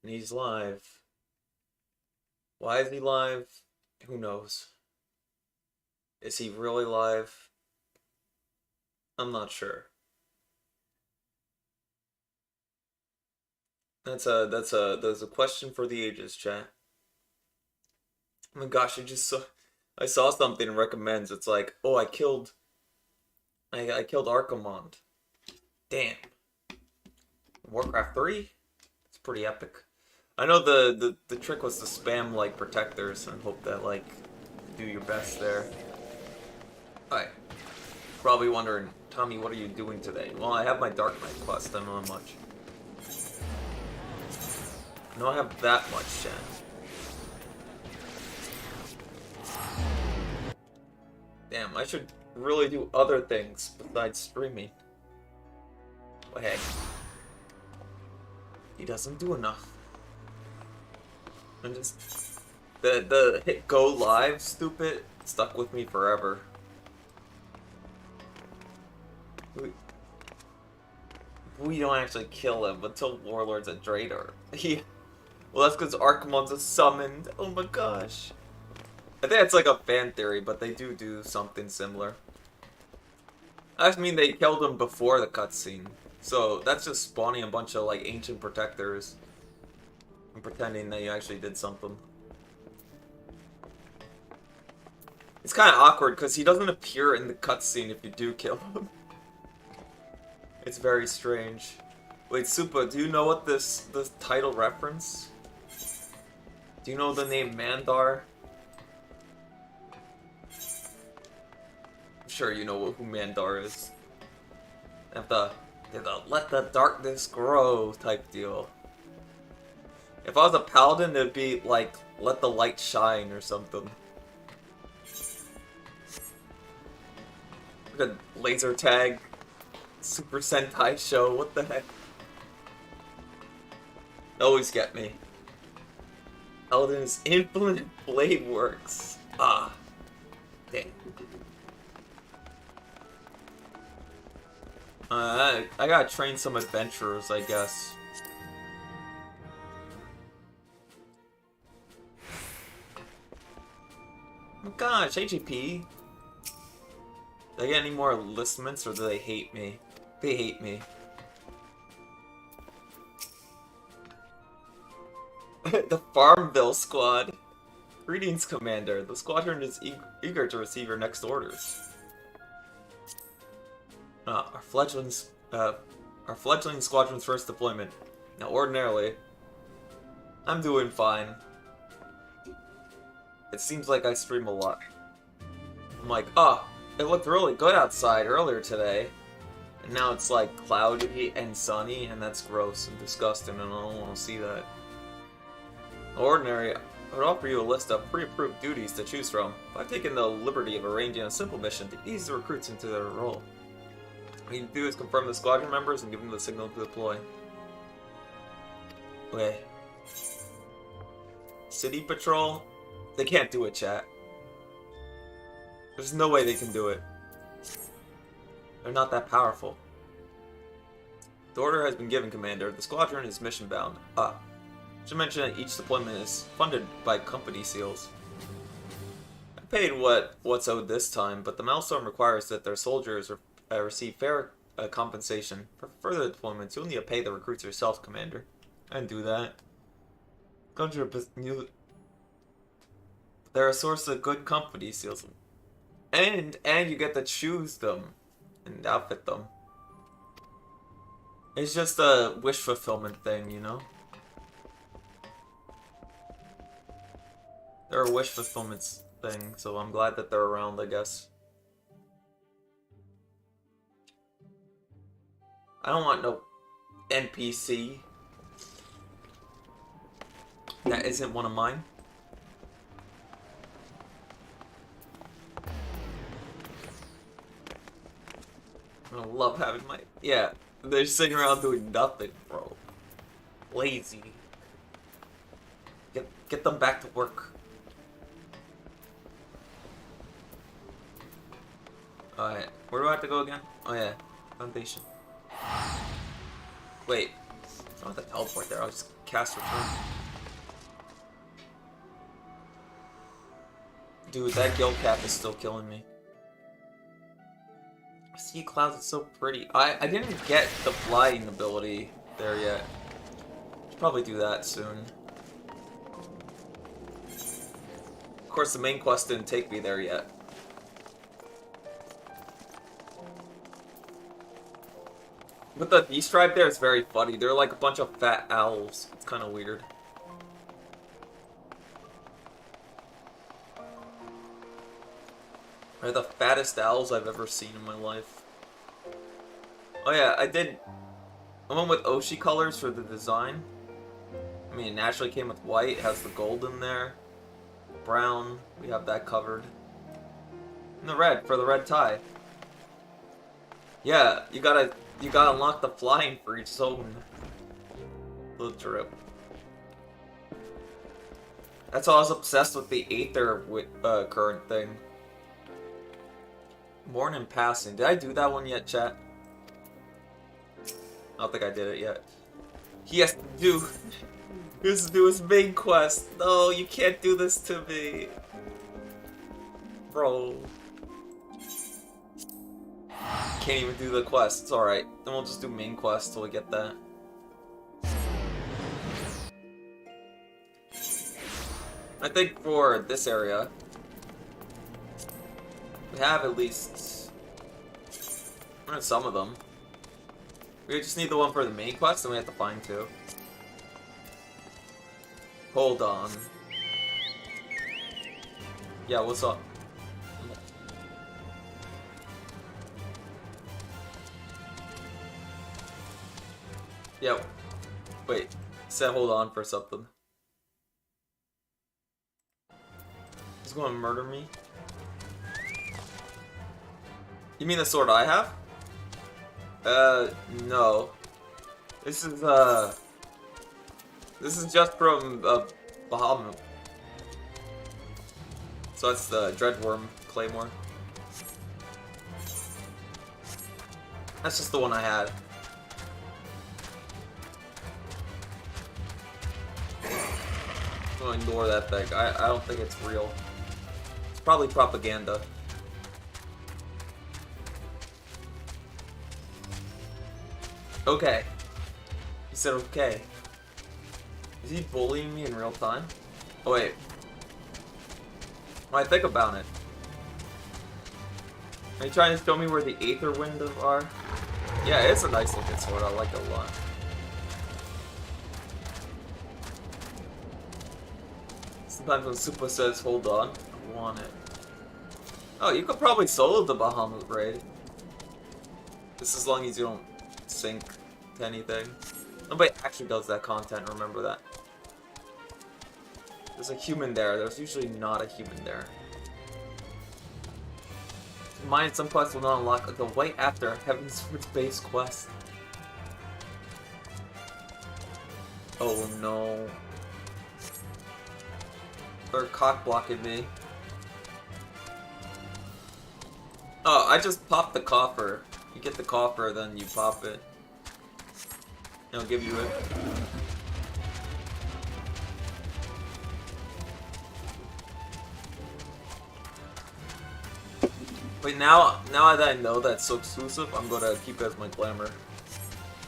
And he's live. Why is he live? Who knows? Is he really live? I'm not sure. That's a question for the ages, chat. Oh my gosh, I saw something that recommends. It's like, oh, I killed Archimond. Damn. Warcraft 3? It's pretty epic. I know the trick was to spam like protectors and hope that like do your best there. Alright. Probably wondering, Tommy, what are you doing today? Well, I have my Dark Knight quest, I don't know how much. I don't have that much, chat. Damn, I should really do other things besides streaming. But hey, he doesn't do enough. And just the hit go live stupid stuck with me forever. We don't actually kill him until Warlord's a Draenor. Well, that's because Archimond's a summoned. Oh my gosh. I think it's like a fan theory, but they do something similar. I mean, they killed him before the cutscene. So that's just spawning a bunch of like ancient protectors and pretending that you actually did something. It's kind of awkward because he doesn't appear in the cutscene if you do kill him. It's very strange. Wait, Supa, do you know what this title reference? Do you know the name Mandar? I'm sure you know who Mandar is. They have the let the darkness grow type deal. If I was a paladin, it'd be like let the light shine or something. Like a laser tag, Super Sentai show. What the heck? They always get me. Paladin's Infinite Blade Works. Ah, damn. I gotta train some adventurers, I guess. Oh my gosh, HEP. Do I get any more enlistments or do they hate me? They hate me. The Farmville Squad. Greetings, Commander. The squadron is eager to receive your next orders. Our fledgling squadron's first deployment. Now, ordinarily, I'm doing fine. It seems like I stream a lot. I'm like, oh, it looked really good outside earlier today. And now it's like cloudy and sunny, and that's gross and disgusting, and I don't want to see that. Ordinary, I would offer you a list of pre-approved duties to choose from, but I've taken the liberty of arranging a simple mission to ease the recruits into their role. What you need to do is confirm the squadron members and give them the signal to deploy. Okay. City Patrol? They can't do it, chat. There's no way they can do it. They're not that powerful. The order has been given, Commander. The squadron is mission bound. Should mention that each deployment is funded by company seals. I paid what's owed this time, but the milestone requires that their soldiers receive fair compensation. For further deployments, you'll need to pay the recruits yourself, Commander. I didn't do that. They're a source of good company seals. And you get to choose them and outfit them. It's just a wish fulfillment thing, you know? They're a wish fulfillment thing, so I'm glad that they're around, I guess. I don't want no NPC that isn't one of mine. I love having my... Yeah, they're sitting around doing nothing, bro. Lazy. Get them back to work. Alright, where do I have to go again? Oh yeah, Foundation. Wait, Oh, the teleport there. I'll just cast return. Dude, that gill cap is still killing me. Sea clouds is so pretty. I didn't get the flying ability there yet. Should probably do that soon. Of course, the main quest didn't take me there yet. But the beast tribe there is very funny. They're like a bunch of fat owls. It's kind of weird. They're the fattest owls I've ever seen in my life. Oh yeah, I went with Oshi colors for the design. I mean, it naturally came with white. It has the gold in there. Brown, we have that covered. And the red, for the red tie. Yeah, you gotta unlock the flying for each zone. Little drip. That's why I was obsessed with the Aether current thing. Born in Passing. Did I do that one yet, chat? I don't think I did it yet. He has to do his main quest. No, you can't do this to me. Bro. Can't even do the quest. It's alright. Then we'll just do main quest till we get that. I think for this area, we have at least some of them. We just need the one for the main quest, and we have to find two. Hold on. Yeah, what's up? Yeah. Wait. Said hold on for something. He's going to murder me? You mean the sword I have? No. This is just from, Bahamut. So that's the Dreadworm Claymore. That's just the one I had. I'm gonna ignore that thing. I don't think it's real. It's probably propaganda. Okay. He said okay. Is he bullying me in real time? Oh wait. When I think about it. Are you trying to show me where the Aether windows are? Yeah, it's a nice looking sword. I like it a lot. Sometimes when Supa says hold on, I want it. Oh, you could probably solo the Bahamut raid. Just as long as you don't sync to anything. Nobody actually does that content, remember that. There's a human there, there's usually not a human there. Mind some quests will not unlock until way after Heaven's base quest. Oh no. They're cock blocking me. Oh, I just popped the coffer. You get the coffer, then you pop it. And I'll give you it. Wait, now that I know that's so exclusive, I'm gonna keep it as my glamour.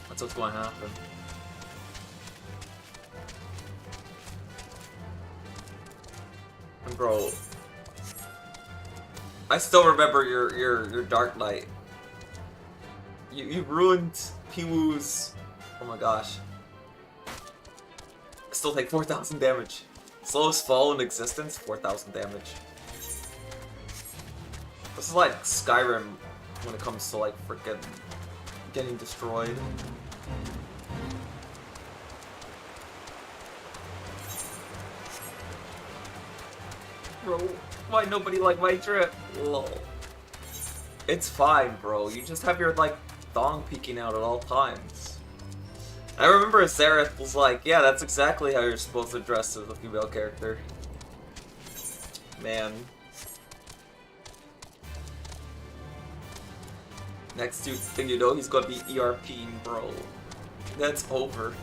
That's what's gonna happen. And bro, I still remember your Dark Knight. You ruined Piwu's. Oh my gosh. I still take 4,000 damage. Slowest fall in existence, 4,000 damage. This is like Skyrim when it comes to like freaking getting destroyed. Bro, why nobody like my drip? Lol. It's fine, bro. You just have your like thong peeking out at all times. I remember Zareth was like, yeah, that's exactly how you're supposed to dress as a female character. Man. Next thing you know, he's gonna be ERPing, bro. That's over.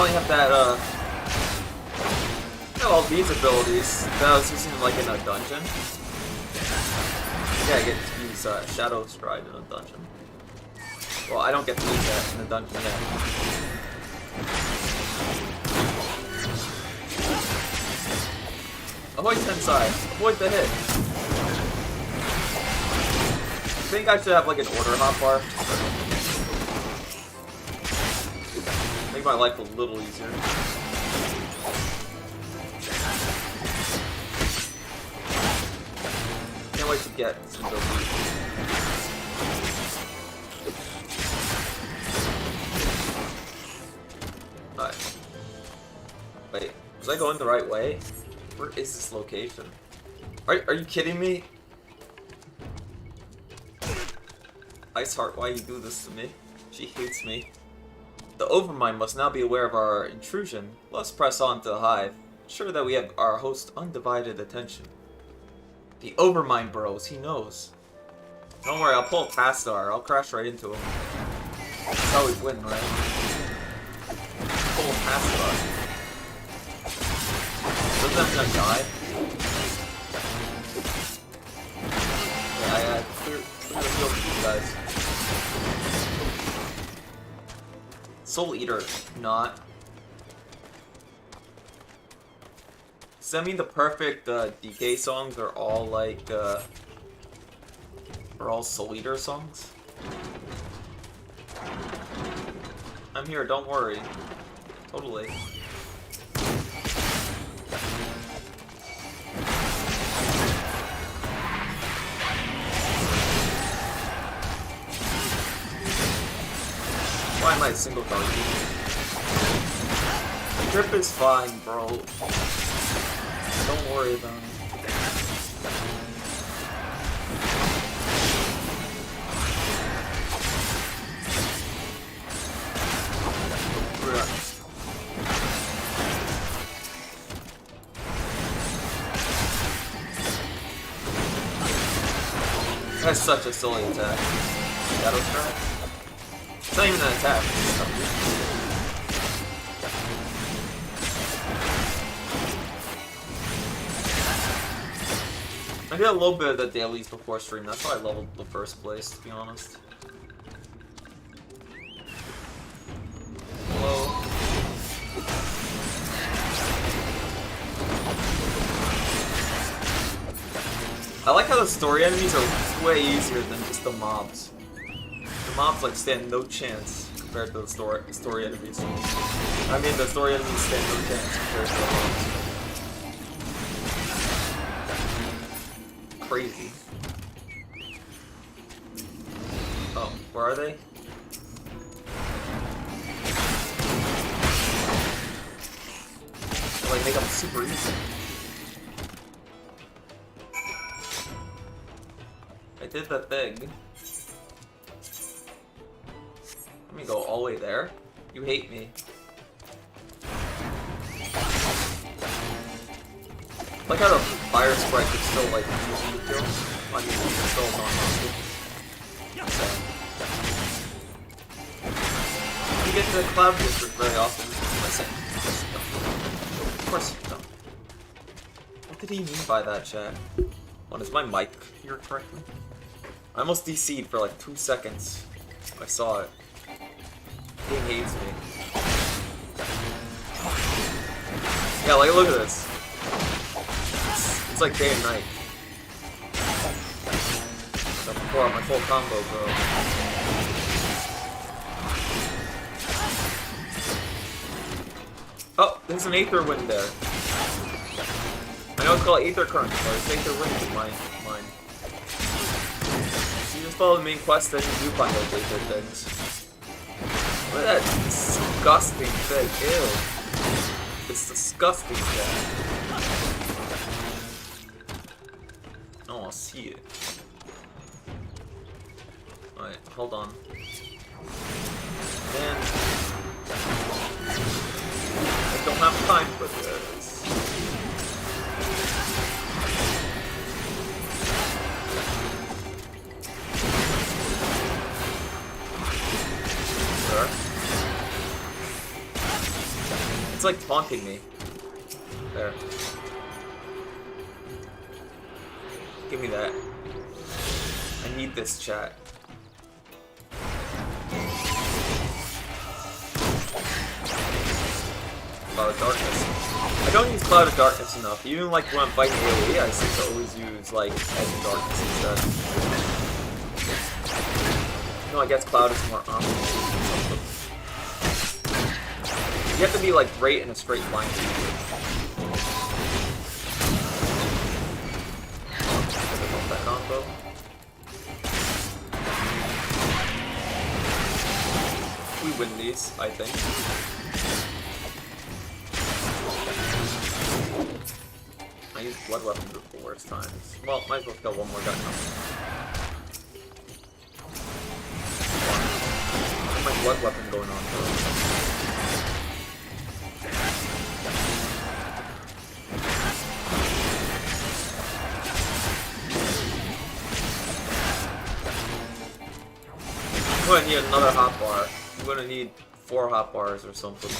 finally have that, all these abilities that I was using like in a dungeon. Yeah, I get to use Shadow Stride in a dungeon. Well, I don't get to use that in a dungeon yet. Avoid Tensai. Avoid the hit. I think I should have like an order hotbar. Make my life a little easier. Can't wait to get some abilities. Alright. Wait, was I going the right way? Where is this location? Are you kidding me? Iceheart, why you do this to me? She hates me. The Overmind must now be aware of our intrusion. Let's press on to the hive. Ensure that we have our host undivided attention. The Overmind bros, he knows. Don't worry, I'll pull past our. I'll crash right into him. That's how we win, right? Pull past our. Doesn't that mean I die? Yeah, clear the field for you guys. Soul Eater, not. Does that mean the perfect DK songs are all like, are all Soul Eater songs? I'm here, don't worry. Totally. Why am I single target? Grip is fine, bro. Don't worry about it. That's such a silly attack. Shadow Strike? It's not even an attack. I did a little bit of the dailies before stream. That's why I leveled the first place, to be honest. Hello. I like how the story enemies are way easier than just the mobs. The mobs like stand no chance compared to the story enemies. I mean, the story enemies stand no chance compared to the mobs. Crazy. Oh, where are they? They like make them super easy. I did that thing. Let me go all the way there. You hate me. Like how the fire sprite is still like easy to kill. I mean, it's still non-hostile. You get the cloud district very often. Of course you don't. What did he mean by that, chat? What, is my mic here correctly? I almost DC'd for like 2 seconds. I saw it. He hates me. Yeah, like look at this. It's like day and night. I'm gonna pull out my full combo, bro. Oh, there's an Aether Wind there. I know it's called Aether Current, but it's Aether Wind in my mind. So you just follow the main quest, then you do find those Aether things. Look at that disgusting thing, ew. It's disgusting, Jack. I don't want to see it. Alright, hold on. Man. I don't have time for this. Sure. like taunting me. There. Give me that. I need this, chat. Cloud of Darkness. I don't use Cloud of Darkness enough. Even like when I'm fighting AoE, I seem to always use like Edge of Darkness instead. No, I guess Cloud is more omnipresent. You have to be like right in a straight line. That combo. We win these, I think. I use blood weapons at the worst times. Well, might as well kill one more guy now. What's my blood weapon going on, bro? I'm gonna need another hotbar. I'm gonna need 4 hotbars or something.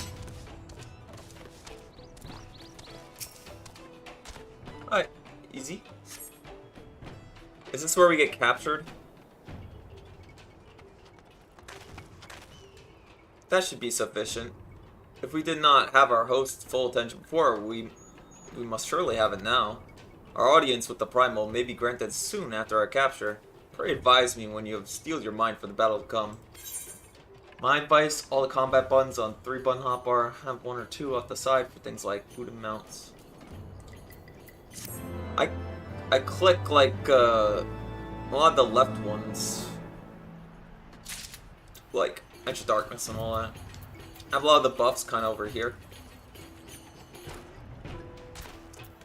Alright, easy. Is this where we get captured? That should be sufficient. If we did not have our host's full attention before, we must surely have it now. Our audience with the Primal may be granted soon after our capture. Pray advise me when you have steeled your mind for the battle to come. My advice, all the combat buttons on 3-button hotbar, have 1 or 2 off the side for things like food and mounts. I click like a lot of the left ones, like Edge of Darkness and all that. I have a lot of the buffs kind of over here.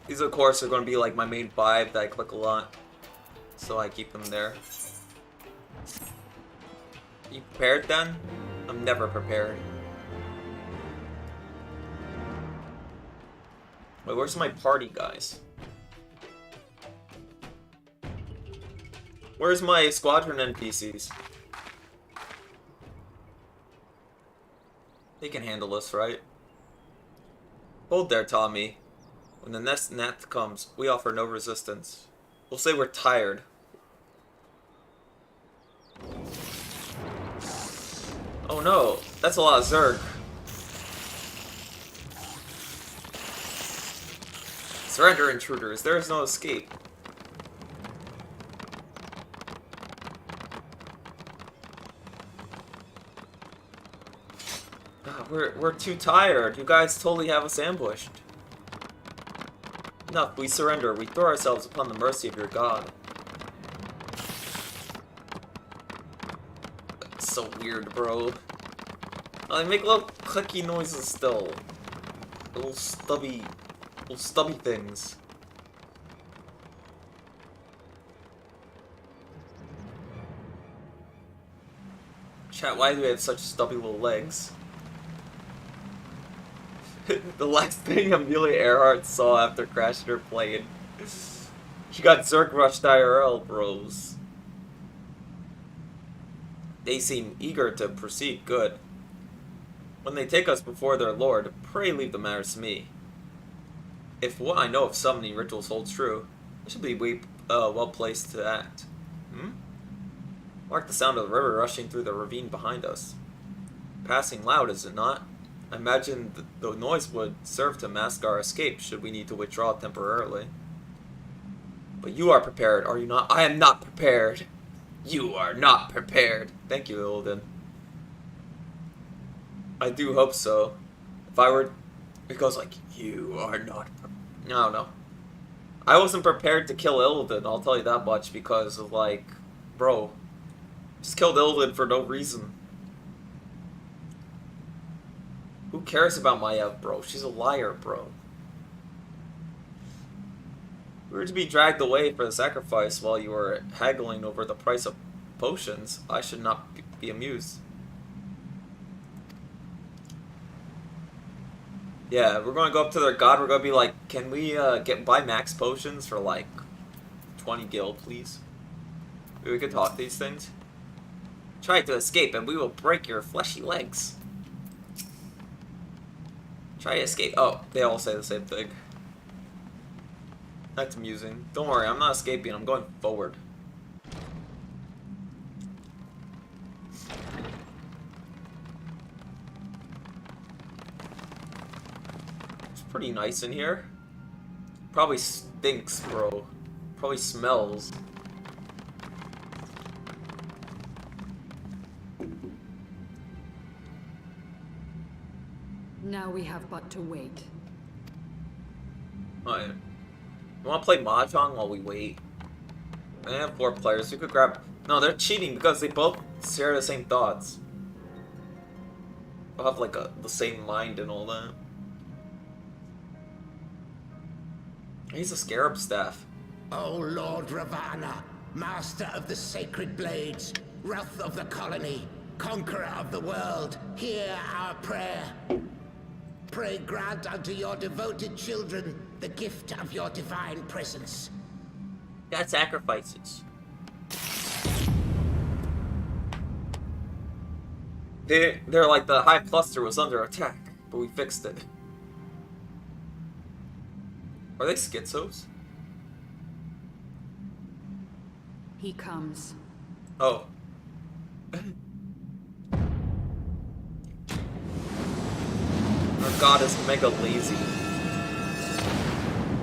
These of course are going to be like my main 5 that I click a lot, so I keep them there. You prepared then? I'm never prepared. Wait, where's my party guys? Where's my squadron NPCs? They can handle this, right? Hold there, Tommy. When the next nat comes, we offer no resistance. We'll say we're tired. Oh no, that's a lot of Zerg. Surrender, intruders. There is no escape. We're too tired. You guys totally have us ambushed. Enough, we surrender. We throw ourselves upon the mercy of your god. That's so weird, bro. They make little clicky noises still. Little stubby things. Chat, why do we have such stubby little legs? The last thing Amelia Earhart saw after crashing her plane. She got Zerg rushed IRL, bros. They seem eager to proceed good. When they take us before their lord, pray leave the matters to me. If what I know of summoning rituals holds true, I should be well placed to act. Mark the sound of the river rushing through the ravine behind us. Passing loud, is it not? I imagine the noise would serve to mask our escape should we need to withdraw temporarily. But you are prepared, are you not? I am not prepared. You are not prepared. Thank you, Illidan. I do hope so. If I were... It goes like, you are not... No. I wasn't prepared to kill Illidan, I'll tell you that much, because of like... Bro. Just killed Illidan for no reason. Who cares about Maiev, bro? She's a liar, bro. We were to be dragged away for the sacrifice while you were haggling over the price of potions. I should not be amused. Yeah, we're going to go up to their god. We're going to be like, can we buy max potions for like 20 gil, please? Maybe we could talk these things. Try to escape and we will break your fleshy legs. Try to escape. Oh, they all say the same thing. That's amusing. Don't worry, I'm not escaping. I'm going forward. It's pretty nice in here. Probably stinks, bro. Probably smells. Now we have but to wait. Oh, yeah. You want to play Mahjong while we wait? I have 4 players. We could grab... No, they're cheating because they both share the same thoughts. They'll have like the same mind and all that. He's a scarab staff. O Lord Ravana, master of the sacred blades, wrath of the colony, conqueror of the world, hear our prayer. Pray grant unto your devoted children the gift of your divine presence. Got sacrifices. They're like the high cluster was under attack, but we fixed it. Are they schizos? He comes. Oh. Our god is mega lazy.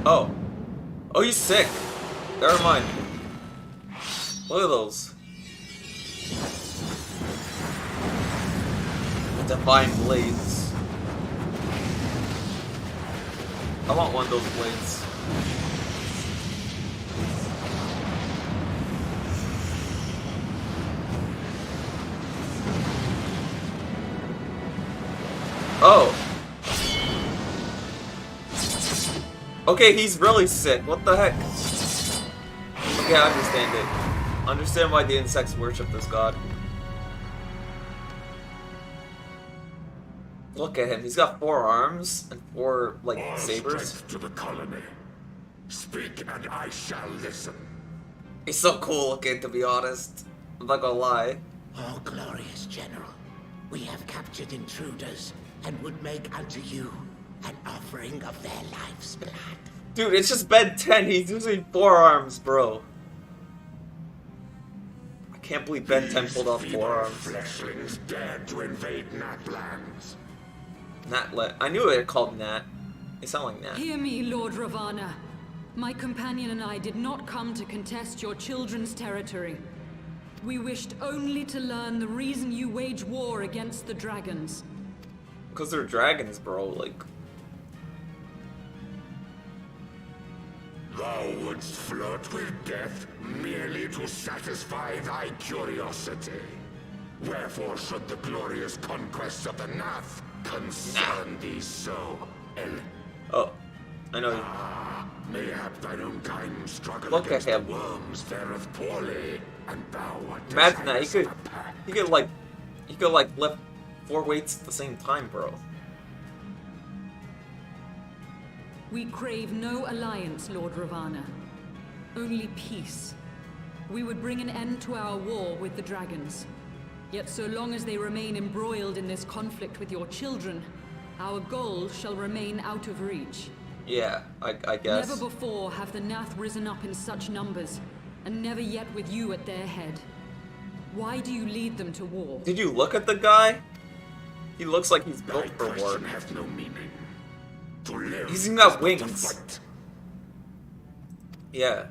Oh. Oh, he's sick. Never mind. Look at those. Divine blades. I want one of those blades. Oh. Okay, he's really sick. What the heck? Okay, I understand it. Understand why the insects worship this god. Look at him. He's got 4 arms and 4 like All sabers. strength to the colony. Speak and I shall listen. He's so cool looking, to be honest. I'm not gonna lie. O glorious general, we have captured intruders and would make unto you an offering of their life's blood. Dude, it's just Ben 10. He's using 4 arms, bro. I can't believe Ben 10 pulled off 4 arms. Fleshlings dared to invade Natlands. Natlet. I knew they were called Nat. They sound like Nat. Hear me, Lord Ravana. My companion and I did not come to contest your children's territory. We wished only to learn the reason you wage war against the dragons. Because they're dragons, bro. Like, Thou wouldst flirt with death merely to satisfy thy curiosity. Wherefore should the glorious conquest of the Nath concern thee so, El? oh, I know. Mayhap thine own kind struggle Look at against the him. worms fareth poorly, and thou art Imagine that. desirous of a pack. He could like lift 4 weights at the same time, bro. We crave no alliance, Lord Ravana. Only peace. We would bring an end to our war with the dragons. Yet so long as they remain embroiled in this conflict with your children, our goal shall remain out of reach. Yeah, I guess. Never before have the Nath risen up in such numbers, and never yet with you at their head. Why do you lead them to war? Did you look at the guy? He looks like he's Thy built for war. question hath no meaning. To live He's even got is but to wings. fight. Yeah.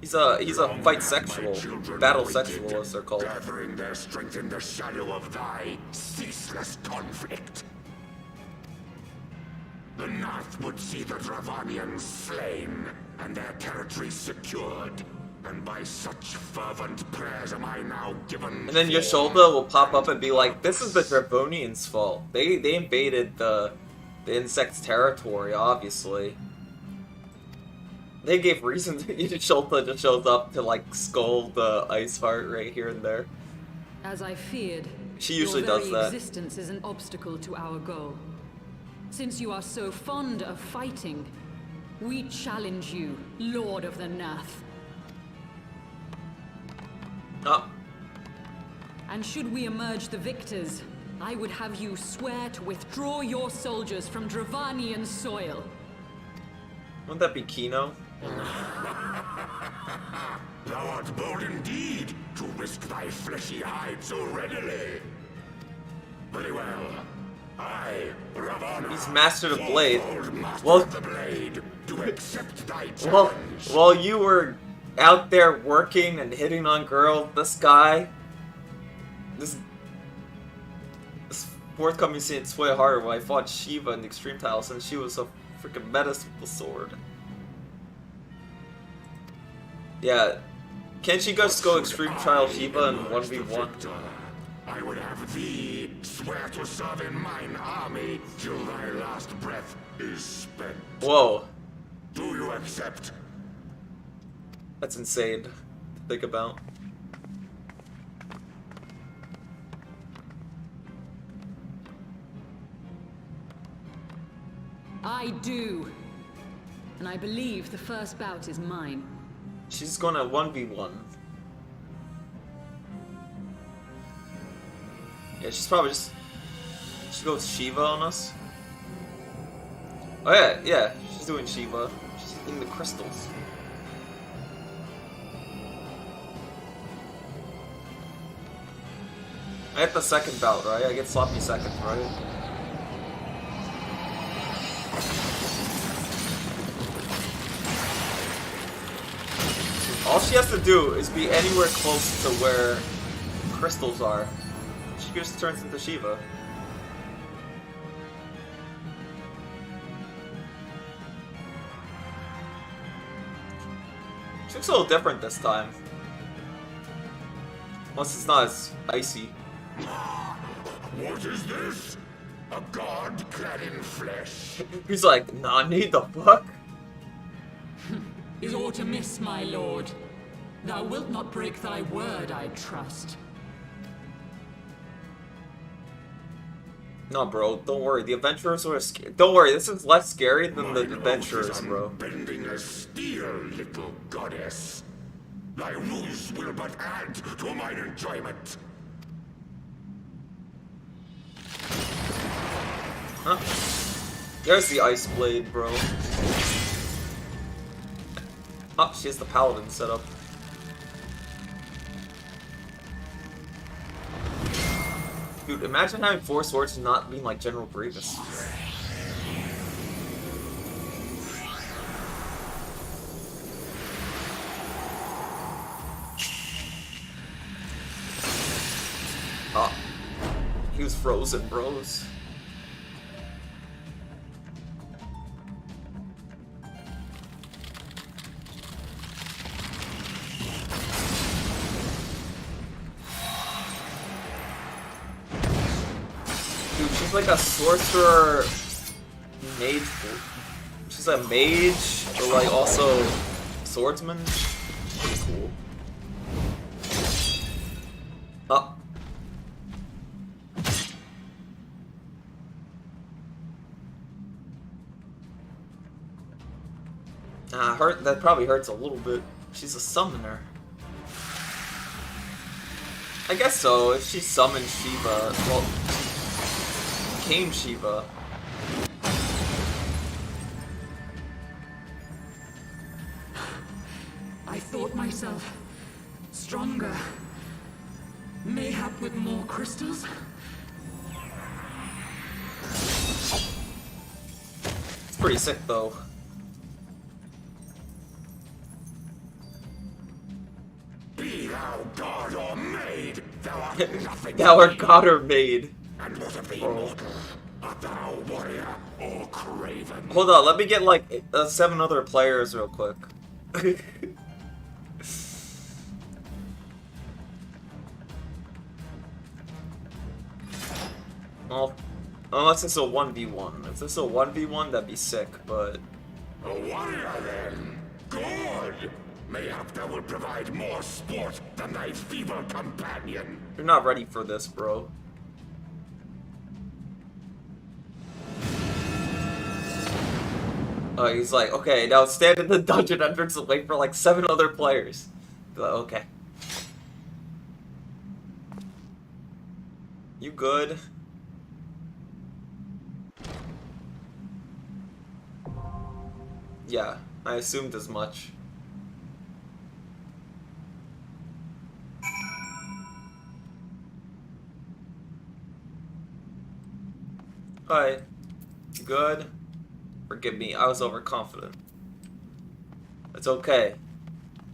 He's a Long fight have sexual, my children battle waited, sexual as they're called. gathering their strength in the shadow of thy ceaseless conflict. The Nath would see the Dravanians slain, and their territory secured. And by such fervent prayers am I now given. And then your form shoulder will pop up and be like, "This is the Dravonians' fault. They invaded the insect's territory, obviously." They gave reason to Shulta just shows up to like scold the ice heart right here and there. As I feared, She usually your does very that. existence is an obstacle to our goal. Since you are so fond of fighting, we challenge you, Lord of the Nath. Oh, And should we emerge the victors, I would have you swear to withdraw your soldiers from Dravanian soil. Wouldn't that be Kino? Thou art bold indeed to risk thy fleshy hide so readily. Very well. I, Ravana, He's master the blade. master Well, of the blade, to accept thy well, challenge. while you were out there working and hitting on girls, this guy, this forthcoming scene, it's way harder when I fought Shiva in the Extreme Tiles, and she was a freaking menace with the sword. Yeah, can't you just go Extreme Trial Shiva and 1v1? I would have thee swear to serve in mine army till thy last breath is spent. Whoa, Do you accept? that's insane to think about. I do. And I believe the first bout is mine. She's gonna 1v1. Yeah, she's probably just... She goes Shiva on us. Oh yeah, yeah, she's doing Shiva. She's eating the crystals. I get the second bout, right? I get sloppy second, right? All she has to do is be anywhere close to where crystals are. She just turns into Shiva. She looks a little different this time. Once it's not as icy. What is this? A god clad in flesh? He's like, Nani, the fuck? Is aught amiss, my lord? Thou wilt not break thy word, I trust. No, bro, don't worry. The adventurers are scary. Don't worry, this is less scary than the adventurers, bro. Bending as steel, little goddess. Thy ruse will but add to mine enjoyment. Huh? There's the ice blade, bro. Oh, she has the paladin set up. Dude, imagine having 4 swords and not being like General Grievous. Oh. He was frozen, bros. Dude, she's like a sorcerer mage. She's a mage, but like also swordsman. Pretty cool. Oh. That probably hurts a little bit. She's a summoner. I guess so. If she summoned Shiva, well, she became Shiva. I thought myself stronger. Mayhap with more crystals? It's pretty sick though. Be thou god or maid, thou art nothing. Thou art god or maid. And what of thee, mortal? Art thou warrior or craven? Hold on, let me get like 7 other players real quick. Well, unless it's a 1v1. If this is a 1v1, that'd be sick, but... A warrior then? Good! Mayhap thou will provide more sport than thy feeble companion. You're not ready for this, bro. He's like, okay, now stand in the dungeon entrance and wait for like 7 other players. Like, okay. You good? Yeah, I assumed as much. Hi. Good. Forgive me, I was overconfident. It's okay.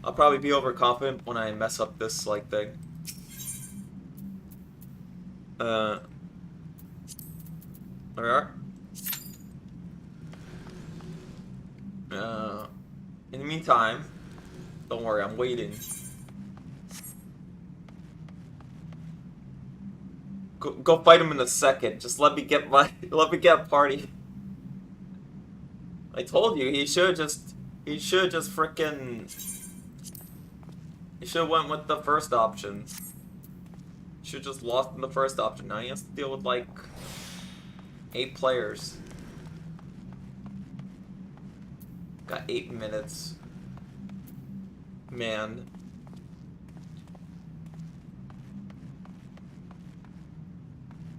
I'll probably be overconfident when I mess up this, like, thing. There we are. In the meantime, don't worry, I'm waiting. Go fight him in a second. Just let me get a party. I told you he should just frickin' he should have went with the first option. Should just lost in the first option. Now he has to deal with like 8 players. Got 8 minutes. Man.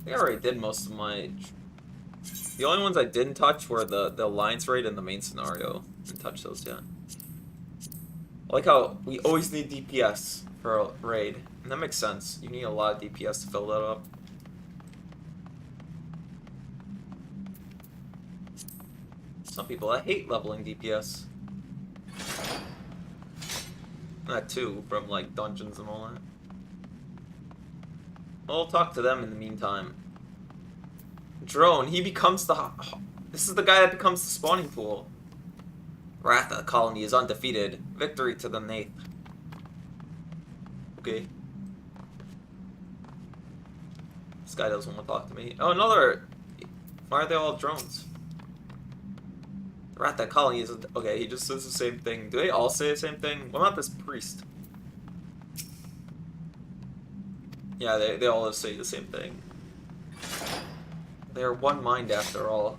I think I already did most of my... The only ones I didn't touch were the alliance raid and the main scenario. Didn't touch those yet. I like how we always need DPS for a raid. And that makes sense. You need a lot of DPS to fill that up. Some people that hate leveling DPS. That too, from like dungeons and all that. I'll talk to them in the meantime. Drone, he becomes the... This is the guy that becomes the spawning pool. Wrath of the colony is undefeated. Victory to the Nath. Okay. This guy doesn't want to talk to me. Oh, another... Why are they all drones? The Wrath of the colony is... Okay, he just says the same thing. Do they all say the same thing? What about this priest? Yeah, they all say the same thing. They're one mind after all.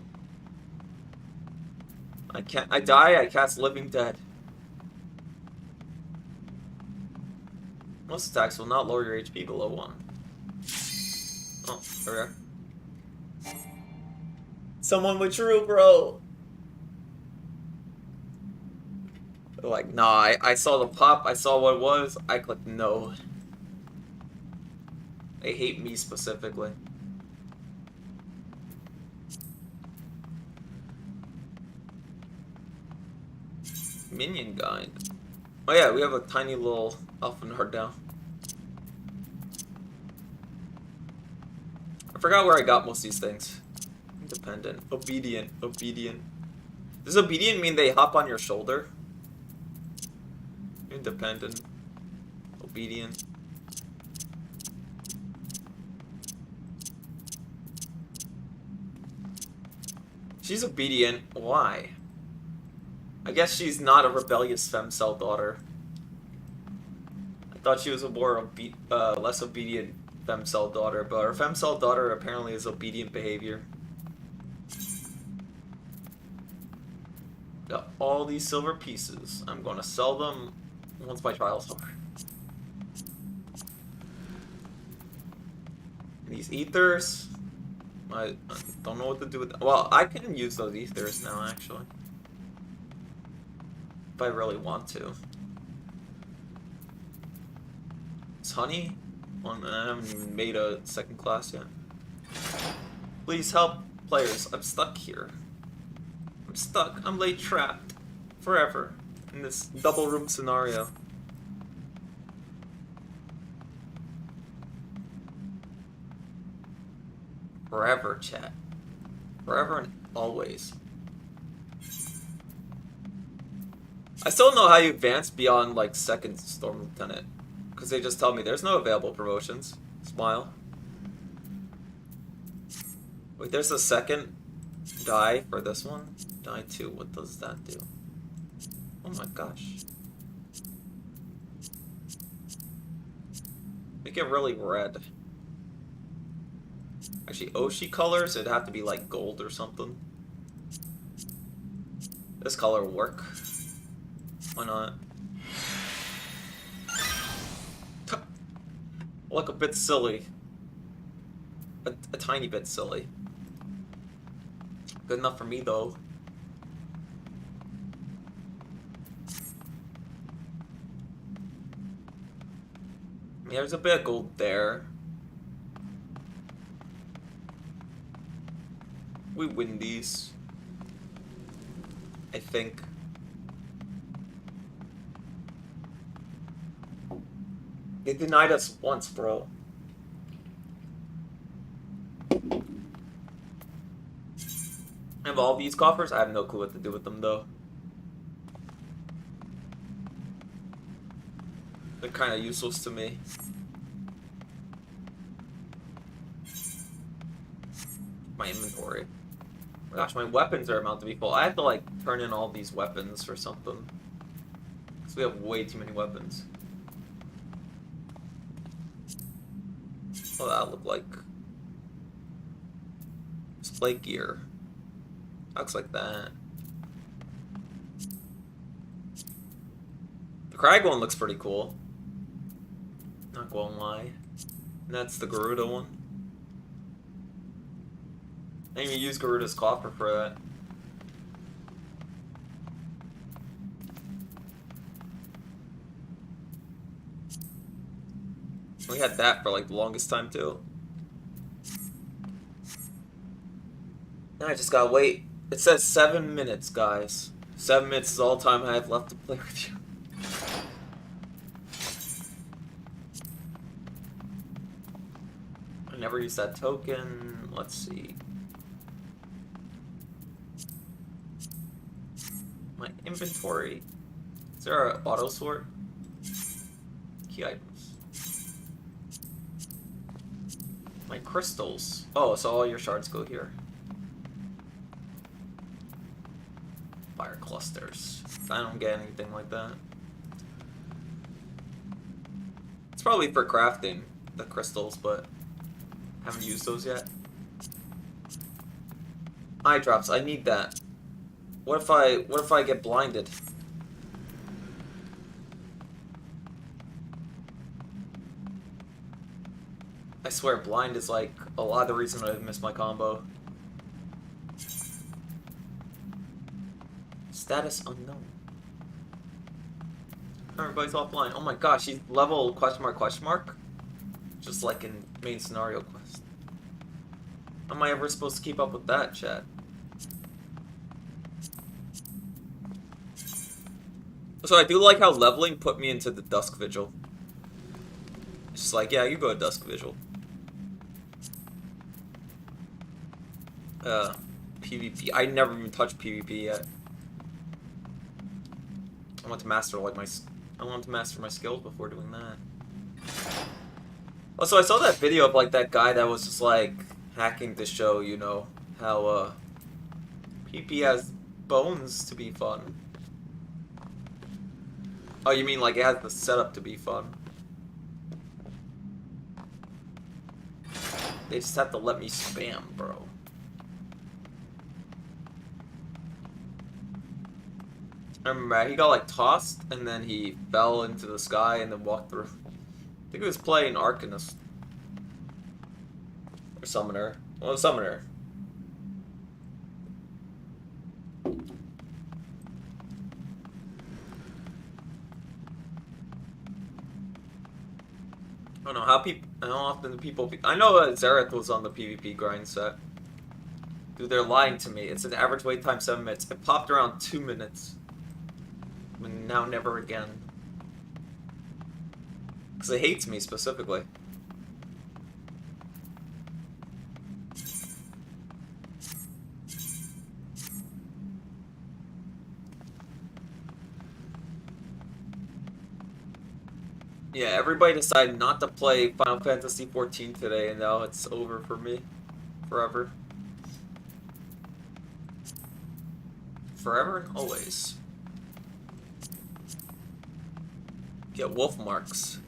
I die, I cast Living Dead. Most attacks will not lower your HP below 1. Oh, there we are. Someone withdrew, bro! Like, nah, I saw the pop, I saw what it was, I clicked no. They hate me specifically. Minion guide. Oh yeah, we have a tiny little Elfenhard now. I forgot where I got most of these things. Independent. Obedient. Obedient. Does obedient mean they hop on your shoulder? Independent. Obedient. She's obedient. Why? I guess she's not a rebellious femcell daughter. I thought she was a more less obedient femcell daughter, but her femcell daughter apparently is obedient behavior. Got all these silver pieces. I'm gonna sell them once my trial's over. These ethers, I don't know what to do with them. Well, I can use those ethers now, actually. If I really want to. Is honey? Well, I haven't even made a second class yet. Please help, players. I'm stuck here. I'm stuck. I'm late trapped. Forever. In this double room scenario. Forever, chat. Forever and always. I still don't know how you advance beyond, like, second Storm Lieutenant. Because they just tell me there's no available promotions. Smile. Wait, there's a second die for this one? Die 2, what does that do? Oh my gosh. Make it really red. Actually, Oshi colors, it'd have to be like gold or something. This color will work. Why not? Look a bit silly. A tiny bit silly. Good enough for me, though. Yeah, there's a bit of gold there. We win these. I think. They denied us once, bro. I have all these coffers. I have no clue what to do with them, though. They're kind of useless to me. My inventory. Oh my gosh, my weapons are about to be full. I have to, like, turn in all these weapons or something. Because we have way too many weapons. What that look like? Display gear. Looks like that. The Crag one looks pretty cool. Not gonna lie. And that's the Garuda one. I didn't even use Garuda's coffer for that. We had that for like the longest time too. Now I just gotta wait. It says 7 minutes, guys. 7 minutes is all the time I have left to play with you. I never used that token. Let's see. My inventory. Is there an auto sort? Key items. My crystals. Oh, so all your shards go here. Fire clusters. I don't get anything like that. It's probably for crafting the crystals, but haven't used those yet. Eye drops. I need that. What if I get blinded? I swear, blind is like a lot of the reason I missed my combo. Status unknown. Everybody's offline. Oh my gosh, he's level question mark? Just like in main scenario quest. How am I ever supposed to keep up with that, chat? So I do like how leveling put me into the Dusk Vigil. It's just like, yeah, you go to Dusk Vigil. PvP. I never even touched PvP yet. I want to master like I want to master my skills before doing that. Also, I saw that video of like that guy that was just like hacking to show, you know, how PvP has bones to be fun. Oh, you mean like it has the setup to be fun? They just have to let me spam, bro. I remember he got like tossed and then he fell into the sky and then walked through. I think he was playing Arcanist. Or Summoner. Well, Summoner. I don't know how often the people. I know Xerath was on the PvP grind set. Dude, they're lying to me. It's an average wait time 7 minutes. It popped around 2 minutes. And now never again. Because it hates me specifically. Yeah, everybody decided not to play Final Fantasy XIV today, and now it's over for me. Forever. Forever and always. Get wolf marks.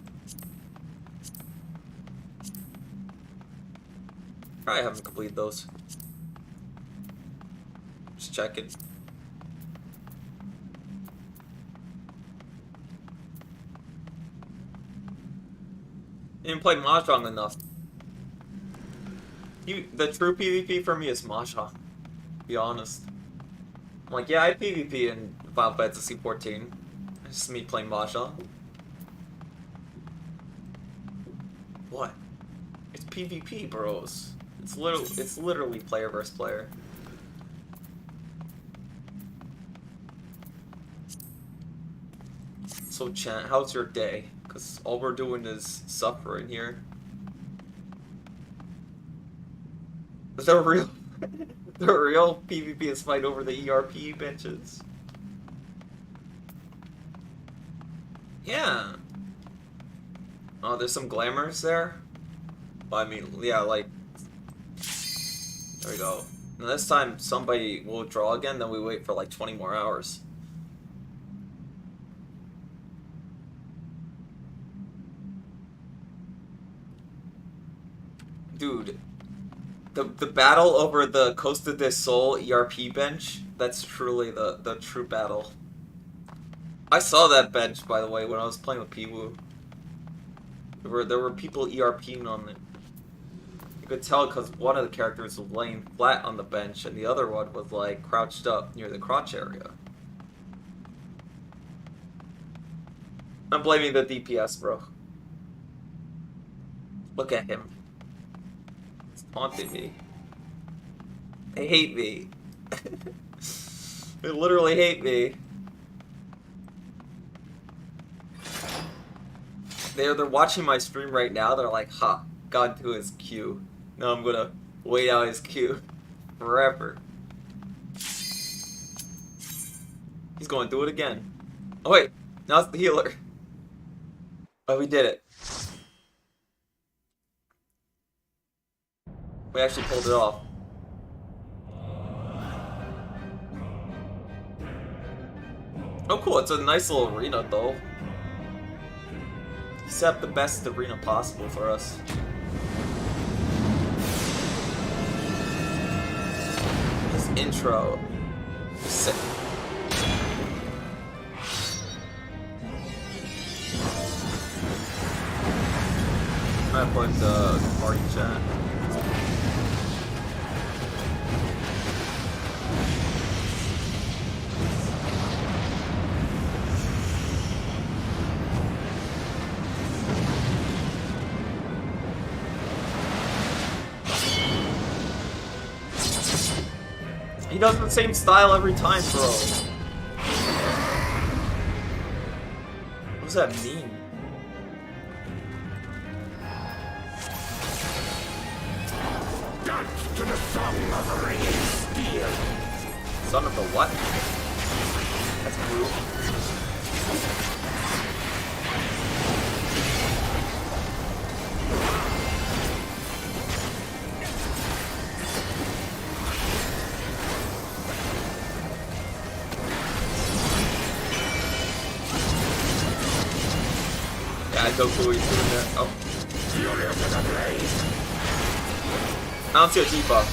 I haven't completed those. Just checking. Didn't play Mahjong enough. The true PvP for me is Mahjong. To be honest. I'm like, yeah, I PvP in Final Fantasy XIV. It's just me playing Mahjong. What? It's PvP, bros. It's literally player versus player. So chat, how's your day? Cause all we're doing is suffering here. The real the real PvP is fight over the ERP benches. Yeah. Oh, there's some glamours there. Well, I mean, yeah, like, there we go. And this time somebody will draw again, then we wait for like 20 more hours. Dude, the battle over the Costa del Sol ERP bench, that's truly the true battle. I saw that bench, by the way, when I was playing with Piwu. There were people ERPing on it. You could tell because one of the characters was laying flat on the bench and the other one was like crouched up near the crotch area. I'm blaming the DPS, bro. Look at him. It's taunting me. They hate me. They literally hate me. They're watching my stream right now. They're like, ha, got into his queue. Now I'm gonna wait out his queue forever. He's going through it again. Oh wait, now it's the healer. Oh, we did it. We actually pulled it off. Oh cool, it's a nice little arena though. He set up the best arena possible for us. His intro. Sick. I'm gonna put the party chat. He does the same style every time, bro. What does that mean? Dance to the song of the ringing steel. Son of a what? That's brutal. Yeah, Goku, what he's doing there. Oh. I don't see a debuff.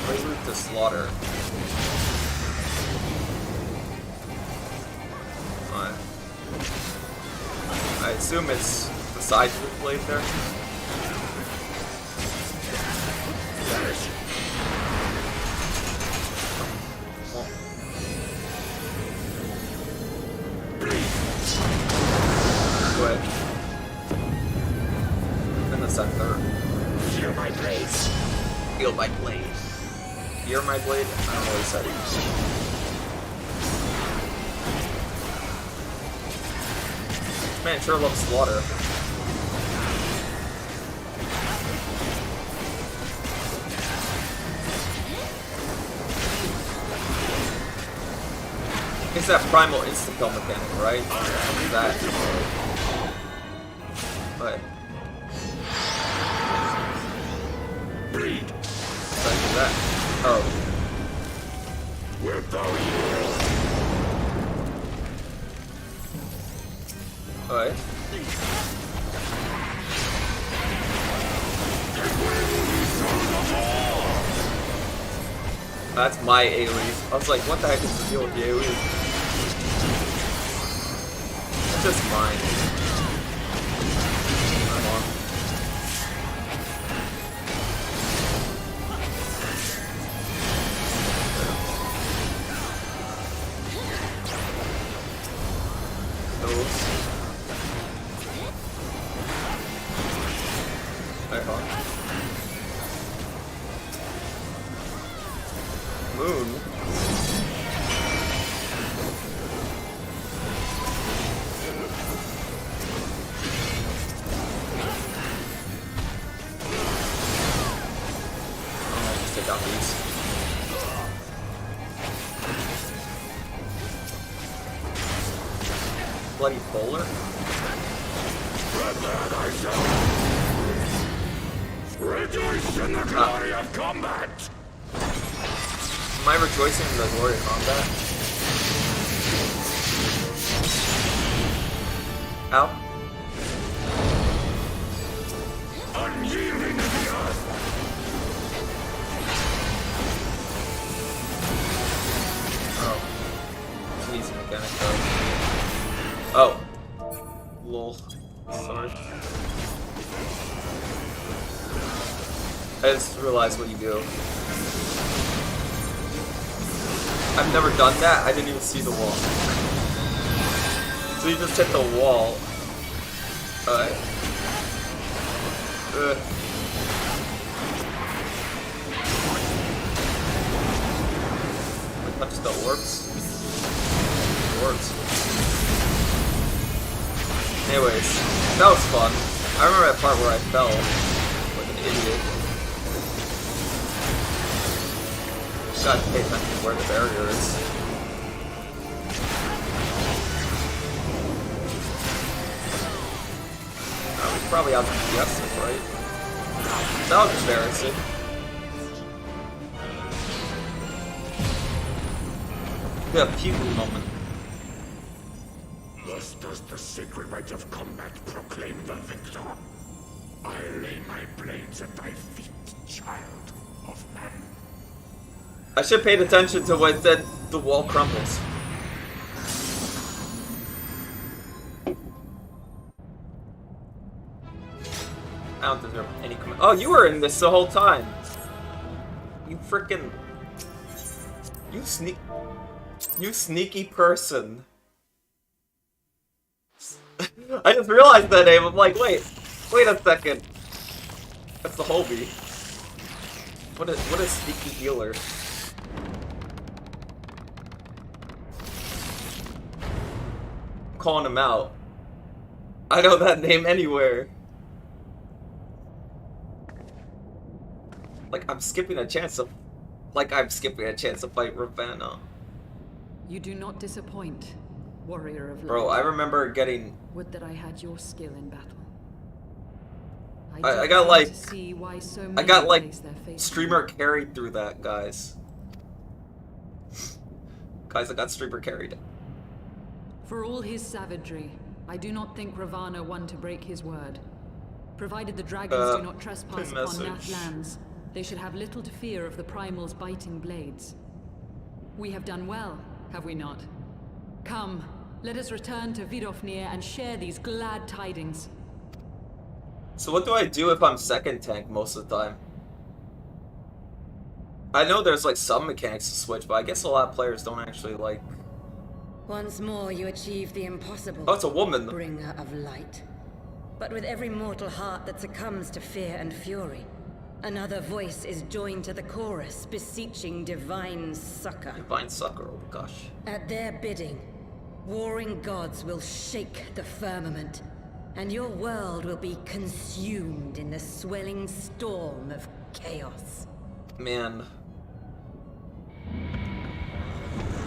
Where's Root to slaughter? Alright. I assume it's the sides of the blade there. Go ahead. In the center. Feel my blade. Feel my blade. Fear my blade? I don't know what he said. Man sure loves slaughter. It's that Primal insta-kill mechanic, right? That. But. Breed. Like that. Oh. Wilt thou yield? Alright. That's my AoE. I was like, what the heck is the deal with the AoE? It's just mine. I'm on. moon. Just take out these. Bloody bowler. Rejoice in the glory of combat! Am I rejoicing in the glory of combat? Ow. Unyielding to the earth! Oh. It's an easy mechanic though. Oh. Lol. Sorry. I just realized what you do. I've never done that. I didn't even see the wall. So you just hit the wall. Alright. Touch the orbs. Orbs. Anyways, that was fun. I remember that part where I fell like an idiot. Just gotta pay attention to where the barrier is. We probably have to guess it, right? That was embarrassing. The Pew moment. Thus does the sacred rite of combat proclaim the victor. I lay my blades at thy feet, child of man. I should have paid attention to what said the wall crumbles. I don't deserve any comment. Oh, you were in this the whole time. You freaking... You sneaky person. I just realized that name. I'm like, wait a second. That's the Hobie. What a sneaky healer. I'm calling him out. I know that name anywhere. Like I'm skipping a chance to fight Ravana. You do not disappoint, warrior of light. Bro, I remember getting... Would that I had your skill in battle. I got like... See why so I got like place their faith streamer carried through that, guys. Guys, I got streamer carried. For all his savagery, I do not think Ravana won to break his word. Provided the dragons do not trespass upon Nath lands, they should have little to fear of the Primal's biting blades. We have done well, have we not? Come, let us return to Vidofnir and share these glad tidings. So what do I do if I'm second tank most of the time? I know there's like some mechanics to switch, but I guess a lot of players don't actually like... Once more you achieve the impossible. Oh, it's a woman. Bringer of light. But with every mortal heart that succumbs to fear and fury, another voice is joined to the chorus, beseeching divine succor. Divine succor, oh gosh. At their bidding, warring gods will shake the firmament, and your world will be consumed in the swelling storm of chaos. Man.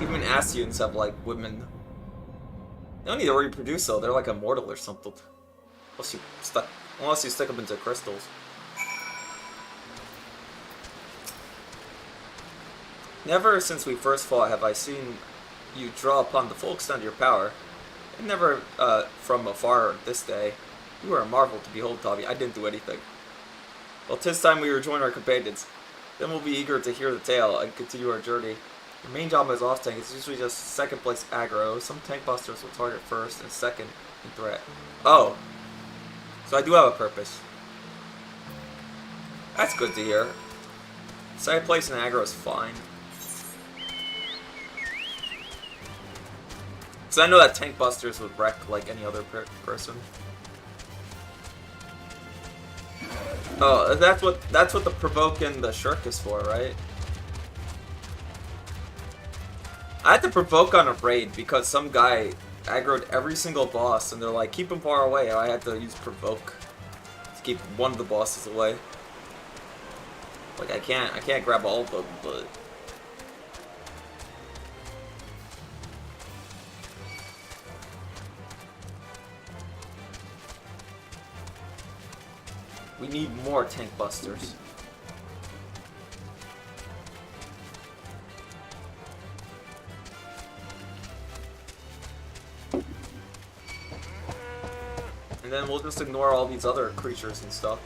Even Asians have like women. They don't need to reproduce though, they're like immortal or something. Unless you stick them into crystals. Never since we first fought have I seen you draw upon the full extent of your power. And never from afar this day. You are a marvel to behold, Tavi. I didn't do anything. Well, 'tis time we rejoin our companions. Then we'll be eager to hear the tale and continue our journey. The main job as off tank is usually just second place aggro. Some tank busters will target first and second in threat. Oh. So I do have a purpose. That's good to hear. Second place in aggro is fine. So I know that tank busters would wreck like any other person. Oh, that's what the provoke and the shirk is for, right? I had to provoke on a raid because some guy aggroed every single boss, and they're like, keep him far away. I had to use provoke to keep one of the bosses away. Like I can't grab all of them, but we need more tank busters. And then we'll just ignore all these other creatures and stuff.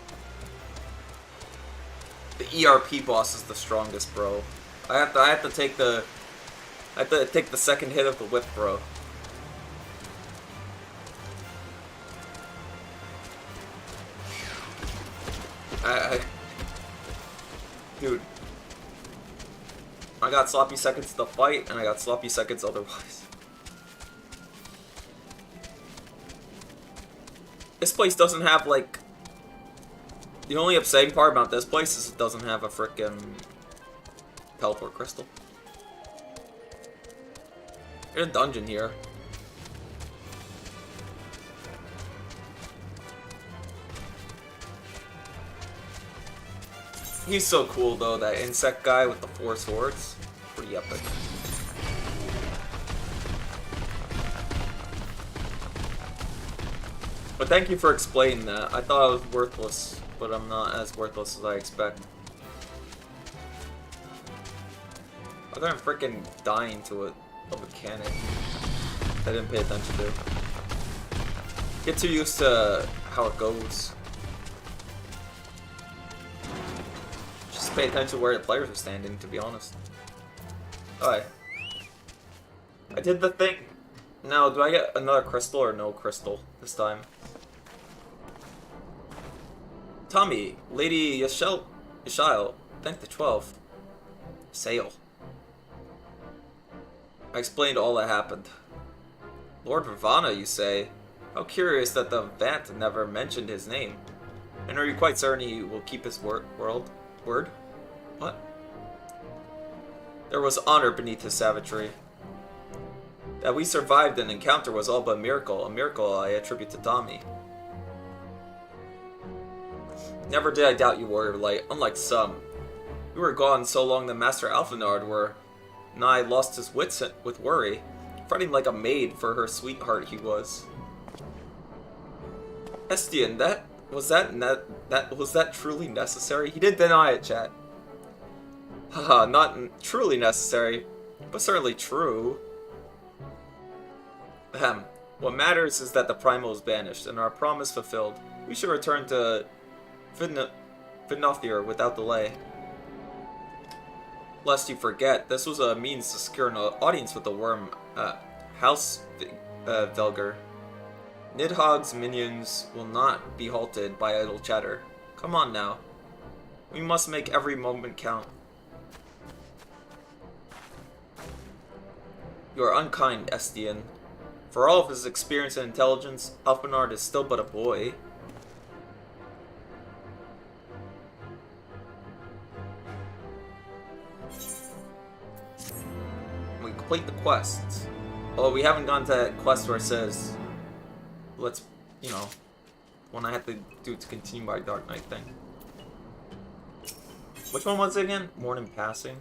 The ERP boss is the strongest, bro. I have to take the second hit of the whip, bro. Dude, I got sloppy seconds to fight, and I got sloppy seconds otherwise. This place doesn't have, like... The only upsetting part about this place is it doesn't have a frickin' teleport crystal. There's a dungeon here. He's so cool, though, that insect guy with the 4 swords. Pretty epic. But thank you for explaining that. I thought I was worthless, but I'm not as worthless as I expect. I thought I'm freaking dying to a mechanic I didn't pay attention to. Get too used to how it goes. Just pay attention to where the players are standing, to be honest. Alright. I did the thing. Now, do I get another crystal or no crystal this time? Tommy, Lady Yashile, thank the 12. Sail. I explained all that happened. Lord Ravana, you say? How curious that the Vant never mentioned his name. And are you quite certain he will keep his word? What? There was honor beneath his savagery. That we survived an encounter was all but a miracle I attribute to Tommy. Never did I doubt you, Warrior Light, unlike some. You were gone so long that Master Alphenard were nigh lost his wits with worry, fretting like a maid for her sweetheart he was. Estienne, was that truly necessary? He didn't deny it, chat. Haha, not truly necessary, but certainly true. Ahem. What matters is that the Primal is banished, and our promise fulfilled. We should return to Vidnothir without delay. Lest you forget, this was a means to secure an audience with the worm, House Velger. Nidhogg's minions will not be halted by idle chatter. Come on now. We must make every moment count. You are unkind, Estienne. For all of his experience and intelligence, Alphenard is still but a boy. We complete the quests. Although we haven't gone to that quest where it says, let's, you know, when I have to do to continue my Dark Knight thing. Which one was it again? Morning Passing?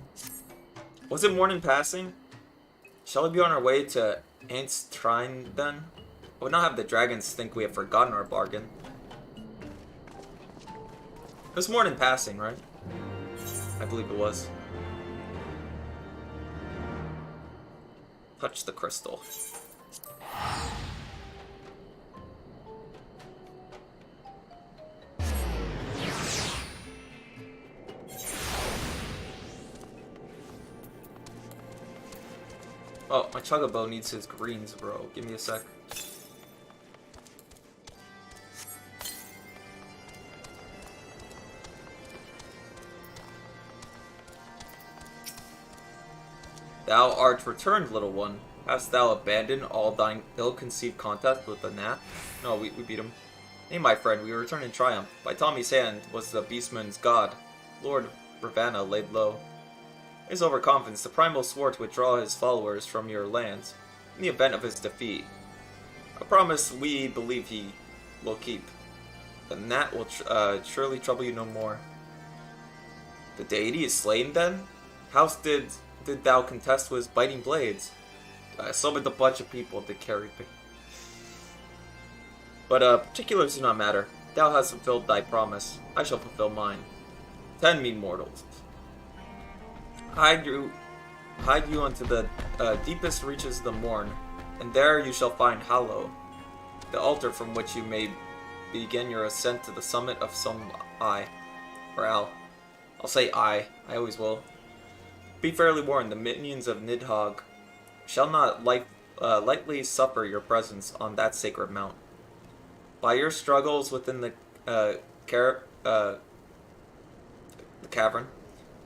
Was it Morning Passing? Shall we be on our way to Ant's Shrine then? I would not have the dragons think we have forgotten our bargain. It was Morning Passing, right? I believe it was. Touch the crystal. Oh, my Chocobo needs his greens, bro. Give me a sec. Thou art returned, little one. Hast thou abandoned all thine ill-conceived contact with the Gnat? No, we beat him. Nay, my friend, we return in triumph. By Tommy's hand was the beastman's god. Lord Ravana laid low. In his overconfidence, the Primal swore to withdraw his followers from your lands in the event of his defeat. A promise we believe he will keep. And that will surely trouble you no more. The deity is slain then? How did thou contest with his biting blades? I summoned a bunch of people that carried me. But particulars do not matter. Thou hast fulfilled thy promise. I shall fulfill mine. 10 mean mortals. Hide you unto the deepest reaches of the morn, and there you shall find Hallow, the altar from which you may begin your ascent to the summit of some I, or Al. I'll say I always will. Be fairly warned, the minions of Nidhogg shall not lightly suffer your presence on that sacred mount. By your struggles within the cavern,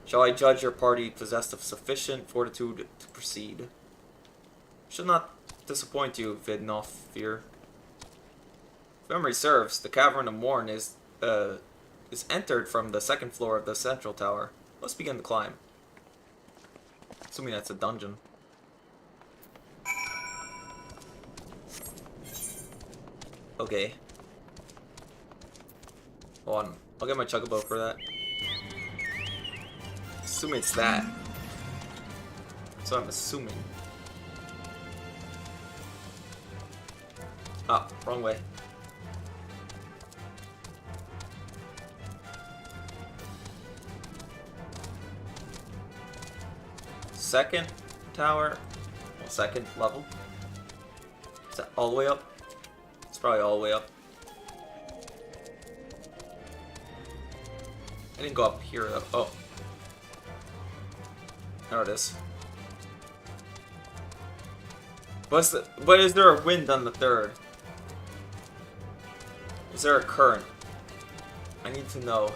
shall I judge your party possessed of sufficient fortitude to proceed. Should not disappoint you, Vidnothir. If memory serves, the Cavern of Morn is entered from the second floor of the central tower. Let's begin the climb. Assuming that's a dungeon. Okay. Hold on. I'll get my chocobo for that. Assuming it's that. So I'm assuming. Ah, wrong way. Second tower. Well, second level. Is that all the way up? It's probably all the way up. I didn't go up here though. Oh. There it is. But is there a wind on the third? Is there a current? I need to know.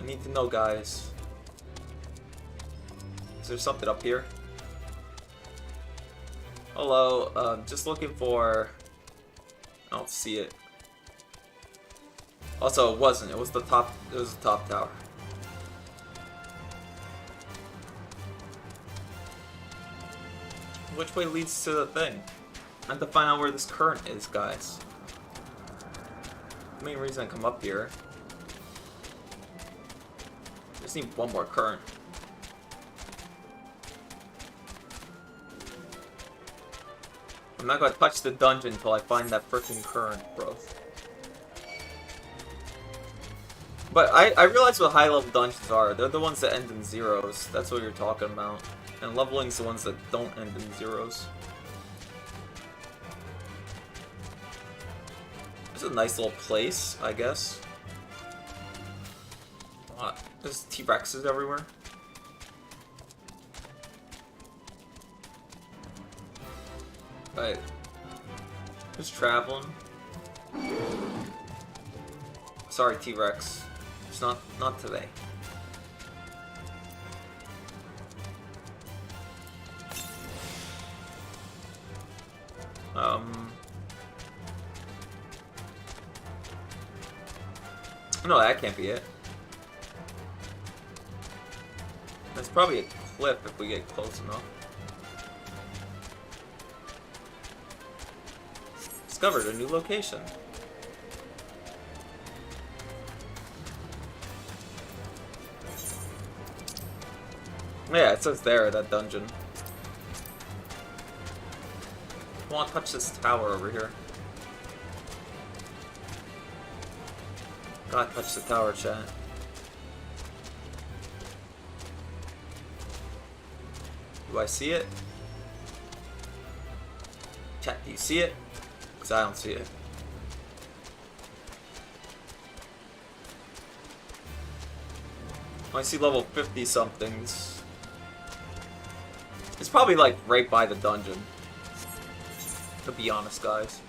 I need to know, guys. Is there something up here? Hello, just looking for... I don't see it. Also, it wasn't. It was the top. It was the top tower. Which way leads to the thing? I have to find out where this current is, guys. The main reason I come up here. I just need one more current. I'm not gonna touch the dungeon until I find that freaking current, bro. But I realize what high level dungeons are. They're the ones that end in zeros. That's what you're talking about. And leveling's the ones that don't end in zeros. It's a nice little place, I guess. There's T-Rexes everywhere. Right. Just traveling. Sorry, T-Rex. It's not today. No, that can't be it. That's probably a cliff if we get close enough. Discovered a new location. Yeah, it says there, that dungeon. I want to touch this tower over here. Gotta touch the tower, chat. Do I see it? Chat, do you see it? Because I don't see it. I see level 50 somethings. It's probably like right by the dungeon. To be honest, guys.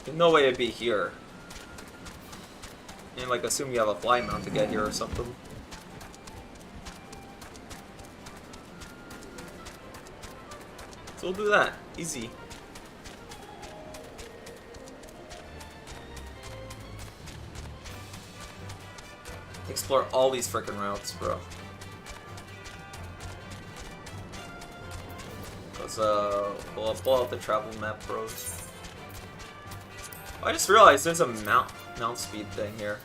There's no way it'd be here. And like assume you have a fly mount to get here or something. So we'll do that. Easy. explore all these freaking routes, bro. Cause we'll pull out the travel map, bros. I just realized there's a mount speed thing here.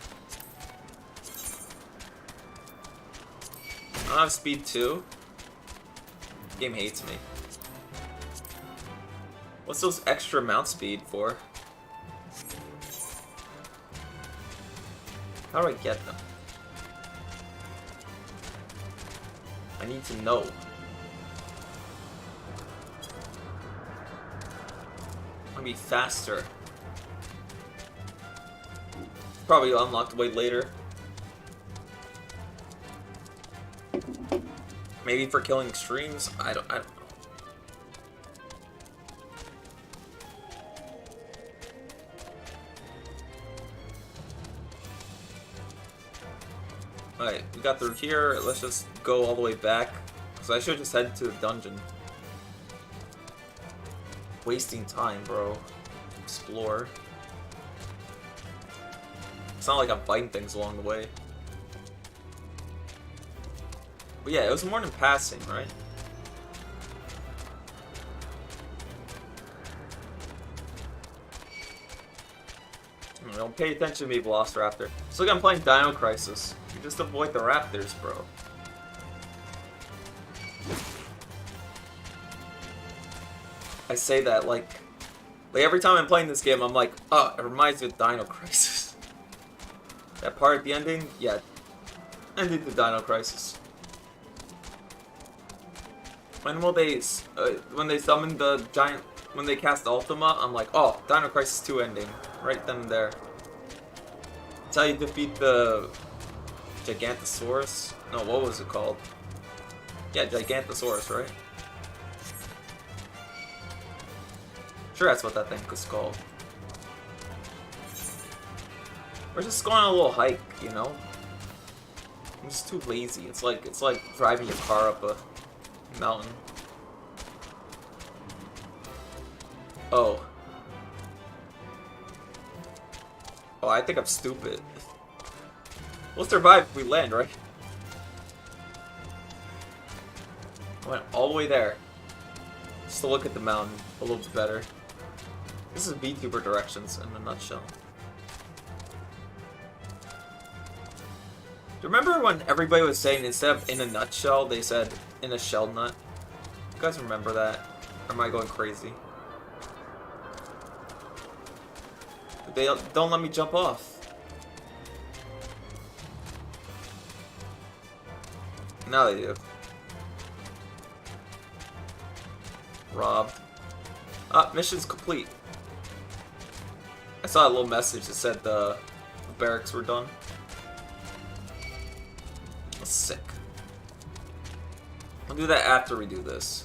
I don't have speed 2. The game hates me. What's those extra mount speed for? How do I get them? I need to know. I want to be faster. Probably unlocked way later. Maybe for killing extremes? I don't know. Alright, we got through here. Let's just go all the way back. Because I should just head to the dungeon. Wasting time, bro. Explore. It's not like I'm fighting things along the way. But yeah, it was more than passing, right? Don't pay attention to me, Velociraptor. It's like I'm playing Dino Crisis. You just avoid the raptors, bro. I say that like every time I'm playing this game, I'm like, oh, it reminds me of Dino Crisis. That part at the ending, yeah, ended the Dino Crisis. When will they, when they summon the giant, when they cast Ultima, I'm like, oh, Dino Crisis 2 ending, right then and there. That's how you defeat the Gigantosaurus. No, what was it called? Yeah, Gigantosaurus, right? Sure, that's what that thing was called. We're just going on a little hike, you know? I'm just too lazy. It's like driving your car up a mountain. Oh. Oh, I think I'm stupid. We'll survive if we land, right? I went all the way there. Just to look at the mountain a little bit better. This is VTuber directions in a nutshell. Do you remember when everybody was saying instead of in a nutshell, they said in a shell nut? You guys remember that? Or am I going crazy? They don't let me jump off. Now they do. Robbed. Ah, mission's complete. I saw a little message that said the barracks were done. That's sick. I'll do that after we do this.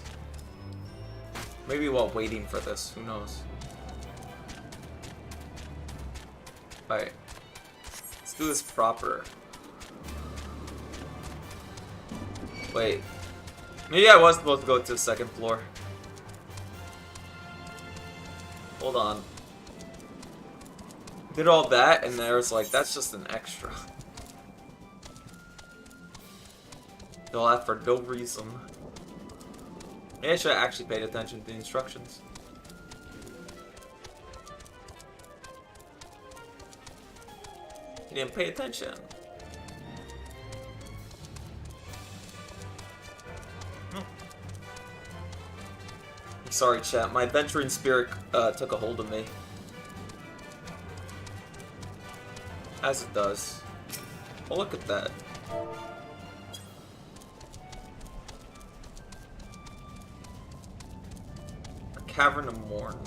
Maybe while waiting for this, who knows. Alright. Let's do this proper. Wait. Maybe I was supposed to go to the second floor. Hold on. Did all that, and there was like, that's just an extra. Did all that for no reason. Maybe I should have actually paid attention to the instructions. You didn't pay attention. Sorry, chat. My adventuring spirit took a hold of me. As it does. Oh, look at that. A Cavern of Morn.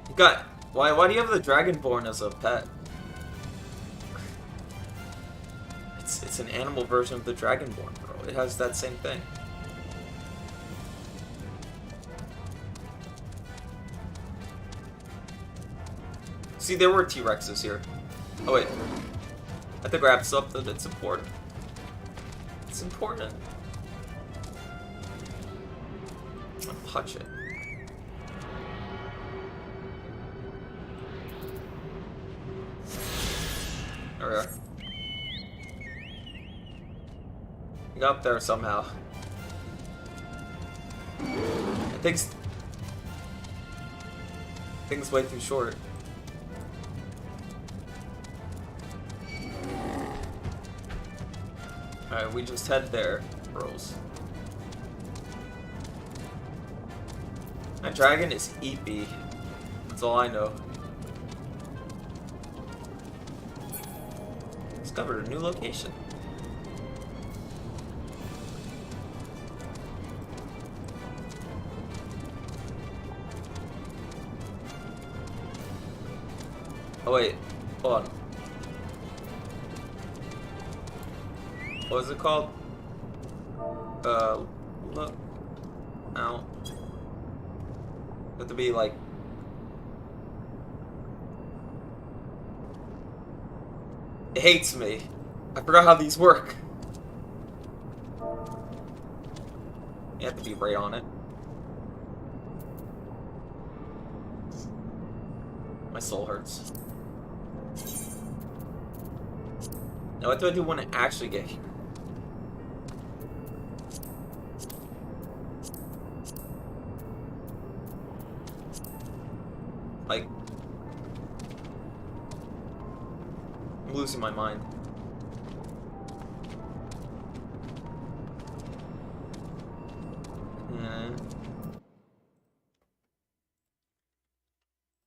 You got... Why do you have the Dragonborn as a pet? It's an animal version of the Dragonborn, bro. It has that same thing. See, there were T-Rexes here. Oh wait. I have to grab something that's important. It's important. I'll touch it. we are. Get up there somehow. Things way too short. Alright, we just head there, bros. My dragon is EP. That's all I know. Discovered a new location. Oh wait, hold on. What is it called? Look out. Have to be like. It hates me. I forgot how these work. You have to be right on it. My soul hurts. Now what do I do when I actually get here? Like, I'm losing my mind.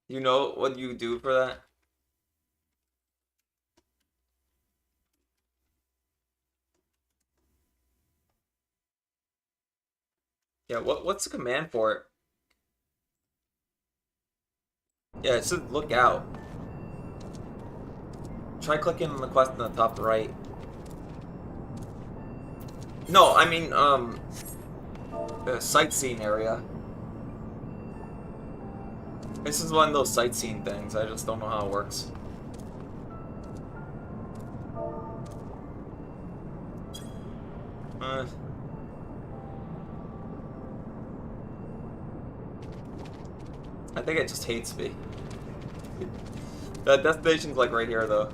You know what you do for that? Yeah, what's the command for it? Yeah, it says look out. Try clicking on the quest in the top right. No, I mean, the sightseeing area. This is one of those sightseeing things. I just don't know how it works. I think it just hates me. That destination's like right here, though.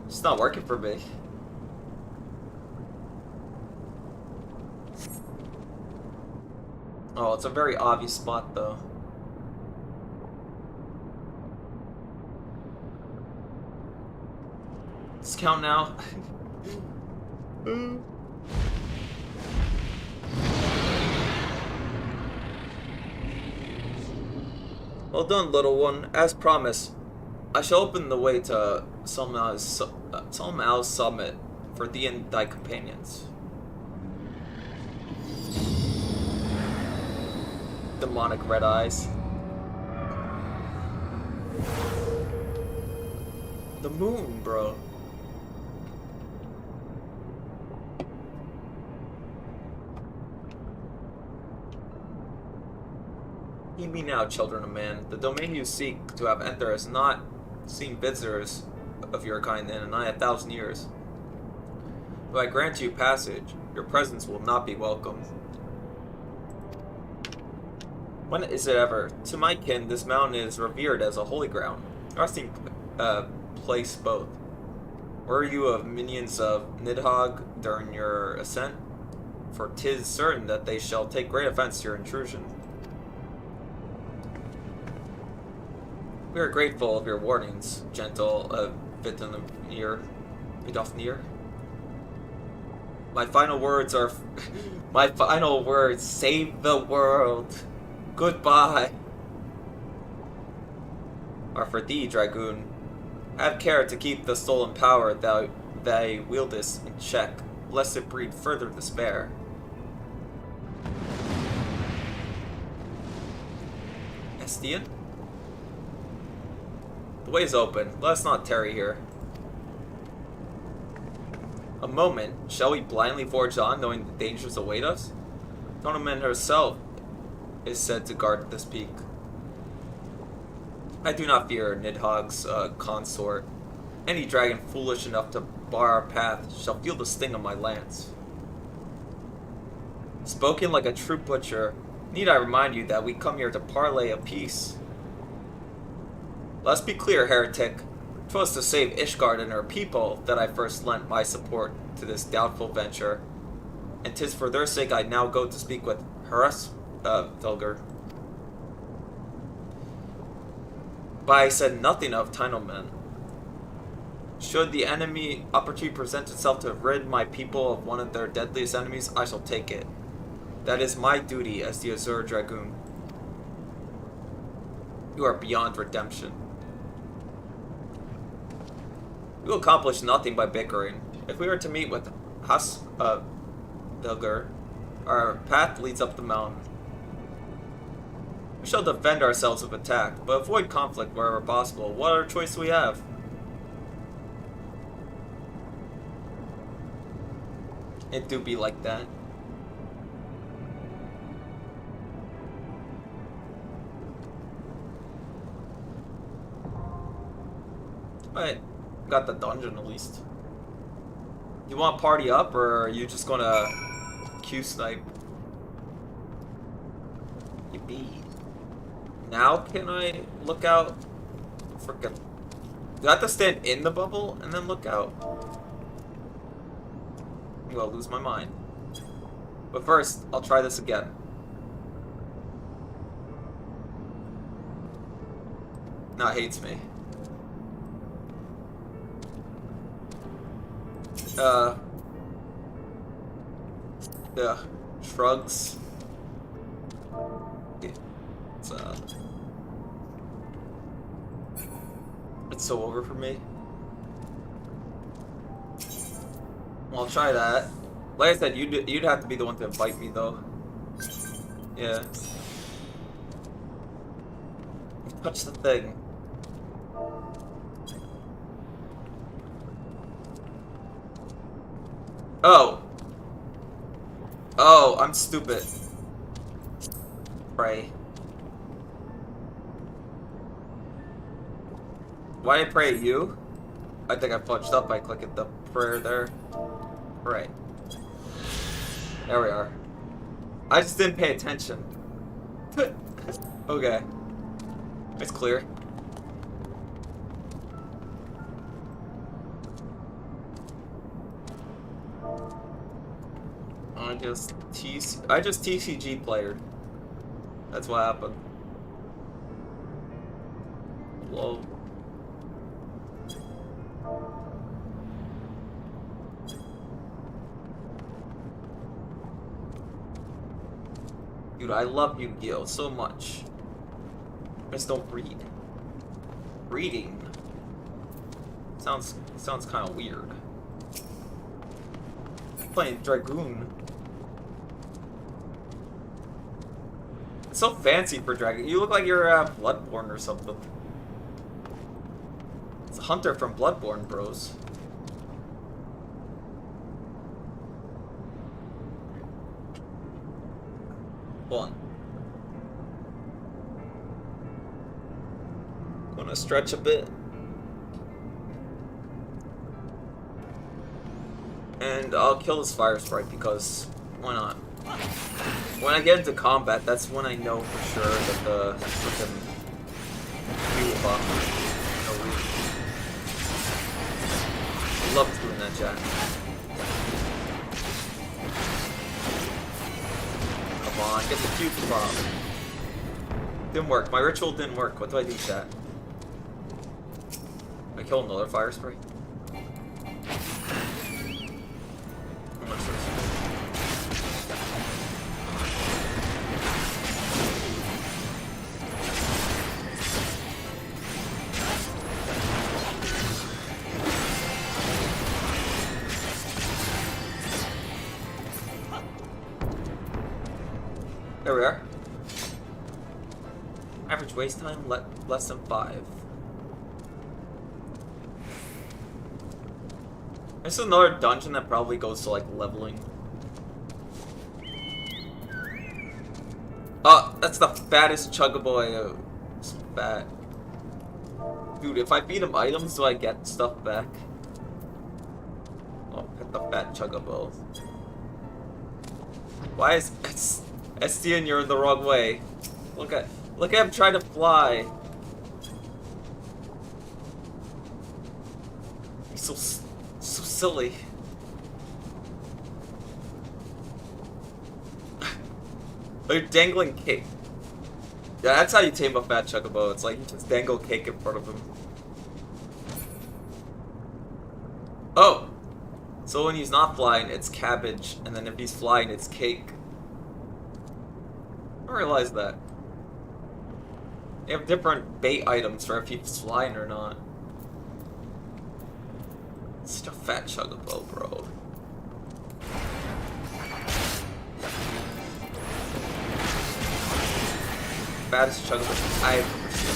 It's not working for me. Oh, it's a very obvious spot, though. Let's count now. Well done, little one. As promised, I shall open the way to Salma's summit for thee and thy companions. Demonic red eyes. The moon, bro. Heed me now, children of man. The domain you seek to have entered has not seen visitors of your kind in nigh 1,000 years. If I grant you passage, your presence will not be welcome. When is it ever? To my kin, this mountain is revered as a holy ground, resting place both. Were you of minions of Nidhogg during your ascent? For 'tis certain that they shall take great offense to your intrusion. We are grateful of your warnings, gentle Vidofnir. My final words are save the world. Goodbye. Are for thee, Dragoon. Have care to keep the stolen power thou wieldest in check, lest it breed further despair. Estian? The way is open. Let us not tarry here. A moment. Shall we blindly forge on, knowing the dangers await us? Tournament herself is said to guard this peak. I do not fear Nidhogg's consort. Any dragon foolish enough to bar our path shall feel the sting of my lance. Spoken like a true butcher, need I remind you that we come here to parley of peace? Let's be clear, heretic. 'Twas to save Ishgard and her people that I first lent my support to this doubtful venture, and 'tis for their sake I now go to speak with Vilger. But I said nothing of Teinomen. Should the enemy opportunity present itself to rid my people of one of their deadliest enemies, I shall take it. That is my duty as the Azure Dragoon. You are beyond redemption. We will accomplish nothing by bickering. If we were to meet with Vilger, our path leads up the mountain. We shall defend ourselves if attacked, but avoid conflict wherever possible. What other choice do we have? It do be like that. Alright, got the dungeon at least. You want party up, or are you just gonna Q snipe? Yippee. Now can I look out? Frickin'. Do I have to stand in the bubble and then look out? I'm gonna lose my mind. But first, I'll try this again. Now it hates me. Shrugs. It's so over for me. Well, I'll try that. Like I said, you'd have to be the one to invite me, though. Yeah. Touch the thing. Oh. Oh, I'm stupid. Pray. Why did I pray at you? I think I fudged up by clicking the prayer there. Right. There we are. I just didn't pay attention. Okay. It's clear. I just TCG played. That's what happened. Whoa. Dude, I love Yu-Gi-Oh! So much. I just don't read. Reading sounds kind of weird. Playing Dragoon. It's so fancy for Dragon. You look like you're Bloodborne or something. It's a hunter from Bloodborne, bros. Hold on. Gonna stretch a bit. And I'll kill this fire sprite because why not? When I get into combat, that's when I know for sure that the freaking fuel buff is no reason. I love doing that, Jack. Come on, get the cube bomb. Didn't work. My ritual didn't work. What do I do, chat? I kill another fire sprite? There we are. Average waste time, less than 5. This is another dungeon that probably goes to, like, leveling. Oh, that's the fattest Chuggaboy. It's fat. Dude, if I feed him items, do I get stuff back? Oh, get the fat Chuggabo. Why is Estienne, you're the wrong way. Look at him trying to fly. so silly. They're dangling cake. Yeah, that's how you tame a fat chocobo. It's like you just dangle cake in front of him. Oh! So when he's not flying, it's cabbage, and then if he's flying, it's cake. I realized that. They have different bait items for if he's flying or not. It's such a fat chocobo, bro. Fattest chocobo I've ever seen.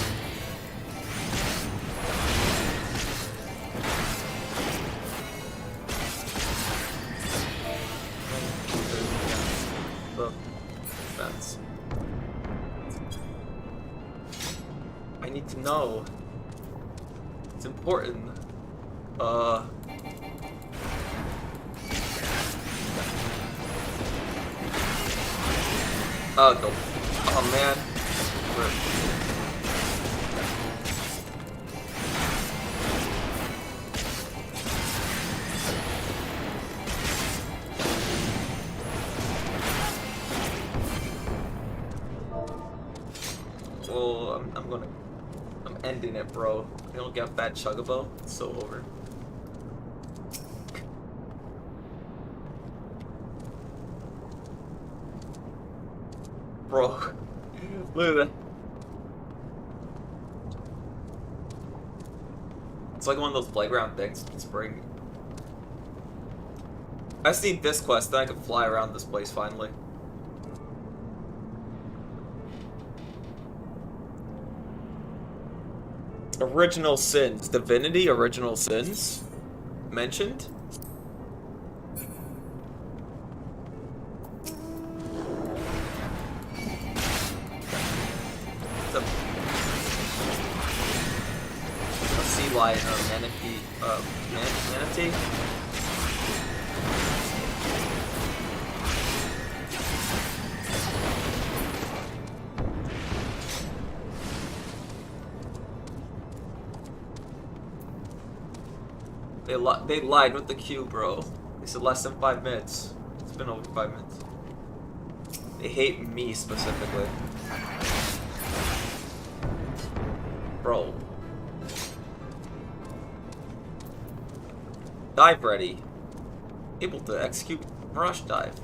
The fence. I need to know. It's important. Oh no. Oh man. Oh, I'm ending it, bro. You don't get fat chocobo. It's so over. Bro, look at that. It's like one of those playground things in spring. I just need this quest, then I can fly around this place finally. Original sins. Divinity, original sins? Mentioned? A sea lion or manatee? They lied with the queue, bro. They said less than 5 minutes. It's been over 5 minutes. They hate me specifically. Bro. Dive ready. Able to execute rush dive.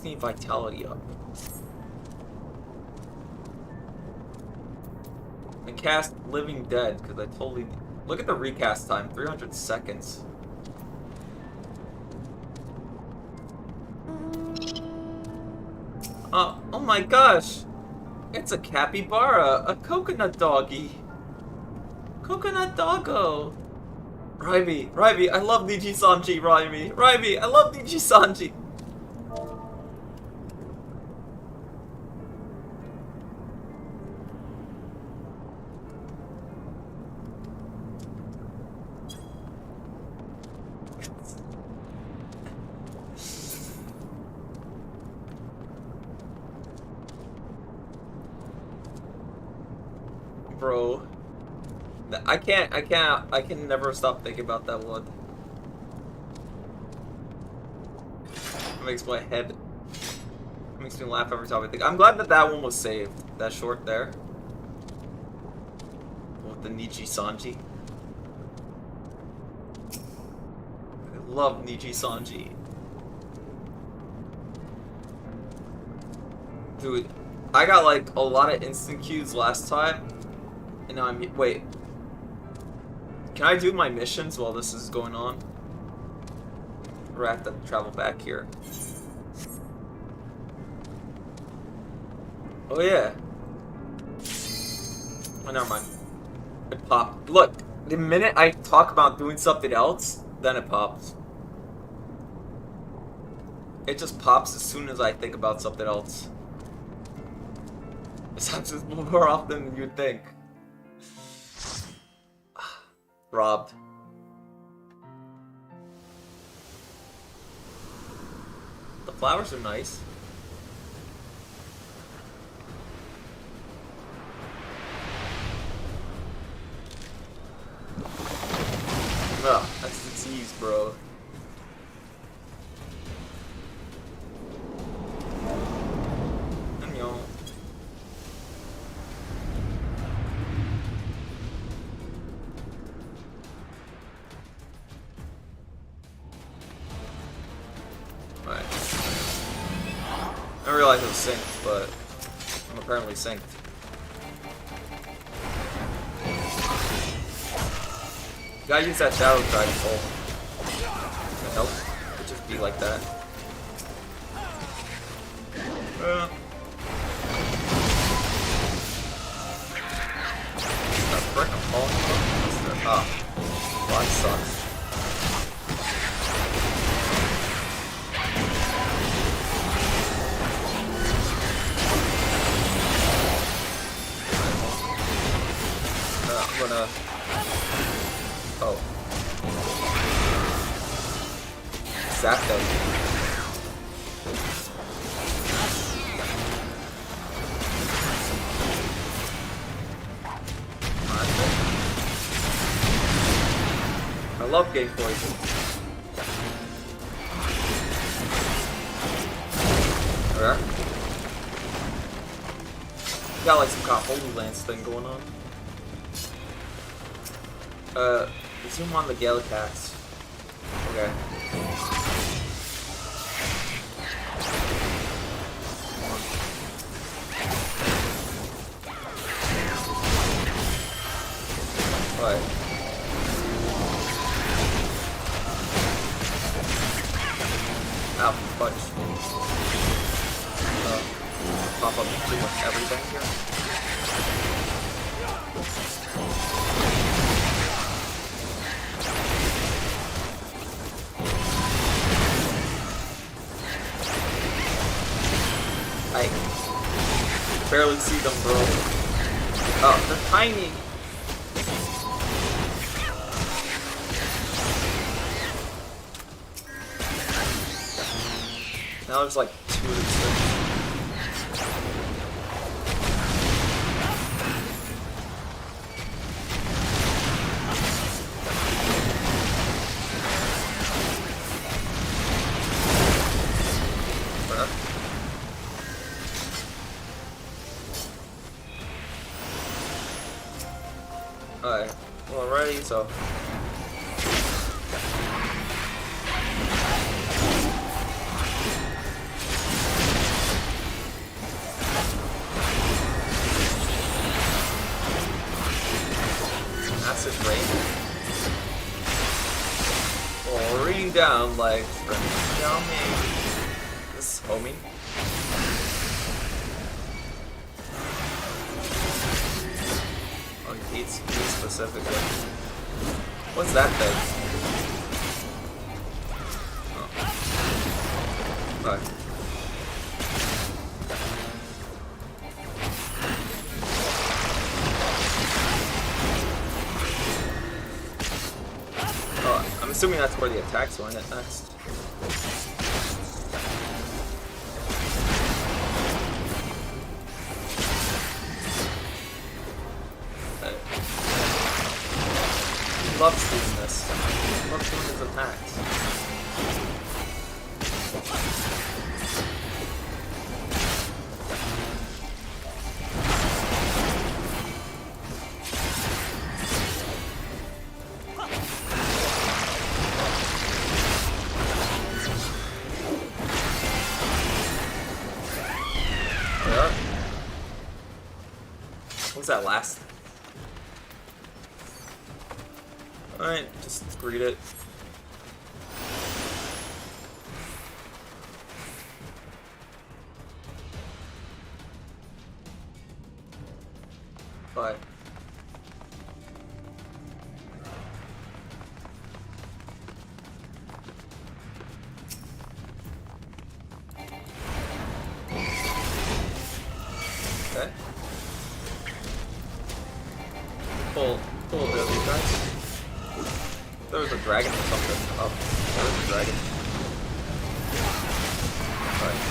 Need vitality up. And cast Living Dead because I totally look at the recast time, 300 seconds. Oh my gosh, it's a capybara, a coconut doggy, coconut doggo. Raimi, I love Niji Sanji. Raimi, I love Niji Sanji. Bro, I can never stop thinking about that one. It makes my head, it makes me laugh every time I think. I'm glad that that one was saved, that short there. With the Niji Sanji. I love Niji Sanji. Dude, I got like a lot of instant queues last time. And now I'm... Wait. Can I do my missions while this is going on? Or I have to travel back here? Oh yeah. Oh, never mind. It popped. Look, the minute I talk about doing something else, then it pops. It just pops as soon as I think about something else. This happens more often than you'd think. Robbed. The flowers are nice. Oh, that's disease, bro. Annyeong. Alright. I didn't realize it was synced, but I'm apparently synced. Gotta use that Shadow Dragon Soul. To help. It just be like that. The frick, I'm falling off. Ah. Well, that sucks. I'm gonna... Oh. Zap them. I love getting poisoned. There. Got like some kind of Holy Lance thing going on. Zoom on the Gallicax. Okay. Right. Ow, fudge. Pop up pretty much everything here. I barely see them, bro. Oh, they're tiny. Now there's like 2 of these things. Alright, well, ready, so. Acid rain. Oh, raining down like down me. This homie. Eats me specifically. What's that thing? Oh. Alright. Oh, I'm assuming that's where the attacks went at next. He loves doing this. He loves doing his attacks. There. What's that last? Alright, just greet it. Bye. Okay. Pull a bit of these guys. There was a dragon or something. Oh, there was a dragon. Alright.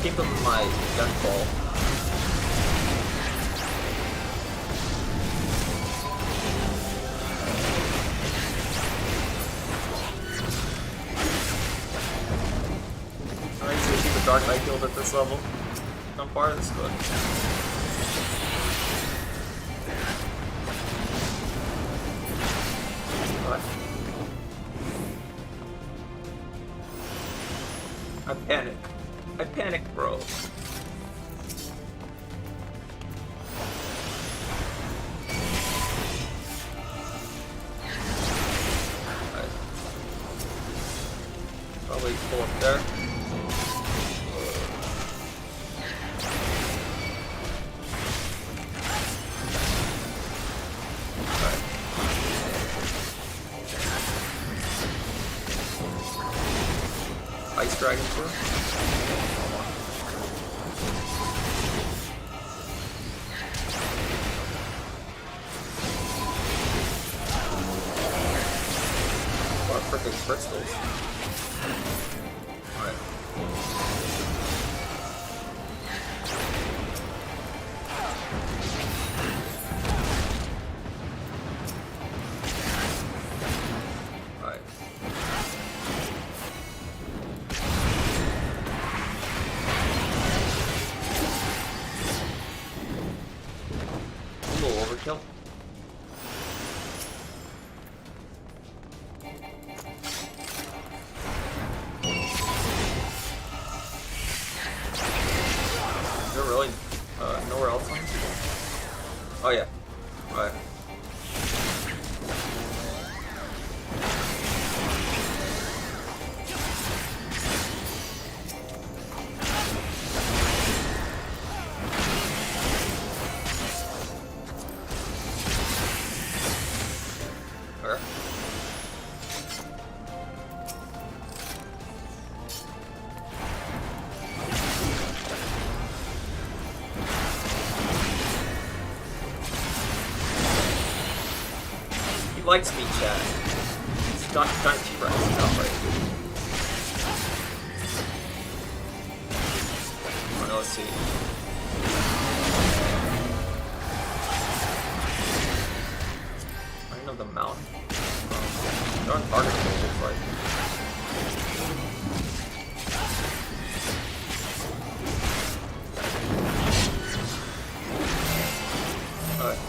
Keep them in my gun ball. shark I killed at this level. I'm part of this good. What? I panic. I panic, bro. Right. Probably pull up there. Ice Dragon too. What freaking crystals. Alright. Alright. A little overkill. Is there really nowhere else on it? Oh yeah. Alright. Okay. He likes me, Chad. He's not trying to right. Oh, no, let's see. I know the mountain. They're on target, it looks like. Alright.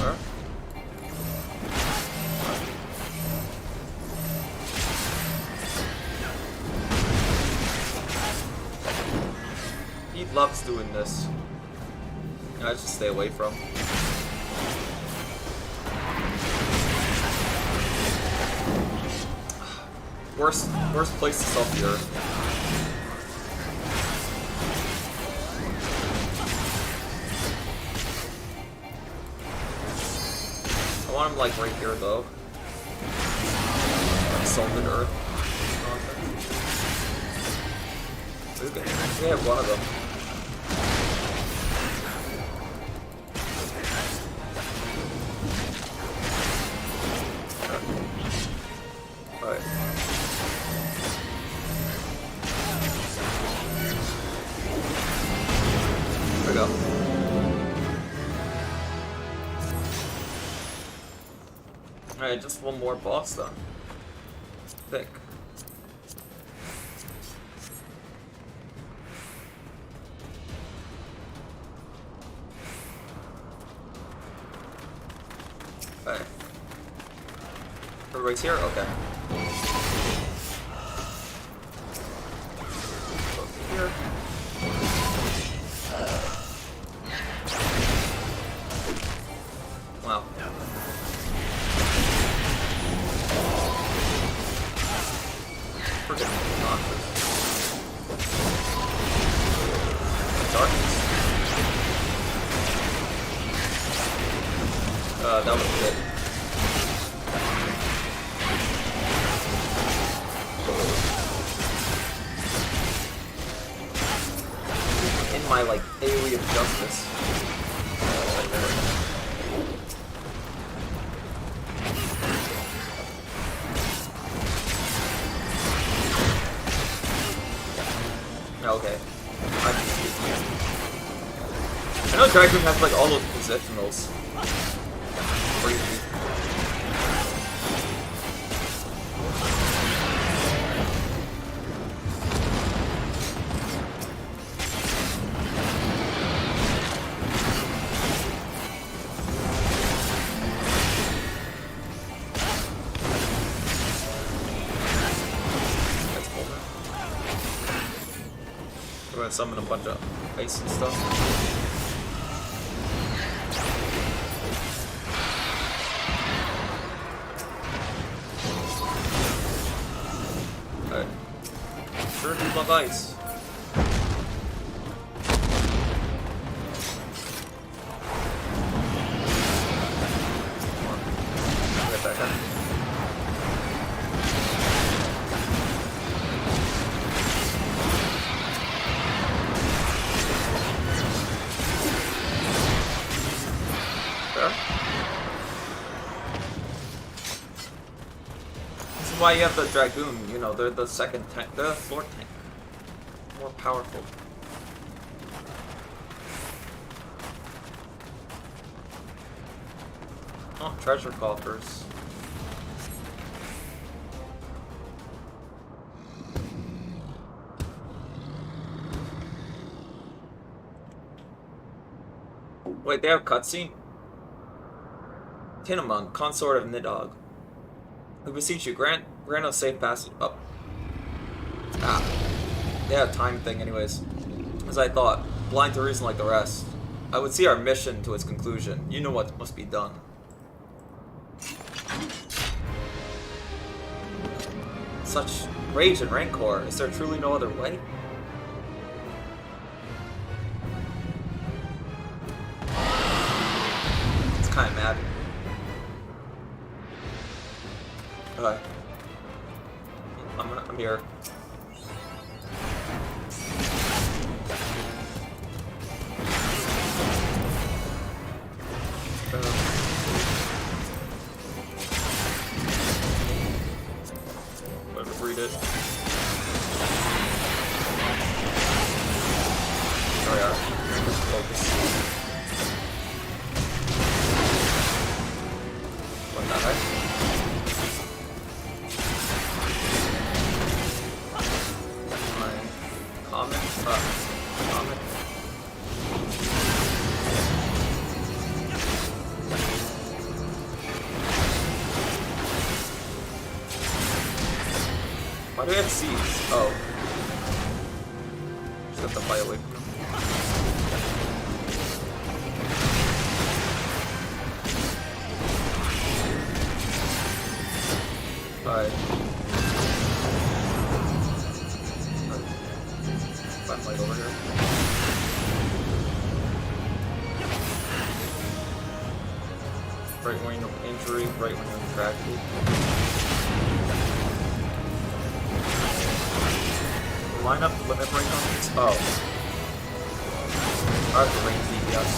Where? He loves doing this. I just stay away from. Worst place to stop the earth. I want him like right here though. Like salted earth. We have one of them. Alright. There we go. Alright, just one more boss then. I think. Okay. Everybody's here? Okay. Here. Wow. Freaking monsters. Darkness. That was good. In my, like, AoE of justice. Okay. I know Dragon has, like, all those positionals. Crazy. We're gonna summon a bunch of ice and stuff. Alright. Sure do love ice. Get back up. This is why you have the Dragoon, you know, they're the second tank, they're the floor tank. More powerful. Oh, treasure coffers. Wait, they have cutscene? Tinamon, consort of Nidhogg. We beseech you, grant us safe passage up. Ah. Yeah, time thing anyways. As I thought, blind to reason like the rest. I would see our mission to its conclusion. You know what must be done. Such rage and rancor, is there truly no other way? It's kinda mad. Okay. I'm here. Let me read it. Oh yeah. Focus. What the heck? Comment. Why do we have seeds? Oh. Just have to fight away from them. Alright. Fight over here. Right wing injury, right wing retracted. Line up limit break on these? Oh. I have to range DPS.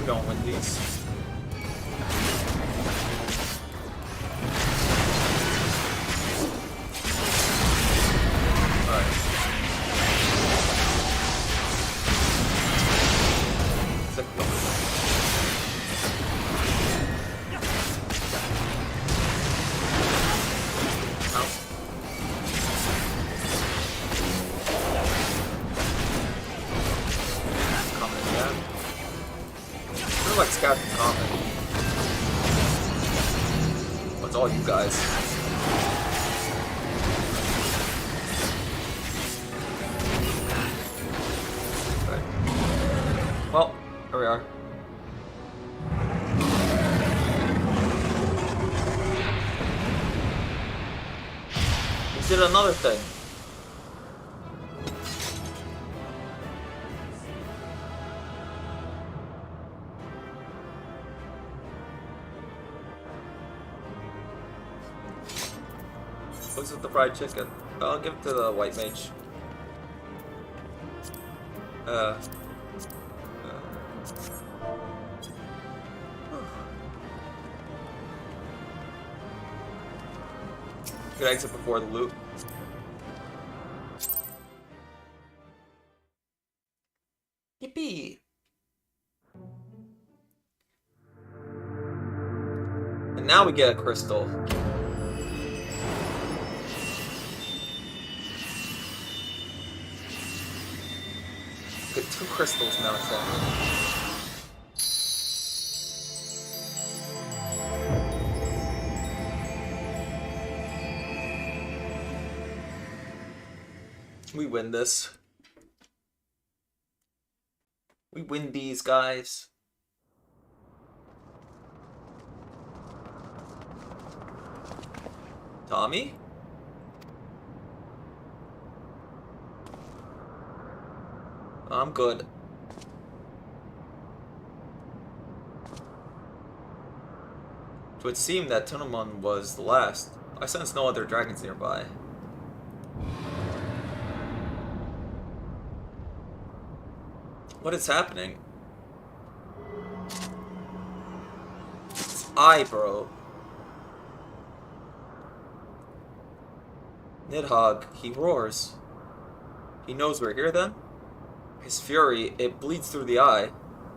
We're gonna win these. Like Scout and Comet. What's all you guys? Okay. Well, here we are. We did another thing. What's with the fried chicken? I'll give it to the white mage. Good exit before the loot. Yippee! And now we get a crystal. Get 2 crystals now, chat. We win this. We win these, guys. Tommy? I'm good. It would seem that Tunamon was the last. I sense no other dragons nearby. What is happening? It's I, bro. Nidhogg, he roars. He knows we're here then? His fury, it bleeds through the eye.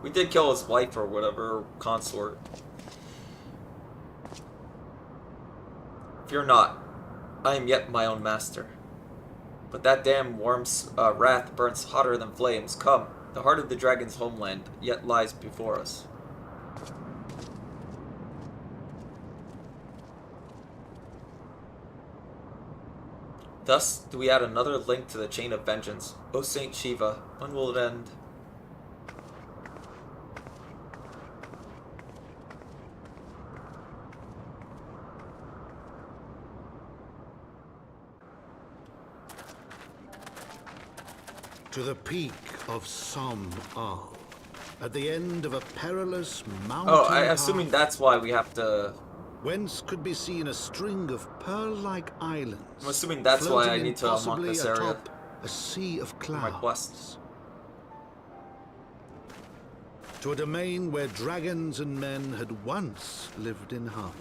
We did kill his wife or whatever, consort. Fear not. I am yet my own master. But that damn worm's wrath burns hotter than flames. Come, the heart of the dragon's homeland yet lies before us. Thus do we add another link to the chain of vengeance. O Saint Shiva, when will it end? To the peak of Som Al, at the end of a perilous mountain assuming that's why we have to... whence could be seen a string of pearl-like islands. I'm assuming that's why I need to unlock this area. Atop a sea of clouds. My quests. To a domain where dragons and men had once lived in harmony.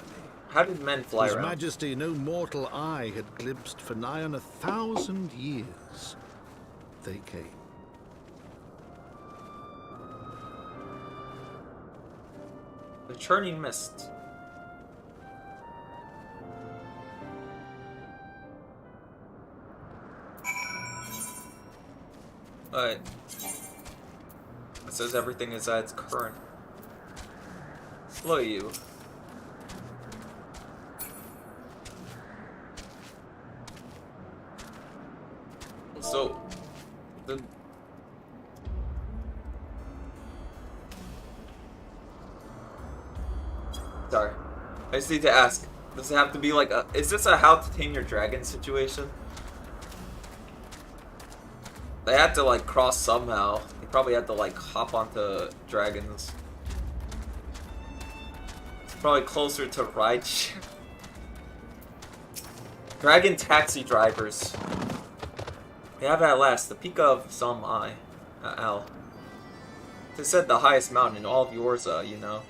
How did men fly His around? Majesty no mortal eye had glimpsed for nigh on 1,000 years. They came. The churning mist. Alright. It says everything is at its current. Slow you. So, the... Sorry. I just need to ask, does it have to be like a... Is this a how to tame your dragon situation? They had to like cross somehow. They probably had to like hop onto dragons. It's probably closer to rideshare. Dragon taxi drivers. We have at last the peak of some Al. They said the highest mountain in all of Yorza, you know.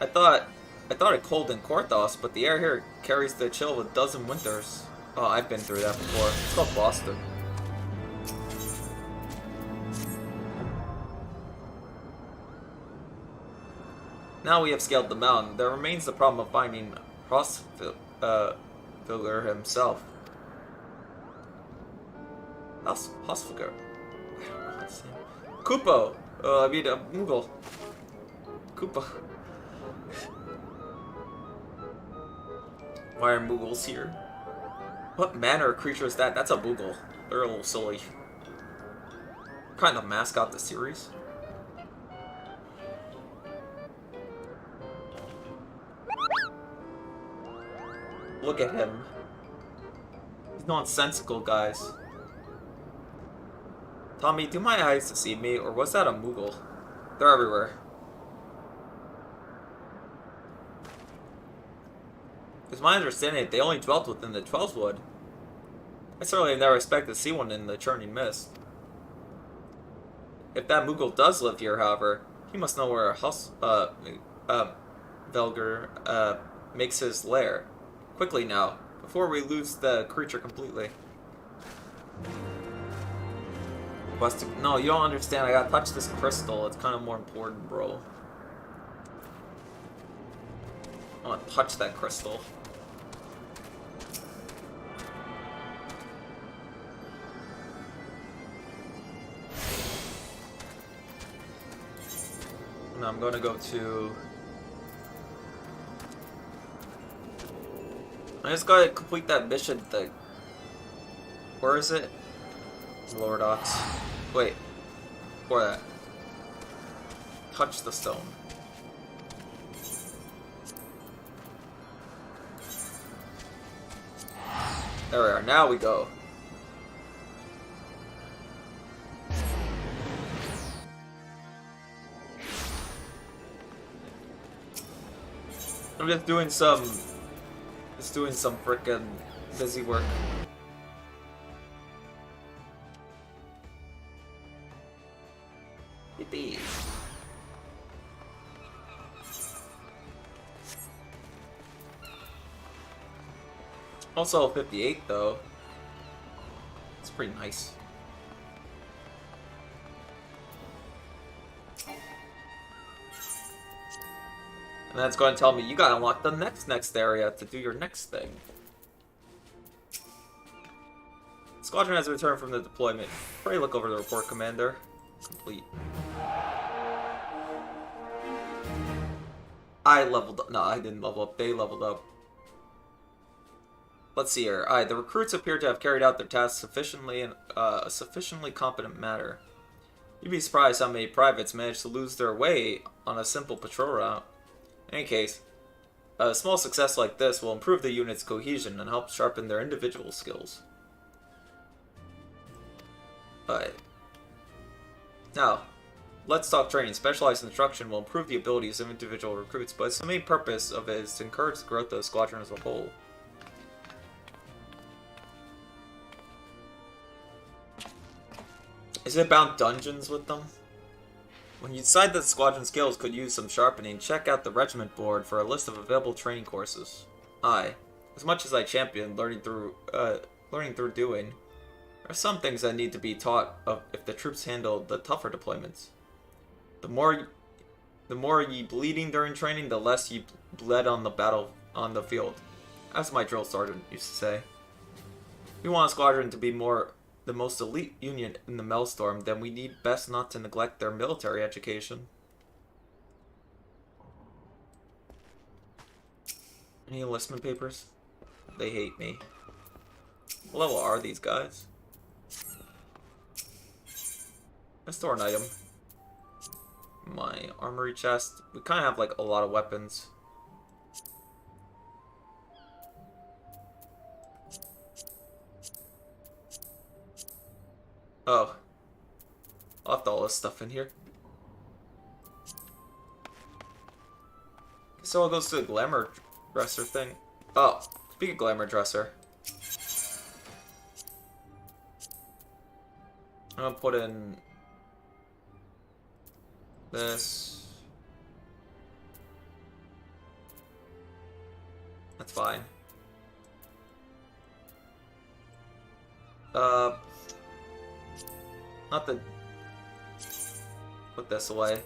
I thought it cold in Korthos, but the air here carries the chill of a dozen winters. Oh, I've been through that before. It's called Boston. Now we have scaled the mountain. There remains the problem of finding Hosfigger himself. Hosfigger. Kupo! I mean, Moogle. Koopa. Why are Moogles here? What manner of creature is that? That's a Moogle. They're a little silly. What kind of mascot the series? Look at him. He's nonsensical, guys. Tommy, do my eyes deceive me, or was that a Moogle? They're everywhere. It's my understanding that they only dwelt within the 12th Wood. I certainly never expected to see one in the Churning Mist. If that Moogle does live here, however, he must know where Velger makes his lair. Quickly now, before we lose the creature completely. No, you don't understand. I gotta touch this crystal. It's kind of more important, bro. I wanna touch that crystal. And I'm gonna go to... I just gotta complete that mission thing. Where is it? Lower docks. Wait. For that. Touch the stone. There we are. Now we go. I'm just doing some frickin' busy work. Yippee. Also 58 though. It's pretty nice. And that's going to tell me you gotta unlock the next area to do your next thing. Squadron has returned from the deployment. Pray look over the report, Commander. Complete. I leveled up. No, I didn't level up. They leveled up. Let's see here. Alright, the recruits appear to have carried out their tasks sufficiently in a sufficiently competent manner. You'd be surprised how many privates managed to lose their way on a simple patrol route. In any case, a small success like this will improve the unit's cohesion and help sharpen their individual skills. Alright. Now, let's talk training. Specialized instruction will improve the abilities of individual recruits, but the main purpose of it is to encourage the growth of the squadron as a whole. Is it about dungeons with them? When you decide that the squadron skills could use some sharpening, check out the regiment board for a list of available training courses. As much as I champion learning through doing, there are some things that need to be taught if the troops handle the tougher deployments. The more ye bleeding during training, the less ye bled on the field, as my drill sergeant used to say. We want a squadron to be the most elite unit in the Maelstrom, then we need best not to neglect their military education. Any enlistment papers? They hate me. What level are these guys? Let's store an item. My armory chest. We kind of have like a lot of weapons. Oh. I left all this stuff in here. So it goes to the glamour dresser thing. Oh, speaking of glamour dresser. I'm gonna put in this. That's fine. Not the... Put this away.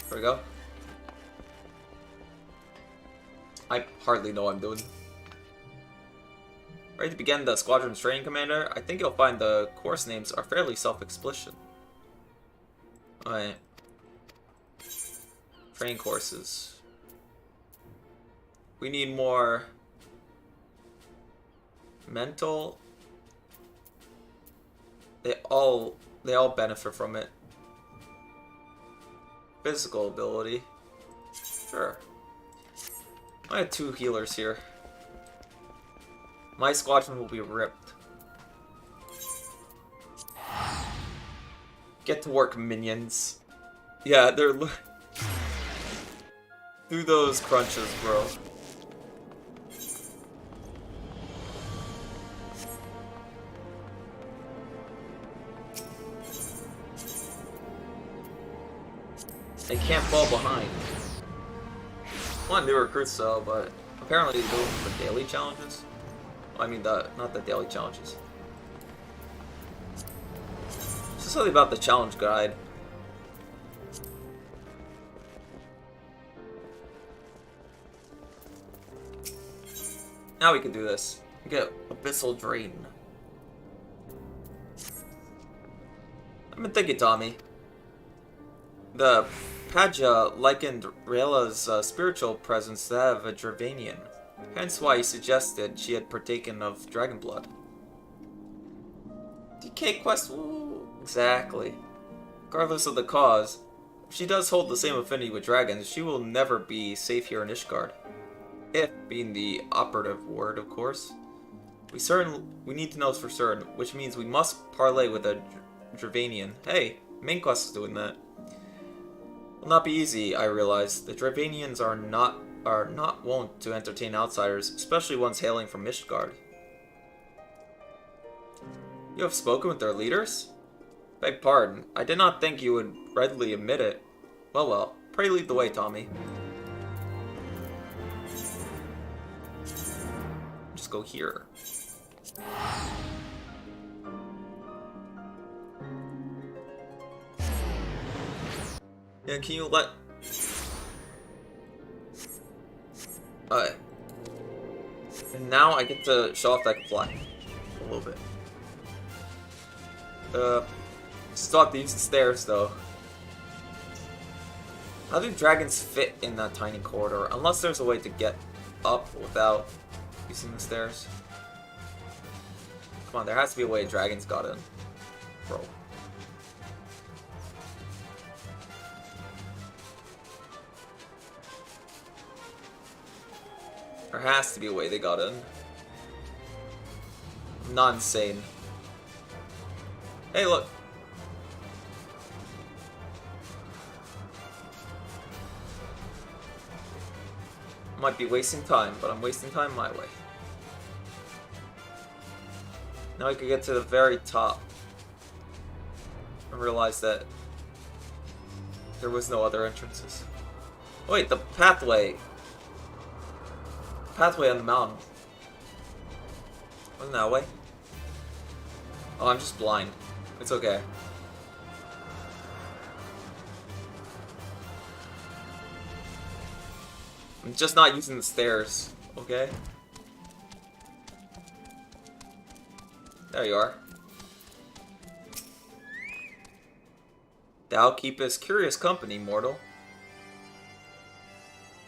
There we go. I hardly know what I'm doing. Ready to begin the squadron's training, Commander? I think you'll find the course names are fairly self-explicit. Alright. Training courses. We need more... mental. They all benefit from it. Physical ability. Sure. I have 2 healers here. My squadron will be ripped. Get to work, minions. Yeah, they're do those crunches, bro. They can't fall behind. One new recruits though, but apparently they're doing the daily challenges. I mean, not the daily challenges. It's just something about the challenge guide. Now we can do this. Get Abyssal Drain. I've been thinking, Tommy. The Padja likened Rayla's spiritual presence to that of a Dravanian, hence why he suggested she had partaken of dragon blood. DK quest, woo, exactly. Regardless of the cause, if she does hold the same affinity with dragons, she will never be safe here in Ishgard. If being the operative word, of course. We need to know for certain, which means we must parlay with a Dravanian. Hey, main quest is doing that. Will not be easy, I realize. The Dravanians are not wont to entertain outsiders, especially ones hailing from Ishgard. You have spoken with their leaders? Beg pardon, I did not think you would readily admit it. Well, pray lead the way, Tommy. Just go here. Yeah, can you let... Alright. And now I get to show off that I can fly. A little bit. Still have to use the stairs, though. How do dragons fit in that tiny corridor? Unless there's a way to get up without using the stairs. Come on, there has to be a way dragons got in. Bro. There has to be a way they got in. I'm not insane. Hey, look. Might be wasting time, but I'm wasting time my way. Now I could get to the very top and realize that there was no other entrances. Oh, wait, the pathway. The pathway on the mountain. Wasn't that way? Oh, I'm just blind. It's okay. I'm just not using the stairs, okay? There you are. Thou keepest curious company, mortal.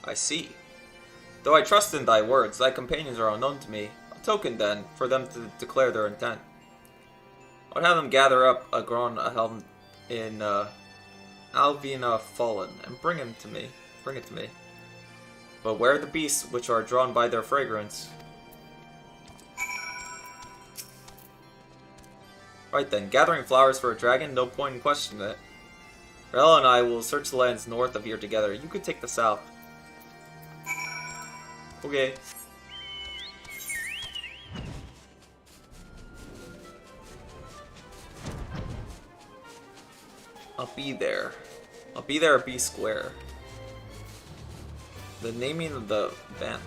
I see. Though I trust in thy words, thy companions are unknown to me. A token, then, for them to declare their intent. I would have them gather up a grown helm in Alvina Fallen and bring it to me. But where are the beasts which are drawn by their fragrance? Right then, gathering flowers for a dragon, no point in questioning it. Rella and I will search the lands north of here together. You could take the south. Okay. I'll be there. I'll be there at B Square. The naming of the band.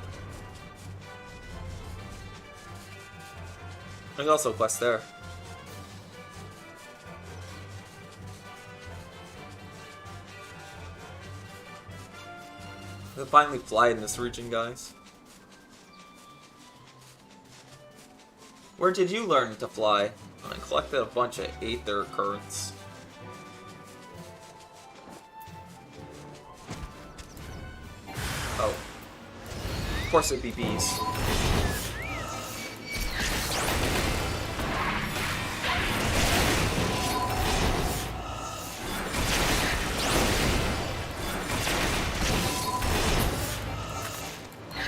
There's also a quest there. I can finally fly in this region, guys. Where did you learn to fly? I collected a bunch of aether currents. Oh. Of course it'd be bees.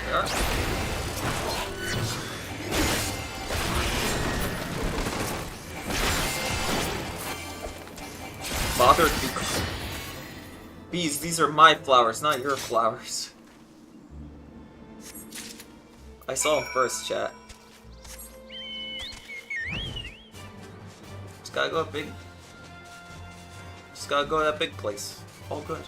There. Bothered bees, these are my flowers, not your flowers. I saw him first, chat. Just gotta go big. Just gotta go to that big place. All good.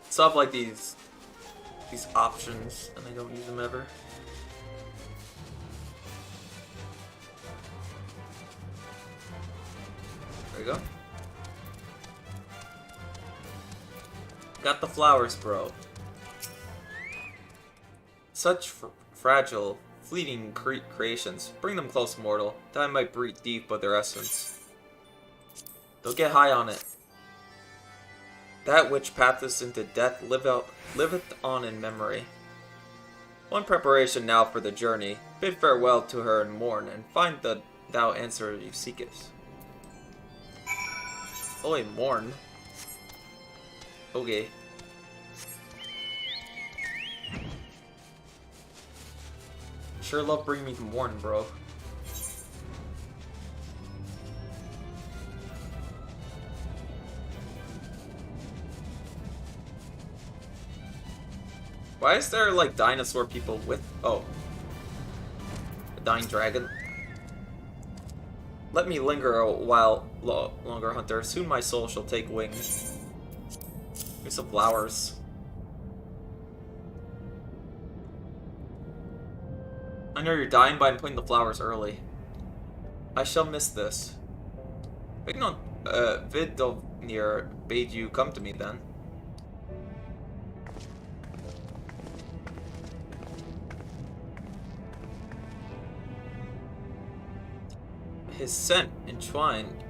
Stuff like these options, and I don't use them ever. you go. Got the flowers, bro. Such fragile, fleeting creations. Bring them close, mortal. That I might breathe deep of their essence. They'll get high on it. That which patheth into death liveth on in memory. One preparation now for the journey. Bid farewell to her and mourn, and find the thou answer you seekest. Oh, wait, mourn. Okay. Sure love bringing me to mourn, bro. Why is there, like, dinosaur people with... Oh. A dying dragon. Let me linger a while longer, hunter. Soon my soul shall take wing. Here's some flowers. I know you're dying, but I'm putting the flowers early. I shall miss this. Vignon Vidovnir bade you come to me then. His scent entwined.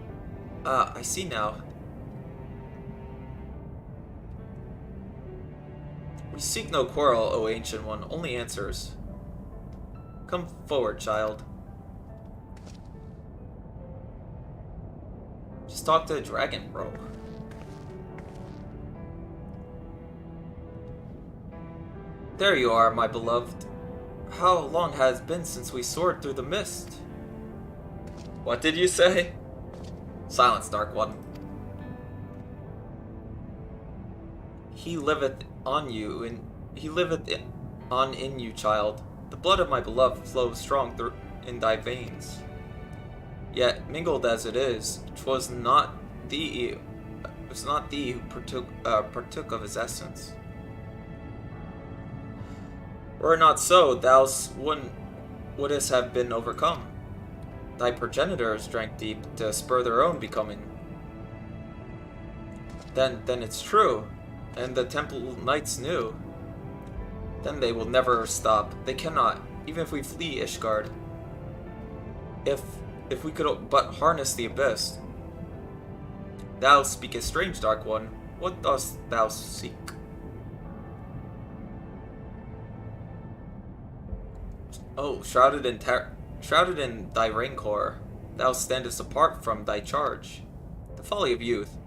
I see now. We seek no quarrel, O ancient one, only answers. Come forward, child. Just talk to the dragon, bro. There you are, my beloved. How long has it been since we soared through the mist? What did you say? Silence, Dark One. He liveth on you, and he liveth in you, child. The blood of my beloved flows strong through in thy veins. Yet, mingled as it is, 'twas not thee who partook of his essence. Were it not so, thou wouldst have been overcome. Thy progenitors drank deep to spur their own becoming. Then it's true, and the temple knights knew. Then they will never stop. They cannot, even if we flee Ishgard. If we could but harness the abyss. Thou speakest strange, Dark One. What dost thou seek? Oh, shrouded in thy rancor, thou standest apart from thy charge. The folly of youth.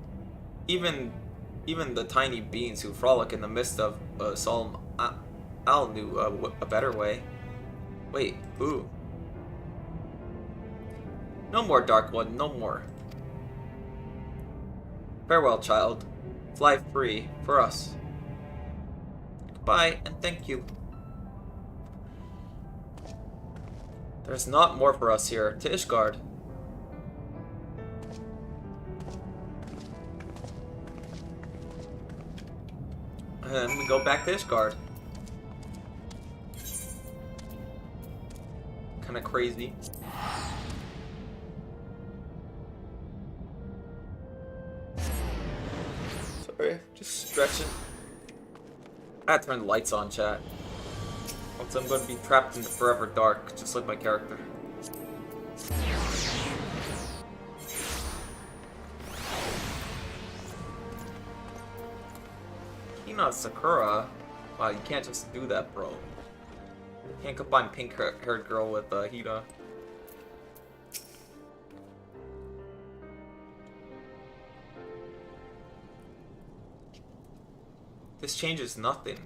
Even the tiny beings who frolic in the midst of solemn Al knew a better way. Wait, who? No more, Dark One, no more. Farewell, child. Fly free for us. Goodbye, and thank you. There's not more for us here. To Ishgard. And then we go back to Ishgard. Kinda crazy. Sorry, just stretching. I had to turn the lights on, chat. Else I'm going to be trapped in the forever dark, just like my character. Hina Sakura? Wow, you can't just do that, bro. You can't combine pink-haired girl with Hina. This changes nothing.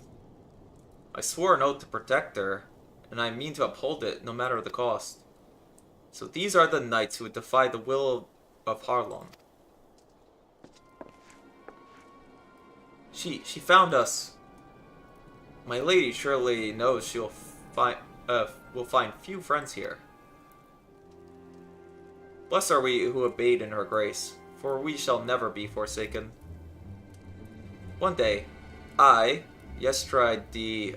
I swore an oath to protect her, and I mean to uphold it no matter the cost. So these are the knights who would defy the will of Harlon. She found us. My lady surely knows she'll will find few friends here. Blessed are we who obeyed in her grace, for we shall never be forsaken. One day, I, Yestride the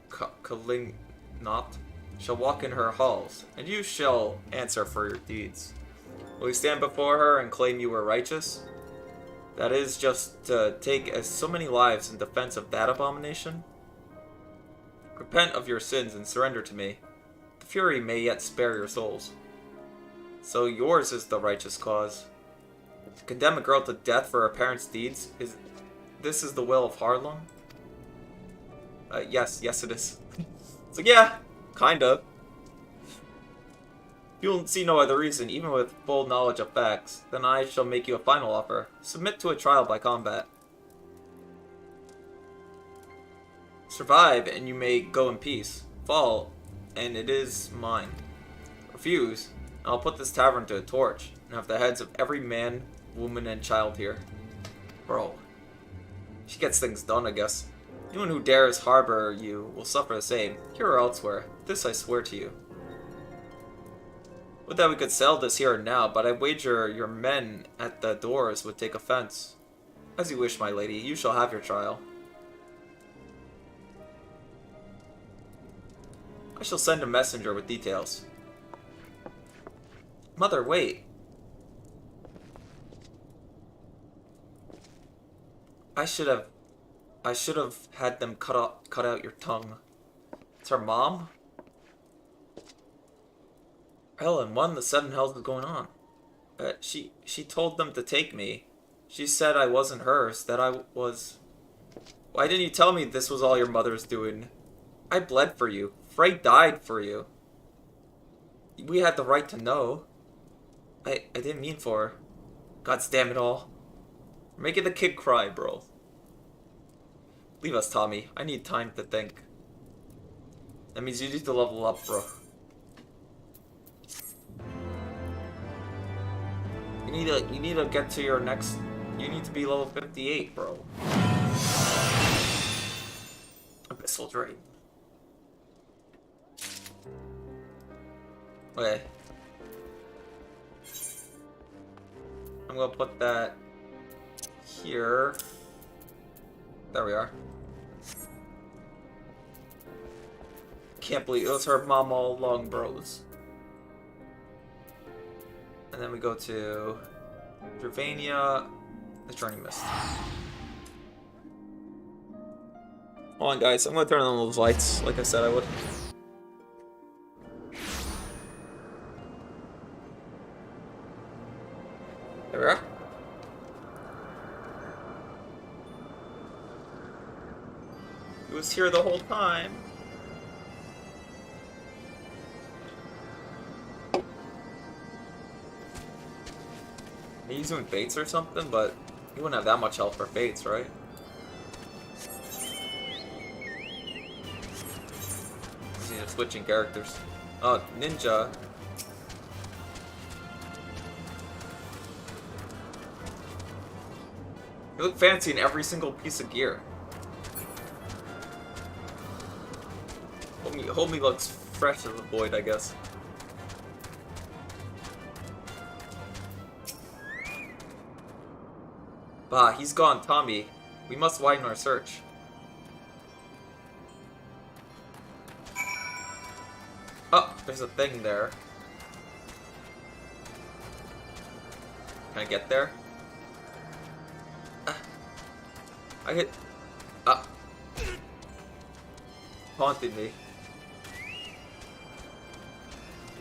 Kalignot, shall walk in her halls, and you shall answer for your deeds. Will you stand before her and claim you were righteous? That is just to take as so many lives in defense of that abomination? Repent of your sins and surrender to me. The Fury may yet spare your souls. So yours is the righteous cause. To condemn a girl to death for her parents' deeds? This is the will of Harlem? Yes it is. It's like, yeah, kinda. You will see no other reason, even with full knowledge of facts, then I shall make you a final offer. Submit to a trial by combat. Survive, and you may go in peace. Fall, and it is mine. Refuse, and I'll put this tavern to a torch, and have the heads of every man, woman, and child here. Bro. She gets things done, I guess. Anyone who dares harbor you will suffer the same, here or elsewhere. This I swear to you. Would that we could settle this here and now, but I wager your men at the doors would take offense. As you wish, my lady, you shall have your trial. I shall send a messenger with details. Mother, wait. I should have had them cut out your tongue. It's her mom? Helen, what in the seven hells is going on? She told them to take me. She said I wasn't hers, that I was... Why didn't you tell me this was all your mother's doing? I bled for you. Frey died for you. We had the right to know. I didn't mean for her. God damn it all. We're making the kid cry, bro. Leave us, Tommy. I need time to think. That means you need to level up, bro. You need to get to your next... You need to be level 58, bro. Abyssal Drain. Okay. I'm gonna put that here. There we are. Can't believe it was her mom all along, bros. And then we go to Dravania, the Journey Mist. Hold on, guys. I'm gonna turn on those lights, like I said I would. There we are. He was here the whole time. He's doing fates or something, but he wouldn't have that much health for fates, right? He's just switching characters. Oh, ninja. You look fancy in every single piece of gear. Homie looks fresh as a void, I guess. Bah, he's gone, Tommy. We must widen our search. Oh, there's a thing there. Can I get there? I hit... Haunted me.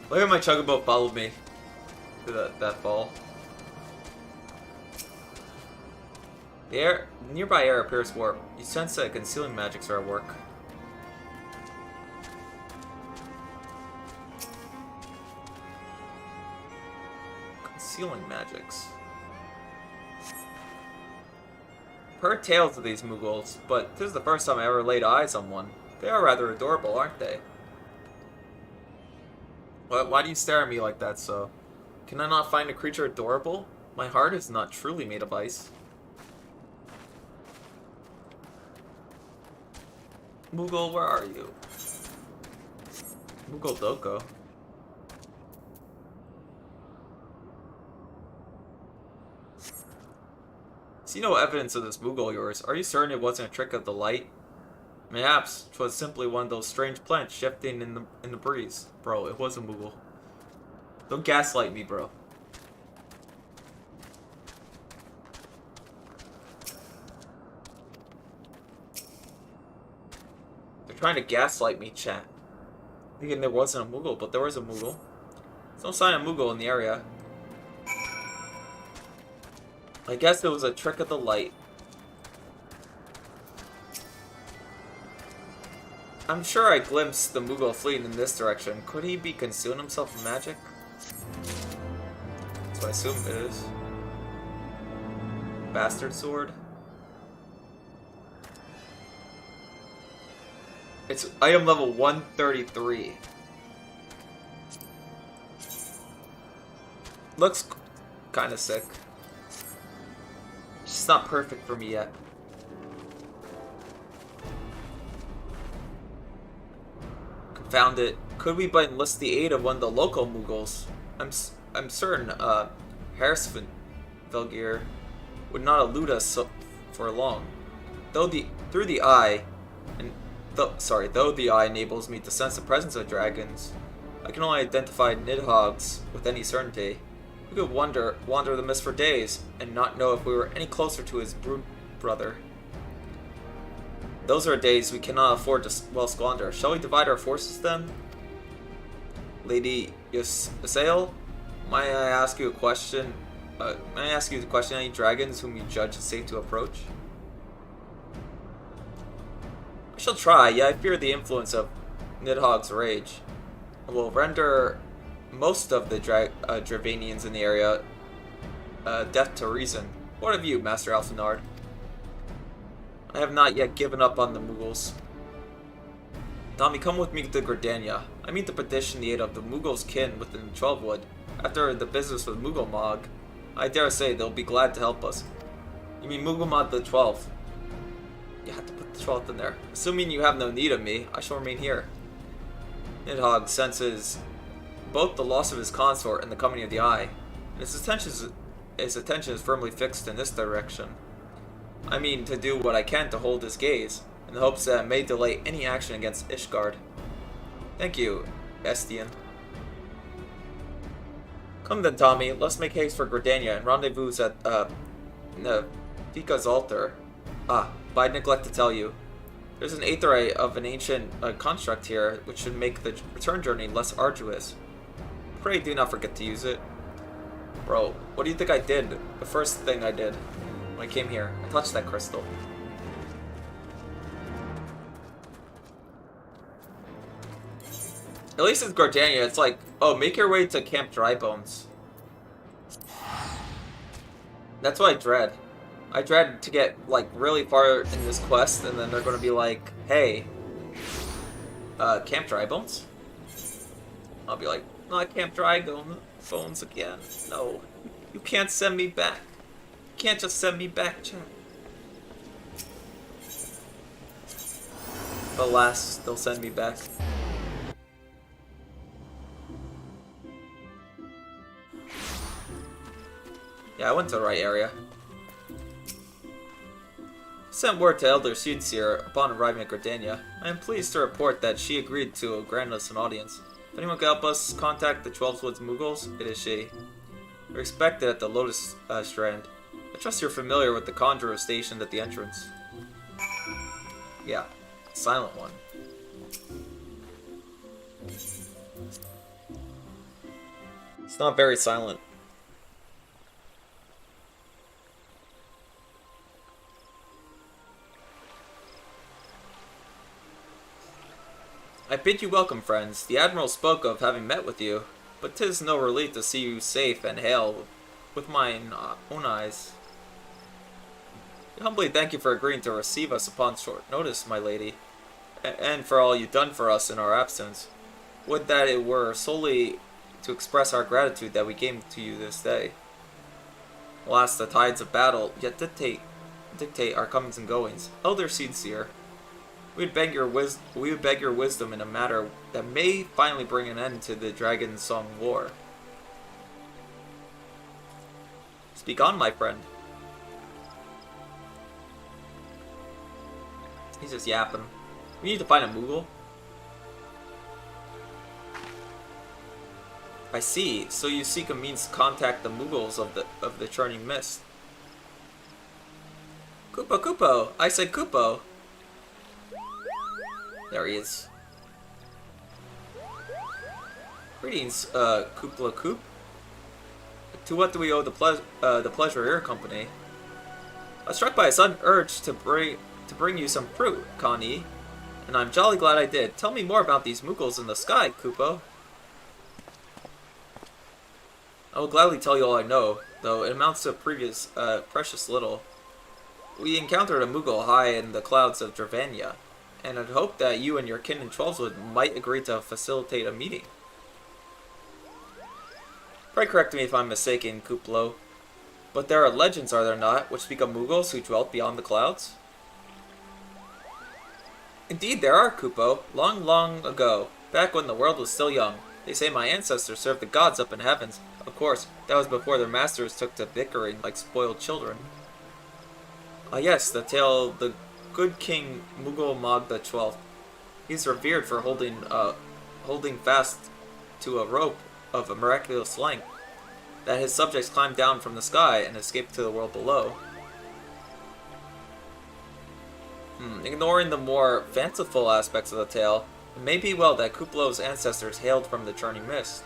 Look at my Chocobo followed me to that fall. The nearby air appears warped. You sense that concealing magics are at work. Concealing magics. I've heard tales of these Mughals, but this is the first time I ever laid eyes on one. They are rather adorable, aren't they? Why do you stare at me like that, so? Can I not find a creature adorable? My heart is not truly made of ice. Mughal, where are you? Mughal Doko. See no evidence of this Mughal of yours. Are you certain it wasn't a trick of the light? Perhaps 'twas simply one of those strange plants shifting in the breeze. Bro, it was a Mughal. Don't gaslight me, bro. trying to gaslight me, chat. Thinking there wasn't a Moogle, but there was a Moogle. There's no sign of Moogle in the area. I guess it was a trick of the light. I'm sure I glimpsed the Moogle fleeing in this direction. Could he be concealing himself with magic? That's what I assume it is. Bastard sword. It's item level 133. Looks kind of sick. It's not perfect for me yet. Confound it. Could we but enlist the aid of one of the local Moogles? I'm certain Harrisvelgir would not elude us for long. Though the eye enables me to sense the presence of dragons, I can only identify Nidhogg's with any certainty. We could wander the mist for days and not know if we were any closer to his brood brother. Those are days we cannot afford to well squander. Shall we divide our forces then? Lady Ysael, may I ask you a question? May I ask you the question, any dragons whom you judge is safe to approach? I shall try, yet I fear the influence of Nidhogg's rage. It will render most of the Dravanians in the area deaf to reason. What of you, Master Alfinard? I have not yet given up on the Moogles. Tommy, come with me to Gridania. I mean to petition the aid of the Moogles' kin within the 12 After the business with Moogle Mog, I dare say they'll be glad to help us. You mean Moogle Mod the 12th? You have to put the 12th in there. Assuming you have no need of me, I shall remain here. Nidhogg senses both the loss of his consort and the coming of the Eye, and his attention is firmly fixed in this direction. I mean to do what I can to hold his gaze, in the hopes that it may delay any action against Ishgard. Thank you, Estienne. Come then, Tommy, let's make haste for Gridania and rendezvous at, Vika's altar. But I neglect to tell you. There's an aether of an ancient construct here, which should make the return journey less arduous. Pray do not forget to use it. Bro, what do you think I did? The first thing I did when I came here, I touched that crystal. At least in Gridania, it's like, oh, make your way to Camp Drybones. That's what I dread. I dread to get, like, really far in this quest, and then they're gonna be like, hey, Camp Drybones? I'll be like, not Camp Drybones again. No, you can't send me back. You can't just send me back, chat. But alas, they'll send me back. Yeah, I went to the right area. Sent word to Elder Sincere upon arriving at Gridania. I am pleased to report that she agreed to grant us an audience. If anyone can help us contact the 12 Woods Moogles, it is she. We're expected at the Lotus Strand. I trust you're familiar with the Conjurer stationed at the entrance. Yeah, silent one. It's not very silent. I bid you welcome, friends. The Admiral spoke of having met with you, but 'tis no relief to see you safe and hail with mine own eyes. We humbly thank you for agreeing to receive us upon short notice, my lady, and for all you've done for us in our absence. Would that it were solely to express our gratitude that we came to you this day. Alas, the tides of battle yet dictate our comings and goings. Elder Sincere, we would beg your wisdom in a matter that may finally bring an end to the Dragon Song War. Speak on, my friend. He's just yapping. We need to find a Moogle. I see. So you seek a means to contact the Moogles of the Churning Mist. Kupo! I said Kupo! There he is. Greetings, Koopla Koop. To what do we owe the pleasure of your company? I was struck by a sudden urge to bring you some fruit, Connie, and I'm jolly glad I did. Tell me more about these Moogles in the sky, Koopo. I will gladly tell you all I know, though it amounts to precious little. We encountered a Moogle high in the clouds of Dravania, and had hoped that you and your kin in Trollswood might agree to facilitate a meeting. Pray correct me if I'm mistaken, Kooplo, but there are legends, are there not, which speak of Moogles who dwelt beyond the clouds? Indeed there are, Koopo. Long, long ago, back when the world was still young, they say my ancestors served the gods up in heavens. Of course, that was before their masters took to bickering like spoiled children. Ah yes, the tale of the good King Moogle Mog the 12th. He's revered for holding fast to a rope of a miraculous length, that his subjects climbed down from the sky and escaped to the world below. Ignoring the more fanciful aspects of the tale, it may be well that Kooplo's ancestors hailed from the churning mist.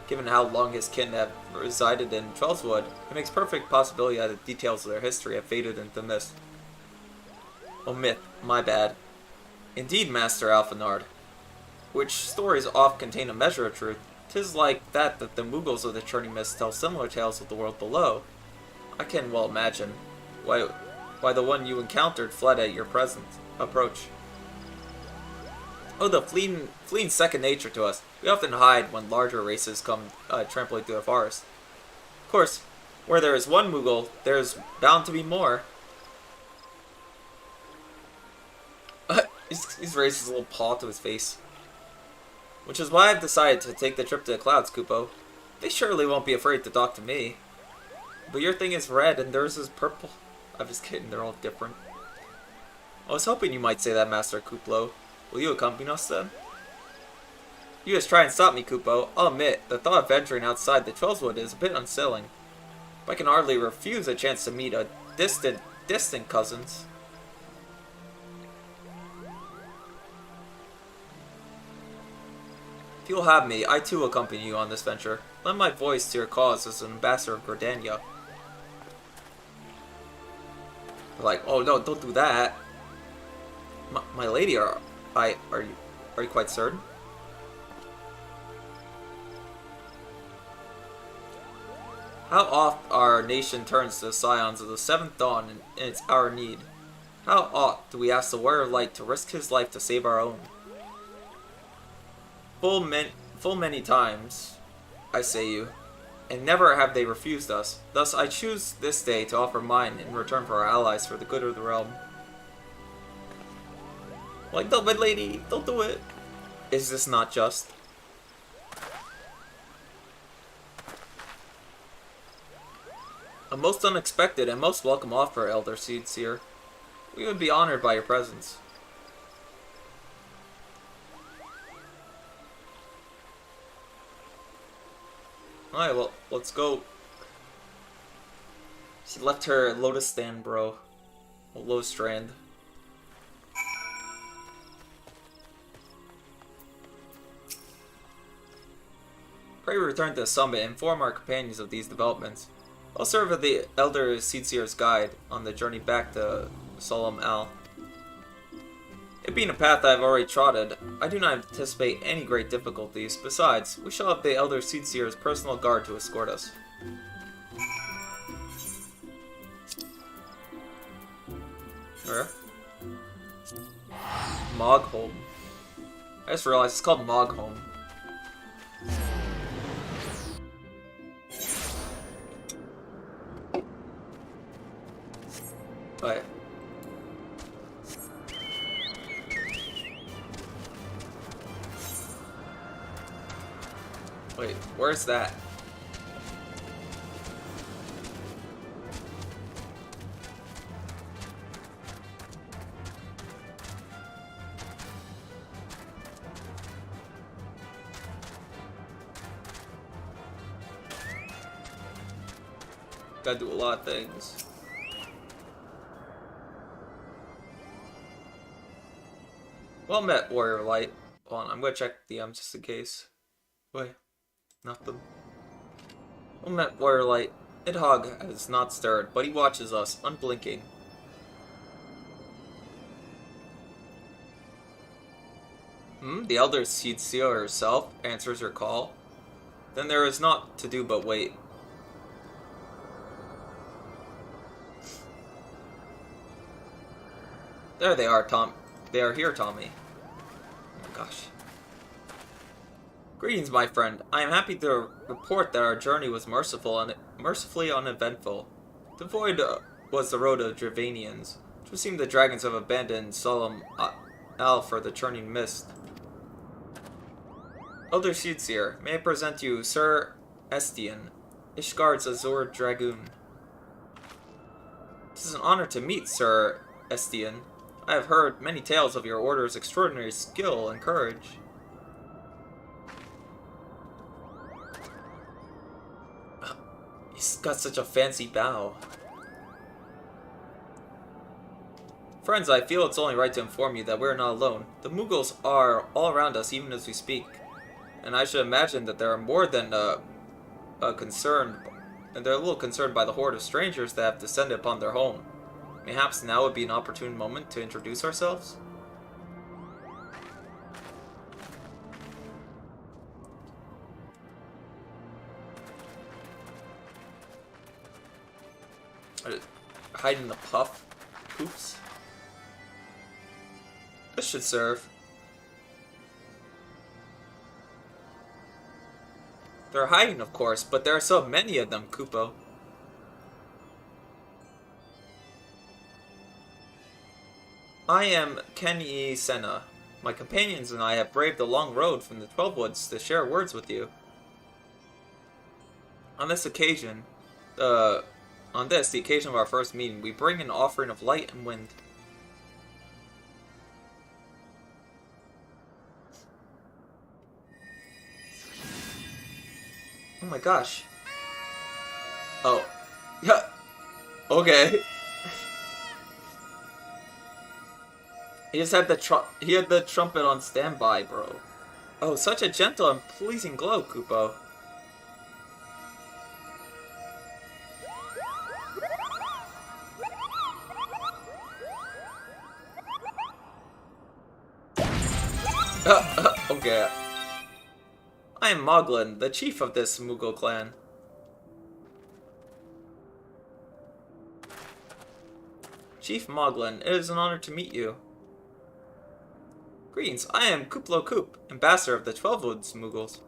Given how long his kin have resided in Trollswood, it makes perfect possibility that the details of their history have faded into mist. Oh, myth, my bad. Indeed, Master Alphanard. Which stories oft contain a measure of truth. 'Tis like that the Moogles of the Churning Mist tell similar tales of the world below. I can well imagine why the one you encountered fled at your present approach. Oh, the fleeing second nature to us. We often hide when larger races come trampling through the forest. Of course, where there is one Moogle, there is bound to be more. He's raised his little paw to his face. Which is why I've decided to take the trip to the clouds, Koopo. They surely won't be afraid to talk to me. But your thing is red and theirs is purple. I'm just kidding, they're all different. I was hoping you might say that, Master Kooplo. Will you accompany us then? You just try and stop me, Koopo. I'll admit, the thought of venturing outside the Trollswood is a bit unsettling. But I can hardly refuse a chance to meet a distant cousins. If you'll have me, I too will accompany you on this venture. Lend my voice to your cause as an ambassador of Gordania. They're like, oh no, don't do that. My lady, are you quite certain? How oft our nation turns to the scions of the seventh dawn in its hour of need. How oft do we ask the warrior of light to risk his life to save our own? Full many times, I say you, and never have they refused us. Thus I choose this day to offer mine in return for our allies for the good of the realm. Like, no, my lady, don't do it. Is this not just? A most unexpected and most welcome offer, Elder Seedseer. We would be honored by your presence. Alright, well, let's go. She left her Lotus stand, bro. A Lotus strand. Pray we return to the summit and inform our companions of these developments. I'll serve as the Elder Seedseer's guide on the journey back to Solemn Al. It being a path I have already trotted, I do not anticipate any great difficulties. Besides, we shall have the Elder Seedseer's personal guard to escort us. Where? Mogholm. I just realized it's called Mogholm. Alright. Wait, where's that? Gotta do a lot of things. Well met, Warrior Light. Hold on, I'm gonna check the just in case. Wait, nothing. Well met, Warrior Light. Nidhogg has not stirred, but he watches us, unblinking. The Elder Schizo herself answers her call. Then there is naught to do but wait. There they are, Tom. They are here, Tommy. Oh my gosh. Greetings, my friend. I am happy to report that our journey was mercifully uneventful. Devoid was the road of Dravanians, which would seem the dragons have abandoned solemn Al for the churning mist. Elder Schizo, may I present you Sir Estian, Ishgard's Azure Dragoon. It is an honor to meet Sir Estian. I have heard many tales of your order's extraordinary skill and courage. He's got such a fancy bow. Friends, I feel it's only right to inform you that we're not alone. The Mughals are all around us even as we speak. And I should imagine that there are more than concerned, and they're a little concerned by the horde of strangers that have descended upon their home. Perhaps now would be an opportune moment to introduce ourselves? Hide in the puff? Oops. This should serve. They're hiding, of course, but there are so many of them, Kupo. I am Genki Senna. My companions and I have braved the long road from the 12 Woods to share words with you. On this occasion, the occasion of our first meeting, we bring an offering of light and wind. Oh my gosh. Oh. Yeah. Okay. He just had the trumpet on standby, bro. Oh, such a gentle and pleasing glow, Kupo. Okay. I am Moglin, the chief of this Mughal clan. Chief Moglin, it is an honor to meet you. Greetings, I am Kuplo Koop, ambassador of the 12 Woods Mughals.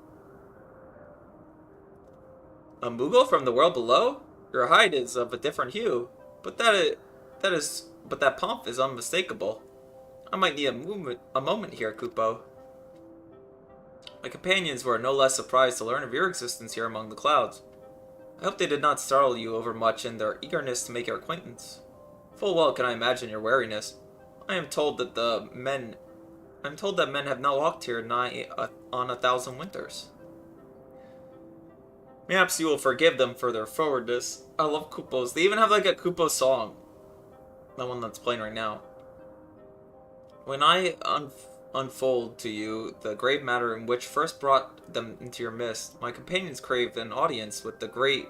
A Mughal from the world below? Your hide is of a different hue, but that pomp is unmistakable. I might need a moment here, Kupo. My companions were no less surprised to learn of your existence here among the clouds. I hope they did not startle you overmuch in their eagerness to make your acquaintance. Full well can I imagine your wariness. I am told that men have not walked here nigh on 1,000 winters. Perhaps you will forgive them for their forwardness. I love Kupos. They even have like a Kupo song. The one that's playing right now. When I unfold to you the grave matter in which first brought them into your midst, my companions craved an audience with the great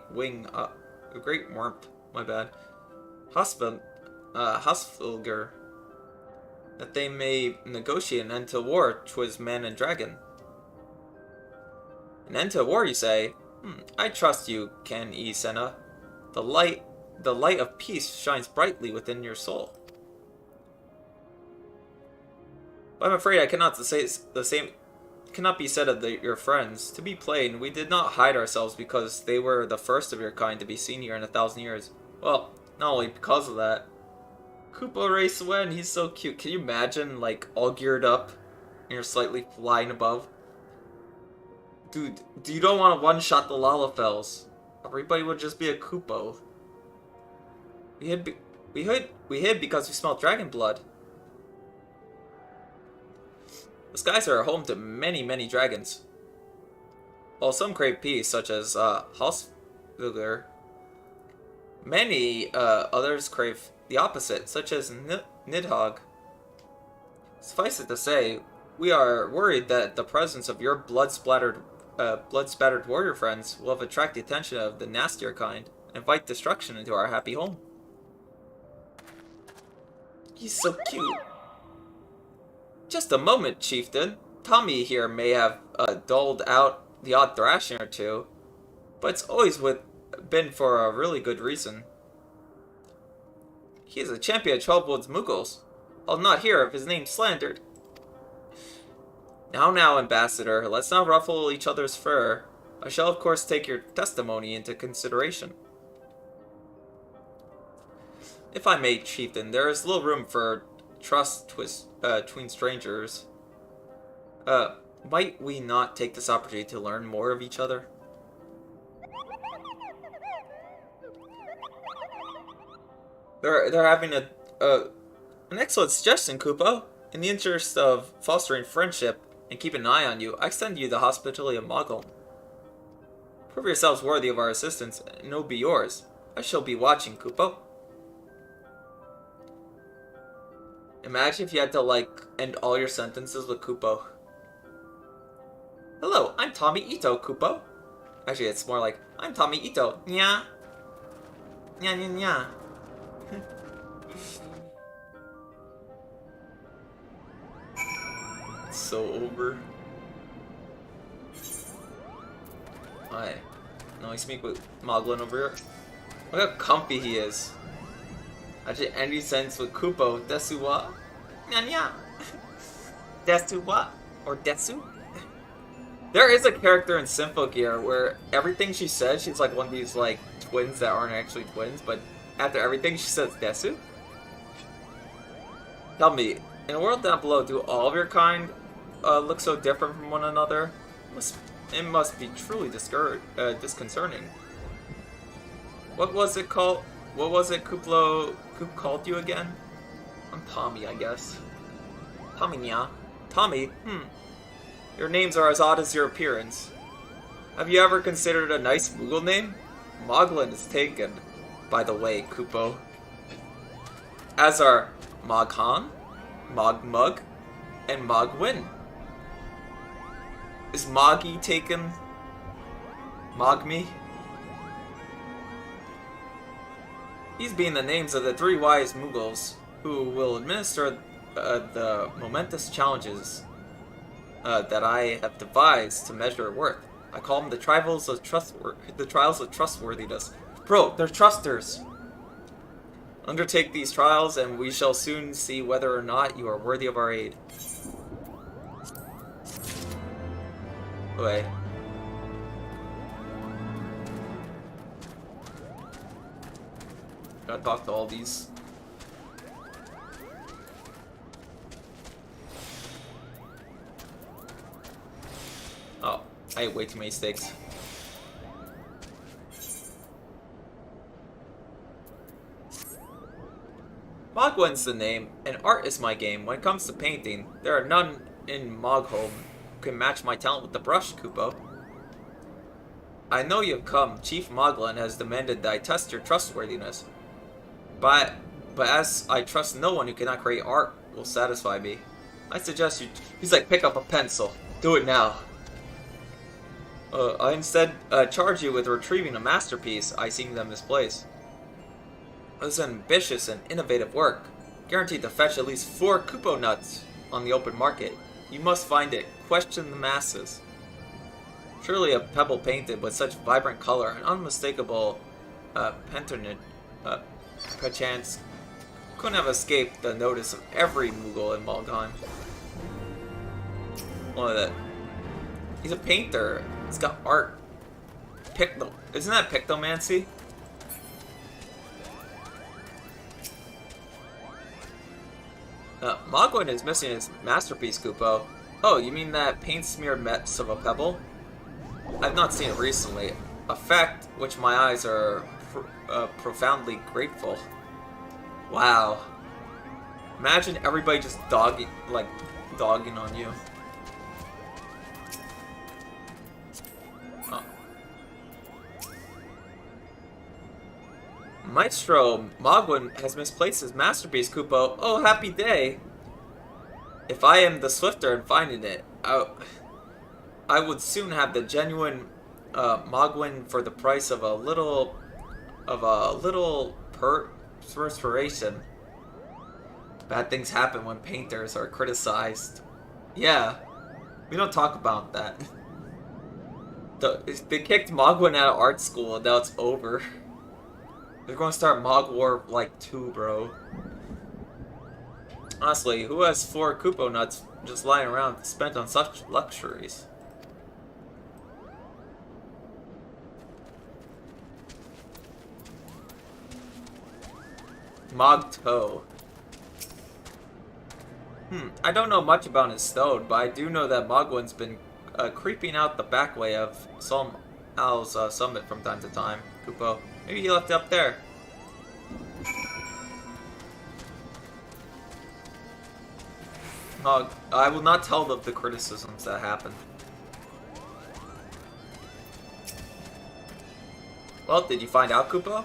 Hosfilger, that they may negotiate an end to war 'twixt man and dragon. An end to war, you say? I trust you, Genki Senna. The light of peace shines brightly within your soul. But I'm afraid I cannot say the same. Cannot be said of your friends. To be plain, we did not hide ourselves because they were the first of your kind to be seen here in 1,000 years. Well, not only because of that. Koopa Ray Swen, he's so cute. Can you imagine, like, all geared up and you're slightly flying above? Dude, you don't want to one-shot the Lalafels. Everybody would just be a Koopo. We hid because we smelled dragon blood. The skies are home to many, many dragons. While some crave peace, such as Hosfilger, many others crave the opposite, such as Nidhogg. Suffice it to say, we are worried that the presence of your blood-splattered warrior friends will have attract the attention of the nastier kind and invite destruction into our happy home. He's so cute. Just a moment, Chieftain. Tommy here may have doled out the odd thrashing or two, but it's always been for a really good reason. He is a champion of 12 Woods Muggles. I'll not hear of his name slandered. Now, Ambassador, let's not ruffle each other's fur. I shall, of course, take your testimony into consideration. If I may, Chieftain, there is little room for trust between strangers. Might we not take this opportunity to learn more of each other? They're having an excellent suggestion, Kupo. In the interest of fostering friendship and keeping an eye on you, I extend you the hospitality of Mogul. Prove yourselves worthy of our assistance, and it will be yours. I shall be watching, Kupo. Imagine if you had to, like, end all your sentences with Kupo. Hello, I'm Tommy Ito, Kupo. Actually, it's more like, I'm Tommy Ito. Nya. Nya nya nya. It's so over. Hi. Now I speak with Moglin over here. Look how comfy he is. Actually, any sense with Kupo, desu wa? Nya nya. Desu wa? Or desu? There is a character in Symphogear where everything she says, she's like one of these like twins that aren't actually twins, but after everything she says desu. Tell me, in a world down below, do all of your kind look so different from one another? It must be truly disconcerting. What was it called? What was it Coop called you again? I'm Tommy, I guess. Tommy, nya. Tommy? Your names are as odd as your appearance. Have you ever considered a nice Moogle name? Moglin is taken, by the way, Kupo. As are Moghan, Mogmug, and Mogwin. Is Moggy taken? Mogme? These being the names of the 3 wise Moogles who will administer the momentous challenges that I have devised to measure worth. I call them the trials of trustworthiness. Bro, they're trusters. Undertake these trials, and we shall soon see whether or not you are worthy of our aid. Wait. Gotta talk to all these. Oh, I ate way too many steaks. Mogwin's the name, and art is my game. When it comes to painting, there are none in Mogholm who can match my talent with the brush, Kupo. I know you've come. Chief Moglin has demanded that I test your trustworthiness. But as I trust no one who cannot create art will satisfy me, I suggest you... He's like, pick up a pencil. Do it now. I instead charge you with retrieving a masterpiece I seem to have misplaced. It's an ambitious and innovative work, guaranteed to fetch at least 4 Kupo nuts on the open market. You must find it. Question the masses. Surely a pebble painted with such vibrant color and unmistakable patronage, perchance, couldn't have escaped the notice of every Moogle in Malgheim. Look at that. He's a painter. He's got art. Isn't that pictomancy? Mogwin is missing his masterpiece, Kupo. Oh, you mean that paint-smeared mess of a pebble? I've not seen it recently. A fact which my eyes are profoundly grateful. Wow. Imagine everybody just dogging on you. Oh. Maestro, Mogwin has misplaced his masterpiece, Kupo. Oh, happy day! If I am the swifter in finding it, I would soon have the genuine Mogwin for the price of a little perspiration. Bad things happen when painters are criticized. Yeah, we don't talk about that. They kicked Mogwin out of art school and now it's over. They're gonna start Mog War like 2, bro. Honestly, who has 4 Kupo nuts just lying around spent on such luxuries? Mog Toe. I don't know much about his stone, but I do know that Mogwin's been creeping out the back way of Solm Al's summit from time to time. Kupo. Maybe he left it up there. Mog, I will not tell of the criticisms that happened. Well, did you find out, Kupo?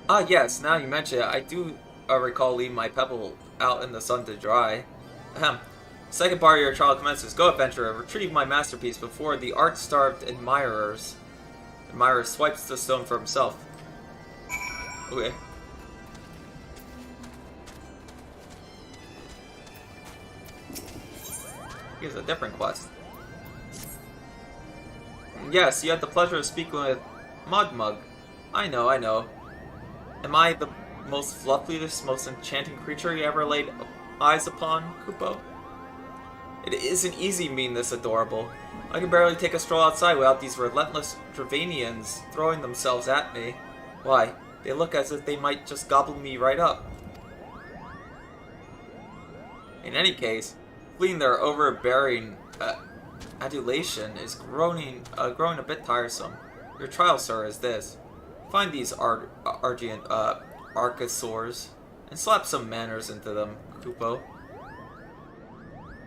Ah, yes, now you mention it, I do recall leaving my pebble out in the sun to dry. Ahem. Second part of your trial commences. Go, adventurer, retrieve my masterpiece before the art-starved admirer swipes the stone for himself. Okay. Here's a different quest. Yes, you had the pleasure of speaking with Mugmug. I know. Am I the most fluffiest, most enchanting creature you ever laid eyes upon, Kupo? It isn't easy being this adorable. I can barely take a stroll outside without these relentless Dravanians throwing themselves at me. Why, they look as if they might just gobble me right up. In any case, fleeing their overbearing adulation is growing a bit tiresome. Your trial, sir, is this. Find these Archosaurs and slap some manners into them, Kupo.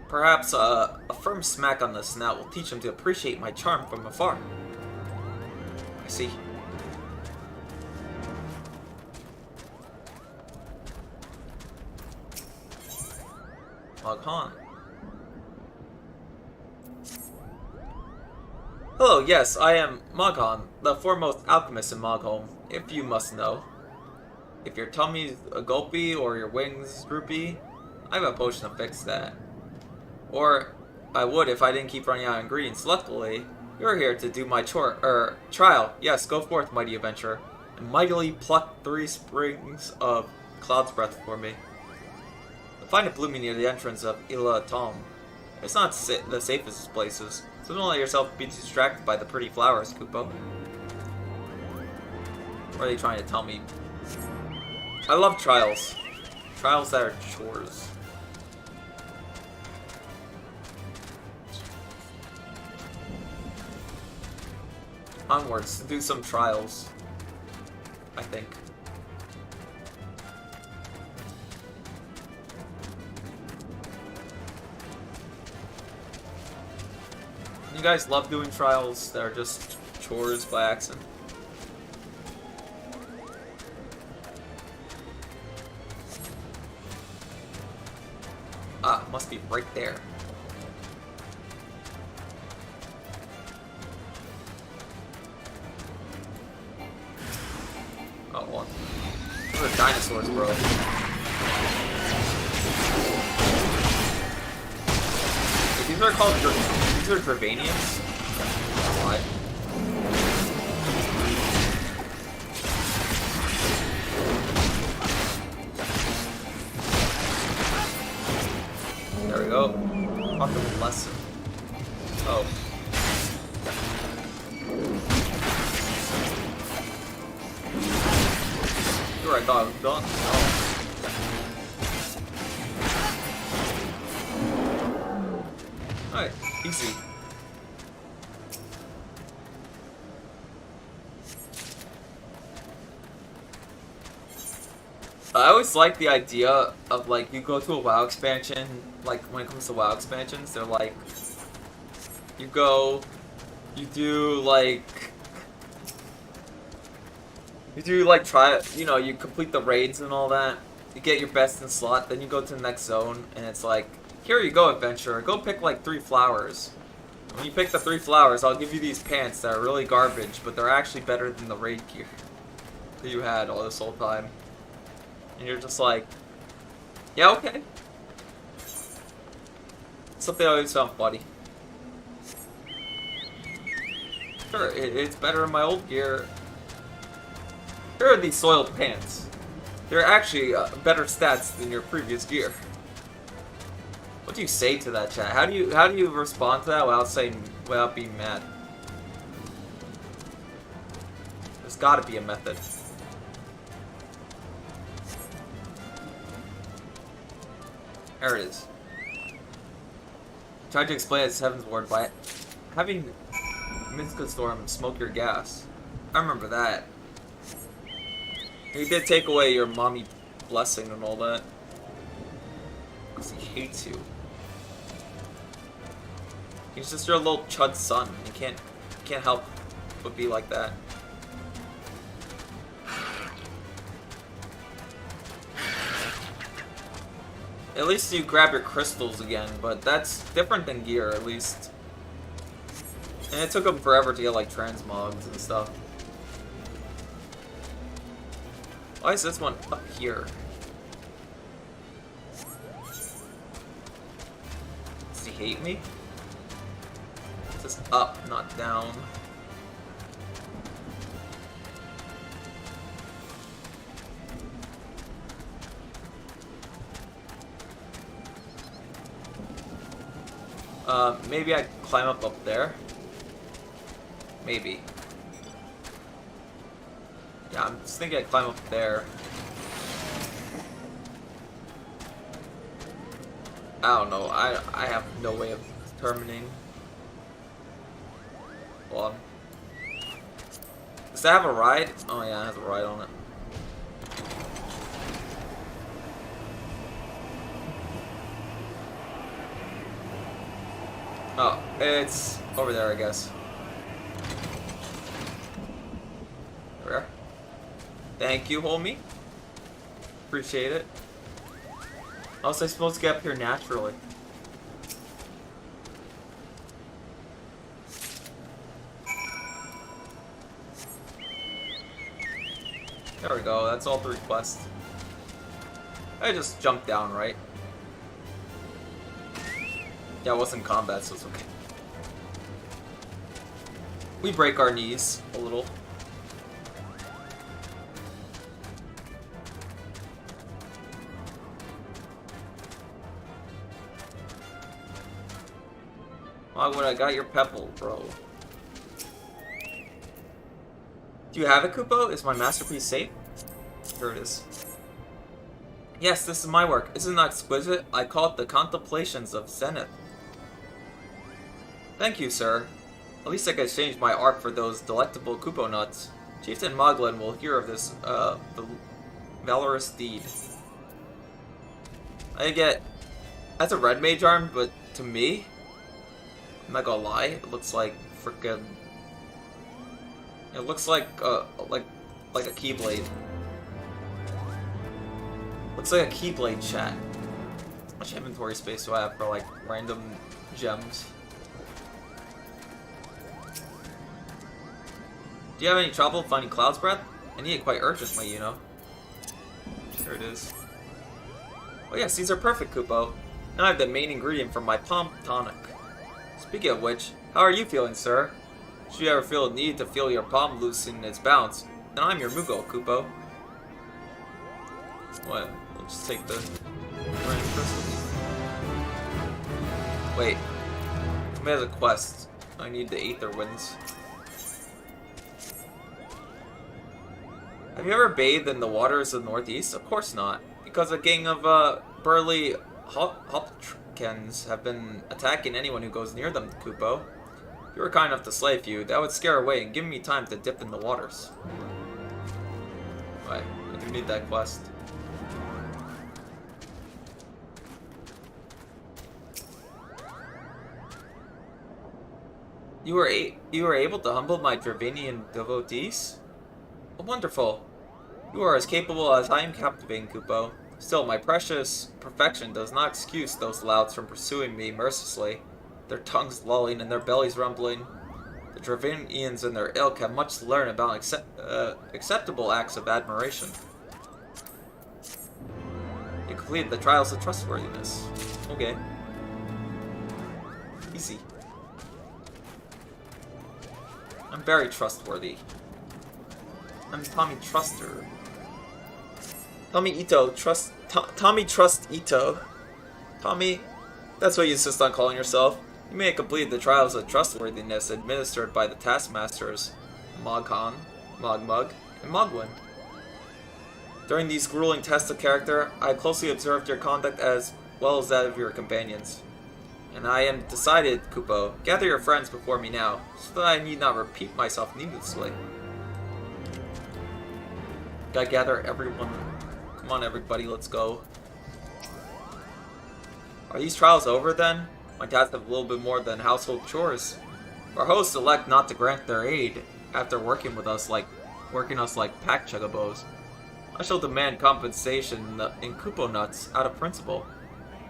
Perhaps a firm smack on the snout will teach them to appreciate my charm from afar. I see. Moghan. Hello, yes, I am Moghan, the foremost alchemist in Mogholm, if you must know. If your tummy's a gulpy or your wings droopy, I have a potion to fix that. Or I would if I didn't keep running out of ingredients. Luckily, you're here to do my trial. Yes, go forth, mighty adventurer, and mightily pluck 3 springs of Cloud's Breath for me. Find it blooming near the entrance of Ila Tom. It's not the safest of places, so don't let yourself be distracted by the pretty flowers, Kupo. What are they trying to tell me? I love trials. Trials that are chores. Onwards to do some trials, I think. You guys love doing trials that are just chores by accident? Ah, must be right there. Oh, well. Those are dinosaurs, bro. These are called these are Dravanians? What? There we go. Fucking lesson. Oh. Sure, I thought I was done. Oh. Alright, easy. I always like the idea of, like, you go to a WoW expansion, like, when it comes to WoW expansions, they're like, you go, you do, like, try, you know, you complete the raids and all that, you get your best in slot, then you go to the next zone, and it's like, here you go, adventurer. Go pick like 3 flowers. When you pick the 3 flowers, I'll give you these pants that are really garbage, but they're actually better than the raid gear that you had all this whole time. And you're just like, yeah, okay. Something I always found funny. Sure, it's better than my old gear. Here are these soiled pants. They're actually better stats than your previous gear. What do you say to that, chat? How do you respond to that without being mad? There's got to be a method. There it is. Tried to explain its Heaven's Ward by having Minska Storm smoke your gas. I remember that. He did take away your mommy blessing and all that. Because he hates you. He's just your little chud son. He can't help but be like that. At least you grab your crystals again, but that's different than gear, at least. And it took him forever to get like transmogs and stuff. Why is this one up here? Does he hate me? It's just up, not down. Maybe I climb up there. Maybe. Yeah, I'm just thinking I'd climb up there. I don't know. I have no way of determining. Hold on. Does that have a ride? Oh yeah, it has a ride on it. Oh, it's over there, I guess. Where? Thank you, homie. Appreciate it. How was I supposed to get up here naturally? There we go, that's all 3 quests. I just jumped down, right? Yeah, I was in combat, so it's okay. We break our knees a little. Why I got your pebble, bro? Do you have it, Kupo? Is my masterpiece safe? Here it is. Yes, this is my work. Isn't that exquisite? I call it the Contemplations of Zenith. Thank you, sir. At least I can exchange my art for those delectable Kupo nuts. Chieftain Moglin will hear of this, valorous deed. I get... That's a red mage arm, but to me, I'm not gonna lie, it looks like frickin'... It looks like a keyblade. Looks like a keyblade, chat. How much inventory space do I have for like random gems? Do you have any trouble finding Cloud's Breath? I need it quite urgently, you know. There it is. Oh yes, these are perfect, Kupo. Now I have the main ingredient for my palm tonic. Speaking of which, how are you feeling, sir? Should you ever feel a need to feel your palm loosen its bounce, then I'm your Mugo, Kupo. What? We'll just take the random crystals. Wait. Somebody has a quest. I need the Aether Winds. Have you ever bathed in the waters of the Northeast? Of course not. Because a gang of burly Hopkins have been attacking anyone who goes near them, Kupo. If you were kind enough to slay a few, that would scare away and give me time to dip in the waters. Right, I do need that quest. You were able to humble my Dravanian devotees? Oh, wonderful. You are as capable as I am captivating, Kupo. Still, my precious perfection does not excuse those louts from pursuing me mercilessly, their tongues lolling and their bellies rumbling. The Dravinians and their ilk have much to learn about acceptable acts of admiration. You completed the trials of trustworthiness. Okay. Easy. I'm very trustworthy. I'm Tommy Truster. Tommy Ito, Tommy Trust Ito. Tommy, that's what you insist on calling yourself. You may have completed the trials of trustworthiness administered by the taskmasters, Moghan, Mogmug, and Mogwin. During these grueling tests of character, I closely observed your conduct as well as that of your companions. And I am decided, Kupo, gather your friends before me now, so that I need not repeat myself needlessly. Gotta gather everyone. Come on, everybody, let's go. Are these trials over then? My tasks have a little bit more than household chores. Our hosts elect not to grant their aid after working us like pack chugabos. I shall demand compensation in Kupo nuts out of principle.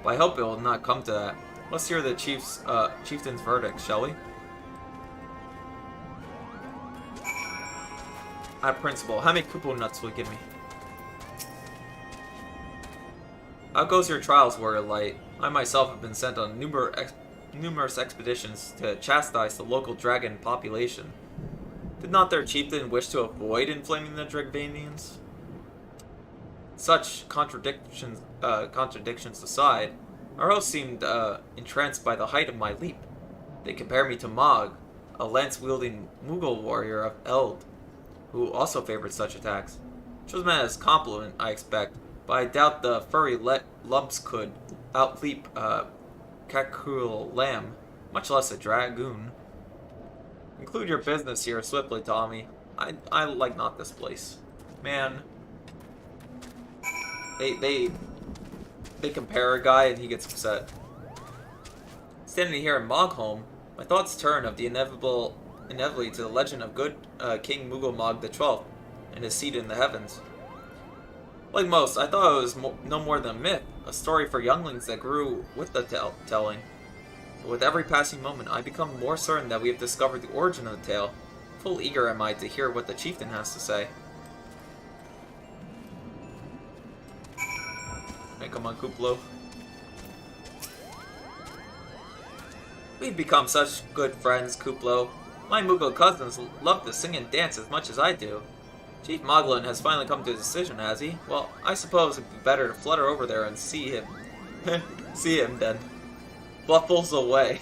But I hope it will not come to that. Let's hear the chieftain's verdict, shall we? Out of principle, how many Kupo nuts will you give me? How goes your trials, Warrior Light? I myself have been sent on numerous expeditions to chastise the local dragon population. Did not their chieftain wish to avoid inflaming the Dragvanians? Such contradictions aside, our host seemed entranced by the height of my leap. They compare me to Mog, a lance-wielding Mughal warrior of Eld, who also favored such attacks. Which was meant as a compliment, I expect, but I doubt the furry lumps could outleap Kakul Lamb, much less a dragoon. Include your business here swiftly, Tommy. I like not this place. Man. They compare a guy and he gets upset. Standing here in Mogholm, my thoughts turn of the inevitably to the legend of good King Mughal Mog XII and his seat in the heavens. Like most, I thought it was no more than a myth, a story for younglings that grew with the telling. But with every passing moment, I become more certain that we have discovered the origin of the tale. Full eager am I to hear what the chieftain has to say. Hey, come on, Kuplo. We've become such good friends, Kuplo. My Mughal cousins love to sing and dance as much as I do. Chief Moglin has finally come to a decision, has he? Well, I suppose it'd be better to flutter over there and see him. See him, then. Fluffles away.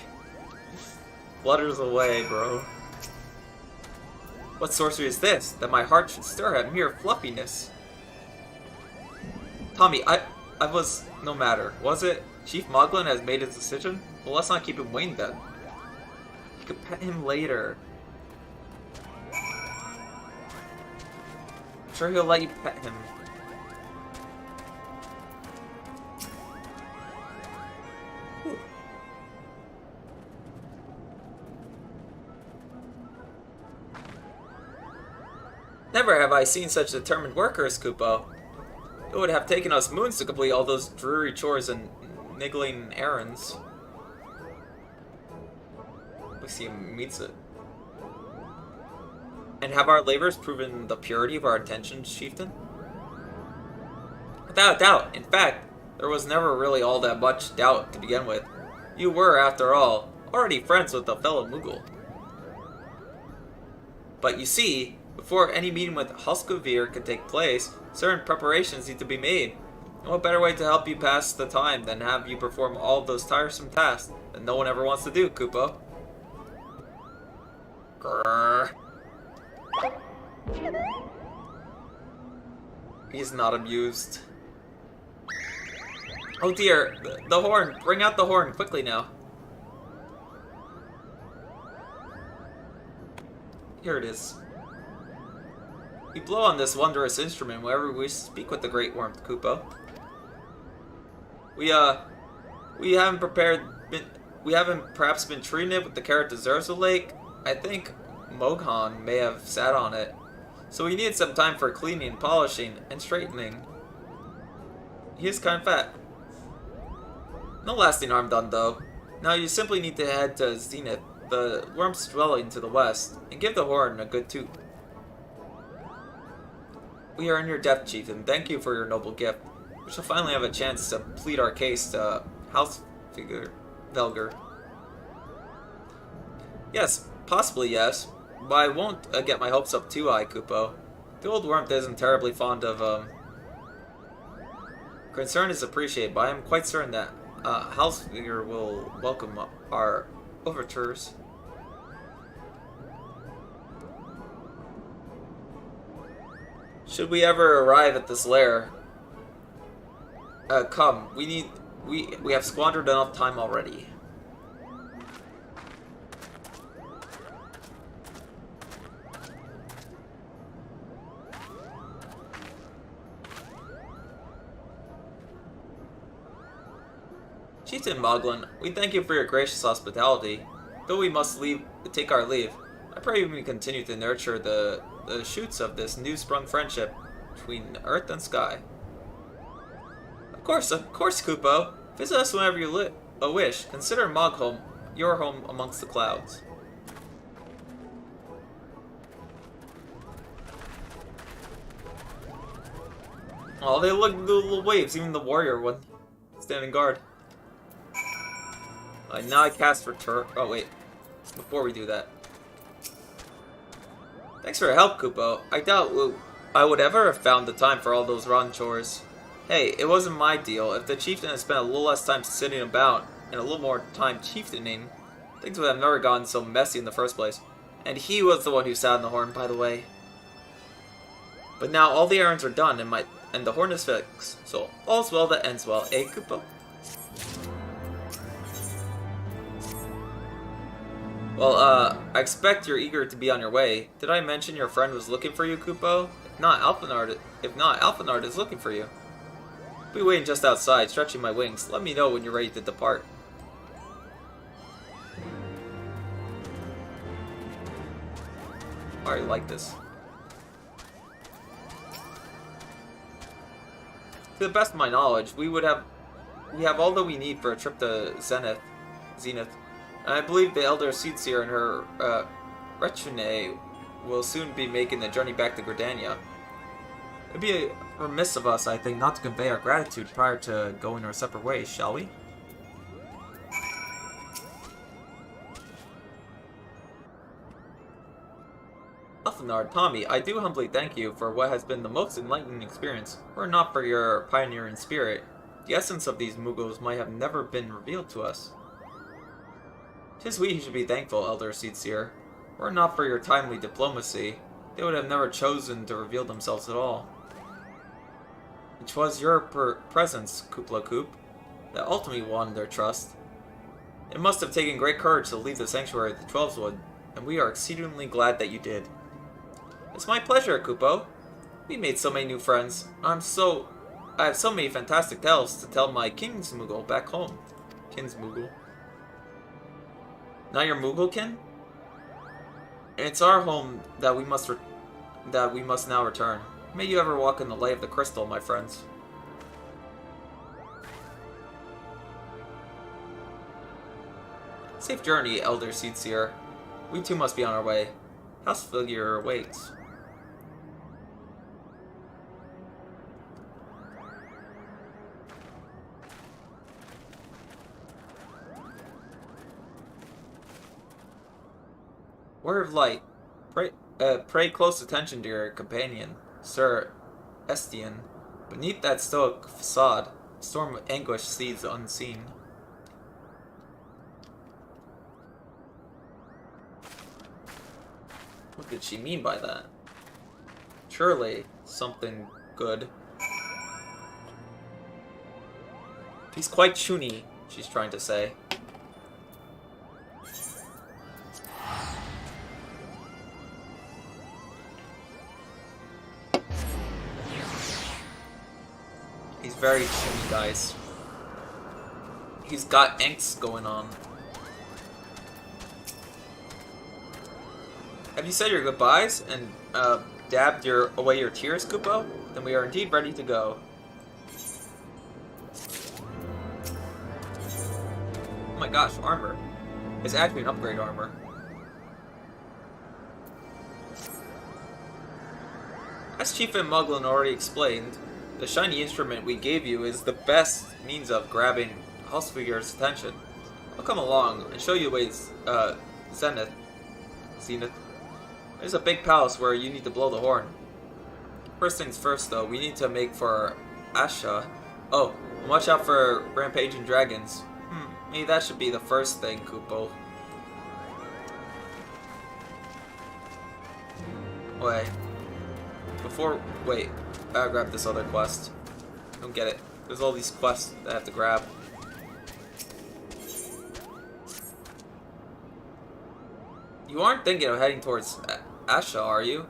Flutters away, bro. What sorcery is this, that my heart should stir at mere fluffiness? Tommy, I was... no matter. Was it? Chief Moglin has made his decision? Well, let's not keep him waiting then. You could pet him later. I'm sure he'll let you pet him. Whew. Never have I seen such determined workers, Kupo. It would have taken us moons to complete all those dreary chores and niggling errands. We see him meets it. And have our labors proven the purity of our intentions, Chieftain? Without doubt. In fact, there was never really all that much doubt to begin with. You were, after all, already friends with a fellow Mughal. But you see, before any meeting with Huskavir could take place, certain preparations need to be made. And what better way to help you pass the time than have you perform all of those tiresome tasks that no one ever wants to do, Kupo? Grrr. He's not amused. Oh dear, the horn! Bring out the horn, quickly now. Here it is. We blow on this wondrous instrument whenever we speak with the great warmth, Kupo. We haven't perhaps been treating it with the care it deserves of late. I think Moghan may have sat on it. So we need some time for cleaning, polishing, and straightening. He is kind of fat. No lasting harm done, though. Now you simply need to head to Zenith, the worm's dwelling to the west, and give the horn a good toot. We are in your debt, Chief, and thank you for your noble gift. We shall finally have a chance to plead our case to House Velger. Yes, possibly yes, but I won't get my hopes up too high, Kupo. The old worm isn't terribly fond of, Concern is appreciated, but I am quite certain that House Velger will welcome our overtures. Should we ever arrive at this lair, come. We have squandered enough time already. Chieftain Moglin, we thank you for your gracious hospitality. Though we must take our leave, I pray we continue to nurture the shoots of this new-sprung friendship between earth and sky. Of course, Kupo. Visit us whenever you wish. Consider Moghome your home amongst the clouds. Oh, they look like little waves, even the warrior one standing guard. Now I cast for oh wait, before we do that. Thanks for your help, Kupo. I doubt I would ever have found the time for all those rotten chores. Hey, it wasn't my deal. If the chieftain had spent a little less time sitting about and a little more time chieftaining, things would have never gotten so messy in the first place. And he was the one who sat on the horn, by the way. But now all the errands are done and the horn is fixed. So all's well that ends well, eh, Kupo? Well, I expect you're eager to be on your way. Did I mention your friend was looking for you, Kupo? If not, Alphanard is looking for you. I'll be waiting just outside, stretching my wings. Let me know when you're ready to depart. I already like this. To the best of my knowledge, we have all that we need for a trip to Zenith. And I believe the Elder Seedseer and her retinue will soon be making the journey back to Gridania. It'd be remiss of us, I think, not to convey our gratitude prior to going our separate ways, shall we? Alphanard, Tommy, I do humbly thank you for what has been the most enlightening experience. Were it not for your pioneering spirit, the essence of these Muggles might have never been revealed to us. 'Tis we who should be thankful, Elder Seedseer. Were it not for your timely diplomacy, they would have never chosen to reveal themselves at all. It was your presence, Kupla Koop, that ultimately won their trust. It must have taken great courage to leave the sanctuary at the Twelveswood, and we are exceedingly glad that you did. It's my pleasure, Kupo. We made so many new friends. I have so many fantastic tales to tell my Kinsmoogle back home. Kinsmoogle. Now your Mooglekin? It's our home that we must now return. May you ever walk in the light of the crystal, my friends. Safe journey, Elder Seedseer. We too must be on our way. House Velger awaits. Word of light. Pay close attention to your companion, Sir Estienne. Beneath that stoic facade, a storm of anguish seethes unseen. What did she mean by that? Surely something good. He's quite chuny, she's trying to say. He's very chuny, guys. He's got angst going on. Have you said your goodbyes and dabbed away your tears, Kupo? Then we are indeed ready to go. my gosh, armor. It's actually an upgrade armor. As Chief and Muglin already explained, the shiny instrument we gave you is the best means of grabbing Husfigur's attention. I'll come along and show you the way Zenith. There's a big palace where you need to blow the horn. First things first though, we need to make for Asha. Oh, and watch out for rampaging dragons. Maybe that should be the first thing, Kupo. Wait, I gotta grab this other quest. Don't get it. There's all these quests that I have to grab. You aren't thinking of heading towards Asha, are you?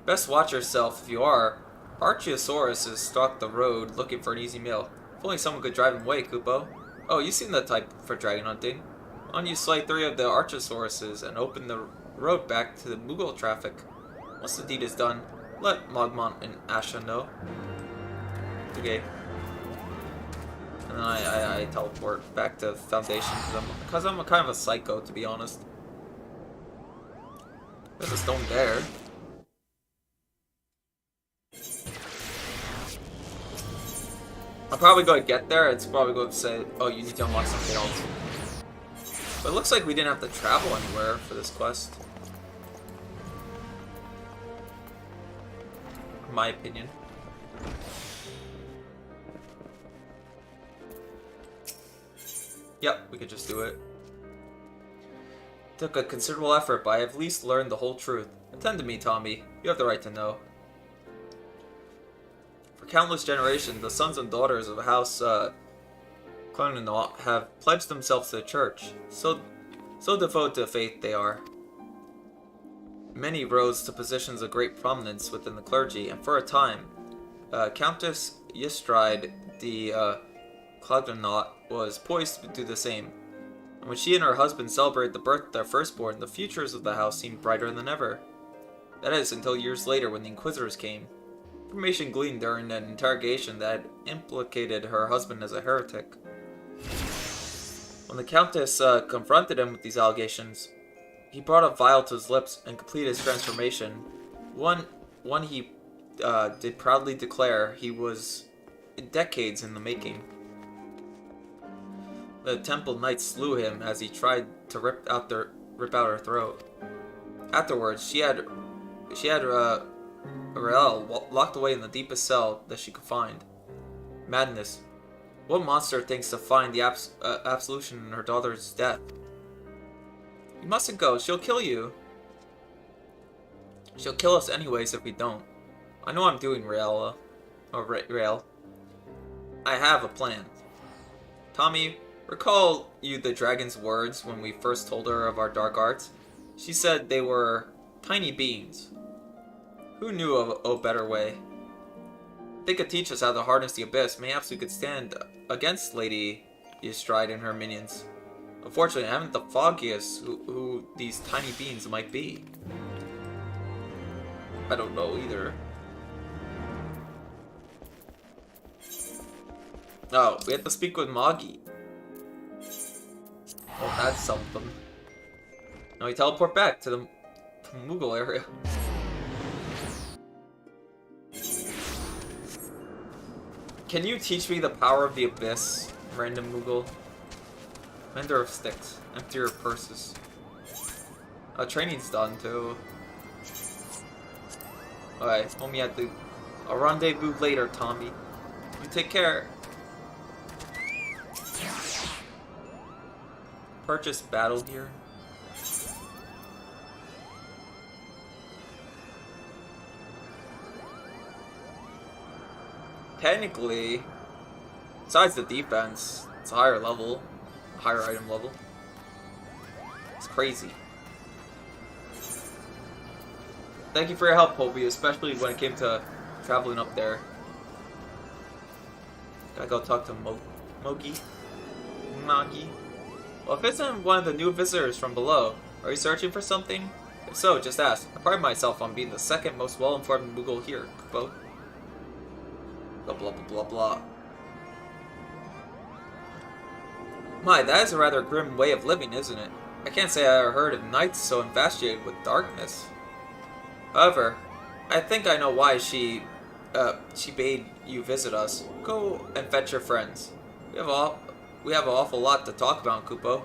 Best watch yourself if you are. Archaeosaurus has stalked the road looking for an easy meal. If only someone could drive him away, Kupo. Oh, you seem the type for dragon hunting. Why don't you slay 3 of the Archaeosauruses and open the road back to the Moogle traffic? Once the deed is done, let Mogmont and Asha know. Okay. And then I teleport back to Foundation because I'm kind of a psycho, to be honest. There's a stone there. I'm probably going to get there. It's probably going to say, oh, you need to unlock something else. But it looks like we didn't have to travel anywhere for this quest. In my opinion. Yep, we could just do it. Took a considerable effort, but I have at least learned the whole truth. Attend to me, Tommy. You have the right to know. For countless generations, the sons and daughters of House Cloninaut have pledged themselves to the church. So devoted to faith they are. Many rose to positions of great prominence within the clergy, and for a time, Countess Ystride de Clognaut was poised to do the same. And when she and her husband celebrated the birth of their firstborn, the futures of the house seemed brighter than ever. That is, until years later when the Inquisitors came. Information gleaned during an interrogation that had implicated her husband as a heretic. When the Countess confronted him with these allegations, he brought a vial to his lips and completed his transformation. One he did proudly declare he was decades in the making. The Temple Knights slew him as he tried to rip out her throat. Afterwards, she had Ariel locked away in the deepest cell that she could find. Madness. What monster thinks to find the absolution in her daughter's death? You mustn't go. She'll kill you. She'll kill us anyways if we don't. I know what I'm doing, Rael. I have a plan. Tommy, recall you the dragon's words when we first told her of our dark arts? She said they were tiny beings. Who knew of a better way? If they could teach us how to harness the abyss, mayhaps we could stand against Lady Ystride and her minions. Unfortunately, I haven't the foggiest who these tiny beings might be. I don't know either. Oh, we have to speak with Moggy. Oh, that's something. Now we teleport back to the Moogle area. Can you teach me the power of the abyss, random Moogle? Mender of sticks. Empty your purses. Training's done too. Alright, hold me at a rendezvous later, Tommy. You take care. Purchase battle gear. Technically, besides the defense, it's a higher level, a higher item level. It's crazy. Thank you for your help, Hobie, especially when it came to traveling up there. Gotta go talk to Moggy. Well, if isn't one of the new visitors from below, are you searching for something? If so, just ask. I pride myself on being the second most well-informed Moogle here, Kupo. Blah blah blah blah blah. My, that is a rather grim way of living, isn't it? I can't say I ever heard of knights so infatuated with darkness. However, I think I know why she bade you visit us. Go and fetch your friends. We have an awful lot to talk about, Kupo.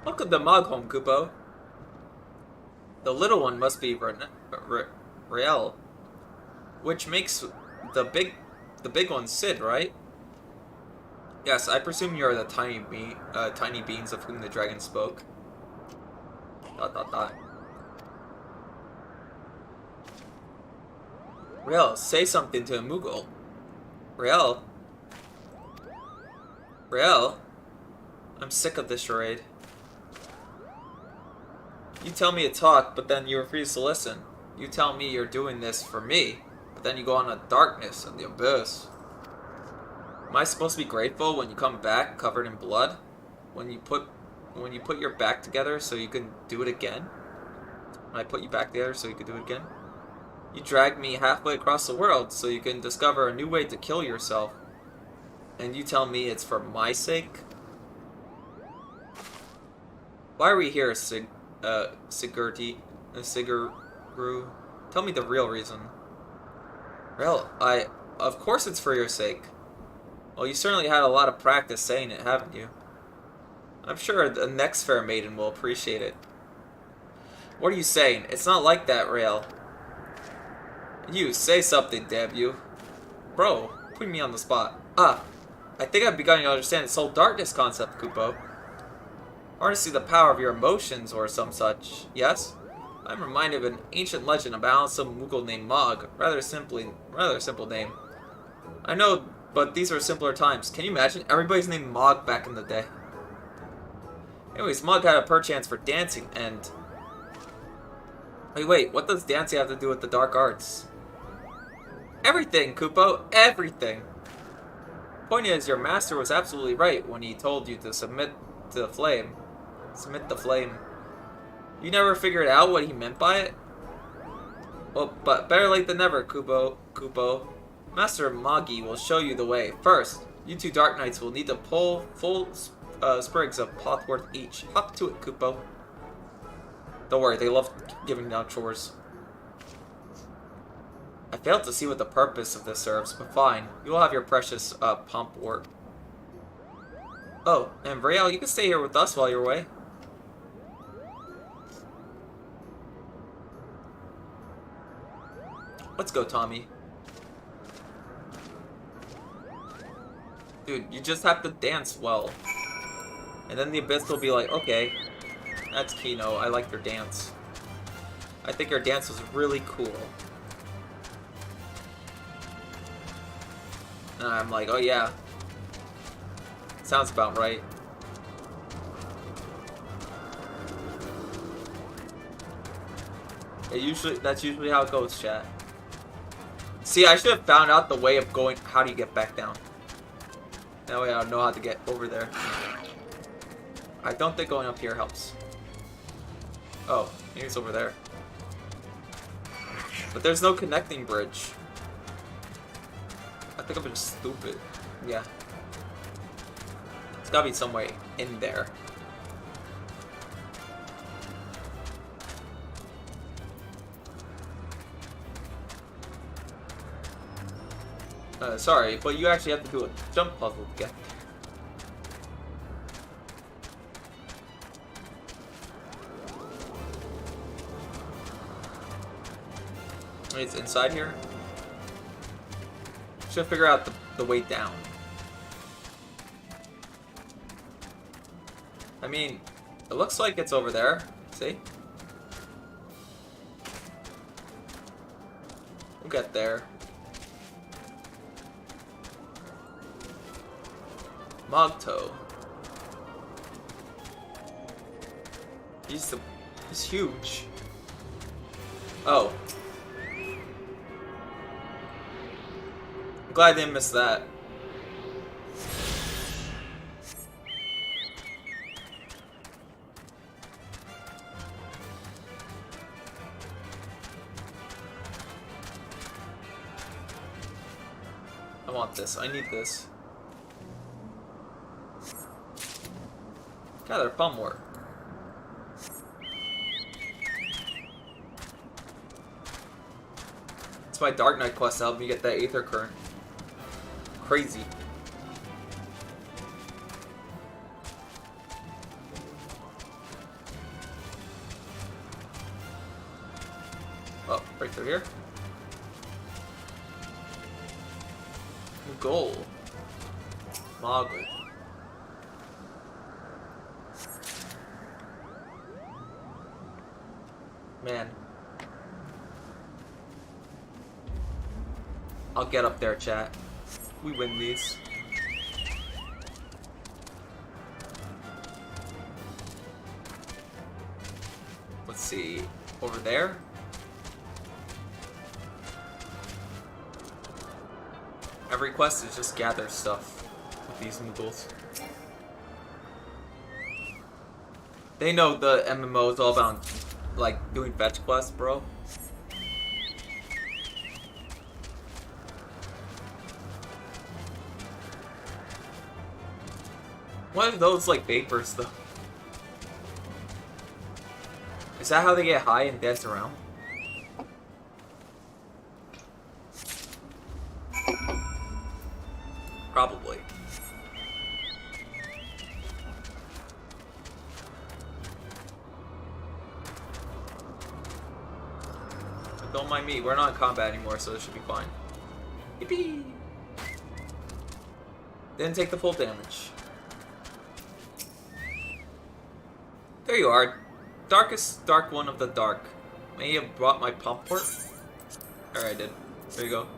Welcome to Moghome, Kupo. The little one must be Riel, which makes the big one Sid, right? Yes, I presume you are the tiny beings of whom the dragon spoke. ... Riel, say something to a Moogle. Riel? Riel? I'm sick of this charade. You tell me to talk, but then you refuse to listen. You tell me you're doing this for me, but then you go on to darkness and the abyss. Am I supposed to be grateful when you come back covered in blood? When you put your back together so you can do it again? When I put you back together so you can do it again? You dragged me halfway across the world so you can discover a new way to kill yourself. And you tell me it's for my sake? Why are we here, Sigurdu? Tell me the real reason. Well, of course it's for your sake. Well, you certainly had a lot of practice saying it, haven't you? I'm sure the next fair maiden will appreciate it. What are you saying? It's not like that, Rael. You, say something, damn you. Bro, putting me on the spot. I think I've begun to understand this whole darkness concept, Kupo. Or to see the power of your emotions or some such, yes? I'm reminded of an ancient legend about some Moogle named Mog. Rather simple name. I know, but these were simpler times. Can you imagine? Everybody's named Mog back in the day. Anyways, Mog had a perchance for dancing and... Wait, what does dancing have to do with the dark arts? Everything, Kupo! Everything! Point is, your master was absolutely right when he told you to submit to the flame. Submit the flame. You never figured out what he meant by it? Well, but better late than never, Kupo. Master Magi will show you the way. First, you two Dark Knights will need to pull full sprigs of Pothworth each. Hop to it, Kupo. Don't worry, they love giving out chores. I failed to see what the purpose of this serves, but fine. You will have your precious pump work. Oh, and Brielle, you can stay here with us while you're away. Let's go, Tommy. Dude, you just have to dance well. And then the Abyss will be like, okay, that's Kino. I like your dance. I think your dance was really cool. And I'm like, oh yeah. Sounds about right. That's usually how it goes, chat. See, I should have found out the way of going. How do you get back down? That way I know how to get over there. I don't think going up here helps. Oh, maybe it's over there. But there's no connecting bridge. I think I'm just stupid. Yeah. It's gotta be some way in there. Sorry, but you actually have to do a jump puzzle to get there. It's inside here. Should figure out the way down. I mean, it looks like it's over there. See? We'll get there. Mogto. He's huge. Oh. I'm glad I didn't miss that. want this. I need this. God, they're pumware. It's my Dark Knight quest to help me get that Aether Current. Crazy. Oh, right through here. Goal. Moggle. Man. I'll get up there, chat. We win these. Let's see. Over there? Every quest is just gather stuff with these noodles. They know the MMO is all about like doing fetch quests, bro. What are those like vapors though? Is that how they get high and dance around? Probably. But don't mind me, we're not in combat anymore, so it should be fine. Yippee! Didn't take the full damage. There you are. Darkest dark one of the dark. May you have brought my pump port? Alright, I did. There you go.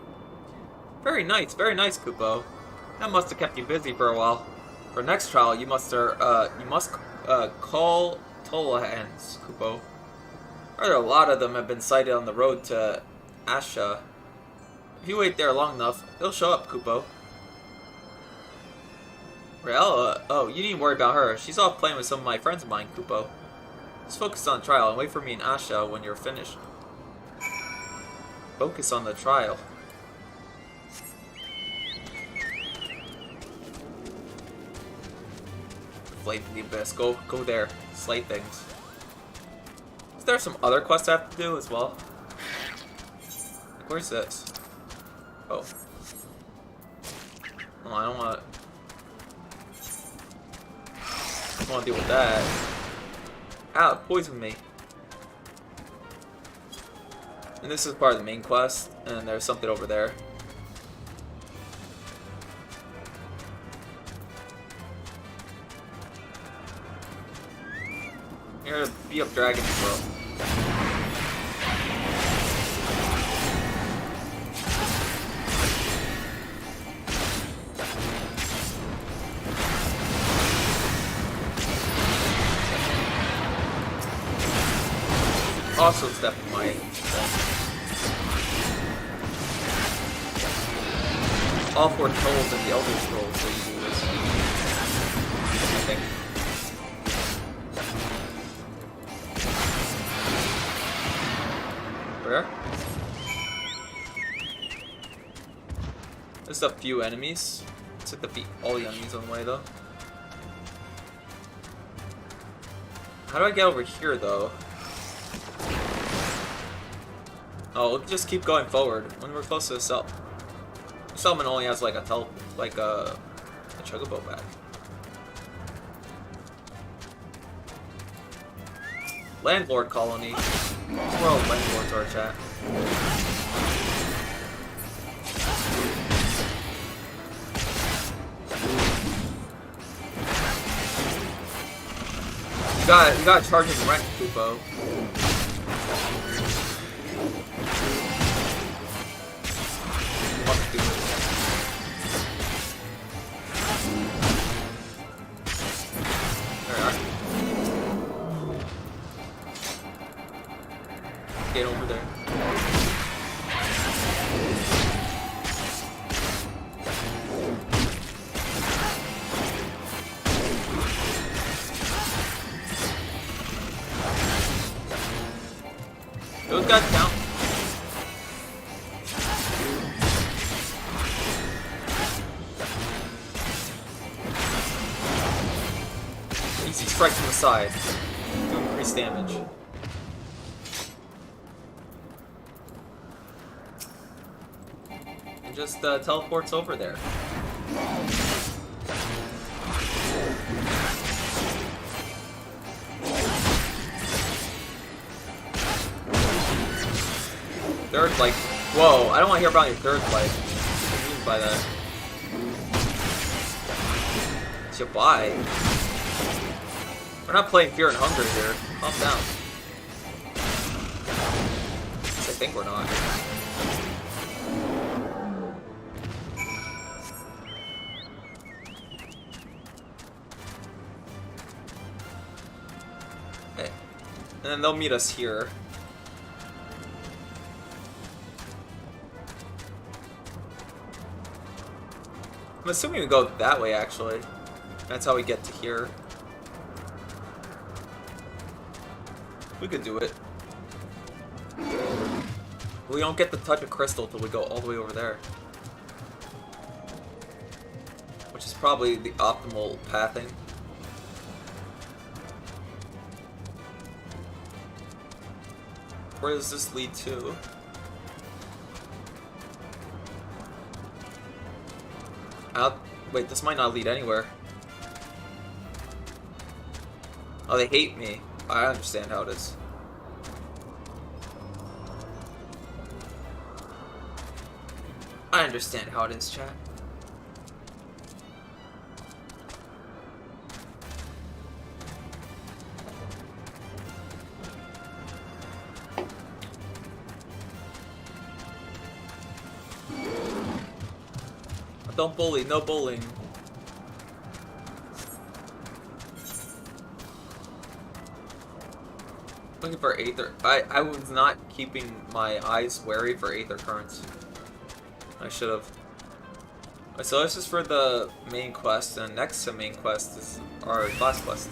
Very nice, Kupo. That must have kept you busy for a while. For next trial, you must call Tolahans, Kupo. A lot of them have been sighted on the road to Asha. If you wait there long enough, they'll show up, Kupo. Riella? Oh, you needn't worry about her. She's off playing with some of my friends of mine, Kupo. Just focus on the trial and wait for me in Asha when you're finished. Focus on the trial. Flame the Abyss. Go there. Slay things. Is there some other quests I have to do as well? Where's this? Oh. Oh, I don't want to deal with that. Ow, it poisoned me. And this is part of the main quest, and there's something over there. You're gonna beat up dragons, bro. Also step in my all 4 trolls and the Elder Scrolls so you do this. I think. Where? There's a few enemies. Let's hit defeat all the enemies on the way though. How do I get over here though? Oh, we'll just keep going forward. When we're close to the settlement only has like a chocobo bag. Landlord colony. That's where all landlords are, chat. You gotta charge him rent, Kupo. Get over there. Those guys count. side to increase damage. And just teleports over there. Third, like, whoa, I don't want to hear about your third life. What do you mean by that? It's your buy. We're not playing Fear and Hunger here. Calm down. I think we're not. Okay. And then they'll meet us here. I'm assuming we go that way, actually. That's how we get to here. We could do it. We don't get the touch of crystal till we go all the way over there. Which is probably the optimal pathing. Where does this lead to? Wait, this might not lead anywhere. Oh, they hate me. I understand how it is. I understand how it is, chat. Don't bully, no bullying. Looking for Aether. I was not keeping my eyes wary for Aether Currents. I should have. So this is for the main quest, and next to main quest is our last quest.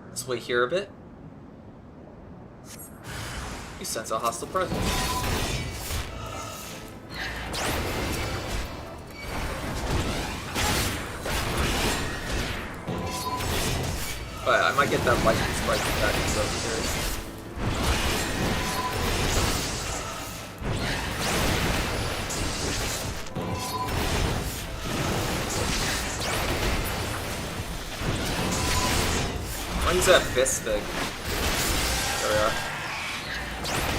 Let's wait here a bit. You sense a hostile presence. But I might get that lightning strike attack instead of here. I'll use that fist thing. There we are.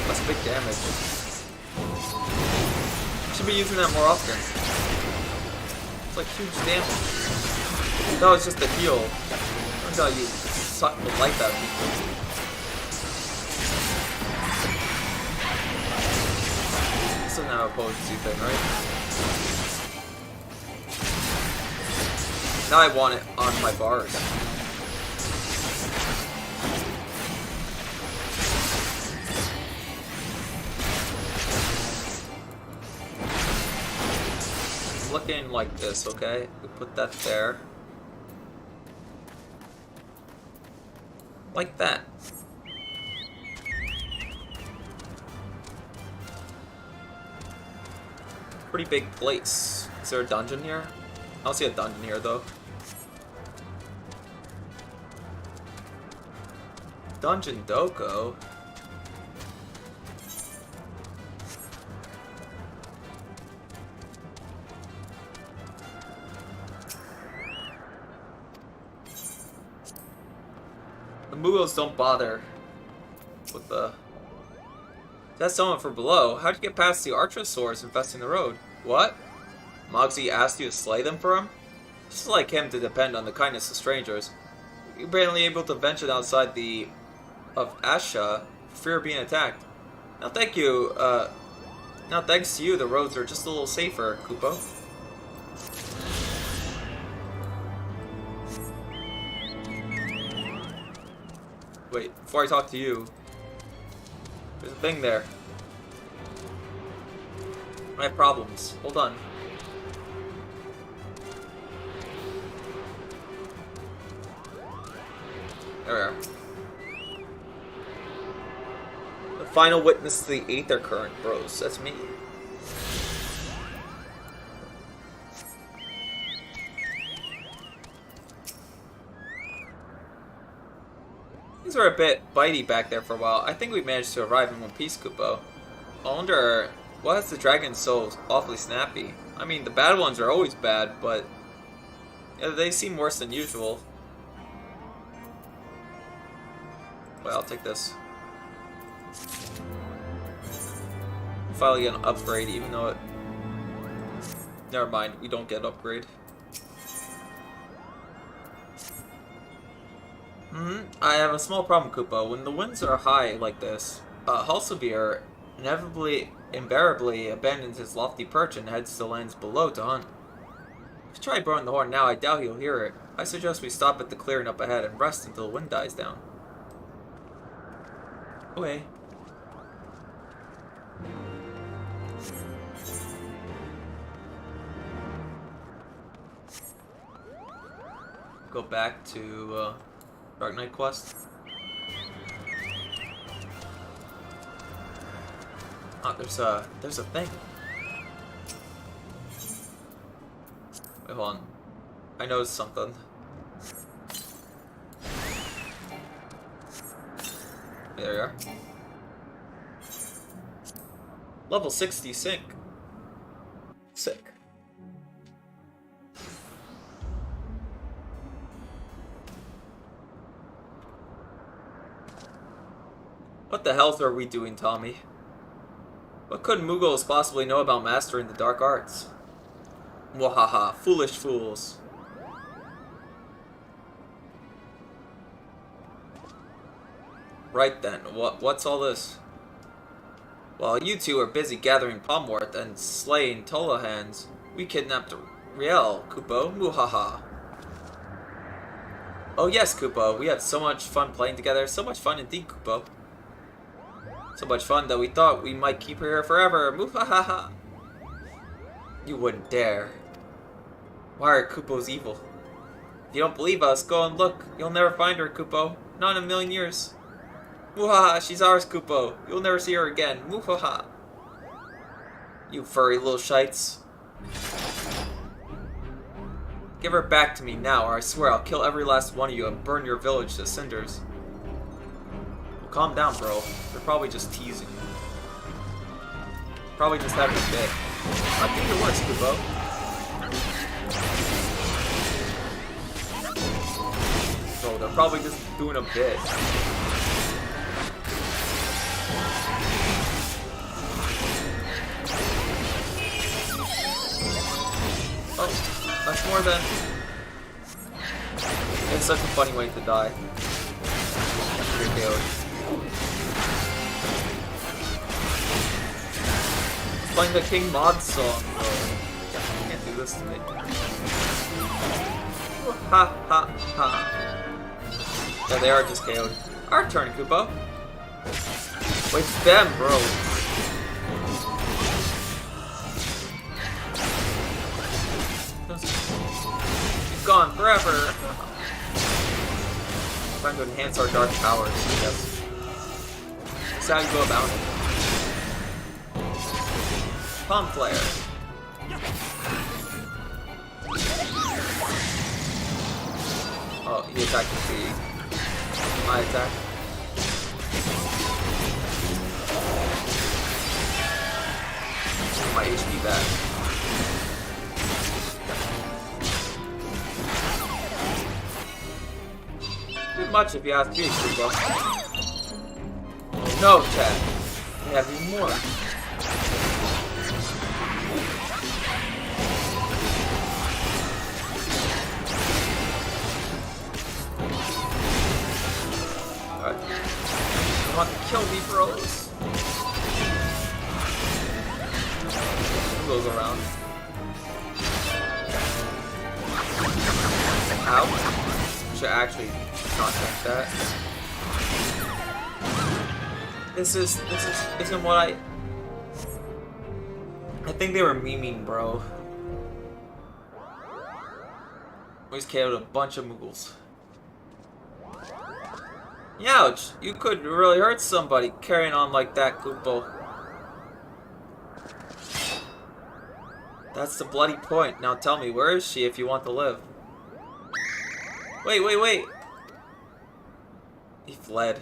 That's big damage. Should be using that more often. It's like huge damage. That was just a heal. Turns out you suck the life out of people. This doesn't have a potency thing, right? Now I want it on my bars. Looking like this, okay? We put that there. Like that. Pretty big place. Is there a dungeon here? I don't see a dungeon here though. Dungeon Doko? The Mughals don't bother with the... That's someone from below. How'd you get past the Archosaurs infesting the road? What? Mogsy asked you to slay them for him? Just like him to depend on the kindness of strangers. You're barely able to venture outside of Asha for fear of being attacked. Now thank you, now thanks to you, the roads are just a little safer, Kupo. Wait, before I talk to you, there's a thing there. I have problems. Hold on. There we are. The final witness to the Aether Current, bros. That's me. Things were a bit bitey back there for a while. I think we managed to arrive in one piece, Kupo. I wonder, why is the dragon so awfully snappy? I mean, the bad ones are always bad, but yeah, they seem worse than usual. Well, I'll take this. Finally get an upgrade, even though it... Never mind, we don't get an upgrade. I have a small problem, Kupo. When the winds are high like this, SABER invariably abandons his lofty perch and heads to lands below to hunt. If you try blowing the horn now, I doubt he'll hear it. I suggest we stop at the clearing up ahead and rest until the wind dies down. Okay. Go back to Dark Knight Quest. Oh, there's a thing. Wait, hold on. I noticed something. There you are. Level 60 sync. Sick. What the hell are we doing, Tommy? What could Mughals possibly know about mastering the dark arts? Mwahaha, foolish fools. Right then, what's all this? While you two are busy gathering Pomworth and slaying Tolahans, we kidnapped Riel, Kupo, Muhaha. Oh yes, Kupo, we had so much fun playing together, so much fun indeed, Kupo. So much fun that we thought we might keep her here forever, Muhaha. You wouldn't dare. Why are Kupo's evil? If you don't believe us, go and look. You'll never find her, Kupo. Not in a million years. Muhaha, she's ours, Kupo. You'll never see her again. Muhaha. You furry little shites. Give her back to me now, or I swear I'll kill every last one of you and burn your village to cinders. Well, calm down, bro. They're probably just teasing you. Probably just having a bit. I think it works, Kupo. So they're probably just doing a bit. Oh, that's more than... It's such a funny way to die. Pretty KO'd. Playing the King Mod song, bro. You can't do this to me. Ha ha ha. Yeah, they are just KO'd. Our turn, Kupo. Wait, it's them, bro. He's gone forever. Trying to enhance our dark powers, I guess. That's how you go about it. Palm Flare. Oh, he attacked with my attack. My HP back. Too much if you ask me, Kupo. Oh no, Chad. We have even more. Alright. You want to kill me, bros? Who goes around? Ow. Should actually not take that. This isn't what I think they were memeing, bro. We just KO'd a bunch of Muggles. Ouch! You could really hurt somebody carrying on like that, Kupo. That's the bloody point. Now tell me, where is she if you want to live? Wait, wait, wait! He fled.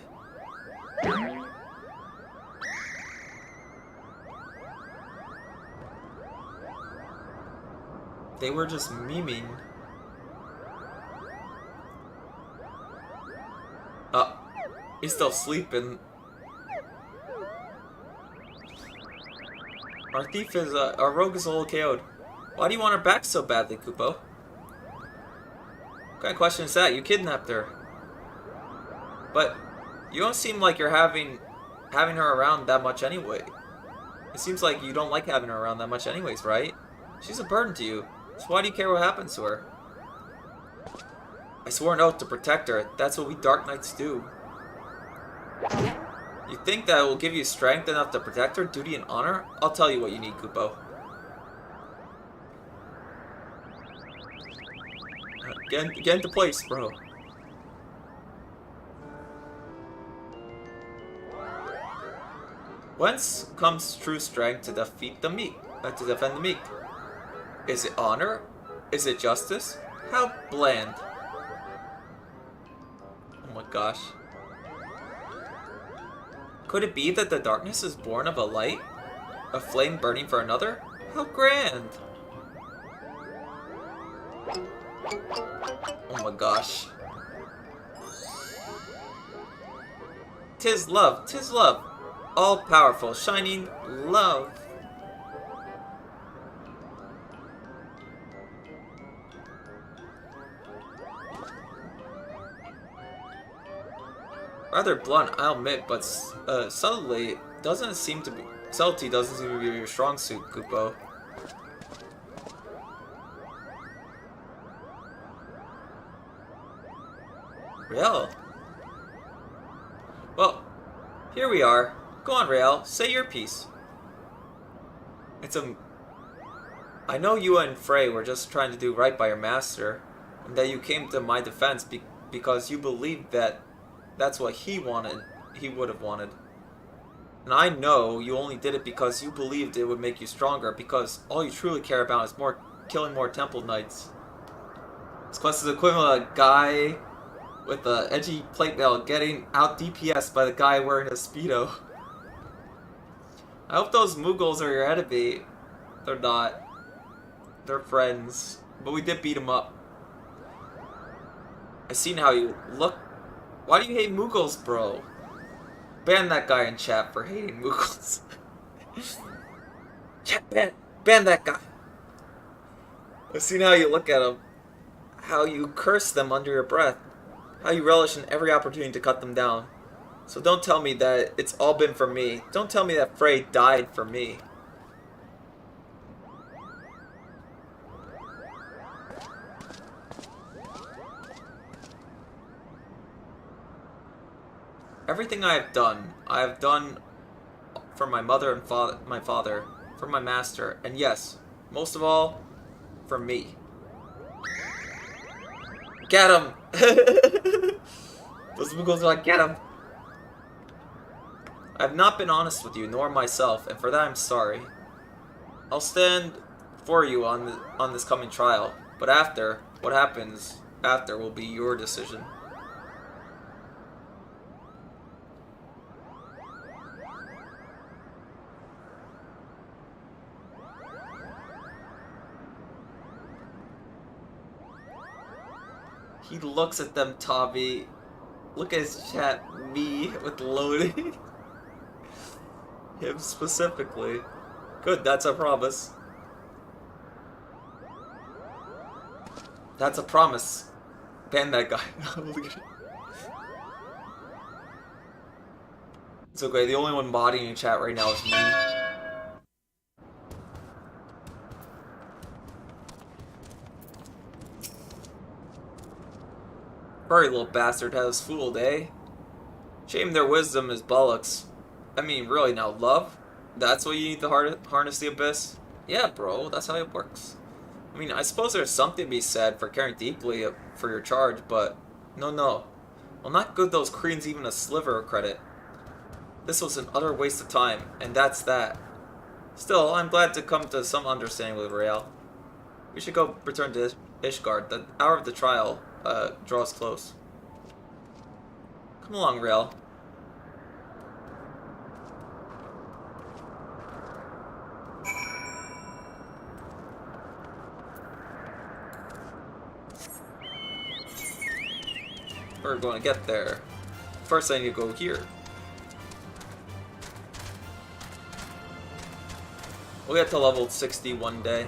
They were just memeing. He's still sleeping. Our thief is, our rogue is a little KO'd. Why do you want her back so badly, Kupo? What kind of question is that? You kidnapped her. But you don't seem like you're having her around that much anyway. It seems like you don't like having her around that much anyways, right? She's a burden to you. So why do you care what happens to her? I swore an oath to protect her. That's what we Dark Knights do. You think that will give you strength enough to protect her, duty and honor? I'll tell you what you need, Kupo. Get into place, bro. Whence comes true strength to defeat the meek, to defend the meek? Is it honor? Is it justice? How bland. Oh my gosh. Could it be that the darkness is born of a light? A flame burning for another? How grand! Oh my gosh. 'Tis love, 'tis love. All powerful, shining love. Rather blunt, I'll admit, but subtlety doesn't seem to be your strong suit, Kupo. Real? Well, here we are. Go on, Rael, say your piece. I know you and Frey were just trying to do right by your master, and that you came to my defense because you believed that that's what he would have wanted. And I know you only did it because you believed it would make you stronger, because all you truly care about is killing more Temple Knights. This quest is equivalent to a guy with an edgy plate mail getting out DPS by the guy wearing a Speedo. I hope those Muggles are your enemy. They're not. They're friends. But we did beat them up. I seen how you look. Why do you hate Muggles, bro? Ban that guy in chat for hating Muggles. Chat, ban that guy. I've seen how you look at them. How you curse them under your breath. How you relish in every opportunity to cut them down. So don't tell me that it's all been for me. Don't tell me that Frey died for me. Everything I have done for my mother and my father, for my master, and yes, most of all, for me. Get him! Those Muggles are like, get him! I have not been honest with you, nor myself, and for that I'm sorry. I'll stand for you on this coming trial, but after, what happens after will be your decision. He looks at them, Tavi. Look at his chat. Me with loading. Him specifically. Good, that's a promise. That's a promise. Ban that guy. It's okay, the only one modding in chat right now is me. Furry little bastard has fooled, eh? Shame their wisdom is bollocks. I mean, really now, love? That's what you need to harness the abyss? Yeah, bro, that's how it works. I mean, I suppose there's something to be said for caring deeply for your charge, but no. I'll not give those Koreans even a sliver of credit. This was an utter waste of time, and that's that. Still, I'm glad to come to some understanding with Rael. We should go return to Ishgard. The hour of the trial draws close. Come along, Rael. We're going to get there. First, I need to go here. We'll get to level 60 one day.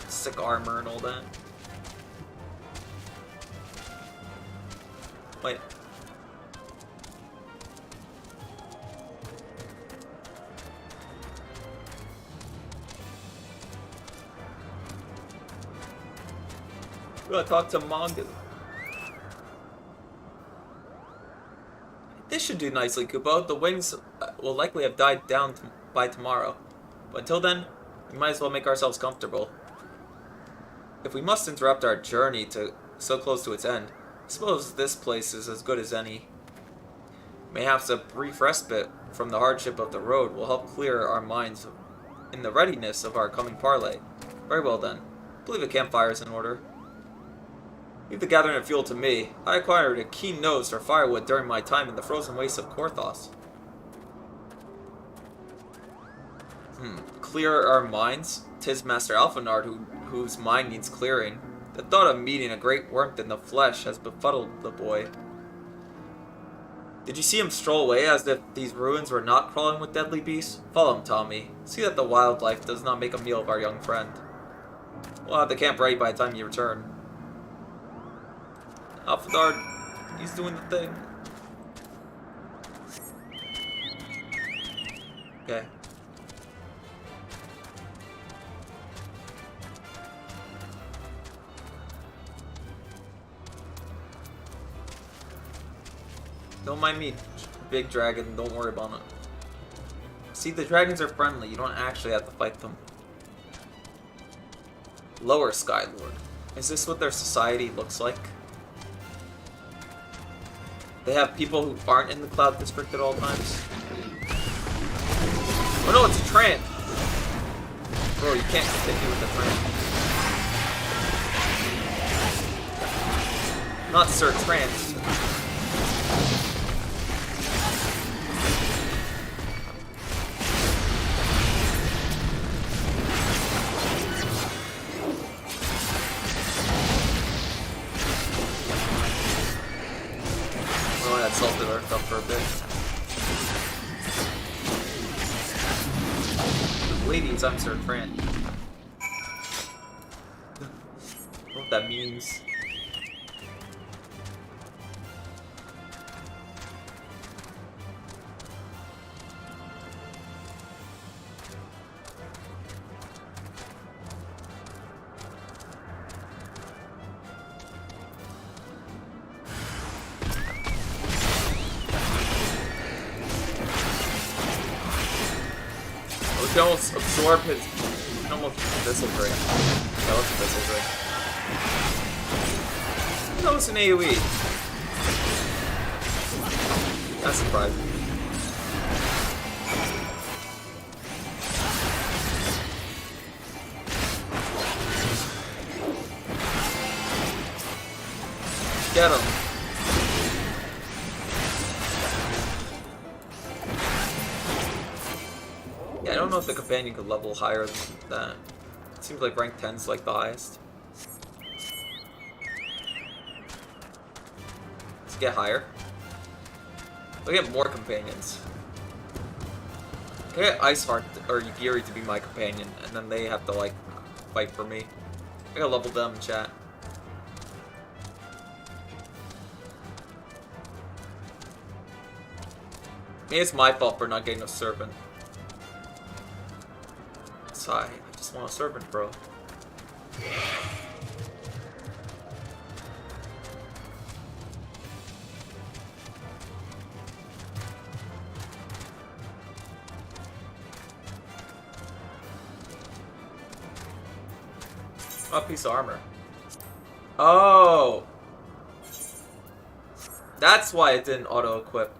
Sick armor and all that. Wait. We gotta talk to Mongo. This should do nicely, Kupo. The wings will likely have died down by tomorrow. But until then, we might as well make ourselves comfortable. If we must interrupt our journey to so close to its end, I suppose this place is as good as any. Mayhaps a brief respite from the hardship of the road will help clear our minds in the readiness of our coming parley. Very well then. I believe a campfire is in order. Leave the gathering of fuel to me. I acquired a keen nose for firewood during my time in the frozen wastes of Korthos. Clear our minds? 'Tis Master Alphanard whose mind needs clearing. The thought of meeting a great warmth in the flesh has befuddled the boy. Did you see him stroll away as if these ruins were not crawling with deadly beasts? Follow him, Tommy. See that the wildlife does not make a meal of our young friend. We'll have the camp ready by the time you return. Alphanard, he's doing the thing. Okay. Don't mind me, big dragon, don't worry about it. See, the dragons are friendly, you don't actually have to fight them. Lower Skylord. Is this what their society looks like? They have people who aren't in the Cloud District at all times. Oh no, it's a Tran! Bro, you can't continue with the Tran. Not Sir Trans. Salted Earth up for a bit. Ladies, I'm Sir Fran. I don't know what that means. We can almost absorb his. We can almost Abyssal Drink. That was Abyssal Drink. That was an AoE. That's surprising. Get him. Yeah, I don't know if the companion could level higher than that. It seems like rank 10's like the highest. Let's get higher. We'll get more companions. Can I get Iceheart or Yugiri to be my companion, and then they have to like fight for me. I gotta level them, chat. Maybe it's my fault for not getting a servant. Sigh, I just want a servant, bro. A piece of armor. Oh! That's why it didn't auto-equip.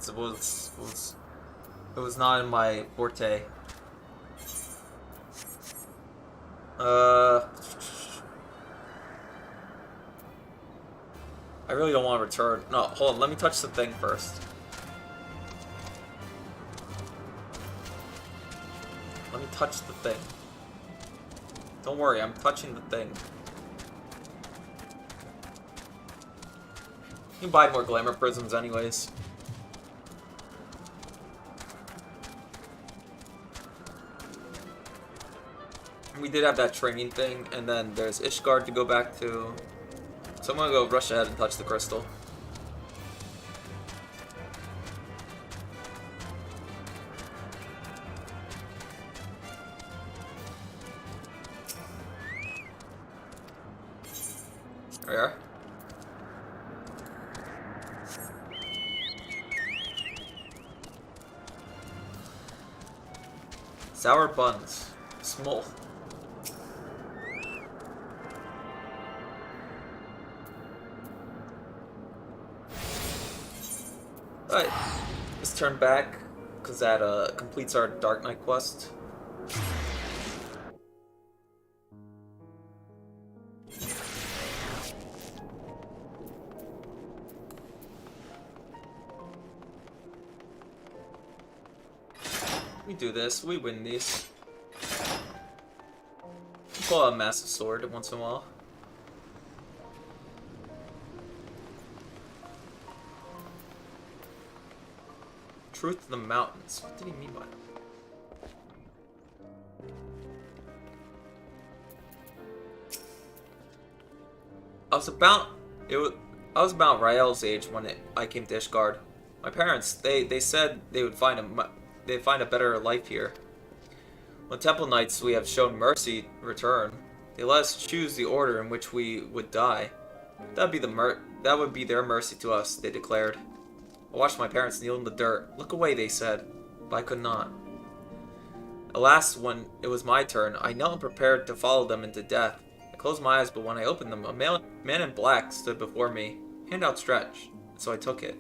It was not in my forte. I really don't want to return. No, hold on. Let me touch the thing first. Let me touch the thing. Don't worry, I'm touching the thing. You can buy more glamour prisms anyways. We did have that training thing, and then there's Ishgard to go back to. So I'm gonna go rush ahead and touch the crystal. There we are. Sour buns. Small. Alright. Let's turn back, because that completes our Dark Knight quest. We do this, we win these. We pull out a massive sword once in a while. Truth to the mountains. What did he mean by that? I was about Rael's age when I came to Ishgard. My parents, they said they'd find a better life here. When Temple Knights we have shown mercy in return, they let us choose the order in which we would die. That would be their mercy to us, they declared. I watched my parents kneel in the dirt. Look away, they said, but I could not. Alas, when it was my turn, I knelt and prepared to follow them into death. I closed my eyes, but when I opened them, a man in black stood before me, hand outstretched, so I took it.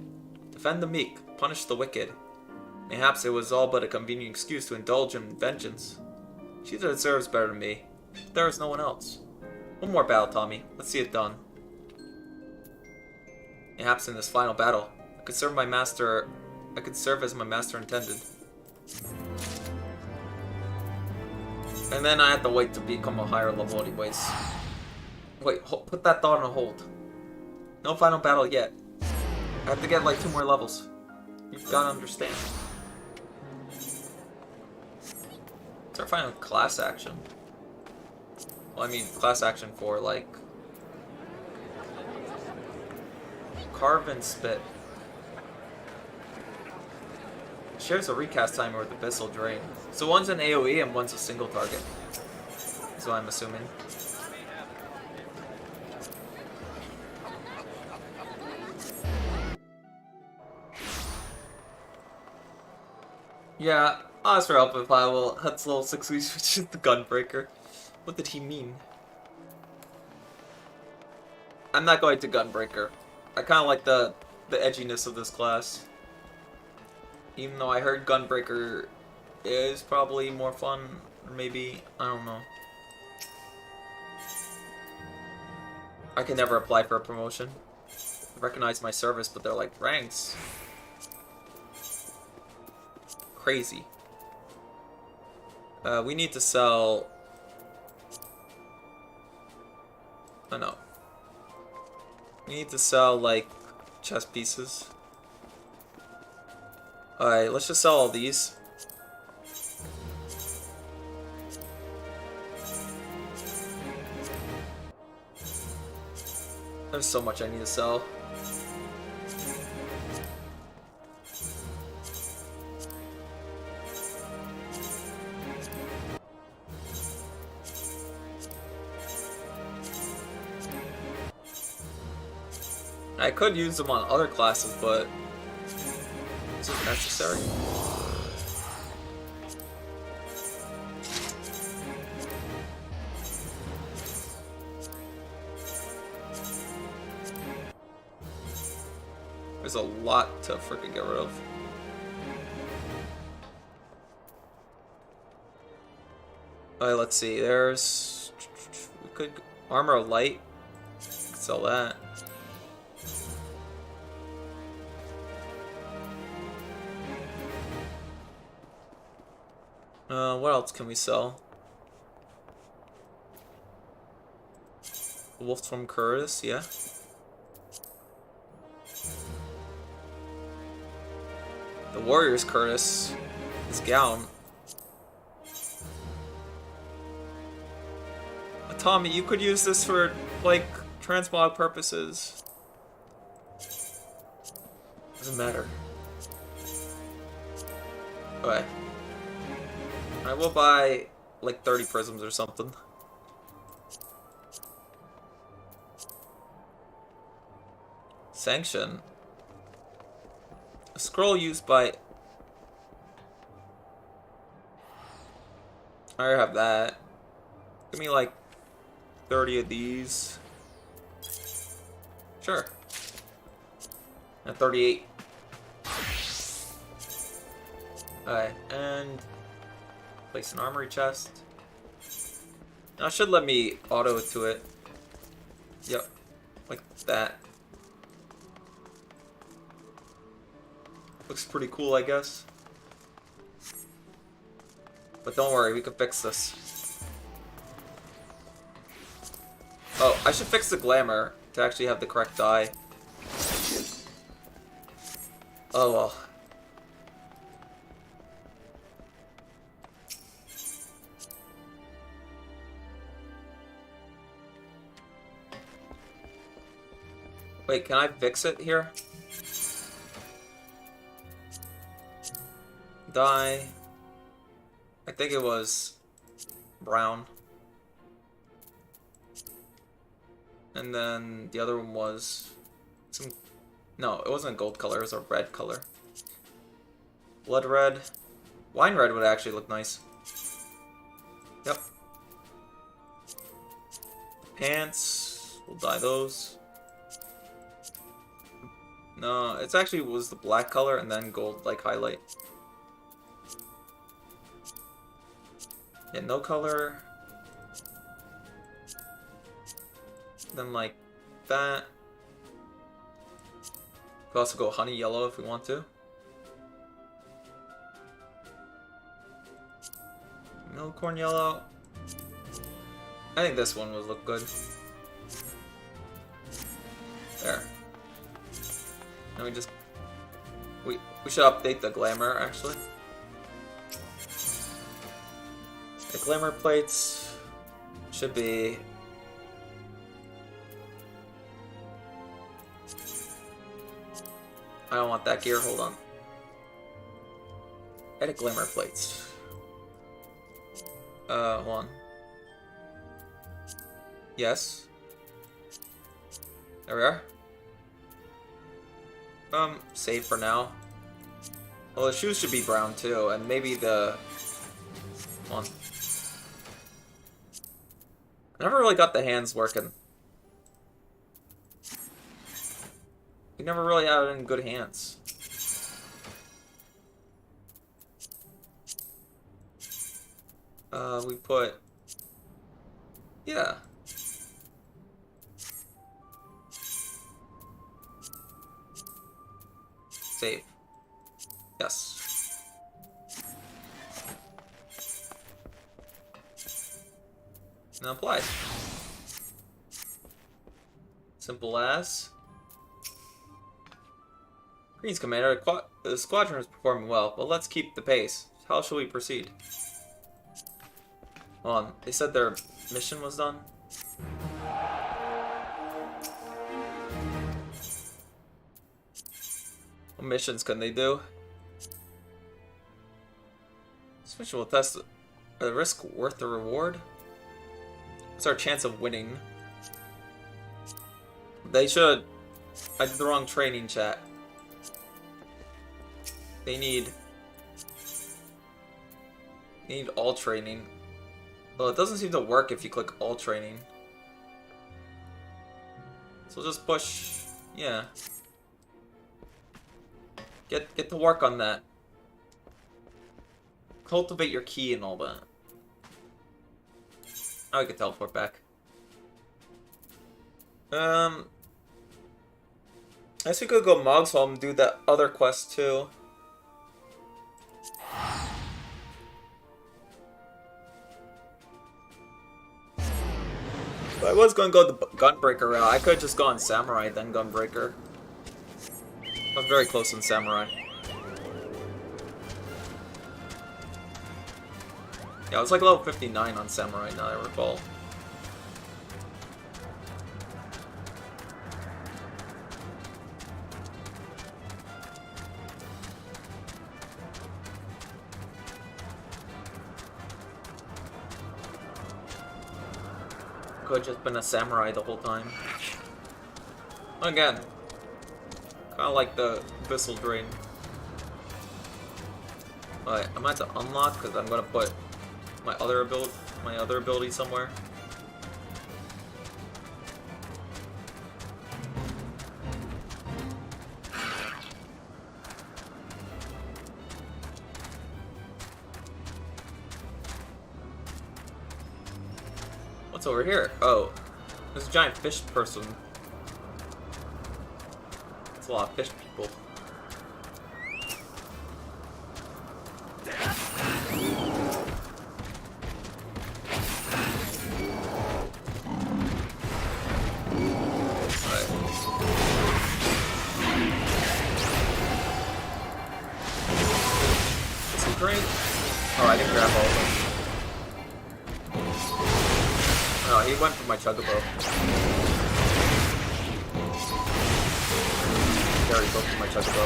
Defend the meek, punish the wicked. Mayhaps it was all but a convenient excuse to indulge in vengeance. She deserves better than me. There is no one else. One more battle, Tommy. Let's see it done. Mayhaps in this final battle, I could serve as my master intended. And then I have to wait to become a higher level anyways. Wait, put that thought on hold. No final battle yet. I have to get like 2 more levels. You've gotta understand. It's our final class action. Well, I mean class action for like Carve and Spit. Shares a recast timer with Abyssal Drain. So one's an AoE and one's a single target. That's what I'm assuming. Yeah, I'll ask for help if I will. That's level 6 we switches the Gunbreaker. What did he mean? I'm not going to Gunbreaker. I kinda like the edginess of this class. Even though I heard Gunbreaker is probably more fun, or maybe, I don't know. I can never apply for a promotion. I recognize my service, but they're like, ranks. Crazy. We need to sell... I know. We need to sell, like, chess pieces. Alright, let's just sell all these. There's so much I need to sell. I could use them on other classes, but is it necessary? There's a lot to freaking get rid of. Alright, let's see. There's... We could... Armor of Light. Sell that. What else can we sell? Wolf from Curtis, yeah. The Warrior's Curtis. His gown. Tommy, you could use this for, like, transmog purposes. Doesn't matter. Okay. I will buy, like, 30 prisms or something. Sanction. A scroll used by... I already have that. Give me, like, 30 of these. Sure. And 38. Alright, and place an armory chest. Now it should let me auto to it. Yep. Like that. Looks pretty cool, I guess. But don't worry, we can fix this. Oh, I should fix the glamour to actually have the correct dye. Oh well. Wait, can I fix it here? Dye. I think it was brown. And then the other one was some... No, it wasn't a gold color, it was a red color. Blood red. Wine red would actually look nice. Yep. Pants. We'll dye those. No, it's actually was the black color and then gold, like, highlight. Yeah, no color. Then like that. We could also go honey yellow if we want to. Milk corn yellow. I think this one would look good. There. And we just we should update the glamour actually. The glamour plates should be I don't want that gear, hold on. Edit glamour plates. Hold on. Yes. There we are. Save for now. Well, the shoes should be brown too, and maybe the... Hold on. I never really got the hands working. We never really had it in good hands. We put... Yeah. Save. Yes. Now apply. Simple as. Greetings, Commander. The squadron is performing well, but let's keep the pace. How shall we proceed? Hold on. They said their mission was done? What missions can they do? This mission will test the risk worth the reward. What's our chance of winning? They should. I did the wrong training, chat. They need all training. Well, it doesn't seem to work if you click all training. So just push, yeah. Get to work on that. Cultivate your key and all that. Now we can teleport back. I guess we could go Mog's home and do that other quest too. But I was going to go the Gunbreaker route. I could have just gone Samurai, then Gunbreaker. I was very close in Samurai. Yeah, I was like level 59 on Samurai, now I recall. Could have just been a Samurai the whole time. Again, kind of like the Abyssal Drain. But I'm going to have to unlock because I'm going to put my other ability somewhere. What's over here? Oh, there's a giant fish person. That's a lot of fish people. Oh, I didn't grab all of them. Oh, he went for my Chocobo. He already broke for my Chocobo.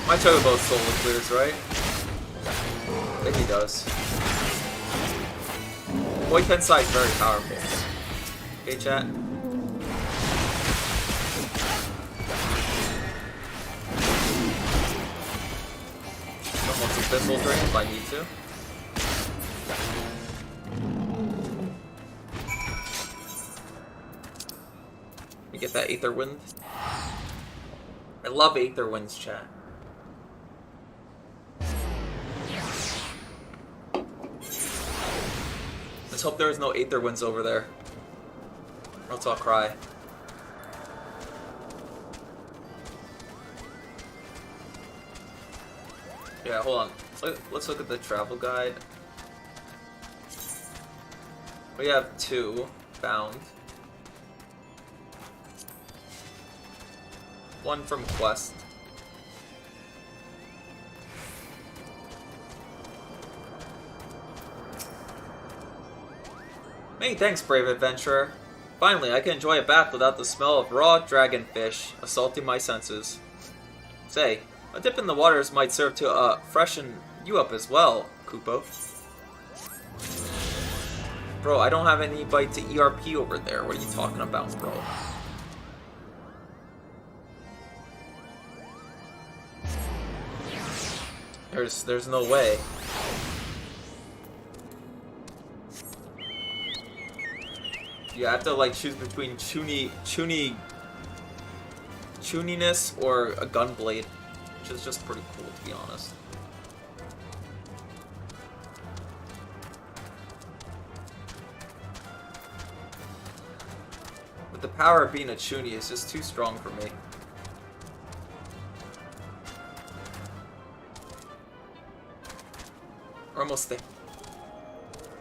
My Chocobo's solo clears, right? I think he does. Boy Tensai is very powerful. Okay, chat? Almost Abyssal Drain if I need to. Let me get that Aether Wind. I love Aether Winds, chat. Let's hope there's no Aether Winds over there. Or else I'll cry. Yeah, hold on. Let's look at the travel guide. We have 2 found. 1 from Quest. Many thanks, brave adventurer. Finally, I can enjoy a bath without the smell of raw dragonfish assaulting my senses. Say, a dip in the waters might serve to freshen you up as well, Kupo. Bro, I don't have any bite to ERP over there. What are you talking about, bro? There's no way. You have to like choose between chuniness or a gunblade, which is just pretty cool to be honest. But the power of being a chuny is just too strong for me. We're almost there.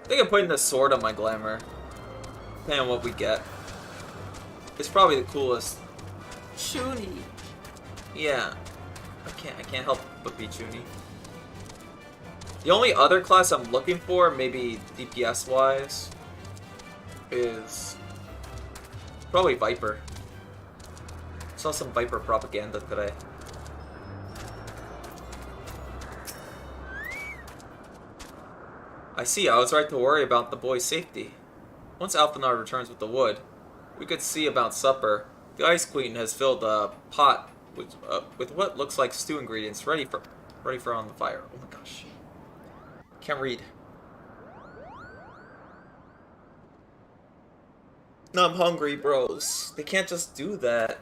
I think I'm putting the sword on my glamour. Depending on what we get. It's probably the coolest. Chuni. Yeah. I can't help but be Chuni. The only other class I'm looking for, maybe DPS wise, is probably Viper. Saw some Viper propaganda today. I see, I was right to worry about the boy's safety. Once Alphanar returns with the wood, we could see about supper. The Ice Queen has filled a pot with what looks like stew ingredients ready for on the fire. Oh my gosh. Can't read. No, I'm hungry, bros. They can't just do that.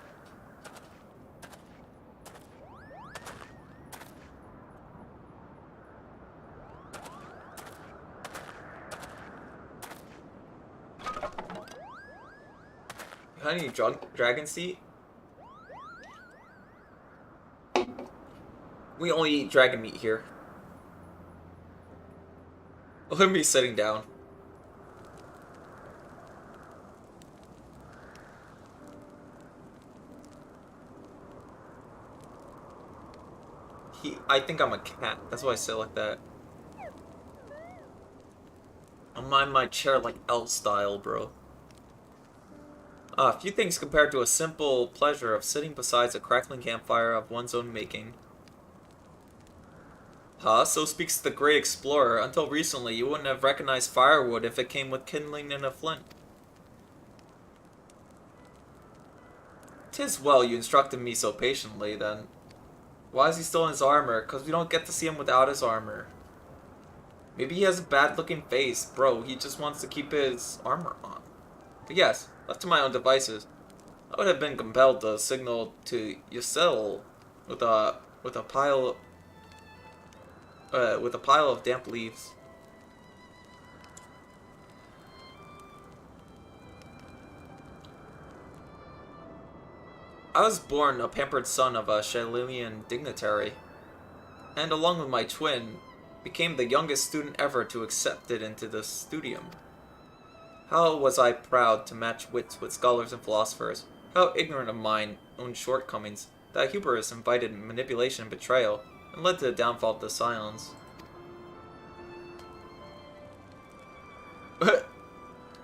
Honey, dragon seat? We only eat dragon meat here. Look at me sitting down. I think I'm a cat. That's why I sit like that. I'm on my chair like L style, bro. A few things compared to a simple pleasure of sitting beside a crackling campfire of one's own making. Huh? So speaks the great explorer. Until recently, you wouldn't have recognized firewood if it came with kindling and a flint. 'Tis well you instructed me so patiently, then. Why is he still in his armor? 'Cause we don't get to see him without his armor. Maybe he has a bad-looking face. Bro, he just wants to keep his armor on. But yes, left to my own devices, I would have been compelled to signal to Ysel with a pile of damp leaves. I was born a pampered son of a Shalilian dignitary, and along with my twin, became the youngest student ever to accepted into the studium. How was I proud to match wits with scholars and philosophers, how ignorant of mine own shortcomings, that hubris invited manipulation and betrayal, and led to the downfall of the Scions.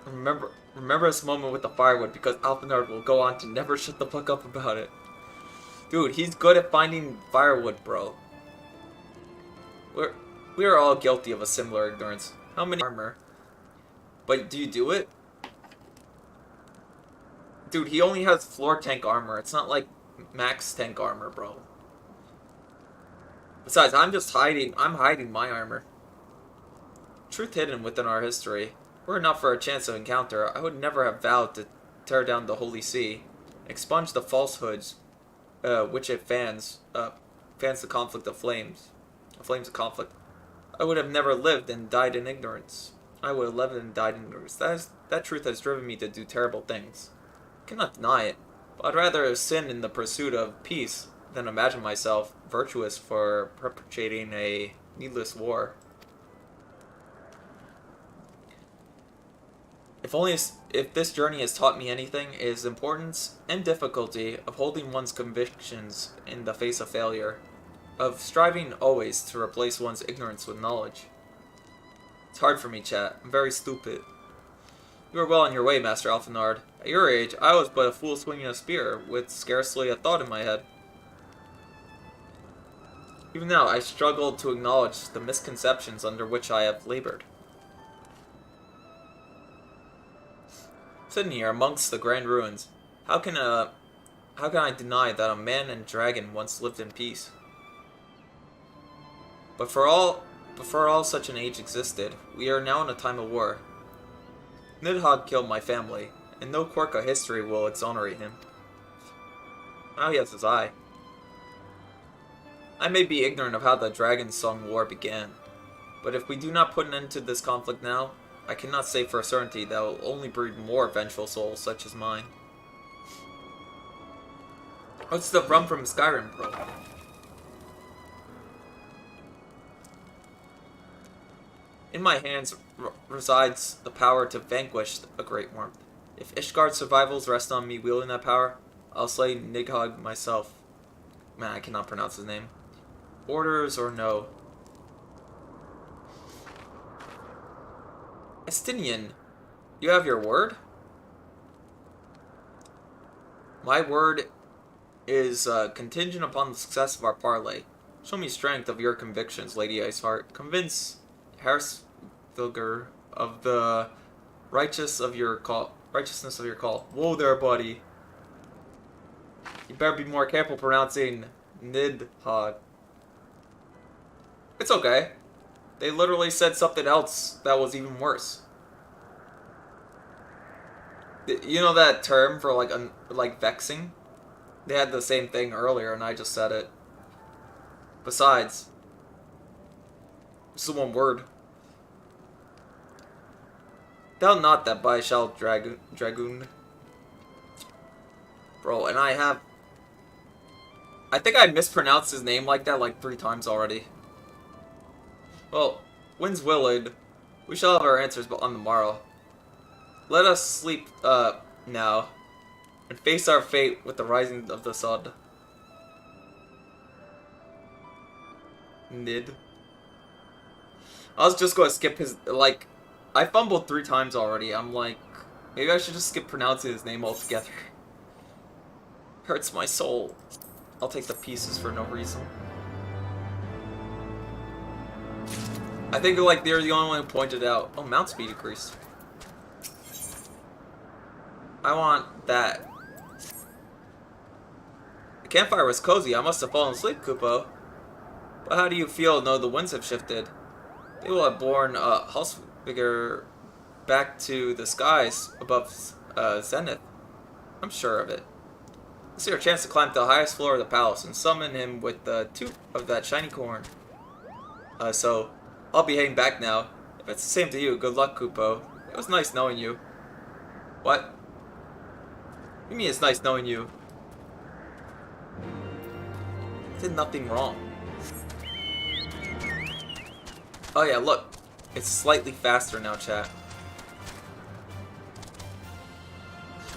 Remember this moment with the firewood, because Alphanard will go on to never shut the fuck up about it. Dude, he's good at finding firewood, bro. We are all guilty of a similar ignorance. How many armor? But do you do it? Dude, he only has floor tank armor. It's not like max tank armor, bro. Besides, I'm hiding my armor. Truth hidden within our history. Were it not for a chance of encounter, I would never have vowed to tear down the Holy See, expunge the falsehoods, which it fans the conflict of flames. Flames of conflict. I would have never lived and died in ignorance. I would have lived and died in ignorance. That truth has driven me to do terrible things. I cannot deny it, but I'd rather sin in the pursuit of peace than imagine myself virtuous for perpetrating a needless war. If this journey has taught me anything, it is the importance and difficulty of holding one's convictions in the face of failure, of striving always to replace one's ignorance with knowledge. It's hard for me, chat. I'm very stupid. You are well on your way, Master Alphanard. At your age, I was but a fool swinging a spear, with scarcely a thought in my head. Even now, I struggle to acknowledge the misconceptions under which I have labored. Sitting here amongst the grand ruins, how can I deny that a man and dragon once lived in peace? But before all such an age existed, we are now in a time of war. Nidhogg killed my family, and no quirk of history will exonerate him. Now he has his eye. I may be ignorant of how the Dragon Song War began, but if we do not put an end to this conflict now, I cannot say for a certainty that will only breed more vengeful souls such as mine. What's the rum from Skyrim, bro? In my hands resides the power to vanquish a great warmth. If Ishgard's survivals rest on me wielding that power, I'll slay Nidhogg myself. Man, I cannot pronounce his name. Orders or no? Estinian, you have your word? My word is contingent upon the success of our parley. Show me strength of your convictions, Lady Iceheart. Convince Harrisvilger of the righteousness of your call. Whoa there, buddy. You better be more careful pronouncing Nidhogg. It's okay. They literally said something else that was even worse. You know that term for like vexing? They had the same thing earlier and I just said it. Besides, it's the one word. Thou not that by shall dragoon. Bro, and I think I mispronounced his name like that like 3 times already. Well, when's Willard? We shall have our answers on the morrow. Let us sleep, now, and face our fate with the rising of the sun. Nid. I was just gonna skip his, like, I fumbled 3 times already. I'm like, maybe I should just skip pronouncing his name altogether. Hurts my soul. I'll take the pieces for no reason. I think, like, they're the only one who pointed out. Oh, mount speed increased. I want that. The campfire was cozy. I must have fallen asleep, Kupo. But how do you feel now the winds have shifted? They will have borne Halsviger back to the skies above Zenith. I'm sure of it. This is your chance to climb to the highest floor of the palace and summon him with the toot of that shiny corn. So, I'll be heading back now. If it's the same to you, good luck, Kupo. It was nice knowing you. What? What do you mean it's nice knowing you? I did nothing wrong. Oh yeah, look. It's slightly faster now, chat.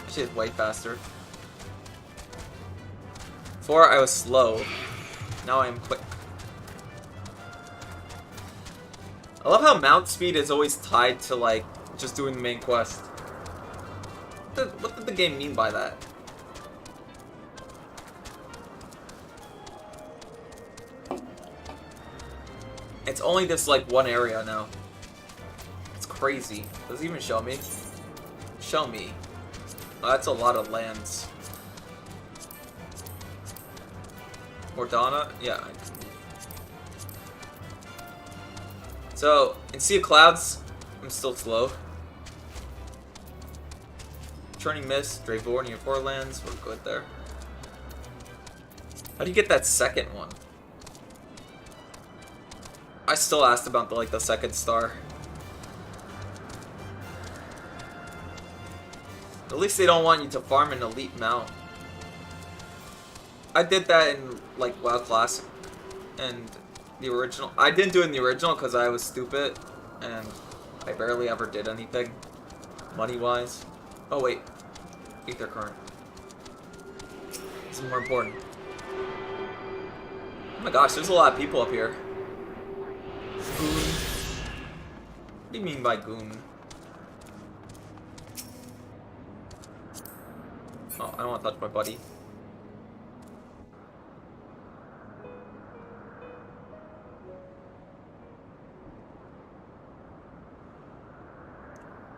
Actually, it's way faster. Before I was slow. Now I am quick. I love how mount speed is always tied to, like, just doing the main quest. What did the game mean by that? It's only this, like, one area now. It's crazy. Does it even show me? Show me. Oh, that's a lot of lands. Mordana? Yeah. So, in Sea of Clouds, I'm still slow. Churning Mist, Dravornian Forelands, we're good there. How do you get that second one? I still asked about the, like, the second star. At least they don't want you to farm an elite mount. I did that in, like, WoW Classic and the original. I didn't do it in the original because I was stupid and I barely ever did anything money-wise. Oh wait, Ether Current. This is more important. Oh my gosh, there's a lot of people up here. Goon. What do you mean by goon? Oh, I don't want to touch my buddy.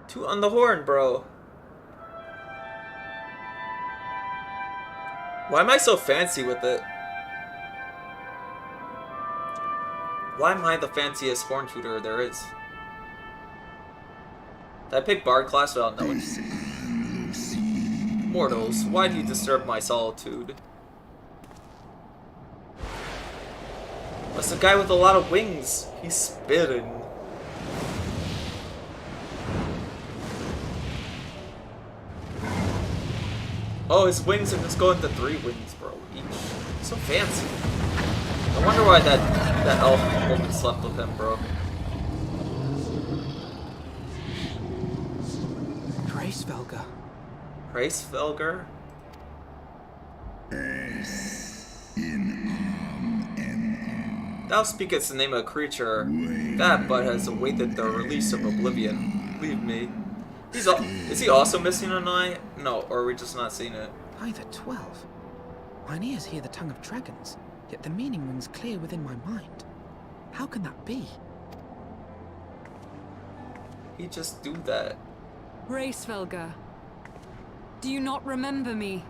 Two on the horn, bro. Why am I so fancy with it? Why am I the fanciest horn shooter there is? Did I pick Bard class without knowing? Mortals, why do you disturb my solitude? That's the guy with a lot of wings. He's spitting. Oh, his wings are just going to 3 wings, bro. Each. So fancy. I wonder why that elf woman slept with him, bro. Hraesvelgr. Hraesvelgr? Thou speakest the name of a creature that but has awaited the release of oblivion. Leave me. Is he also missing an eye? No, or are we just not seeing it? Either 12. Mine ears hear the tongue of dragons, yet the meaning rings clear within my mind. How can that be? He just do that. Hraesvelgr, do you not remember me?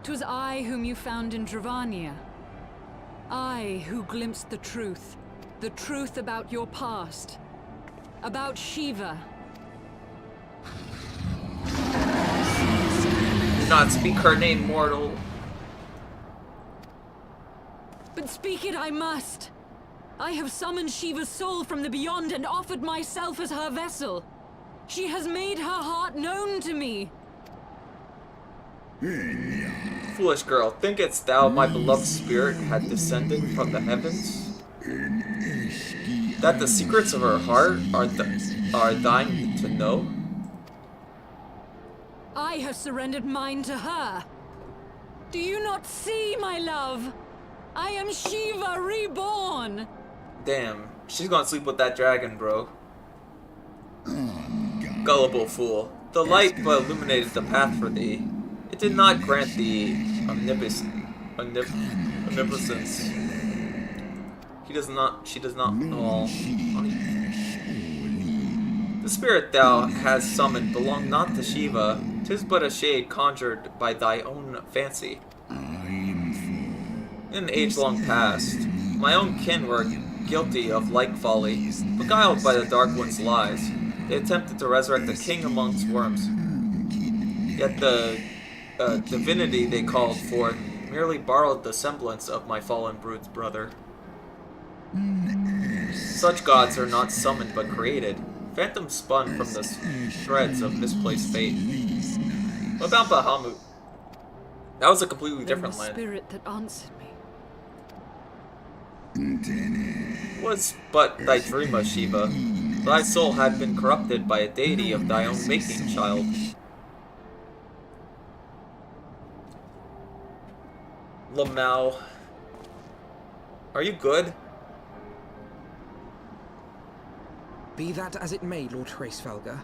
'Twas I whom you found in Dravania. I who glimpsed the truth about your past, about Shiva. Do not speak her name, mortal. But speak it I must. I have summoned Shiva's soul from the beyond and offered myself as her vessel. She has made her heart known to me. Foolish girl, thinkest thou my beloved spirit had descended from the heavens? That the secrets of her heart are thine to know? I have surrendered mine to her. Do you not see, my love? I am Shiva reborn. Damn, she's gonna sleep with that dragon, bro. Gullible fool. The light but illuminated the path for thee. It did not grant thee omnipotence. She does not know. The spirit thou hast summoned belonged not to Shiva. 'Tis but a shade conjured by thy own fancy. In an age long past, my own kin were guilty of like folly, beguiled by the Dark One's lies. They attempted to resurrect the king amongst worms. Yet the divinity they called forth merely borrowed the semblance of my fallen brood's brother. Such gods are not summoned but created, phantoms spun from the threads of misplaced fate. What about Bahamut? That was a completely different the land. Spirit that answered me. Was but thy dream of Shiva. Thy soul had been corrupted by a deity of thy own making, child. Lamau. Are you good? Be that as it may, Lord Hraesvelgr,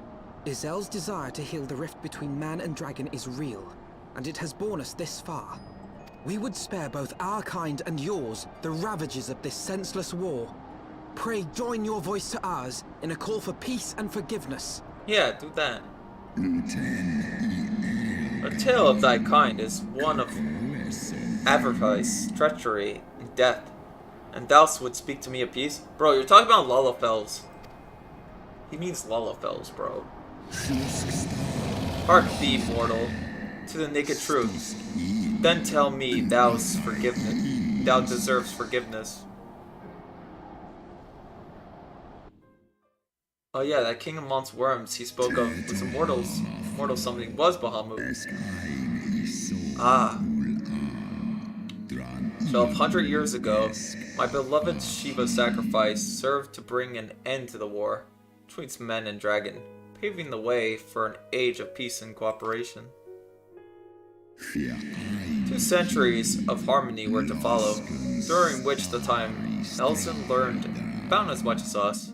Izel's desire to heal the rift between man and dragon is real, and it has borne us this far. We would spare both our kind and yours the ravages of this senseless war. Pray join your voice to ours in a call for peace and forgiveness. Yeah, do that. A tale of thy kind is one of avarice, treachery, and death. And thou would speak to me of peace? Bro, you're talking about Lullafels. He means Lullafels, bro. Hark thee, mortal, to the naked truth. Then tell me thou deserves forgiveness. Oh yeah, that king amongst worms he spoke of was mortal summoning was Bahamut. Ah. 1,200 years ago, my beloved Shiva sacrifice served to bring an end to the war between men and dragon, paving the way for an age of peace and cooperation. 2 centuries of harmony were to follow, during which the time Elson learned about as much as us.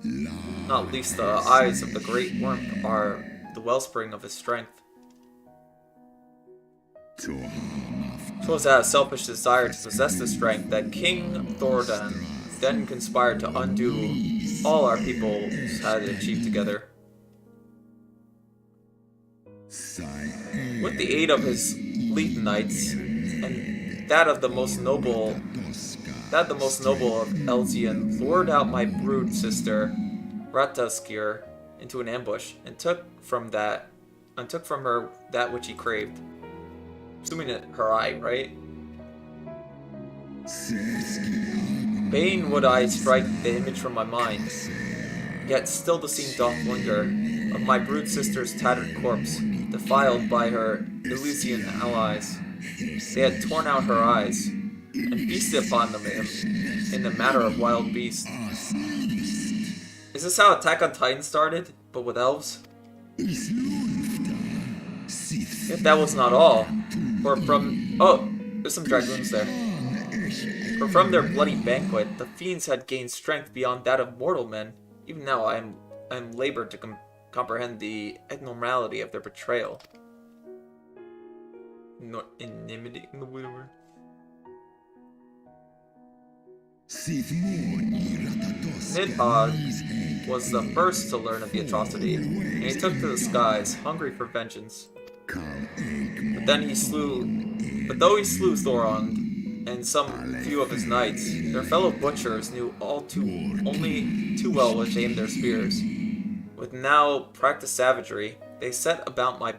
Not least the eyes of the great worm are the wellspring of his strength. 'Twas out of selfish desire to possess the strength that King Thordan then conspired to undo all our peoples had achieved together. With the aid of his Leathenites and that the most noble of Elzian lured out my brood sister Rataskir into an ambush and took from her that which he craved. Assuming it her eye, right? Bane would I strike the image from my mind, yet still the scene doth linger of my brood sister's tattered corpse, defiled by her Elysian allies. They had torn out her eyes and feasted upon them in the manner of wild beasts. Is this how Attack on Titan started, but with elves? Yet that was not all. For from... Oh, there's some dragoons there. For from their bloody banquet, the fiends had gained strength beyond that of mortal men. Even now, I am labored to comprehend the abnormality of their betrayal. Inimity in the word. Nidhogg was the first to learn of the atrocity, and he took to the skies, hungry for vengeance. But though he slew Thorond and some few of his knights, their fellow butchers knew only too well what to aim their spears. With now practiced savagery, they set about my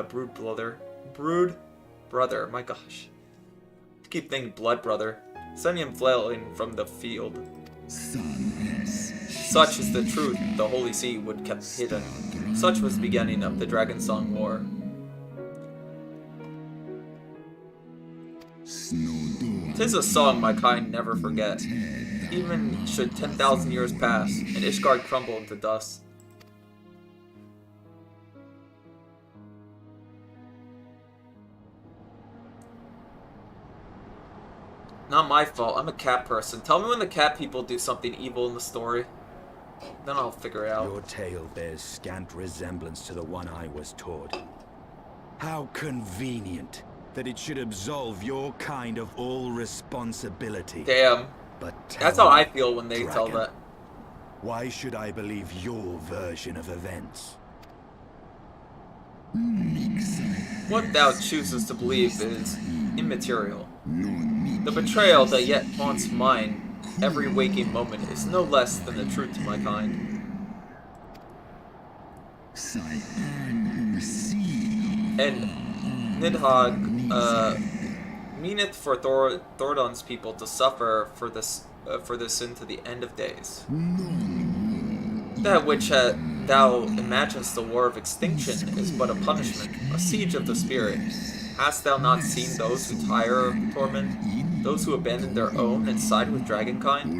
brood brother, my gosh. I keep thinking blood brother, sending him flailing from the field. Such is the truth the Holy See would keep hidden. Such was the beginning of the Dragon Song War. Tis a song my kind never forget, even should 10,000 years pass and Ishgard crumble into dust. Not my fault, I'm a cat person. Tell me when the cat people do something evil in the story. Then I'll figure it out. Your tale bears scant resemblance to the one I was taught. How convenient that it should absolve your kind of all responsibility. Damn. But that's how I feel when they tell that. Why should I believe your version of events? What thou chooses to believe is immaterial. The betrayal that yet haunts mine every waking moment is no less than the truth to my kind. And Nidhogg meaneth for Thordon's people to suffer for this sin to the end of days. That which thou imaginest the war of extinction is but a punishment, a siege of the spirit. Hast thou not seen those who tire of torment, those who abandon their own and side with dragonkind?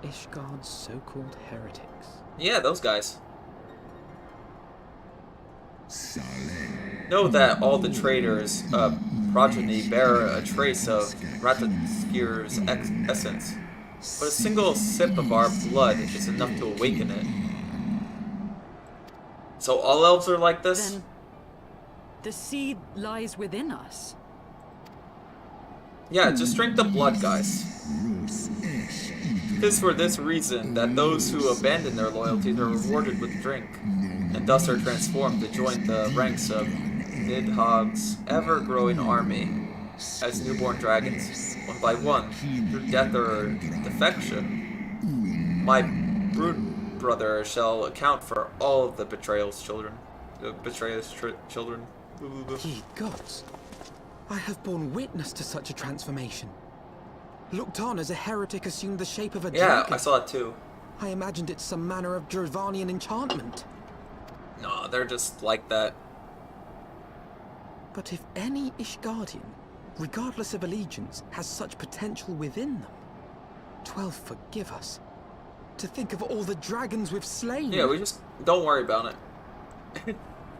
Ishgard's so-called heretics. Yeah, those guys. Know that all the traitors' progeny bear a trace of Rataskir's essence, but a single sip of our blood is enough to awaken it. So all elves are like this? Then the seed lies within us. Yeah, just drink the blood, guys. It is for this reason that those who abandon their loyalties are rewarded with drink, and thus are transformed to join the ranks of Nidhogg's ever-growing army as newborn dragons, one by one, through death or defection. My brood brother shall account for all of the betrayal's children. Ye gods, I have borne witness to such a transformation. Looked on as a heretic assumed the shape of a dragon. Yeah, I saw it too. I imagined it some manner of Dravanian enchantment. No, they're just like that. But if any Ishgardian, regardless of allegiance, has such potential within them, 12 forgive us. To think of all the dragons we've slain. Yeah, we just don't worry about it.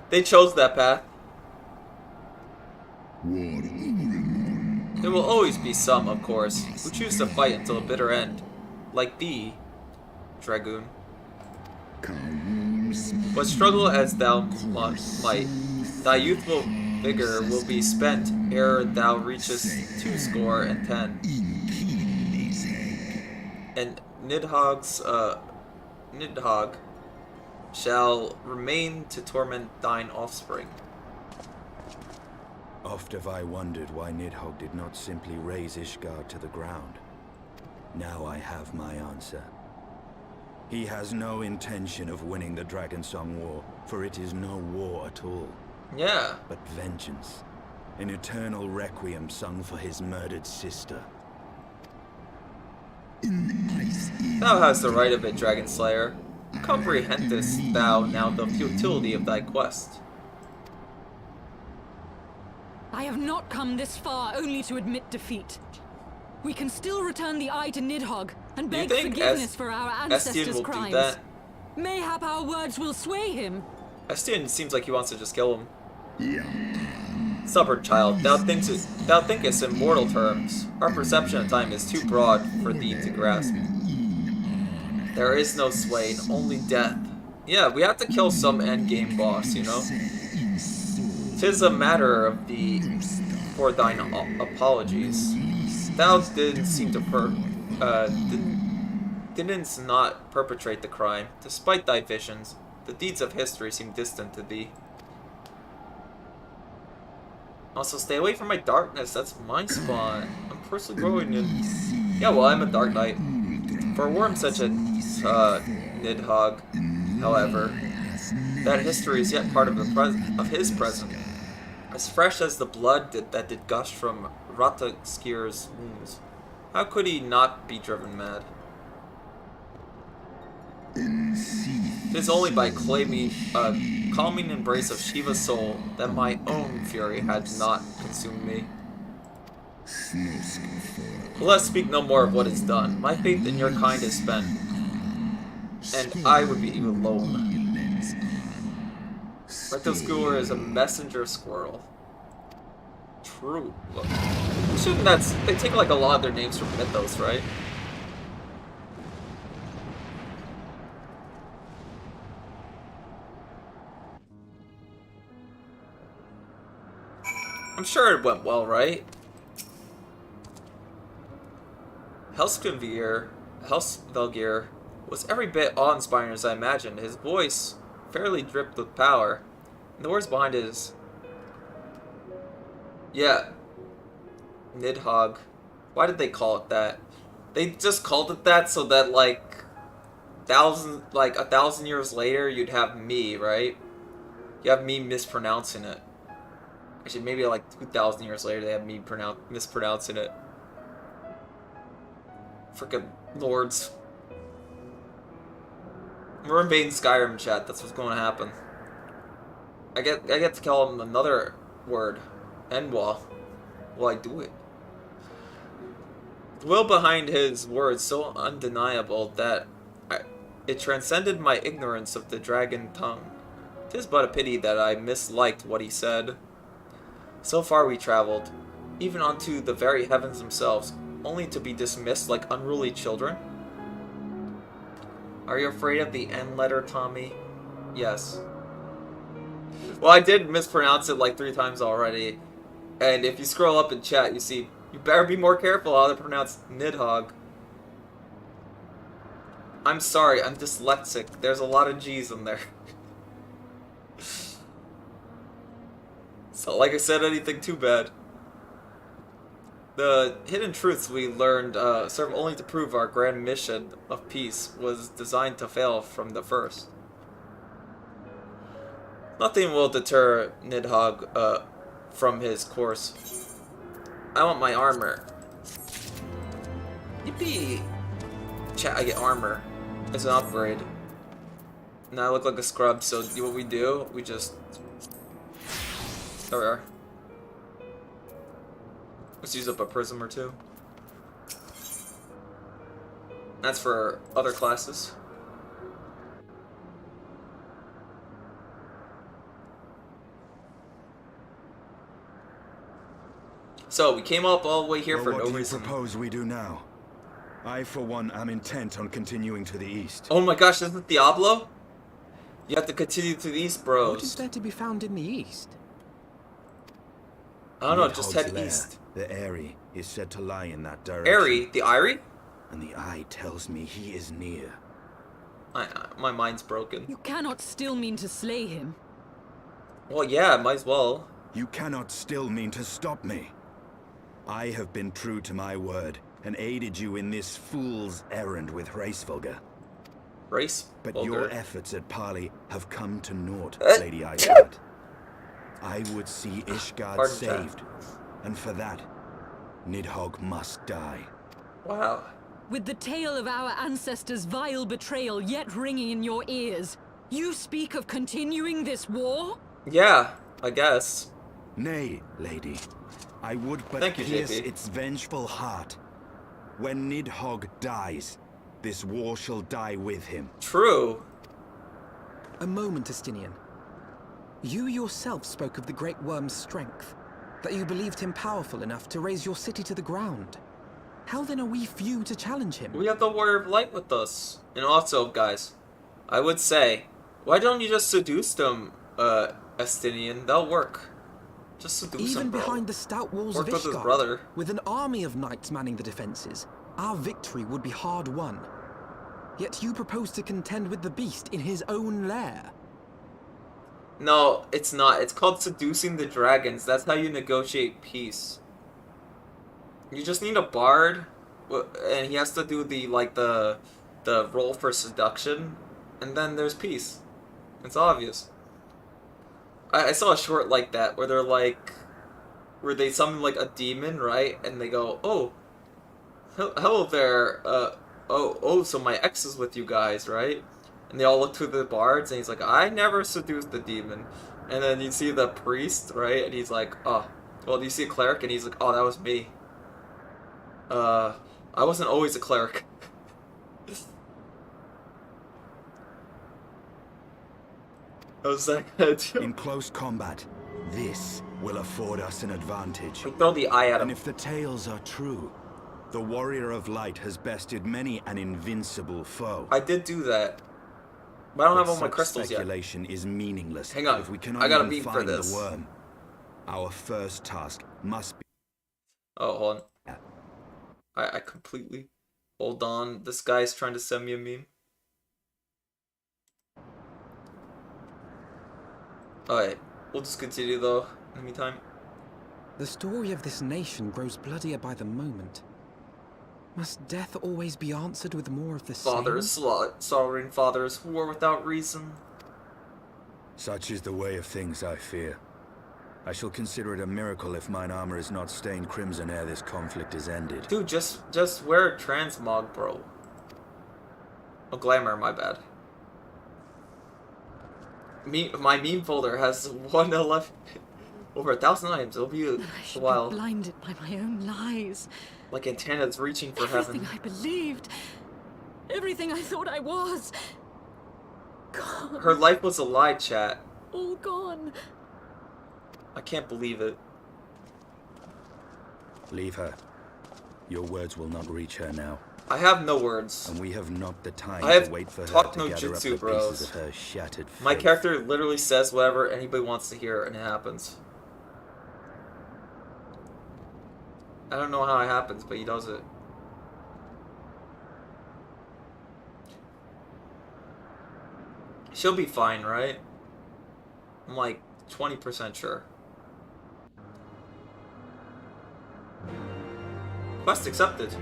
They chose that path. There will always be some, of course, who choose to fight until the bitter end, like thee, dragoon. But struggle as thou might, thy youthful vigor will be spent ere thou reachest 210. And Nidhogg shall remain to torment thine offspring. Oft have I wondered why Nidhogg did not simply raze Ishgard to the ground. Now I have my answer. He has no intention of winning the Dragon Song War, for it is no war at all. Yeah. But vengeance. An eternal requiem sung for his murdered sister. Thou hast the right of it, Dragon Slayer. Comprehendest thou now the futility of thy quest? I have not come this far only to admit defeat. We can still return the eye to Nidhogg and beg forgiveness for our ancestors' crimes. That? Mayhap our words will sway him. Astin seems like he wants to just kill him. Stubborn child, thou thinkest in mortal terms. Our perception of time is too broad for thee to grasp. There is no Swain, only death. Yeah, we have to kill some endgame boss, you know? 'Tis a matter of thee for thine apologies. Thou didn't seem to didn't not perpetrate the crime. Despite thy visions, the deeds of history seem distant to thee. Also, stay away from my darkness. That's my spot. I'm personally growing in. Yeah, well, I'm a Dark Knight. For a worm such as Nidhogg, however, that history is yet part of his present, as fresh as the blood that did gush from Rataskir's wounds. How could he not be driven mad? It is only by claiming a calming embrace of Shiva's soul that my own fury had not consumed me. But let's speak no more of what is done. My faith in your kind is spent, and I would be alone. Rectoscooler is a messenger squirrel. True. Shouldn't they take like a lot of their names from mythos, right? I'm sure it went well, right? Helsvelgir was every bit awe-inspiring as I imagined. His voice fairly dripped with power. And the words behind it is... Yeah. Nidhogg. Why did they call it that? They just called it that so that, like, a thousand years later, you'd have me, right? You have me mispronouncing it. Actually, maybe like 2,000 years later, they have me mispronouncing it. Frickin' lords. We're invading Skyrim, chat. That's what's going to happen. I get to call him another word. Enwa. Will I do it? The will behind his words so undeniable that it transcended my ignorance of the dragon tongue. 'Tis but a pity that I misliked what he said. So far we traveled, even unto the very heavens themselves, only to be dismissed like unruly children. Are you afraid of the N letter, Tommy? Yes. Well, I did mispronounce it like 3 times already. And if you scroll up in chat, you see, you better be more careful how to pronounce Nidhogg. I'm sorry, I'm dyslexic. There's a lot of G's in there. So, like I said, anything too bad. The hidden truths we learned serve only to prove our grand mission of peace was designed to fail from the first. Nothing will deter Nidhogg from his course. I want my armor. Yippee! Chat, I get armor as an upgrade. Now I look like a scrub, so what we do, we just... There we are. Let's use up a prism or 2. That's for other classes. So we came up all the way here for no reason. What do you propose we do now? I, for one, am intent on continuing to the east. Oh my gosh, isn't it Diablo? You have to continue to the east, bros. What is there to be found in the east? I don't know, just Nidhogg's head lair, east. The Eyrie is said to lie in that direction. Eyrie? The Eyrie? And the eye tells me he is near. My mind's broken. You cannot still mean to slay him. Well, yeah, might as well. You cannot still mean to stop me. I have been true to my word and aided you in this fool's errand with Hraesvelgr. But your efforts at parley have come to naught, Lady Isgard. I would see Ishgard saved, and for that, Nidhogg must die. Wow. With the tale of our ancestors' vile betrayal yet ringing in your ears, you speak of continuing this war? Yeah, I guess. Nay, lady. I would but Thank you, pierce JP. its vengeful heart. When Nidhogg dies, this war shall die with him. True. A moment, Estinian. You yourself spoke of the Great Worm's strength, that you believed him powerful enough to raise your city to the ground. How then are we few to challenge him? We have the Warrior of Light with us. And also, guys, I would say, why don't you just seduce them, Estinian? That'll work. Just seduce Even him, bro. behind the stout walls Work of with his Ishgard, brother. with an army of knights manning the defenses, our victory would be hard won. Yet you propose to contend with the beast in his own lair. No, it's not. It's called seducing the dragons. That's how you negotiate peace. You just need a bard, and he has to do the roll for seduction, and then there's peace. It's obvious. I saw a short like that where they're like, where they summon like a demon, right? And they go, "Oh, hello there. So my ex is with you guys, right?" And they all look to the bards, and he's like, "I never seduced the demon." And then you see the priest, right? And he's like, "Oh, well, you see a cleric?" And he's like, "Oh, that was me. I wasn't always a cleric." How's that good? In close combat, this will afford us an advantage. Throw the eye at him. And if the tales are true, the Warrior of Light has bested many an invincible foe. I did do that. But I don't have all my Such crystals yet. speculation is meaningless. Hang on. If we cannot I got a even beat for find this. the worm, our first task must be... Oh, hold on. I completely... Hold on. This guy's trying to send me a meme. Alright. We'll just continue, though, in the meantime. The story of this nation grows bloodier by the moment. Must death always be answered with more of the Fathers, same? sorrowing fathers, war without reason. Such is the way of things, I fear. I shall consider it a miracle if mine armor is not stained crimson ere this conflict is ended. Dude, just wear transmog, bro. Oh, glamour, my bad. My meme folder has 111, over 1,000 items. It'll be I a should while. be blinded by my own lies. Like antennas reaching for Everything heaven. I believed. Everything I thought I was. Gone. Her life was a lie, chat. All gone. I can't believe it. Leave her. Your words will not reach her now. I have no words. And we have not the time I have to wait for her talk to no gather up jutsu, the bros. pieces of her shattered faith. My character literally says whatever anybody wants to hear, and it happens. I don't know how it happens, but he does it. She'll be fine, right? I'm like 20% sure. Quest accepted.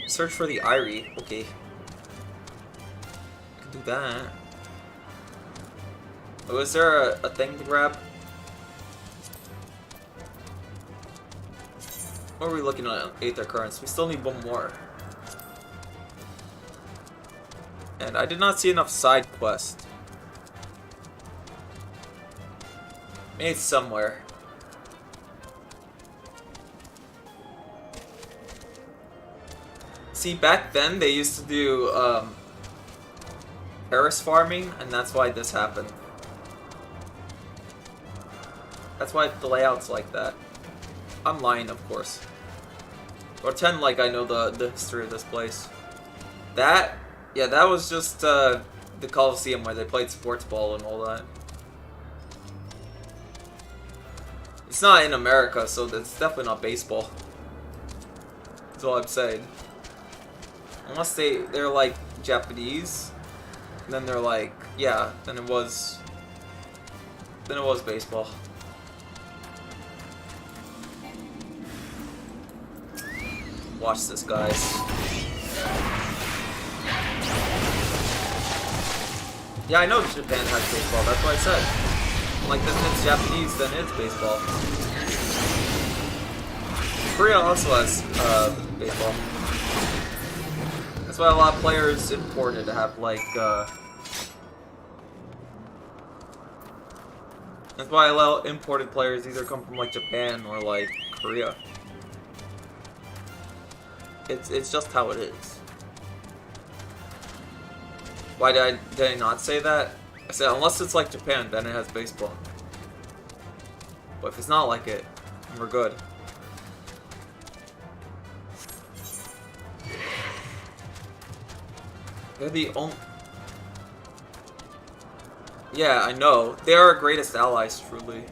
Search for the Irie. Okay. Can do that. Oh, is there a thing to grab? What are we looking at? Aether Currents. We still need one more. And I did not see enough side quests. Maybe it's somewhere. See, back then they used to do Paris farming, and that's why this happened. That's why the layout's like that. I'm lying, of course. Or pretend like I know the history of this place. That, yeah, that was just the Coliseum where they played sports ball and all that. It's not in America, so it's definitely not baseball. That's all I'm saying. Unless they're like Japanese, then they're like, yeah, then it was baseball. Watch this, guys. Yeah, I know Japan has baseball, that's what I said. Like, if it's Japanese, then it's baseball. Korea also has baseball. That's why a lot of players imported to have, like, that's why a lot of imported players either come from, like, Japan or, like, Korea. It's just how it is. Why did I not say that? I said unless it's like Japan, then it has baseball. But if it's not like it, we're good. They're the only... Yeah, I know. They are our greatest allies, truly.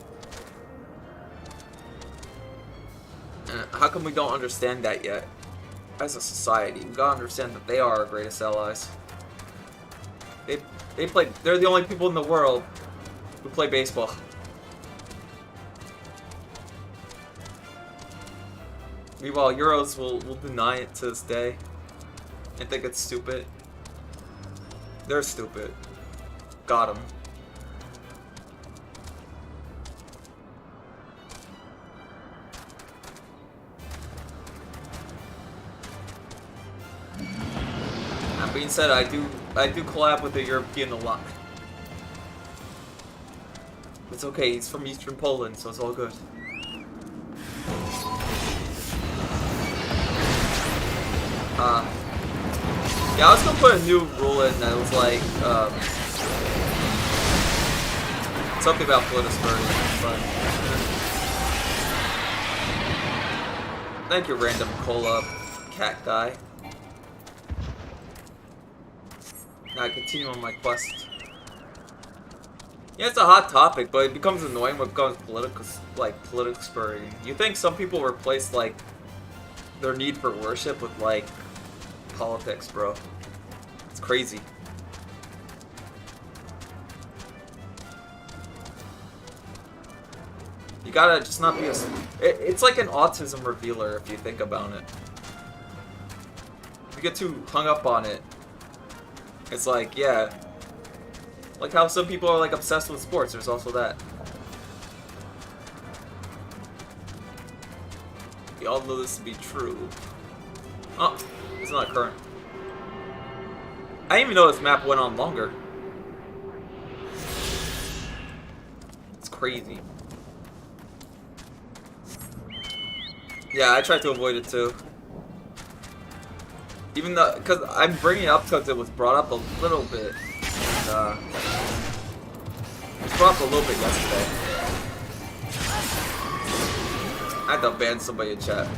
And how come we don't understand that yet? As a society, we gotta understand that they are our greatest allies. They're the only people in the world who play baseball. Meanwhile, Euros will deny it to this day. I think it's stupid. They're stupid. Got them. That being said, I do collab with the European a lot. It's okay, he's from Eastern Poland, so it's all good. Yeah, I was gonna put a new rule in that was like, something about politispersion, but... Thank you, random cola cat guy. Now I continue on my quest. Yeah, it's a hot topic, but it becomes annoying when it becomes political spurring. You think some people replace, like, their need for worship with, like, politics, bro. It's crazy. You gotta just not be a... It's like an autism revealer, if you think about it. If you get too hung up on it, it's like, yeah. Like how some people are, like, obsessed with sports, there's also that. We all know this to be true. Oh, it's not current. I didn't even know this map went on longer. It's crazy. Yeah, I tried to avoid it too. Even though, because I'm bringing it up because it was brought up a little bit. And, it was brought up a little bit yesterday. I had to ban somebody in chat.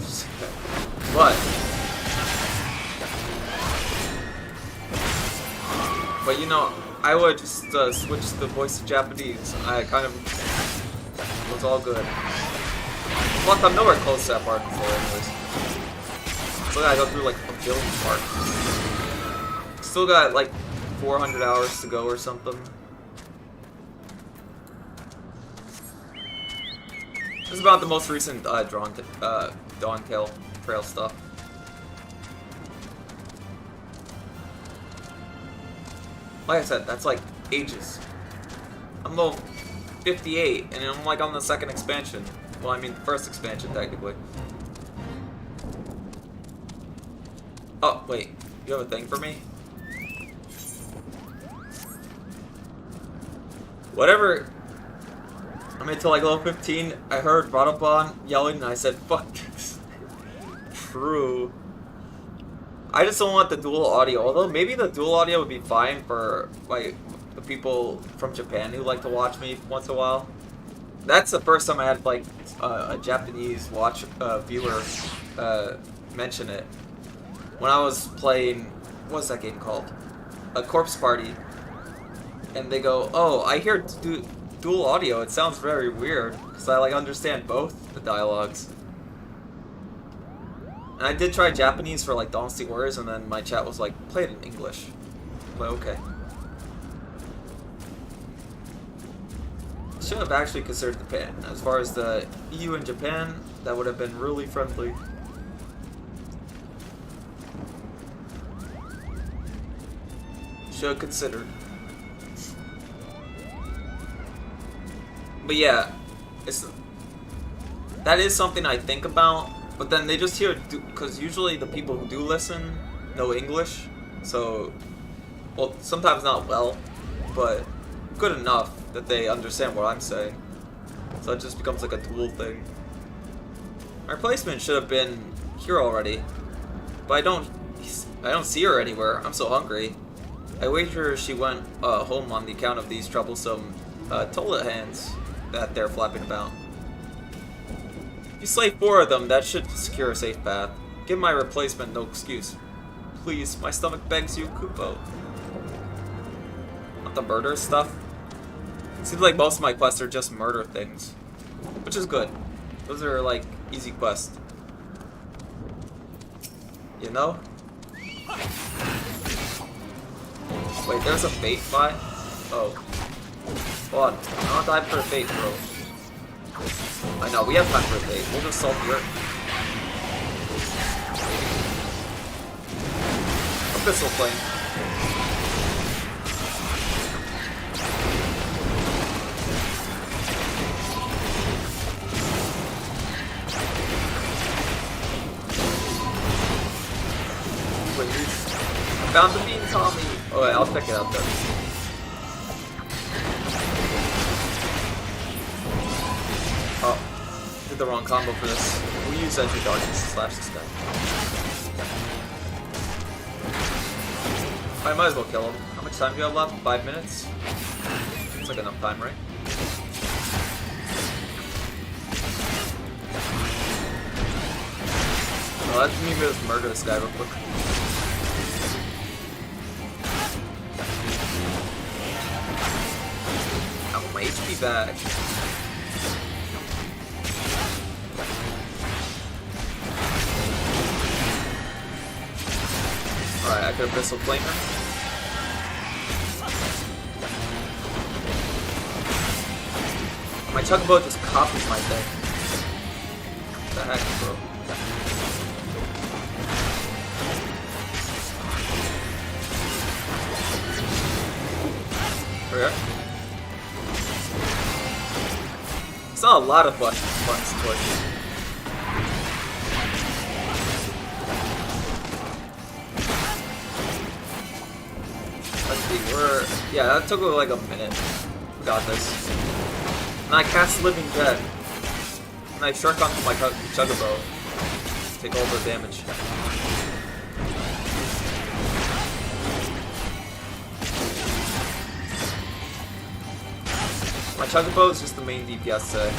But you know, I would just switch the voice to Japanese. I kind of was all good. Plus, I'm nowhere close to that part before, anyways. So I go through like a building part. Still got like 400 hours to go or something. This is about the most recent Dawn Trail stuff. Like I said, that's like ages. I'm level 58, and I'm like on the second expansion. Well, I mean, the first expansion, technically. Oh, wait. You have a thing for me? Whatever. I made it to like level 15. I heard Radobon yelling, and I said, fuck this. True. I just don't want the dual audio. Although, maybe the dual audio would be fine for, like, the people from Japan who like to watch me once in a while. That's the first time I had, like, a Japanese viewer mention it. When I was playing, what's that game called? A Corpse Party. And they go, oh, I hear dual audio. It sounds very weird. Because I, like, understand both the dialogues. And I did try Japanese for, like, Dynasty Warriors, and then my chat was like, play it in English. I'm like, okay. Should have actually considered Japan. As far as the EU and Japan, that would have been really friendly. Should have considered. But yeah, that is something I think about. But then they just hear, because usually the people who do listen know English. So, well, sometimes not well, but good enough that they understand what I'm saying. So it just becomes like a dual thing. My replacement should have been here already, but I don't see her anywhere. I'm so hungry. I wager she went home on the account of these troublesome toilet hands that they're flapping about. If you slay 4 of them, that should secure a safe path. Give my replacement no excuse. Please, my stomach begs you, Kupo. Not the murder stuff. Seems like most of my quests are just murder things. Which is good. Those are like easy quests. You know? Wait, there's a bait fight? Oh. Hold on. I'm not time for a bait, bro. I know, we have time for a bait. We'll just salt the earth. Abyssal Flame. Wait, I found the bean, Tommy. Oh, wait, I'll check it out though. Oh, did the wrong combo for this. We use Edge of Darkness to slash this guy. I might as well kill him. How much time do you have left? 5 minutes? It's like enough time, right? Well, let me just murder this guy real quick. I want my HP back. Alright, I could Abyssal Flame her. My Chocobo just copies my thing. What the heck, bro? Okay. It's not a lot of buttons to push. Let's see, yeah, that took like a minute. We got this. And I cast Living Jet. And I shark onto my Chocobo. Take all the damage. My Chocobo is just the main DPS today.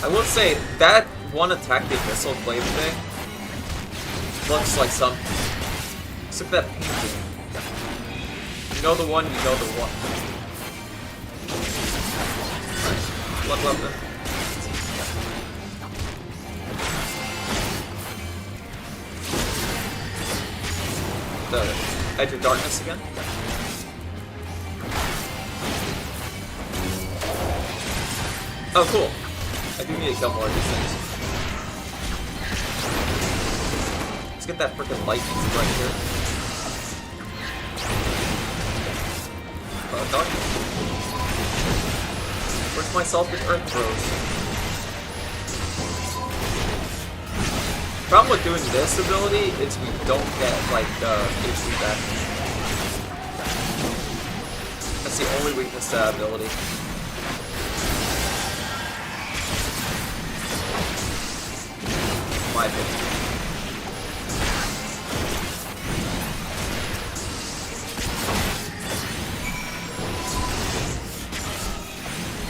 I will say, that one attack, the Abyssal Flame thing, looks like something. It's like that painting. You know the one, you know the one. Nice. Blood weapon. The Edge of Darkness again. Oh, cool. I do need to kill more of these things. Let's get that frickin' lightning right here. Darkness. Where's my Salted Earth Throws? The problem with doing this ability is we don't get, like, HP back. That's the only weakness to that ability. My opinion.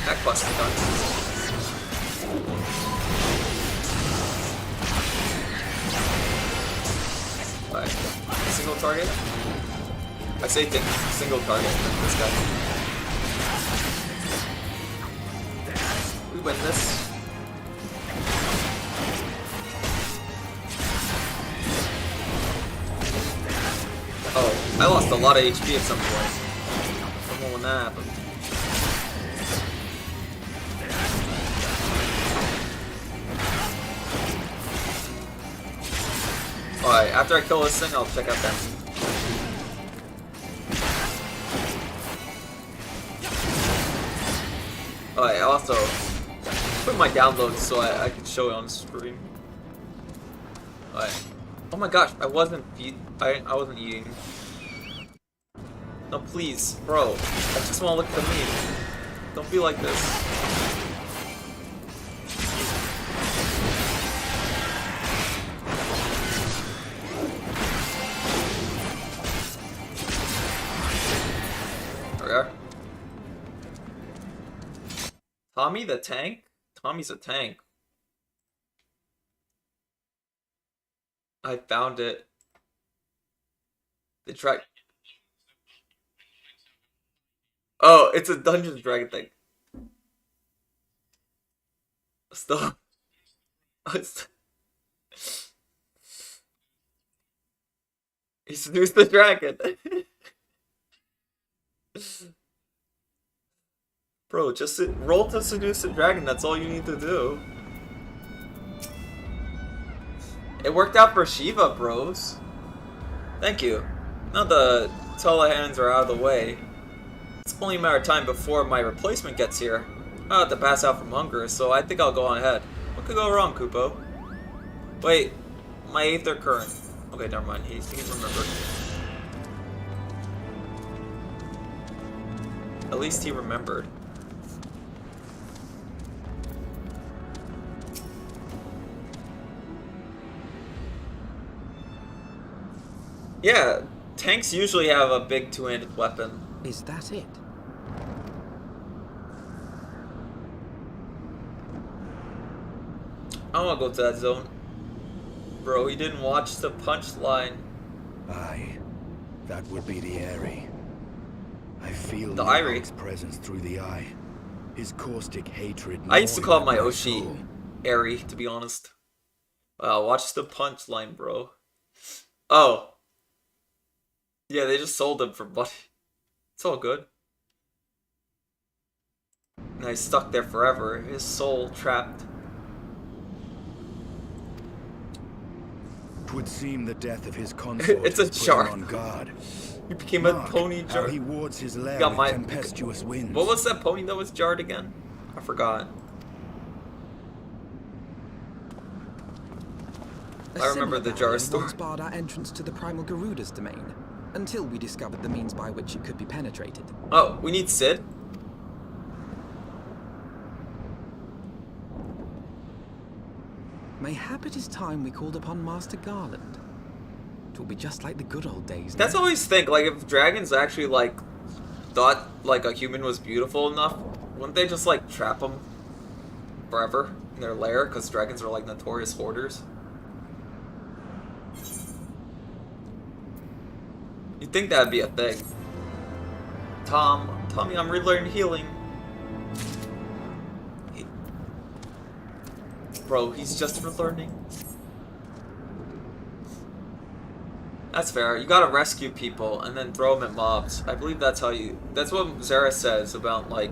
That quest is done. Alright. Single target? I say single target for this guy. We win this. Oh, I lost a lot of HP at some point. I don't know when that happened. Alright, after I kill this thing, I'll check out that. Alright, I also put my downloads so I can show it on the screen. Alright. Oh my gosh, I wasn't eating. No, please, bro. I just want to look at the meat. Don't be like this. There we are. Tommy the tank? Tommy's a tank. I found it. The track. Oh, it's a Dungeons Dragon thing. Stop. He seduced the dragon. Bro, just roll to seduce the dragon. That's all you need to do. It worked out for Shiva, bros. Thank you. Now the Telehans are out of the way. It's only a matter of time before my replacement gets here. I'll have to pass out from hunger, so I think I'll go on ahead. What could go wrong, Kupo? Wait, my Aether Current. Okay, never mind. He's remembered. At least he remembered. Yeah, tanks usually have a big two-handed weapon. Is that it? I wanna go to that zone. Bro, he didn't watch the punchline. Aye, that would be the Eyrie. I feel The Eyrie. Nidhogg's presence through the eye. His caustic hatred. I used to call gnawing my at Oshi soul. Airy, to be honest. Watch the punchline, bro. Oh. Yeah, they just sold him for money. It's all good. And he's stuck there forever. His soul trapped. 'Twould seem the death of his consort It's a has put him shark. on guard. He became Mark, a pony how jar. he wards his lair Got with my- tempestuous winds. What was that pony that was jarred again? I forgot. I remember the jar story. Once barred our entrance to the Primal Garuda's domain, until we discovered the means by which it could be penetrated. Oh, we need Sid? Mayhap it is time we called upon Master Garland. It will be just like the good old days. That's now. always think, like, if dragons actually, like, thought, like, a human was beautiful enough, wouldn't they just, like, trap them forever in their lair? Because dragons are, like, notorious hoarders. You'd think that'd be a thing. Tommy, I'm relearning healing. Bro, he's just relearning. That's fair. You gotta rescue people and then throw them at mobs. I believe that's how you... That's what Zara says about, like,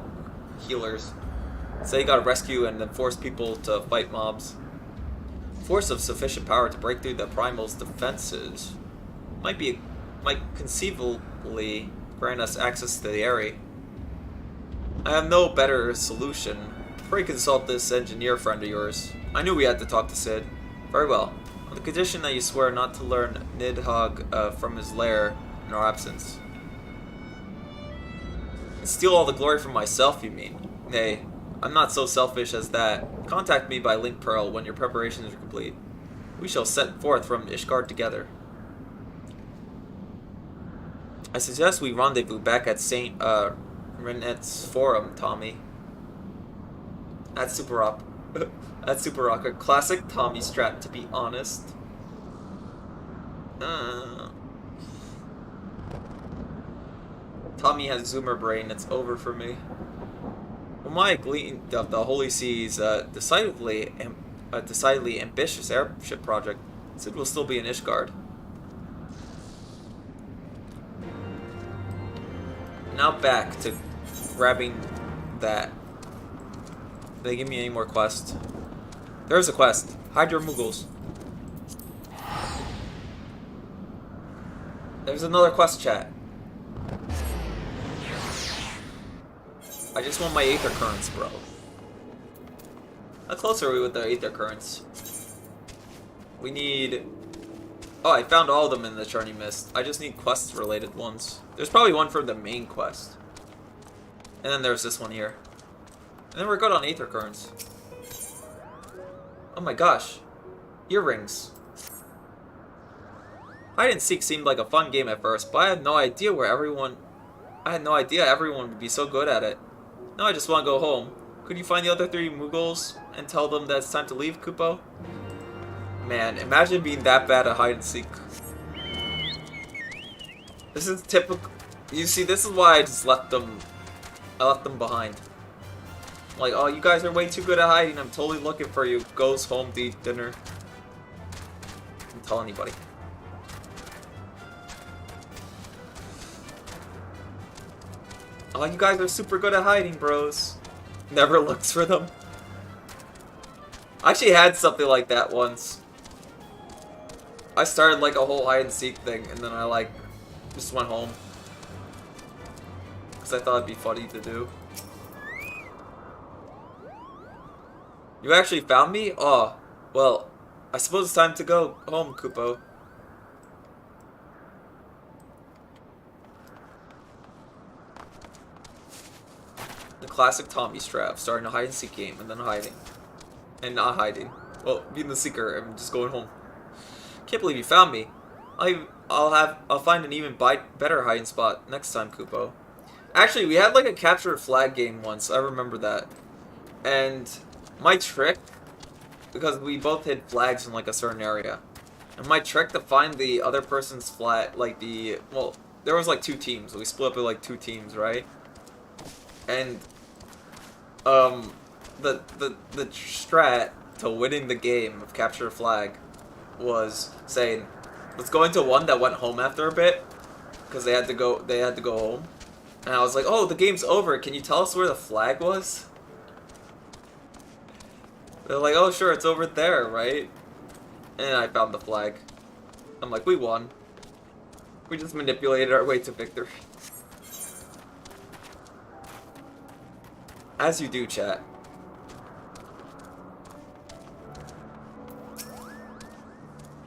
healers. Say you gotta rescue and then force people to fight mobs. Force of sufficient power to break through the Primal's defenses. Might conceivably grant us access to the area. I have no better solution. Pray consult this engineer friend of yours. I knew we had to talk to Sid. Very well. On the condition that you swear not to learn Nidhogg from his lair in our absence. And steal all the glory from myself, you mean? Nay, I'm not so selfish as that. Contact me by Link Pearl when your preparations are complete. We shall set forth from Ishgard together. I suggest we rendezvous back at St. Renet's Forum, Tommy. That's super rock. That's super rock. A classic Tommy strat, to be honest. Tommy has Zoomer brain. It's over for me. Well, my glean of the Holy Sea's decidedly ambitious airship project. Sid will still be in Ishgard. Now back to grabbing that. Did they give me any more quests? There's a quest. Hide your Muggles. There's another quest, chat. I just want my Aether Currents, bro. How close are we with the Aether Currents? We need... Oh, I found all of them in the Charney Mist. I just need quest-related ones. There's probably one for the main quest. And then there's this one here. And then we're good on Aether Currents. Oh my gosh. Earrings. Hide and Seek seemed like a fun game at first, but I had no idea everyone would be so good at it. Now I just want to go home. Could you find the other 3 Mughals and tell them that it's time to leave, Kupo? Man, imagine being that bad at hide and seek. This is typical. You see, this is why I just left them. I left them behind. Like, oh, you guys are way too good at hiding. I'm totally looking for you. Goes home to eat dinner. Don't tell anybody. Oh, you guys are super good at hiding, bros. Never looks for them. I actually had something like that once. I started like a whole hide and seek thing, and then I like just went home. Because I thought it'd be funny to do. You actually found me? Oh, well, I suppose it's time to go home, Kupo. The classic Tommy strap, starting a hide and seek game and then hiding. And not hiding. Well, being the seeker and just going home. Can't believe you found me. I'll find an even better hiding spot next time, Kupo. Actually, we had like a capture flag game once. I remember that. And my trick, because we both hid flags in like a certain area, and my trick to find the other person's flag, like well, there was like 2 teams. We split up in like 2 teams, right? And the strat to winning the game of capture a flag was saying, let's go into one that went home after a bit, because they had to go home. And I was like, oh, the game's over. Can you tell us where the flag was? They're like, oh, sure, it's over there, right? And I found the flag. I'm like, we won. We just manipulated our way to victory. As you do, chat.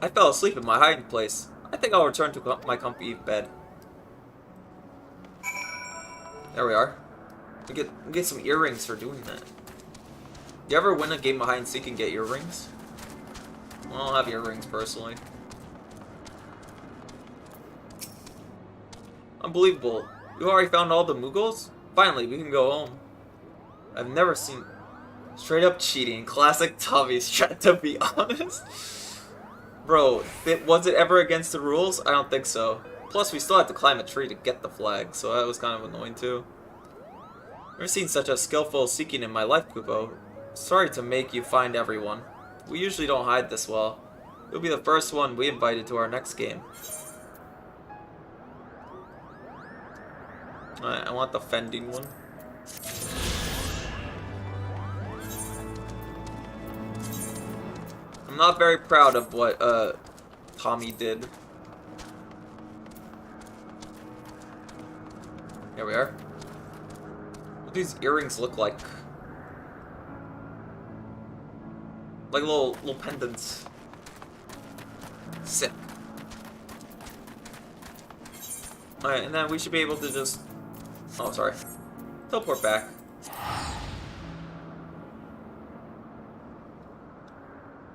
I fell asleep in my hiding place. I think I'll return to my comfy bed. There we are. We get some earrings for doing that. You ever win a game of hide and seek and get earrings? Well, I don't have earrings personally. Unbelievable. You already found all the Mughals? Finally, we can go home. I've never seen straight up cheating. Classic Tommy's strat, to be honest. Bro, was it ever against the rules? I don't think so. Plus, we still had to climb a tree to get the flag, so that was kind of annoying too. Never seen such a skillful seeking in my life, Kupo. Sorry to make you find everyone. We usually don't hide this well. You'll be the first one we invited to our next game. Alright, I want the fending one. I'm not very proud of what Tommy did. Here we are. What do these earrings look like? Like little pendants. Sick. Alright, and then we should be able to just... Oh, sorry. Teleport back.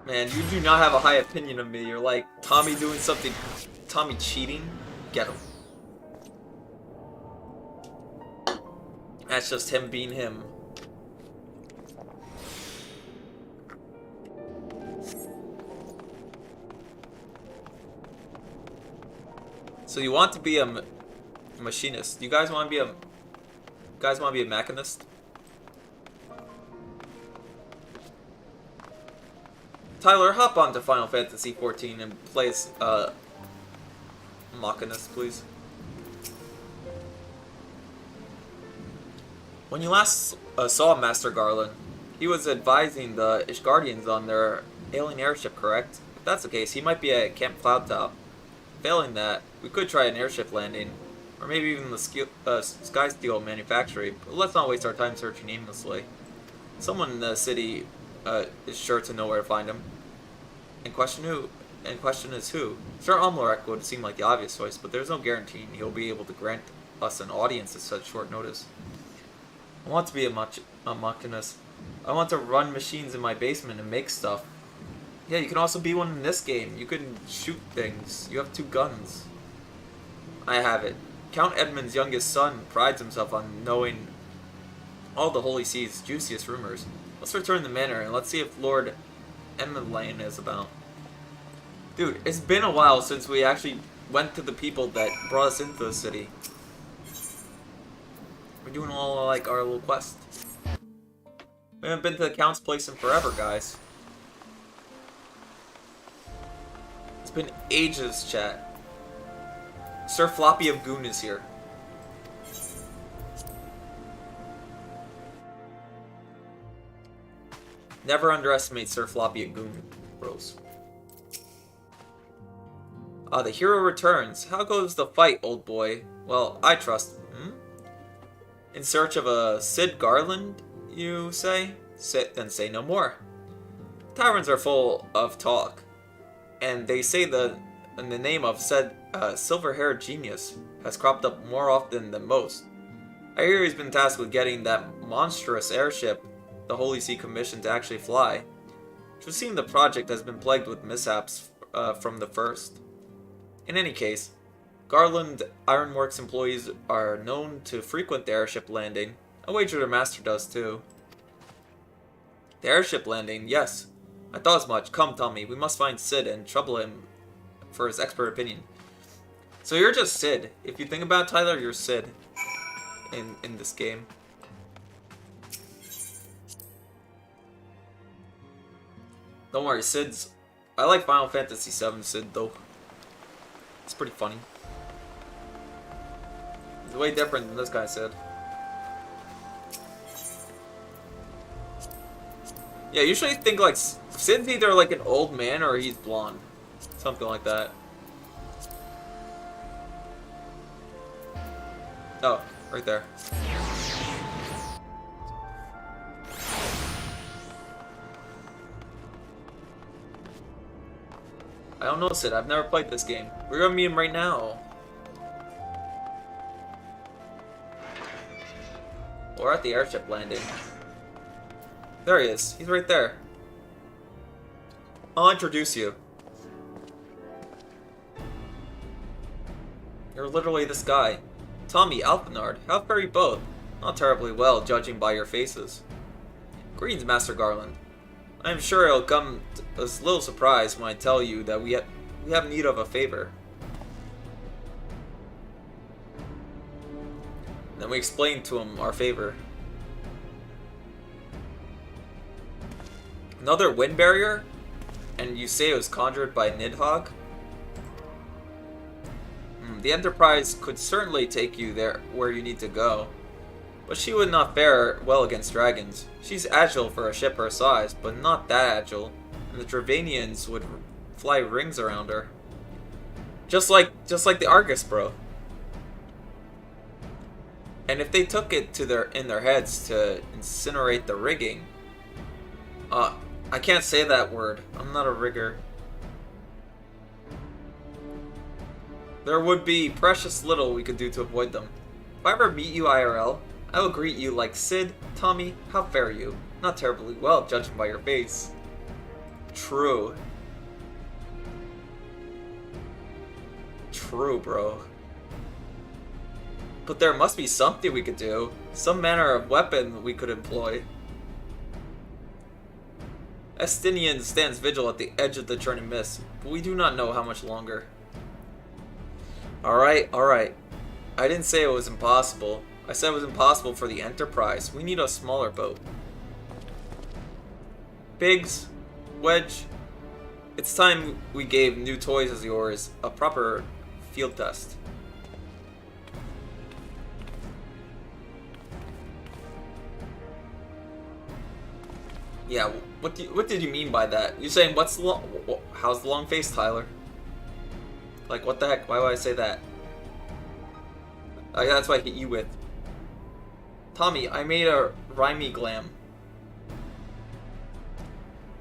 Man, you do not have a high opinion of me. You're like, Tommy doing something... Tommy cheating? Get him. That's just him being him. So you want to be a machinist? You guys want to be a machinist? Tyler, hop on to Final Fantasy XIV and play as machinist, please. When you last saw Master Garland, he was advising the Ishgardians on their alien airship, correct? If that's the case, he might be at Camp Cloudtop. Failing that, we could try an airship landing, or maybe even the Sky Steel manufactory, but let's not waste our time searching aimlessly. Someone in the city is sure to know where to find him. And question is who? Sure, Amlarek would seem like the obvious choice, but there's no guarantee he'll be able to grant us an audience at such short notice. I want to be a Machinas. I want to run machines in my basement and make stuff. Yeah, you can also be one in this game. You can shoot things. You have 2 guns. I have it. Count Edmund's youngest son prides himself on knowing all the Holy See's juiciest rumors. Let's return the manor and let's see if Lord Edmundlane is about. Dude, it's been a while since we actually went to the people that brought us into the city. We're doing all like our little quest. We haven't been to the Count's place in forever, guys. It's been ages, chat. Sir Floppy of Goon is here. Never underestimate Sir Floppy of Goon, bros. The hero returns. How goes the fight, old boy? Well, I trust him. In search of a Sid Garland, you say? Then say no more. Taverns are full of talk, and they say in the name of said silver-haired genius has cropped up more often than most. I hear he's been tasked with getting that monstrous airship the Holy See commissioned to actually fly. It would seem the project has been plagued with mishaps from the first. In any case, Garland Ironworks employees are known to frequent the airship landing. I wager their master does too. The airship landing, yes. I thought as much. Come, Tommy, we must find Sid and trouble him for his expert opinion. So you're just Sid. If you think about it, Tyler, you're Sid in this game. Don't worry, Sid's... I like Final Fantasy VII Sid, though. It's pretty funny. It's way different than this guy said. Yeah, usually think like Sid's either like an old man or he's blonde. Something like that. Oh, right there. I don't know, Sid. I've never played this game. We're gonna meet him right now. We're at the airship landing. There he is. He's right there. I'll introduce you. You're literally this guy. Tommy, Alphenard. How fare you both? Not terribly well, judging by your faces. Greetings, Master Garland. I am sure it'll come as little surprise when I tell you that we have need of a favor. Then we explain to him our favor. Another wind barrier? And you say it was conjured by Nidhogg? The Enterprise could certainly take you there where you need to go. But she would not fare well against dragons. She's agile for a ship her size, but not that agile. And the Dravanians would fly rings around her. Just like the Argus, bro. And if they took it to in their heads to incinerate the rigging, I can't say that word. I'm not a rigger. There would be precious little we could do to avoid them. If I ever meet you IRL, I will greet you like Sid. Tommy, how fare you? Not terribly well, judging by your face. True. True, bro. But there must be something we could do. Some manner of weapon we could employ. Estinian stands vigil at the edge of the churning mist, but we do not know how much longer. Alright. I didn't say it was impossible. I said it was impossible for the Enterprise. We need a smaller boat. Biggs, Wedge, it's time we gave new toys as yours a proper field test. Yeah, what did you mean by that? You saying what's the how's the long face, Tyler? Like what the heck? Why would I say that? That's what I hit you with. Tommy, I made a rhymey glam.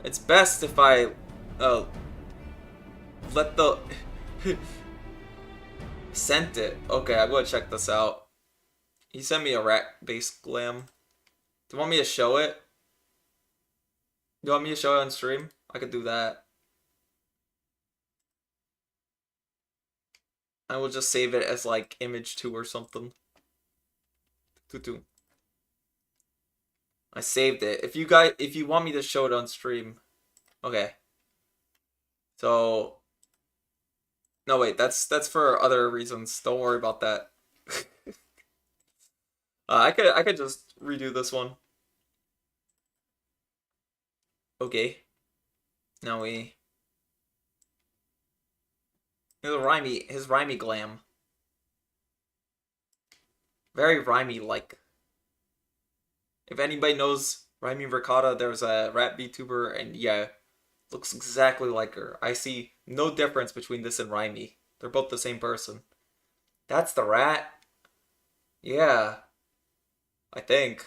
It's best if I let the sent it. Okay, I'm gonna check this out. He sent me a rat-based glam. Do you want me to show it? Do you want me to show it on stream? I could do that. I will just save it as like image 2 or something. Tutu. I saved it. If you want me to show it on stream. Okay. So no wait, that's for other reasons. Don't worry about that. I could just redo this one. Okay. Now we his rhymey glam. Very rhymey like. If anybody knows Rhymey Ricotta, there's a rap VTuber, and yeah, looks exactly like her. I see no difference between this and Rhymey. They're both the same person. That's the rat? Yeah. I think.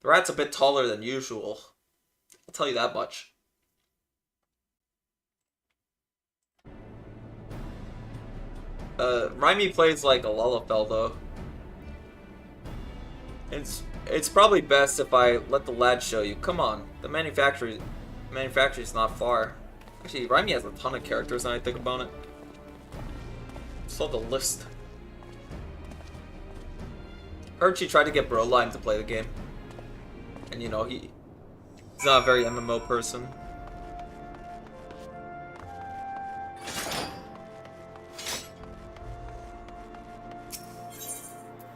The rat's a bit taller than usual. I'll tell you that much. Rhymey plays like a Lullafell though. It's probably best if I let the lad show you. Come on, the manufacturer's not far. Actually, Rhymey has a ton of characters when I think about it. Saw the list. Heard she tried to get Broline to play the game, and you know he's not a very MMO person.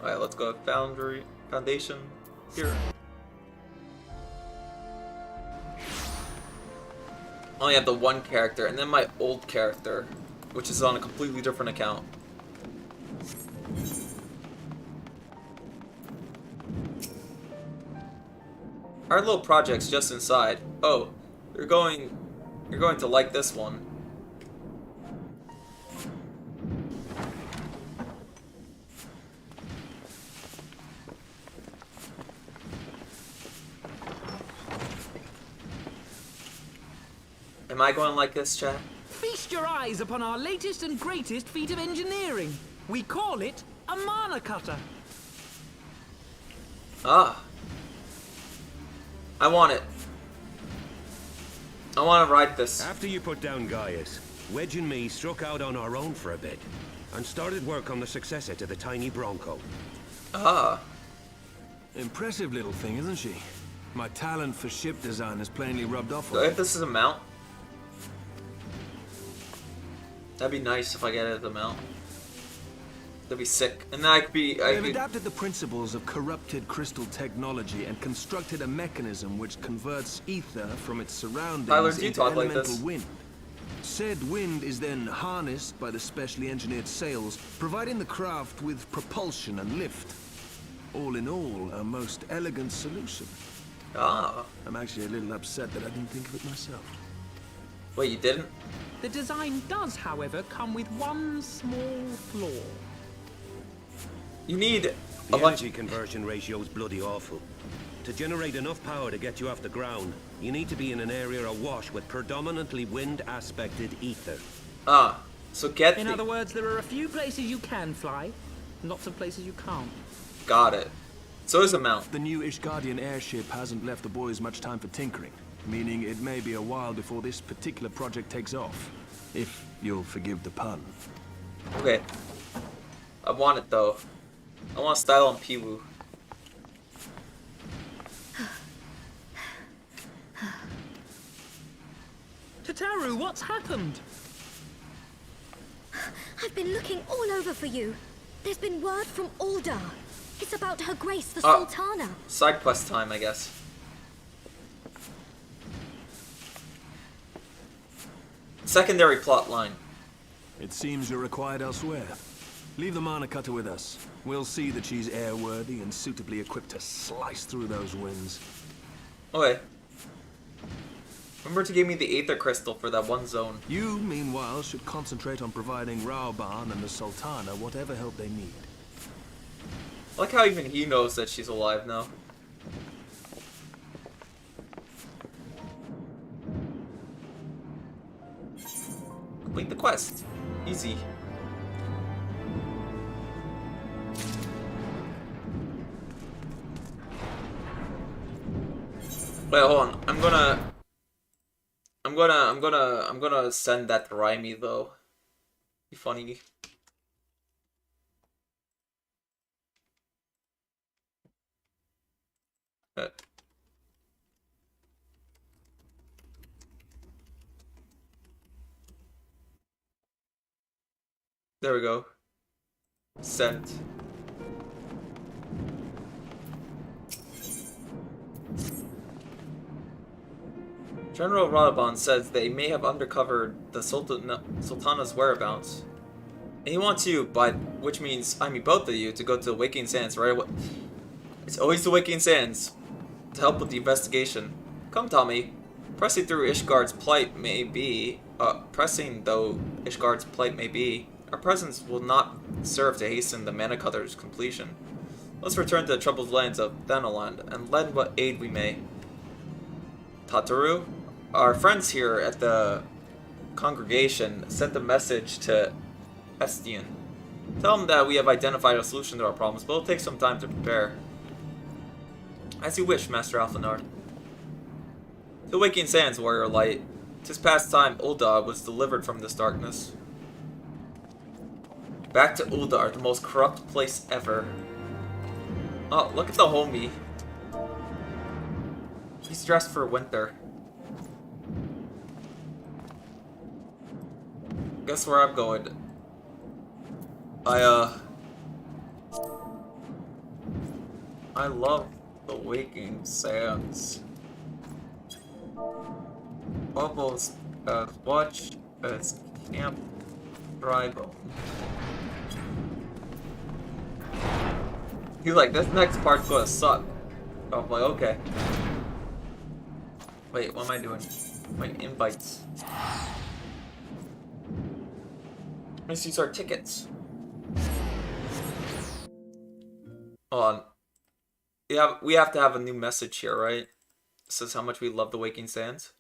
Alright, let's go to Foundation here. I only have the one character, and then my old character, which is on a completely different account. Our little project's just inside. Oh, you're going to like this one. Am I going like this, chat? Feast your eyes upon our latest and greatest feat of engineering. We call it a mana cutter. Ah. I want it. I want to ride this. After you put down Gaius, Wedge and me struck out on our own for a bit and started work on the successor to the tiny Bronco. Ah. Impressive little thing, isn't she? My talent for ship design has plainly rubbed off Do on I her. have this as a mount? That'd be nice if I get it as a mount. That'd be sick. And then I could be... They've adapted the principles of corrupted crystal technology and constructed a mechanism which converts ether from its surroundings Tyler, do you into talk like elemental this? wind. Said wind is then harnessed by the specially engineered sails, providing the craft with propulsion and lift. All in all, a most elegant solution. Ah. I'm actually a little upset that I didn't think of it myself. Wait, you didn't? The design does, however, come with one small flaw. You need a The bunch... energy conversion ratio's bloody awful. To generate enough power to get you off the ground, you need to be in an area awash with predominantly wind-aspected ether. Ah. So get In the... other words, there are a few places you can fly, lots of places you can't. Got it. So is a mount. The new Ishgardian airship hasn't left the boys much time for tinkering, meaning it may be a while before this particular project takes off. If you'll forgive the pun. Okay. I want it though. I want style on Piwu. Tataru, what's happened? I've been looking all over for you. There's been word from Aldar. It's about Her Grace the Oh. Sultana. Side quest time, I guess. Secondary plot line. It seems you're required elsewhere. Leave the mana cutter with us. We'll see that she's airworthy and suitably equipped to slice through those winds. Okay. Remember to give me the Aether Crystal for that one zone. You, meanwhile, should concentrate on providing Raoban and the Sultana whatever help they need. I like how even he knows that she's alive now. Complete the quest. Easy. Wait, hold on. I'm gonna send that to Raimi though. Be funny. There we go. Sent. General Radabon says they may have uncovered the Sultana's whereabouts. And he wants you, which means, I mean both of you, to go to the Waking Sands right away. It's always the Waking Sands to help with the investigation. Come, Tommy. Pressing though Ishgard's plight may be, our presence will not serve to hasten the Mana Cutter's completion. Let's return to the troubled lands of Thanaland and lend what aid we may. Tataru? Our friends here at the congregation sent a message to Estian. Tell them that we have identified a solution to our problems, but it'll take some time to prepare. As you wish, Master Alphanard. The Waking Sands, Warrior Light. 'Tis past time Uldar was delivered from this darkness. Back to Uldar, the most corrupt place ever. Oh, look at the homie. He's dressed for winter. Guess where I'm going. I love the Waking Sands. Almost as much as Camp Primal. He's like, this next part's gonna suck. I'm like, okay. Wait, what am I doing? My invites. Let's use our tickets. Hold on. We have to have a new message here, right? It says how much we love the Waking Sands.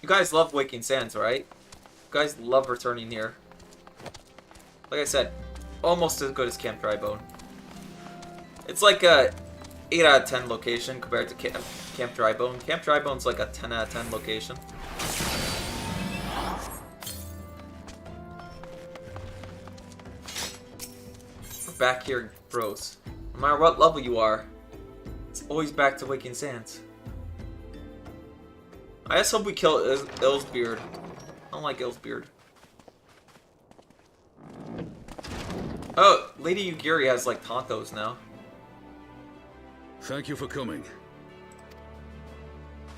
You guys love Waking Sands, right? You guys love returning here. Like I said, almost as good as Camp Drybone. It's like a 8 out of 10 location compared to Camp Drybone. Camp Drybone's like a 10 out of 10 location. We're back here, bros. No matter what level you are, it's always back to Waking Sands. I just hope we kill Illsbeard. I don't like Illsbeard. Oh, Lady Yugiri has like Tontos now. Thank you for coming.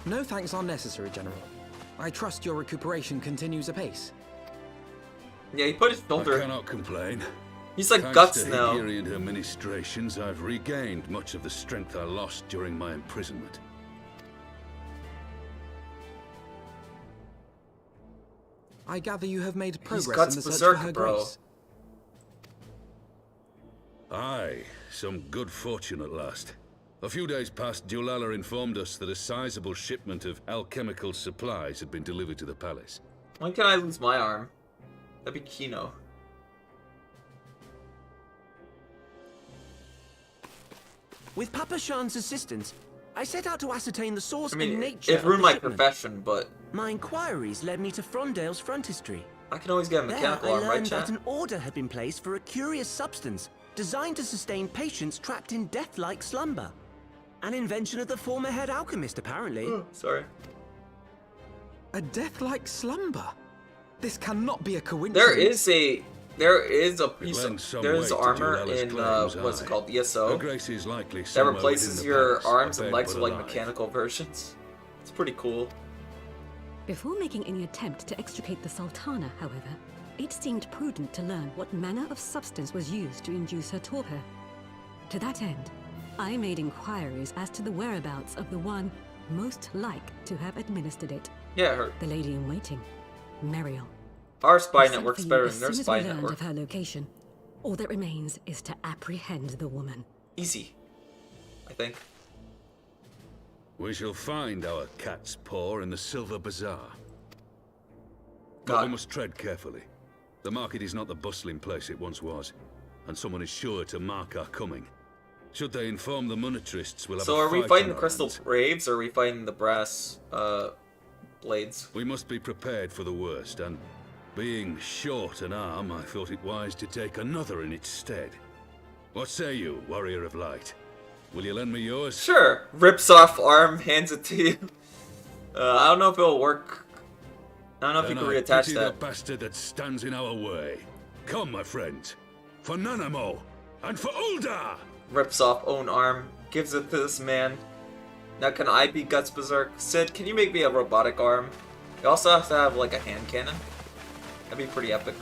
No thanks are necessary, General. I trust your recuperation continues apace. Yeah, he put his shoulder. I cannot complain. He's like Thanks guts to now. Yugiri and her ministrations, I've regained much of the strength I lost during my imprisonment. I gather you have made progress guts in the search berserk, for her bro. grace. Aye, some good fortune at last. A few days past, Dulala informed us that a sizable shipment of alchemical supplies had been delivered to the palace. When can I lose my arm? That'd be Kino. With Papa Shan's assistance, I set out to ascertain the source I mean, and nature it of ruined the my shipment. profession, but My inquiries led me to Frondale's frontistery. I can always get a There, mechanical I arm, right, learned chat? that an order had been placed for a curious substance designed to sustain patients trapped in death-like slumber. An invention of the former head alchemist, apparently. Oh, sorry. A death-like slumber? This cannot be a coincidence. There is a piece lends of some there's weight to armor Dulala's in claims, what's it aye. called, Her ESO, grace is likely that somewhere replaces within the your palace, arms a and bed legs but with like alive. mechanical versions. It's pretty cool. Before making any attempt to extricate the Sultana, however, it seemed prudent to learn what manner of substance was used to induce her torpor. To that end, I made inquiries as to the whereabouts of the one most like to have administered it. Yeah, her The lady in waiting, Meriel. our spy I sent network's for you better as than their soon as spy we learned network. of her location. All that remains is to apprehend the woman. Easy, I think. We shall find our cat's paw in the Silver Bazaar. But God. we must tread carefully. The market is not the bustling place it once was, and someone is sure to mark our coming. Should they inform the monetarists, we'll have So a are we fight fighting on the our crystal hands. braves, or are we fighting the brass blades? We must be prepared for the worst, and being short an arm, I thought it wise to take another in its stead. What say you, warrior of light? Will you lend me yours? Sure. Rips off arm, hands it to you. I don't know if it'll work. I don't know if you Then can I reattach pity that. the bastard that stands in our way. Come, my friends, for Nanamo and for Uldar! Rips off own arm, gives it to this man. Now can I be Guts Berserk? Sid, can you make me a robotic arm? You also have to have like a hand cannon. That'd be pretty epic.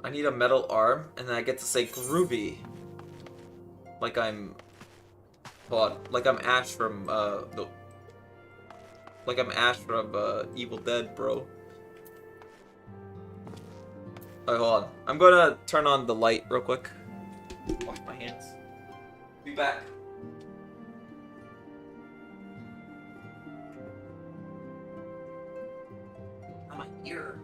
I need a metal arm, and then I get to say groovy. Like I'm... Hold on. Like I'm Ash from, Like I'm Ash from, Evil Dead, bro. Alright, hold on. I'm gonna turn on the light real quick. Wash my hands. Be back. I'm a ear.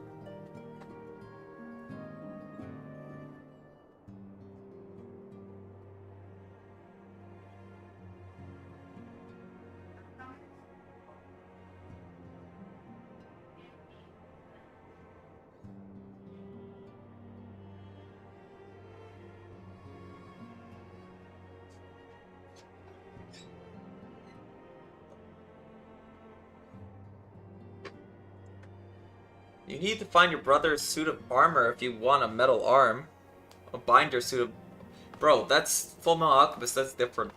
You need to find your brother's suit of armor if you want a metal arm. A binder suit of... Bro, that's Full Metal Alchemist, that's different.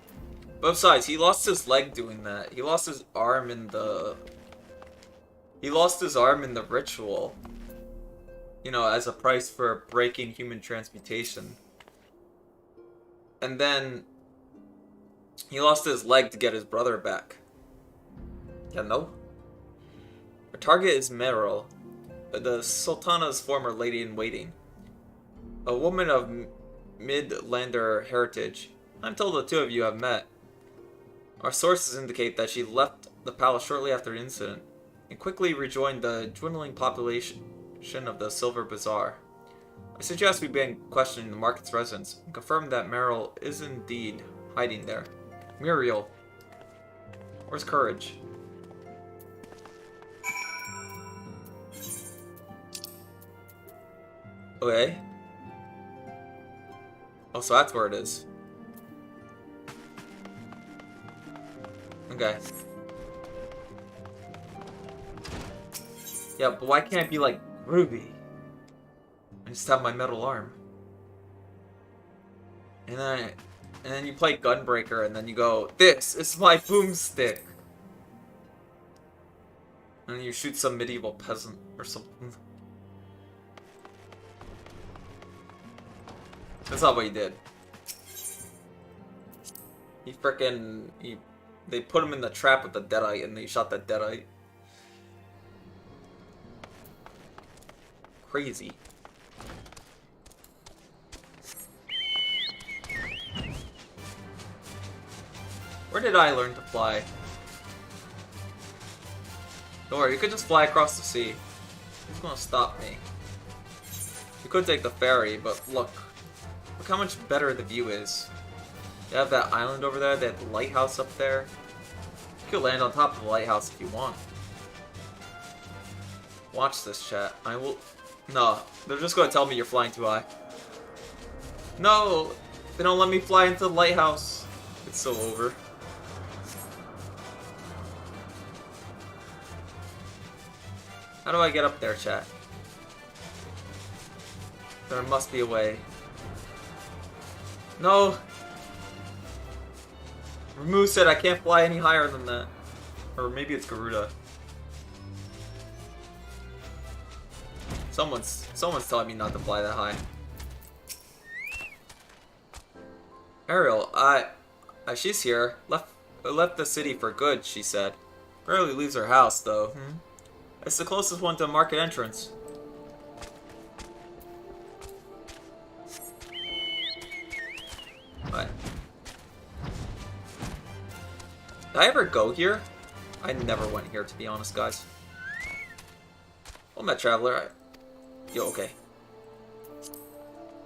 But besides, he lost his leg doing that. He lost his arm in the... He lost his arm in the ritual. You know, as a price for breaking human transmutation. And then... He lost his leg to get his brother back. Yeah, no? Our target is Meryl, the Sultana's former lady-in-waiting. A woman of Midlander heritage. I'm told the two of you have met. Our sources indicate that she left the palace shortly after the incident, and quickly rejoined the dwindling population of the Silver Bazaar. I suggest we begin questioning the market's residents, and confirm that Meryl is indeed hiding there. Muriel. Where's Courage? Okay. Oh, so that's where it is. Okay. Yeah, but why can't it be like Ruby? I just have my metal arm. And then you play Gunbreaker, and then you go, "This is my boomstick." And then you shoot some medieval peasant or something. That's not what he did. He frickin' they put him in the trap with the deadite, and they shot the deadite. Crazy. Where did I learn to fly? Don't worry, you could just fly across the sea. Who's gonna stop me? You could take the ferry, but look how much better the view is. You have that island over there, that lighthouse up there. You could land on top of the lighthouse if you want. Watch this, chat. I will... No, they're just gonna tell me you're flying too high. No! They don't let me fly into the lighthouse. It's so over. How do I get up there, chat? There must be a way. No! Ramu said I can't fly any higher than that. Or maybe it's Garuda. Someone's telling me not to fly that high. Ariel, she's here. Left the city for good, she said. Rarely leaves her house, though. It's the closest one to a market entrance. What? Did I ever go here? I never went here, to be honest, guys. Well, Met Traveler. Yo, okay.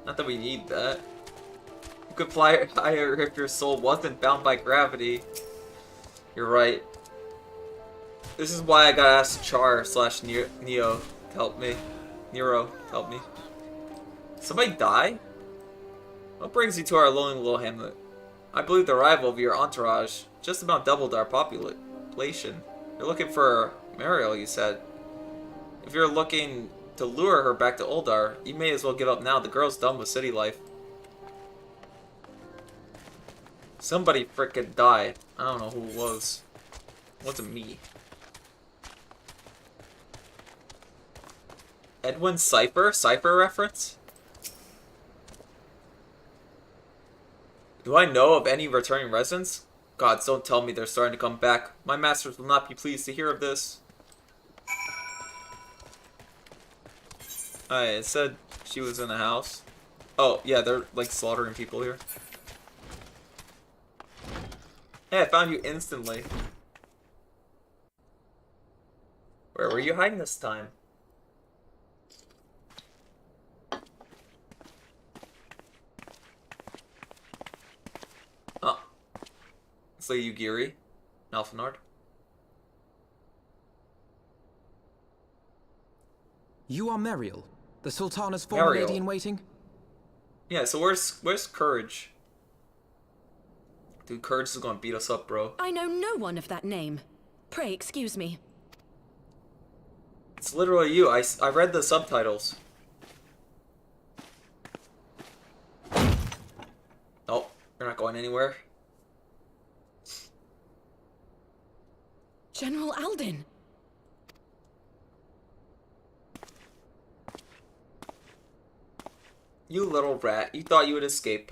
Not that we need that. You could fly higher if your soul wasn't bound by gravity. You're right. This is why I gotta ask Char / Neo to help me. Nero to help me. Somebody die? What brings you to our lonely little hamlet? I believe the arrival of your entourage just about doubled our population. You're looking for Mariel, you said. If you're looking to lure her back to Uldar, you may as well give up now. The girl's done with city life. Somebody frickin' died. I don't know who it was. It wasn't me. Edwin Cypher? Cypher reference? Do I know of any returning residents? Gods, don't tell me they're starting to come back. My masters will not be pleased to hear of this. Alright, it said she was in a house. Oh, yeah, they're like slaughtering people here. Hey, I found you instantly. Where were you hiding this time? Oh. It's like Yugiri. Nalfanard. You are Mariel, the Sultana's former lady in waiting? Yeah, so where's Courage? Dude, Courage is gonna beat us up, bro. I know no one of that name. Pray excuse me. It's literally you. I read the subtitles. Oh, you're not going anywhere. General Alden. You little rat. You thought you would escape.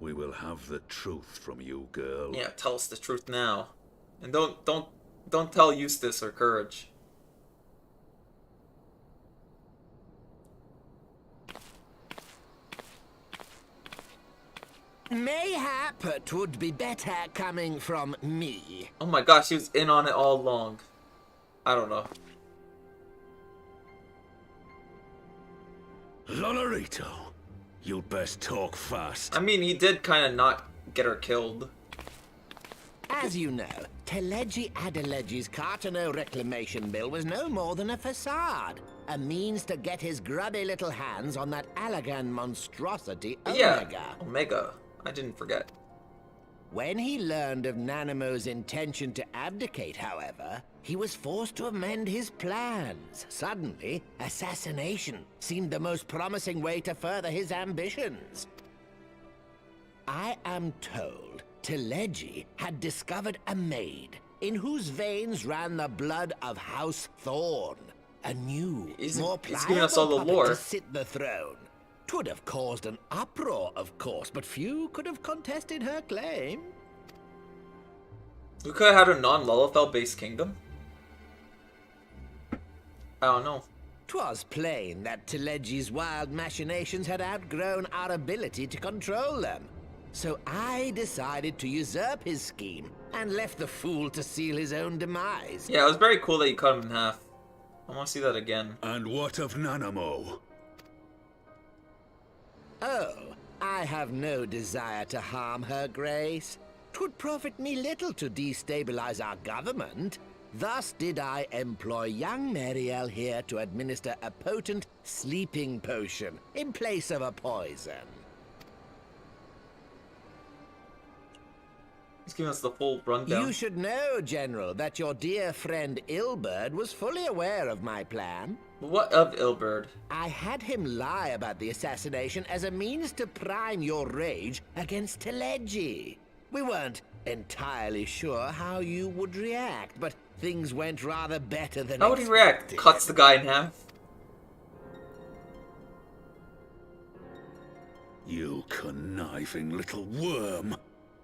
We will have the truth from you, girl. Yeah, tell us the truth now. And don't tell Eustace or Courage. Mayhap it would be better coming from me. Oh my gosh, he was in on it all along. I don't know. Lonorito, you'd best talk fast. I mean, he did kind of not get her killed. As you know, Teleji Adeleji's Cartano reclamation bill was no more than a facade. A means to get his grubby little hands on that Allagan monstrosity, Omega. Yeah, Omega. I didn't forget. When he learned of Nanamo's intention to abdicate, however, he was forced to amend his plans. Suddenly, assassination seemed the most promising way to further his ambitions. I am told Teleji had discovered a maid in whose veins ran the blood of House Thorn. A new, more pliable puppet to sit the throne. 'Twould have caused an uproar, of course, but few could have contested her claim. We could have had a non-Lullafell-based kingdom? I don't know. 'Twas plain that Teleji's wild machinations had outgrown our ability to control them. So I decided to usurp his scheme and left the fool to seal his own demise. Yeah, it was very cool that you cut him in half. I want to see that again. And what of Nanamo? Oh, I have no desire to harm her grace. 'Twould profit me little to destabilize our government. Thus did I employ young Mariel here to administer a potent sleeping potion in place of a poison. He's giving us the full rundown. You should know, General, that your dear friend Ilberd was fully aware of my plan. What of Ilberd? I had him lie about the assassination as a means to prime your rage against Teleji. We weren't entirely sure how you would react, but things went rather better than How would he react? Cuts the guy in half? You conniving little worm.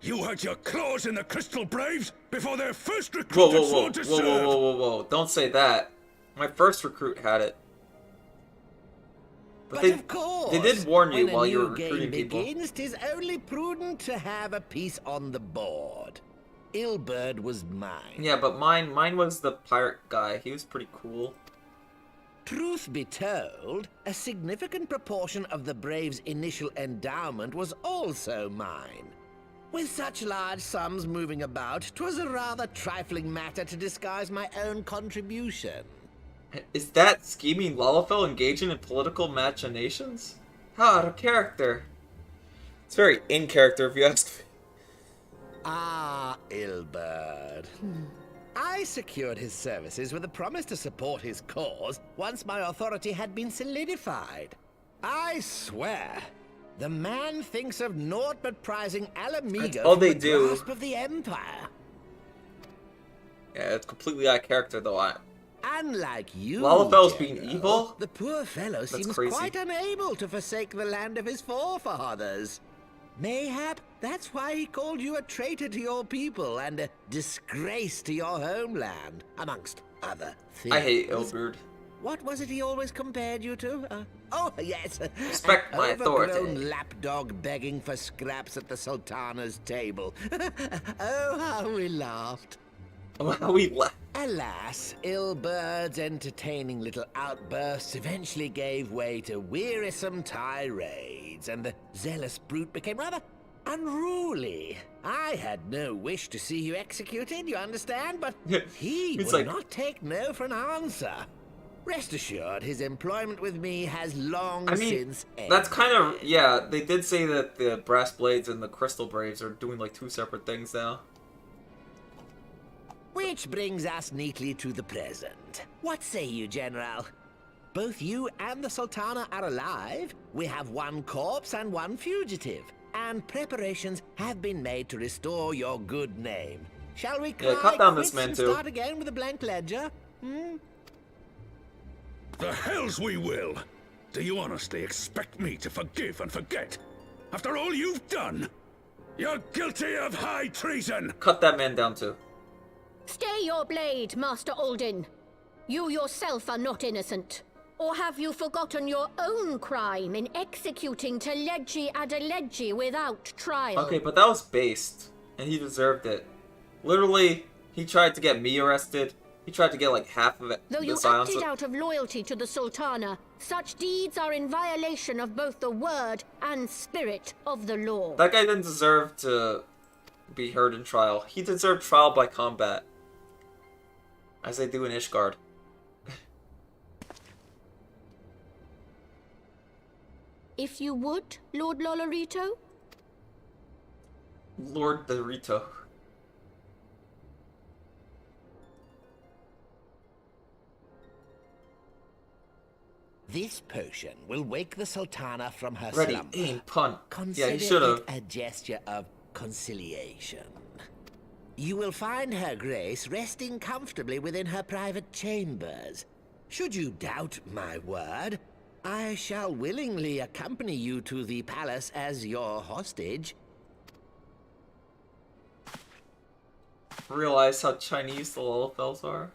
You had your claws in the Crystal Braves before their first recruit Whoa, had whoa, whoa, sworn to whoa, serve. whoa, whoa, whoa, whoa! Don't say that. My first recruit had it. But they, of course, they did warn you when a while you were new recruiting game people. begins, 'tis only prudent to have a piece on the board. Ilberd was mine. Yeah, but mine was the pirate guy. He was pretty cool. Truth be told, a significant proportion of the Braves' initial endowment was also mine. With such large sums moving about, 'twas a rather trifling matter to disguise my own contribution. Is that scheming Lalafell engaging in political machinations? How out of character. It's very in character if you ask me. Ah, Ilberd. I secured his services with a promise to support his cause once my authority had been solidified. I swear, the man thinks of naught but prizing Alamigo That's all from they the do. grasp of the Empire. Yeah, it's completely out of character though. Unlike you, Lalafell's being General, evil? the poor fellow That's seems crazy. quite unable to forsake the land of his forefathers. Mayhap that's why he called you a traitor to your people and a disgrace to your homeland, amongst other things. I hate Ilberd. What was it he always compared you to? Oh, yes. Respect an my authority. overgrown lapdog begging for scraps at the Sultana's table. Oh, how we laughed. Wow, we laughed. Alas, Ilberd's entertaining little outbursts eventually gave way to wearisome tirades, and the zealous brute became rather unruly. I had no wish to see you executed, you understand, but he It's would like- not take no for an answer. Rest assured, his employment with me has long I mean, since ended. that's kind of, yeah, they did say that the Brass Blades and the Crystal Braves are doing like two separate things now. Which brings us neatly to the present. What say you, General? Both you and the Sultana are alive. We have one corpse and one fugitive. And preparations have been made to restore your good name. Shall we Yeah, cry cut down this quits man and too. start again with a blank ledger? The hells we will! Do you honestly expect me to forgive and forget? After all you've done? You're guilty of high treason! Cut that man down too. Stay your blade, Master Alden. You yourself are not innocent. Or have you forgotten your own crime in executing Teledji Adeledji without trial? Okay, but that was based, and he deserved it. Literally, he tried to get me arrested. He tried to get like half of it. Though you acted out of loyalty to the Sultana, such deeds are in violation of both the word and spirit of the law. That guy didn't deserve to be heard in trial. He deserved trial by combat. As they do in Ishgard. If you would, Lord Lolorito? Lord Dorito. This potion will wake the Sultana from her Ready, slumber. aim, punt. Consider Yeah, he should have. it a gesture of conciliation. You will find her grace resting comfortably within her private chambers. Should you doubt my word, I shall willingly accompany you to the palace as your hostage. Realize how Chinese the Lalafells are.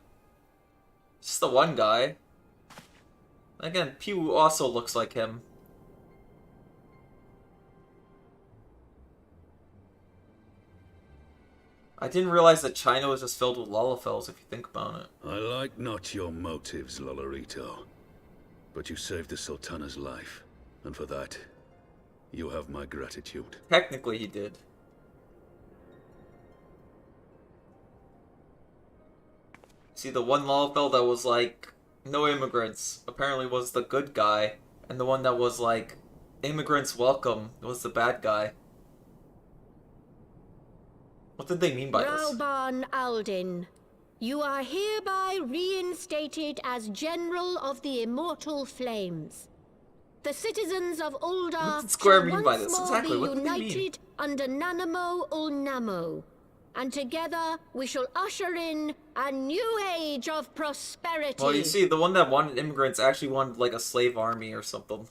Just the one guy. Again, Piwu also looks like him. I didn't realize that China was just filled with Lalafells, if you think about it. I like not your motives, Lolorito. But you saved the Sultana's life, and for that, you have my gratitude. Technically, he did. See, the one Lalafell that was like, no immigrants, apparently was the good guy, and the one that was like, immigrants welcome, was the bad guy. What did they mean by this? Rauban Aldin, you are hereby reinstated as General of the Immortal Flames. The citizens of Uldar What did Square shall mean by once this? more Exactly, be what did they mean? united under Nanamo Ulnamo, and together we shall usher in a new age of prosperity. Well, you see, the one that wanted immigrants actually wanted like a slave army or something.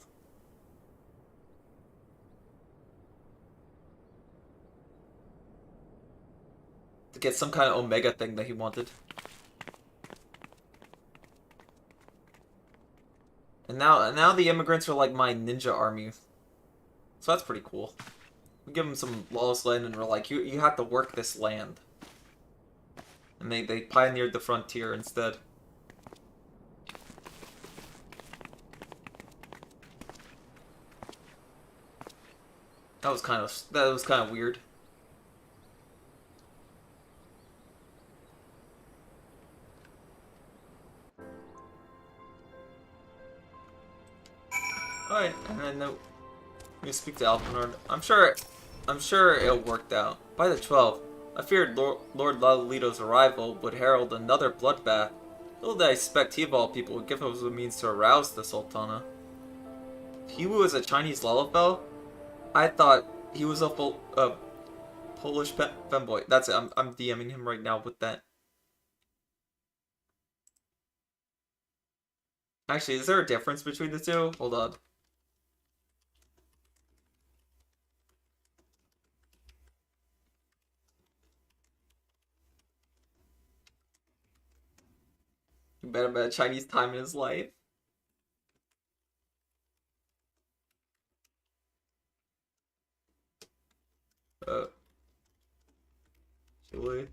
to get some kind of Omega thing that he wanted. And now the immigrants are like my ninja army. So that's pretty cool. We give them some lawless land and we're like, you have to work this land. And they pioneered the frontier instead. That was kind of weird. Alright, and then we speak to Alpinord. I'm sure it worked out. By the 12th, I feared Lord Lalito's arrival would herald another bloodbath. Little did I expect he of all people would give us a means to arouse the Sultana. He was a Chinese Lalafell? I thought he was a Polish femboy. That's it. I'm DMing him right now with that. Actually, is there a difference between the two? Hold on. You better bet Chinese time in his life. Chile.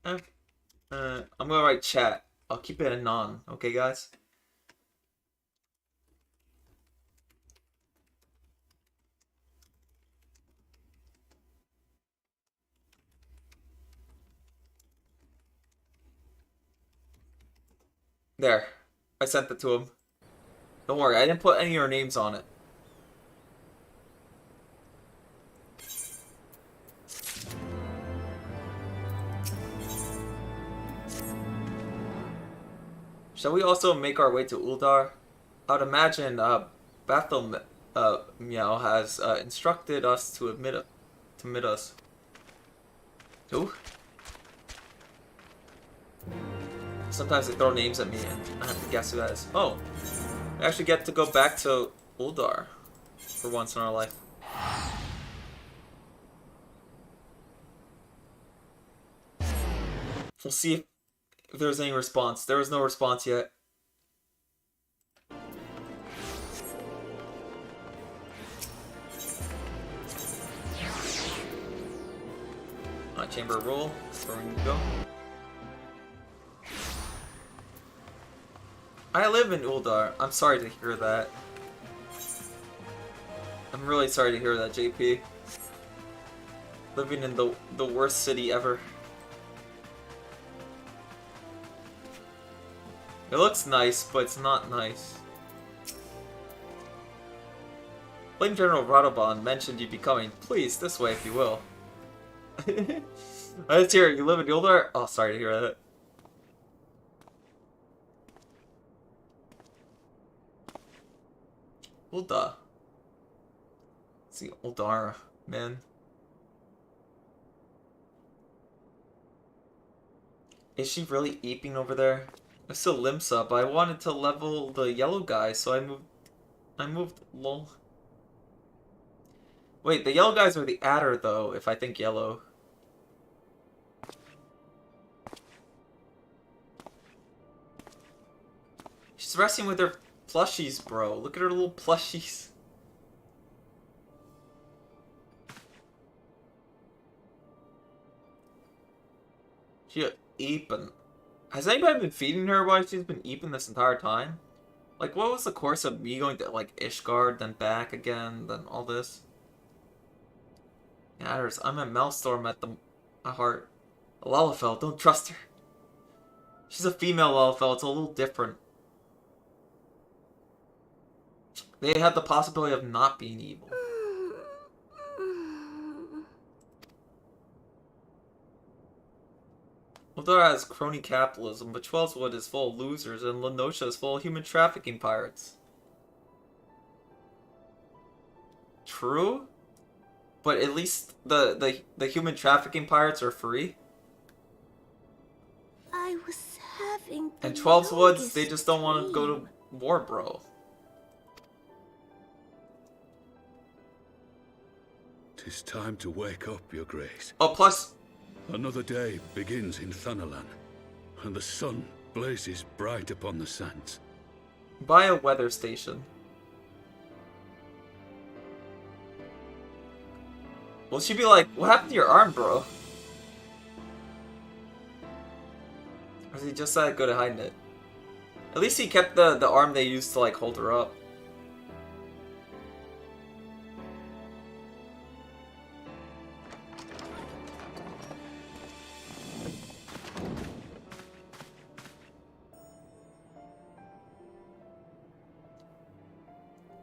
I'm gonna write chat. I'll keep it anon, okay, guys? There. I sent it to him. Don't worry, I didn't put any of your names on it. Shall we also make our way to Uldar? I would imagine Bethel Meow has instructed us to admit us. Who? Sometimes they throw names at me and I have to guess who that is. Oh, we actually get to go back to Uldar for once in our life. We'll see if there's any response. There was no response yet. Chamber roll. Where we go. I live in Uldar. I'm sorry to hear that. I'm really sorry to hear that, JP. Living in the worst city ever. It looks nice, but it's not nice. Flame General Radobon mentioned you'd be coming. Please, this way if you will. Let's hear it. You live in Uldar? Oh, sorry to hear that. Uldar. See, Uldar, man. Is she really eeping over there? I still Limsa, but I wanted to level the yellow guy, so I moved lol. Wait, the yellow guys are the adder though, if I think yellow. She's resting with her plushies, bro. Look at her little plushies. She eeping. Has anybody been feeding her while she's been eeping this entire time? Like, what was the course of me going to, like, Ishgard, then back again, then all this? Yeah, I'm a Maelstorm at my heart. A Lalafell, don't trust her. She's a female Lalafell, it's a little different. They have the possibility of not being evil. Uldar has crony capitalism, but Tweleswood is full of losers, and Lenosha is full of human trafficking pirates. True? But at least the human trafficking pirates are free. I was having And Tweleswoods, they just don't want to go to war, bro. "'Tis time to wake up, Your Grace. Oh, plus... Another day begins in Thanalan, and the sun blazes bright upon the sands. Buy a weather station. Well, she'd be like, what happened to your arm, bro? Or is he just that good at hiding it? At least he kept the arm they used to, like, hold her up.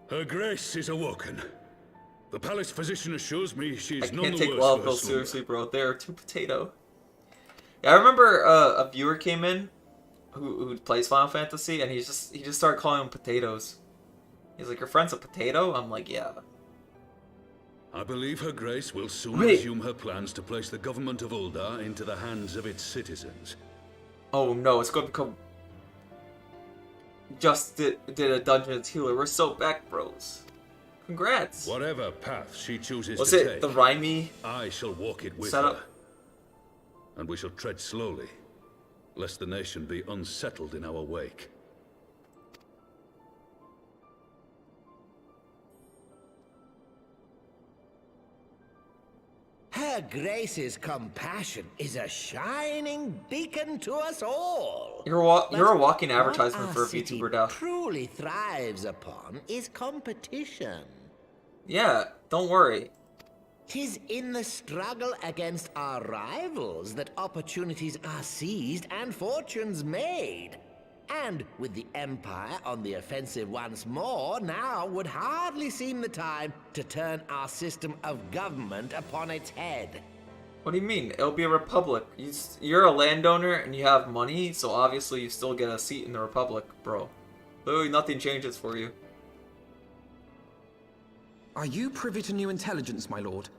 Her Grace is awoken. The palace physician assures me she is I none can't the take worse well for her Bill slumber. seriously, bro. They're too potato. Yeah, I remember a viewer came in who plays Final Fantasy, and he just started calling them potatoes. He's like, "Your friend's a potato?" I'm like, "Yeah." I believe Her Grace will soon Wait. resume her plans to place the government of Uldar into the hands of its citizens. Oh no, it's going to become... Just did a Dungeons healer. We're so back, bros. Congrats. Whatever path she chooses Was to it take, the Rhyme I shall walk it with setup? her. And we shall tread slowly, lest the nation be unsettled in our wake. Her Grace's compassion is a shining beacon to us all. You're a walking But advertisement what for a our city VTuber now. truly thrives upon is competition. Yeah, don't worry. 'Tis in the struggle against our rivals that opportunities are seized and fortunes made. And with the Empire on the offensive once more, now would hardly seem the time to turn our system of government upon its head. What do you mean? It'll be a republic. You're a landowner and you have money, so obviously you still get a seat in the republic, bro. Literally nothing changes for you. Are you privy to new intelligence, my lord?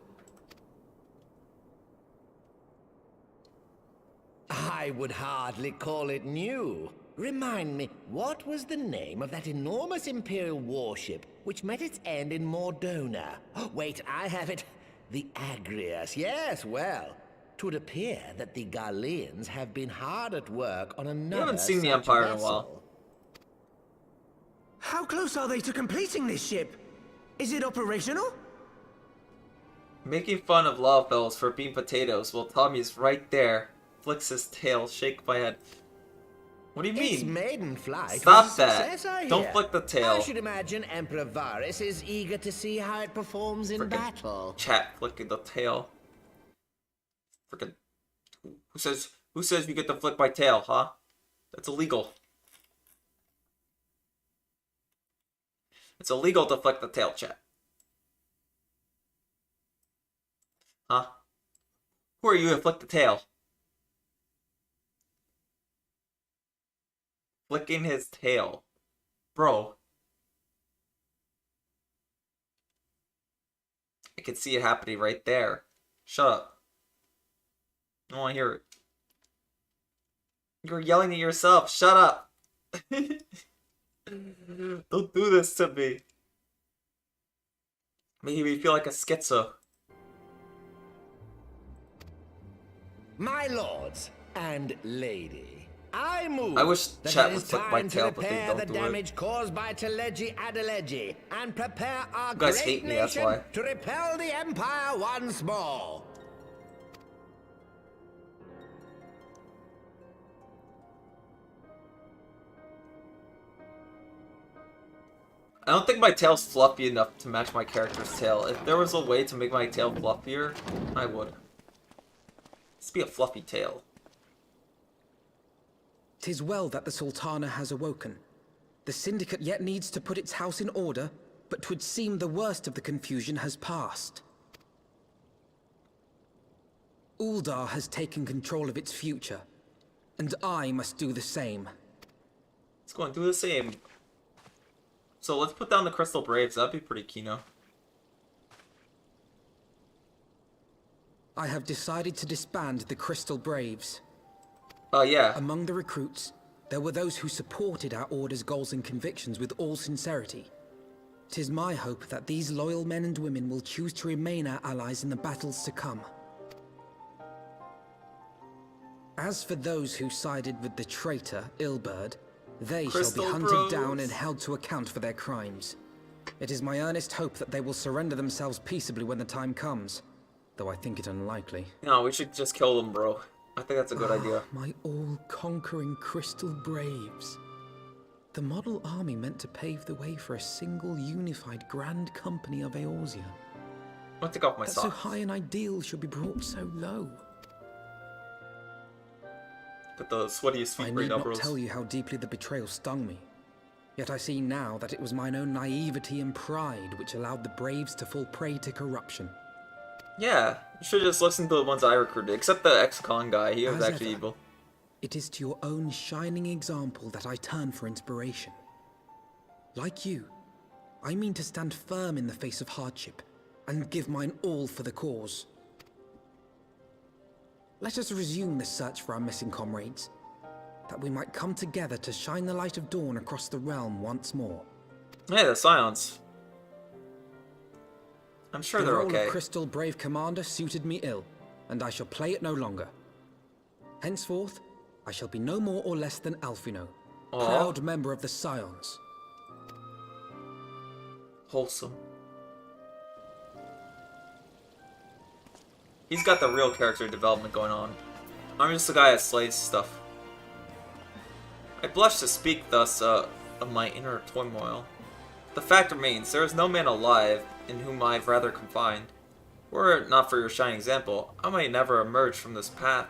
I would hardly call it new. Remind me, what was the name of that enormous Imperial warship which met its end in Mordona? Oh, wait, I have it. The Agrius. Yes, well, 'twould appear that the Garleans have been hard at work on another. We haven't seen the such Empire in a vessel. while. How close are they to completing this ship? Is it operational? Making fun of Lawfellows for being potatoes while Tommy's right there. Flicks his tail, shake my head. What do you mean? Its maiden flight Stop was a that. success, I Don't hear. flick the tail. I should imagine Emperor Varus is eager to see how it performs in battle. Chat flicking the tail. Freaking. Who says you get to flick my tail, huh? That's illegal. It's illegal to flick the tail, chat. Huh? Who are you to flick the tail? Flicking his tail. Bro. I can see it happening right there. Shut up. I don't want to hear it. You're yelling at yourself. Shut up. Don't do this to me. Make me feel like a schizo. My lords and lady, I move. I wish that chat it would is flick my time tail, to but they repair don't the do it. damage caused by Teleji Adeleji and prepare our You guys great hate me, that's nation why. to repel the Empire once more. I don't think my tail's fluffy enough to match my character's tail. If there was a way to make my tail fluffier, I would. Let's be a fluffy tail. 'Tis well that the Sultana has awoken. The Syndicate yet needs to put its house in order, but 'twould seem the worst of the confusion has passed. Uldar has taken control of its future, and I must do the same. Let's go and do the same. So let's put down the Crystal Braves. That'd be pretty kino. I have decided to disband the Crystal Braves. Oh, yeah. Among the recruits, There were those who supported our Order's goals and convictions with all sincerity. 'Tis my hope that these loyal men and women will choose to remain our allies in the battles to come. As for those who sided with the traitor, Ilberd, they shall be hunted down and held to account for their crimes. It is my earnest hope that they will surrender themselves peaceably when the time comes, though I think it unlikely. No, we should just kill them, bro. I think that's a good idea. My all-conquering Crystal Braves. The model army meant to pave the way for a single, unified Grand Company of Eorzea. I'll take off my That socks. so high an ideal should be brought so low. Put the sweatiest feet I right need up, not Rose. tell you how deeply the betrayal stung me. Yet I see now that it was mine own naivety and pride which allowed the Braves to fall prey to corruption. Yeah, you should just listen to the ones I recruited, except the ex-con guy. He was As actually ever, evil. It is to your own shining example that I turn for inspiration. Like you, I mean to stand firm in the face of hardship and give mine all for the cause. Let us resume the search for our missing comrades, that we might come together to shine the light of dawn across the realm once more. Hey, the Scions. I'm sure the they're role okay. of Crystal Brave Commander suited me ill, and I shall play it no longer. Henceforth, I shall be no more or less than Alphino, proud member of the Scions. Wholesome. He's got the real character development going on. I'm just the guy that slays stuff. I blush to speak thus of my inner turmoil. The fact remains, there is no man alive in whom I've rather confined. Were it not for your shining example, I might never emerge from this path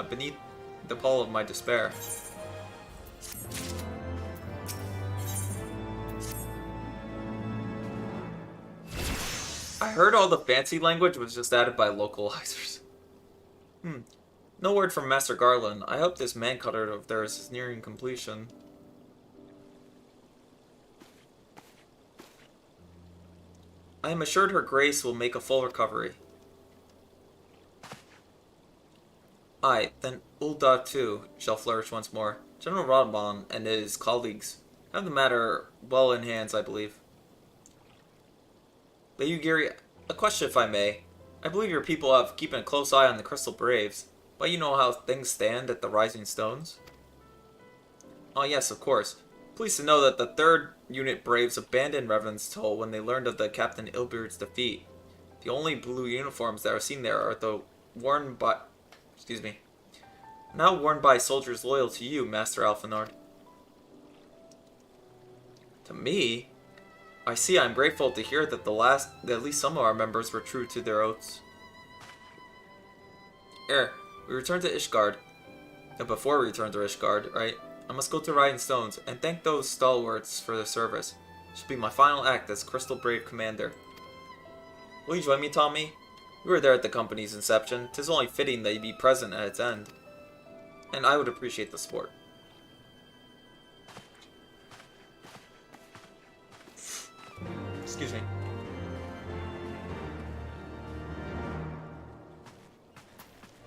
beneath the pall of my despair. I heard all the fancy language was just added by localizers. No word from Master Garland. I hope this man cutter of theirs is nearing completion. I am assured her grace will make a full recovery. Aye, then Ul'dah too shall flourish once more. General Rodman and his colleagues have the matter well in hands, I believe. Lady Gary, a question if I may. I believe your people have keeping a close eye on the Crystal Braves, but you know how things stand at the Rising Stones? Oh yes, of course. Pleased to know that the 3rd Unit Braves abandoned Revenant's Toll when they learned of the Captain Ilbeard's defeat. The only blue uniforms that are seen there are the worn by... now worn by soldiers loyal to you, Master Alphenard. To me? I see. I'm grateful to hear that at least some of our members were true to their oaths. We return to Ishgard. Before we return to Ishgard, right? I must go to Riding Stones and thank those stalwarts for their service. It should be my final act as Crystal Brave Commander. Will you join me, Tommy? You were there at the company's inception. 'Tis only fitting that you be present at its end. And I would appreciate the support. Excuse me.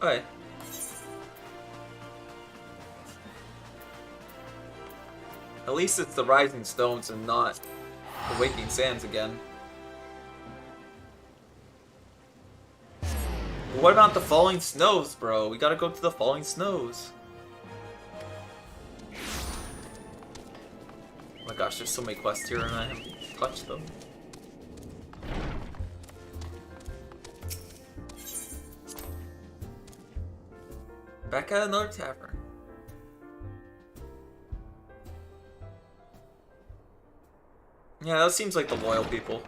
Alright. At least it's the Rising Stones and not the Waking Sands again. But what about the Falling Snows, bro? We gotta go to the Falling Snows. Oh my gosh, there's so many quests here and I haven't touched them. Back at another tavern. Yeah, that seems like the loyal people.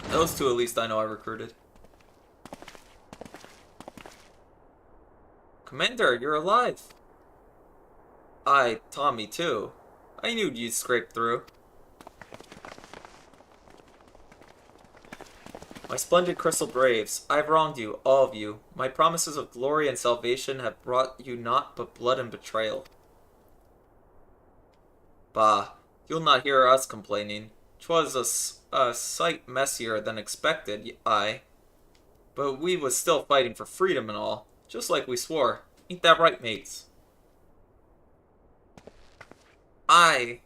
Those two at least I know I recruited. Commander, you're alive. Tommy too. I knew you'd scrape through. My splendid Crystal Braves, I've wronged you, all of you. My promises of glory and salvation have brought you naught but blood and betrayal. Bah, you'll not hear us complaining. 'Twas a sight messier than expected, aye. But we was still fighting for freedom and all, just like we swore. Ain't that right, mates? You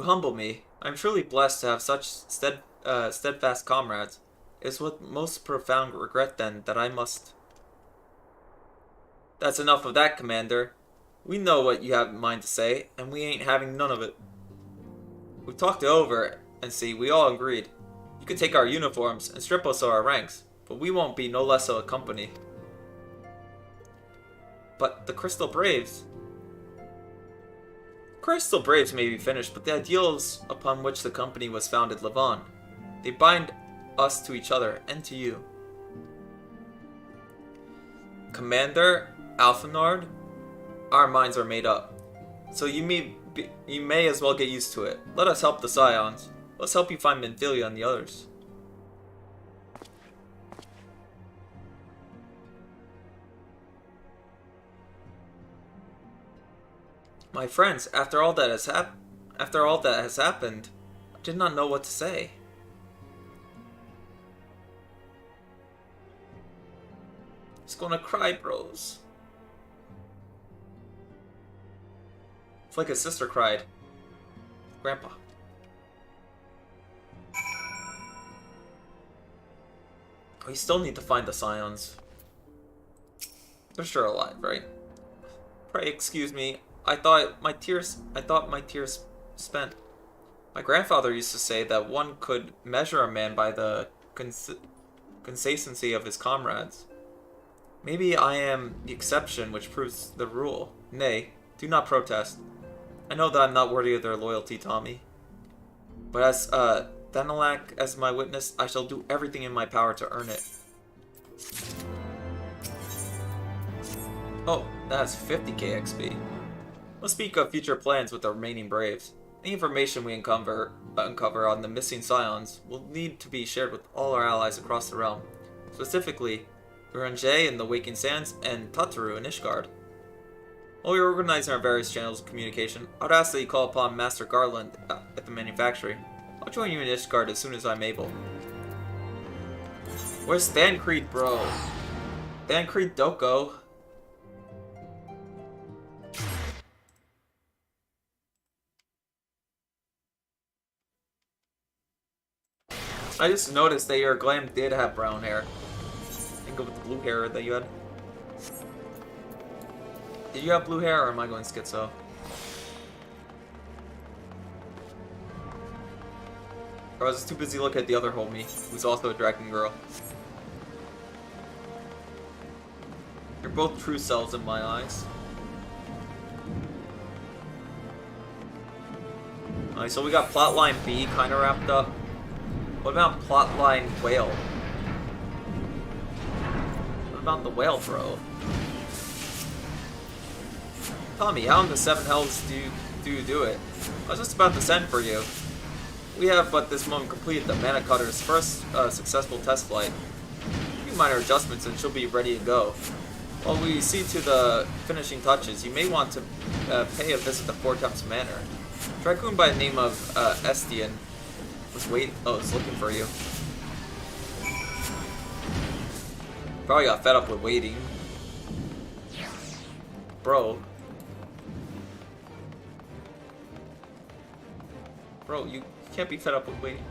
humble me. I'm truly blessed to have such steadfast comrades. It's with most profound regret, then, that I must... That's enough of that, Commander. We know what you have in mind to say, and we ain't having none of it. We talked it over, and see, we all agreed. You could take our uniforms and strip us of our ranks, but we won't be no less of a company. But the Crystal Braves... Crystal Braves may be finished, but the ideals upon which the company was founded live on. They bind us to each other and to you. Commander Alphanord, our minds are made up, so you may as well get used to it. Let us help the Scions. Let's help you find Minfilia and the others. My friends, after all that has happened, I did not know what to say. Just gonna cry, bros. It's like his sister cried. Grandpa. We still need to find the Scions. They're sure alive, right? Pray excuse me. I thought my tears spent. My grandfather used to say that one could measure a man by the consistency of his comrades. Maybe I am the exception which proves the rule. Nay, do not protest. I know that I'm not worthy of their loyalty, Tommy. But as Thanalak as my witness, I shall do everything in my power to earn it. Oh, that's 50k XP. Let's speak of future plans with the remaining Braves. Any information we uncover on the missing Scions will need to be shared with all our allies across the realm. Specifically, Uranger in the Waking Sands and Tataru in Ishgard. While we are organizing our various channels of communication, I'd ask that you call upon Master Garland at the manufactory. I'll join you in Ishgard as soon as I'm able. Where's Thancred, bro? Thancred Doko. I just noticed that your glam did have brown hair. Think of the blue hair that you had. Did you have blue hair, or am I going schizo? Or I was too busy looking at the other homie, who's also a dragon girl. You're both true selves in my eyes. Alright, so we got plotline B kind of wrapped up. What about plotline whale? What about the whale, bro? Tommy, how in the seven hells do you do it? I was just about to send for you. We have but this moment completed the Mana Cutter's first successful test flight. A few minor adjustments and she'll be ready to go. While we see to the finishing touches, you may want to pay a visit to Four Temps Manor. Dragoon by the name of Estian was looking for you. Probably got fed up with waiting. Bro, you can't be fed up with waiting.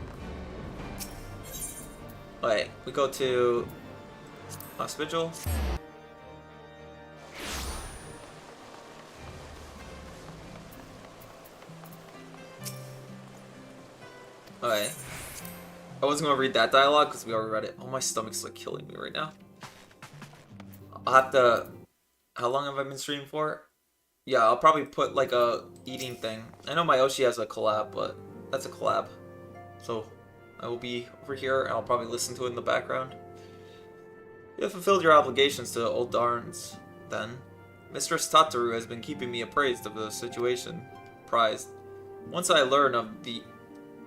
Alright, we go to Hospital. Alright. I wasn't gonna read that dialogue because we already read it. Oh, my stomach's like killing me right now. I'll have to... How long have I been streaming for? Yeah, I'll probably put like a eating thing. I know my Oshi has a collab, but that's a collab. So I will be over here and I'll probably listen to it in the background. You have fulfilled your obligations to Old Darns, then. Mistress Tataru has been keeping me appraised of the situation. Prized. Once I learn of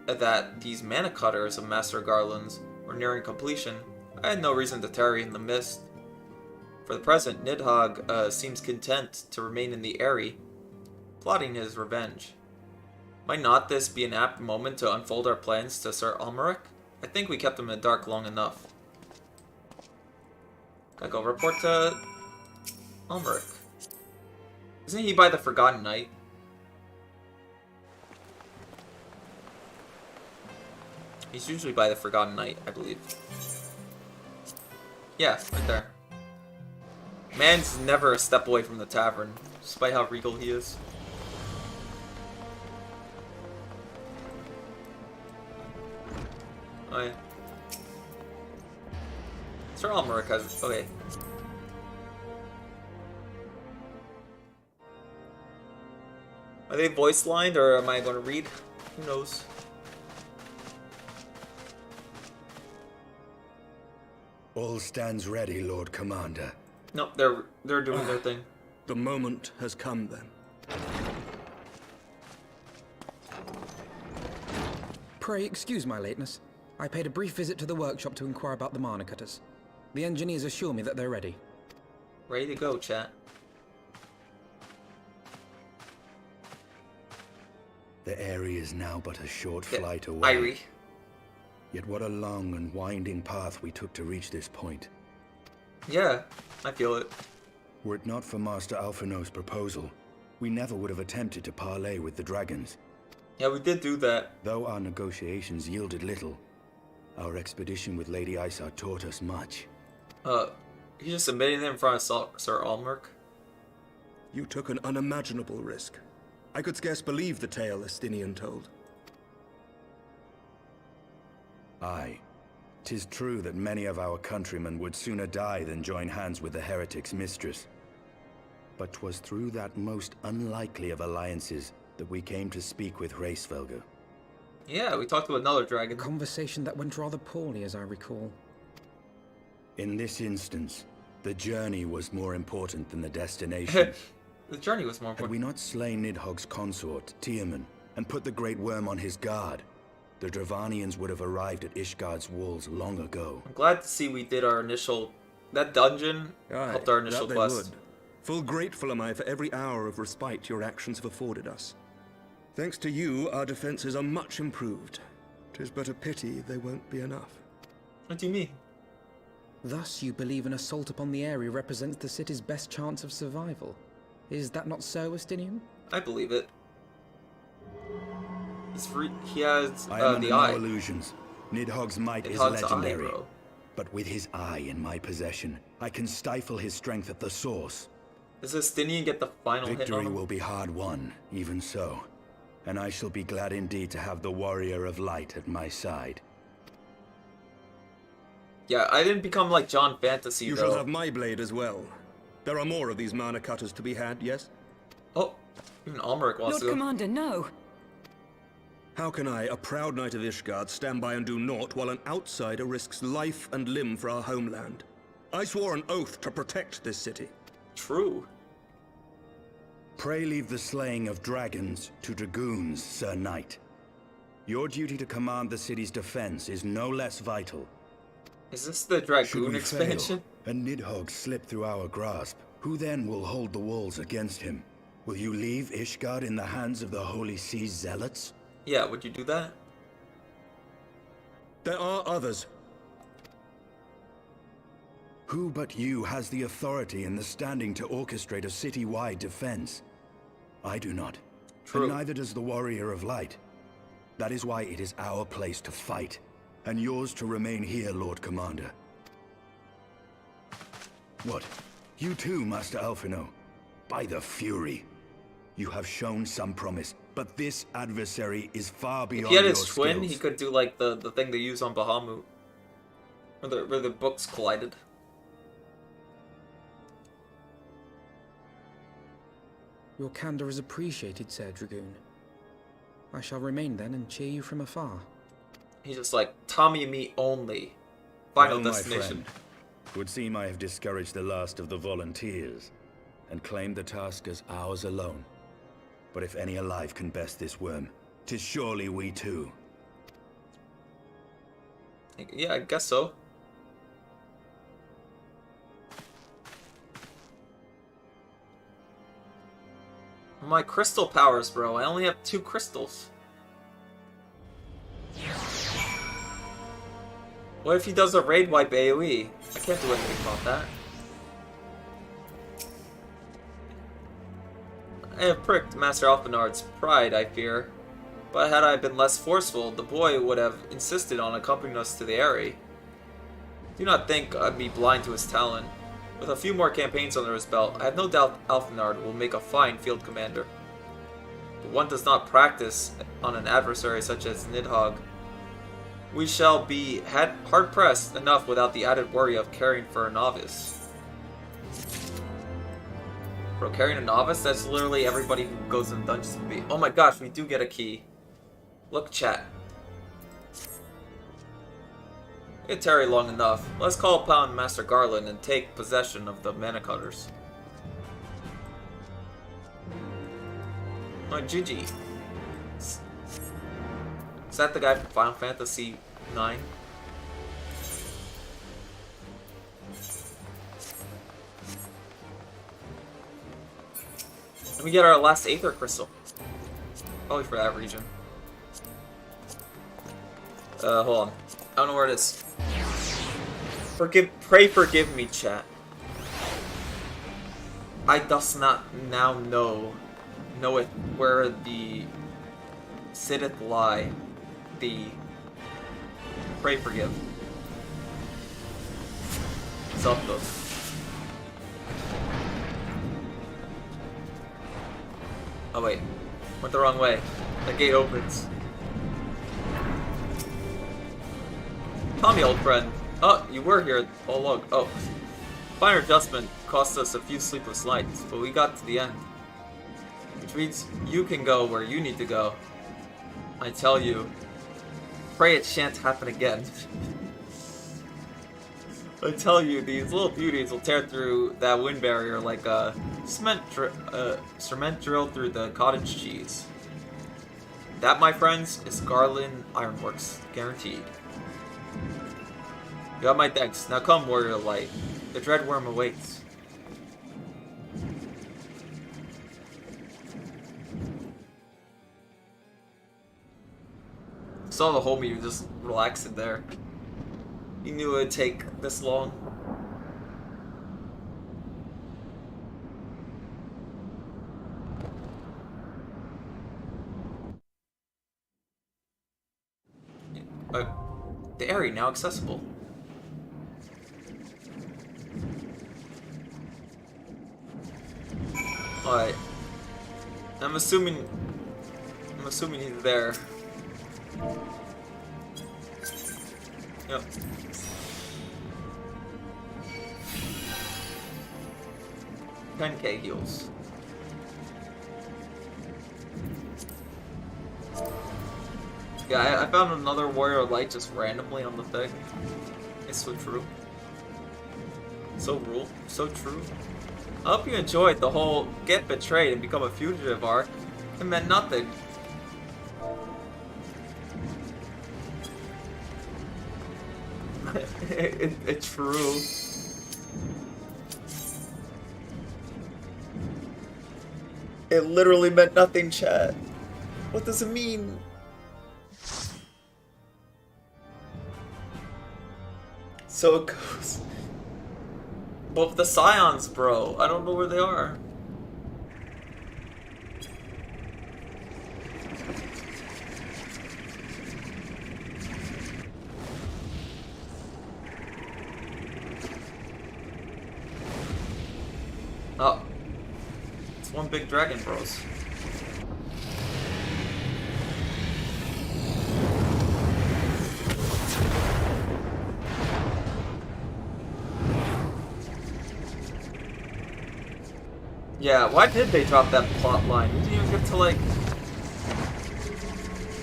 that these Mana Cutters of Master Garland's were nearing completion, I had no reason to tarry in the mist. For the present, Nidhogg seems content to remain in the Eyrie, plotting his revenge. Might not this be an apt moment to unfold our plans to Sir Almeric? I think we kept him in the dark long enough. Gotta go report to Ulmerich. Isn't he by the Forgotten Knight? He's usually by the Forgotten Knight, I believe. Yeah, right there. Man's never a step away from the tavern, despite how regal he is. Oh yeah. Sir Ulmerich has... okay. Are they voice lined or am I going to read? Who knows? All stands ready, Lord Commander. Nope, they're doing their thing. The moment has come then. Pray excuse my lateness. I paid a brief visit to the workshop to inquire about the mana cutters. The engineers assure me that they're ready. Ready to go, chat. The area is now but a short flight away. Irie. Yet what a long and winding path we took to reach this point. Yeah, I feel it. Were it not for Master Alphino's proposal, we never would have attempted to parley with the dragons. Yeah, we did do that. Though our negotiations yielded little, our expedition with Lady Isar taught us much. He's just admitting it in front of Sir Ulmerich. You took an unimaginable risk. I could scarce believe the tale Estinian told. Aye. 'Tis true that many of our countrymen would sooner die than join hands with the heretic's mistress. But 'twas through that most unlikely of alliances that we came to speak with Hreysvelgr. Yeah, we talked to another dragon. A conversation that went rather poorly, as I recall. In this instance, the journey was more important than the destination. The journey was more Had important. we not slain Nidhogg's consort, Tiaman, and put the Great Worm on his guard, the Dravanians would have arrived at Ishgard's walls long ago. I'm glad to see we did our initial... That dungeon helped our initial that quest. they would. Full grateful am I for every hour of respite your actions have afforded us. Thanks to you, our defenses are much improved. 'Tis but a pity they won't be enough. What do you mean? Thus, you believe an assault upon the area represents the city's best chance of survival. Is that not so, Estinian? I believe it. He has I am under the no eye. illusions. Nidhogg's might is Nidhogg's legendary. eye, bro. But with his eye in my possession, I can stifle his strength at the source. Does Estinian get the final hit on Victory him? will be hard won, even so. And I shall be glad indeed to have the Warrior of Light at my side. Yeah, I didn't become like John Fantasy, You though. shall have my blade as well. There are more of these mana cutters to be had, yes? Oh, even Ulmerich wants Lord to go. Commander, no! How can I, a proud knight of Ishgard, stand by and do naught while an outsider risks life and limb for our homeland? I swore an oath to protect this city. True. Pray leave the slaying of dragons to dragoons, Sir Knight. Your duty to command the city's defense is no less vital. Is this the Should Dragoon we expansion? fail, and Nidhogg slip through our grasp, who then will hold the walls against him? Will you leave Ishgard in the hands of the Holy Sea's zealots? Yeah, would you do that? There are others. Who but you has the authority and the standing to orchestrate a city-wide defense? I do not. True. And neither does the Warrior of Light. That is why it is our place to fight, and yours to remain here, Lord Commander. What? You too, Master Alphino? By the Fury. You have shown some promise, but this adversary is far beyond If he had your his twin, skills. he could do like the thing they use on Bahamut. Where the books collided. Your candor is appreciated, Sir Dragoon. I shall remain then and cheer you from afar. He's just like, Tommy and me only. Final Well, my destination. friend, would seem I have discouraged the last of the volunteers, and claimed the task as ours alone. But if any alive can best this worm, 'tis surely we too. Yeah, I guess so. My crystal powers, bro. I only have 2 crystals. What if he does a raid wipe AoE? I can't do anything about that. I have pricked Master Alphanard's pride, I fear. But had I been less forceful, the boy would have insisted on accompanying us to the Eyrie. Do not think I'd be blind to his talent. With a few more campaigns under his belt, I have no doubt Alphanard will make a fine field commander. But one does not practice on an adversary such as Nidhogg. We shall be hard-pressed enough without the added worry of caring for a novice. Bro, carrying a novice? That's literally everybody who goes in dungeons to be. Oh my gosh, we do get a key. Look, chat. It tarry long enough. Let's call upon Master Garland and take possession of the mana cutters. Oh, Gigi. Is that the guy from Final Fantasy IX? And we get our last Aether Crystal. Probably for that region. Hold on. I don't know where it is. Pray forgive me, chat. I does not now knoweth where the sitteth lie. Pray forgive. Zeltos. Oh wait, went the wrong way. The gate opens. Tommy, old friend. Oh, you were here all along. Oh. Fire adjustment cost us a few sleepless nights, but we got to the end. Which means you can go where you need to go. I tell you, pray it shan't happen again. I tell you, these little beauties will tear through that wind barrier like a cement drill through the cottage cheese. That, my friends, is Garland Ironworks, guaranteed. You have my thanks. Now come, Warrior Light. The dread worm awaits. Saw the homie just relaxing there. He knew it would take this long. The area now accessible. Alright. I'm assuming he's there. Yep. $10K heals. Yeah, I found another Warrior of Light just randomly on the thing. It's so true. So true. I hope you enjoyed the whole get betrayed and become a fugitive arc. It meant nothing. It's true. It literally meant nothing, chat. What does it mean? So it goes. But the Scions, bro, I don't know where they are. Oh. It's one big dragon, bros. Yeah, why did they drop that plot line? We didn't even get to, like...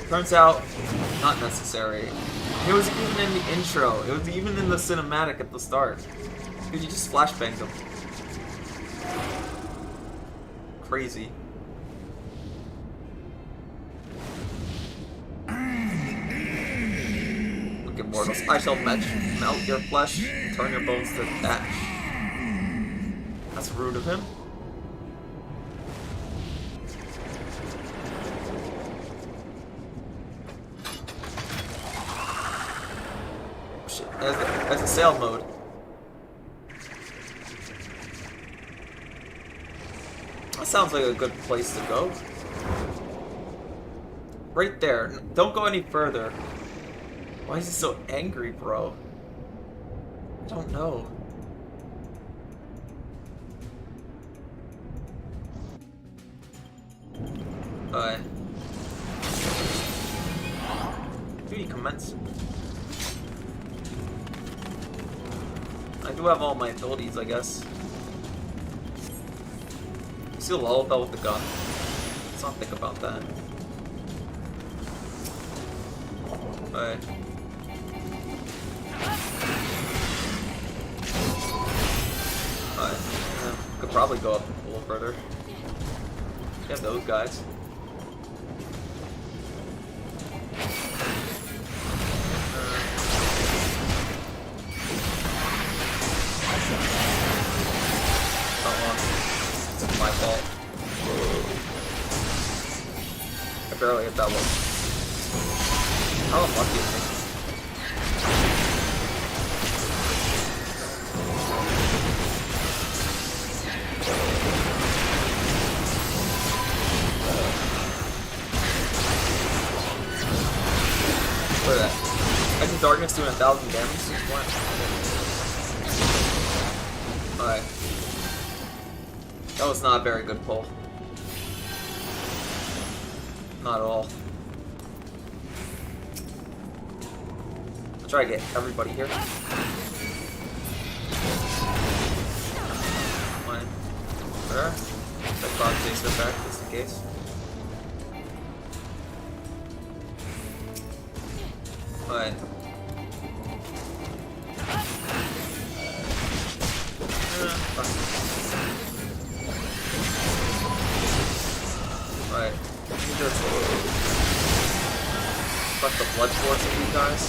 Turns out, not necessary. It was even in the intro. It was even in the cinematic at the start. Dude, you just flashbanged them. Crazy. Look at mortals. I shall melt your flesh and turn your bones to ash. That's rude of him. As a sail mode. That sounds like a good place to go. Right there. Don't go any further. Why is he so angry, bro? I don't know. Duty commence. I do have all my abilities, I guess. You see the level bell with the gun? Let's not think about that. Alright. Alright. Could probably go up a little further. Yeah, those guys. It's my fault. I barely hit that one. How unlucky is me? Look at that. Isn't Darkness doing 1,000 damage since when? Alright. That was not a very good pull. Not at all. I'll try to get everybody here. Mine. There. That cloud chaser back just in case. Alright. Alright. Fuck the blood force of you guys.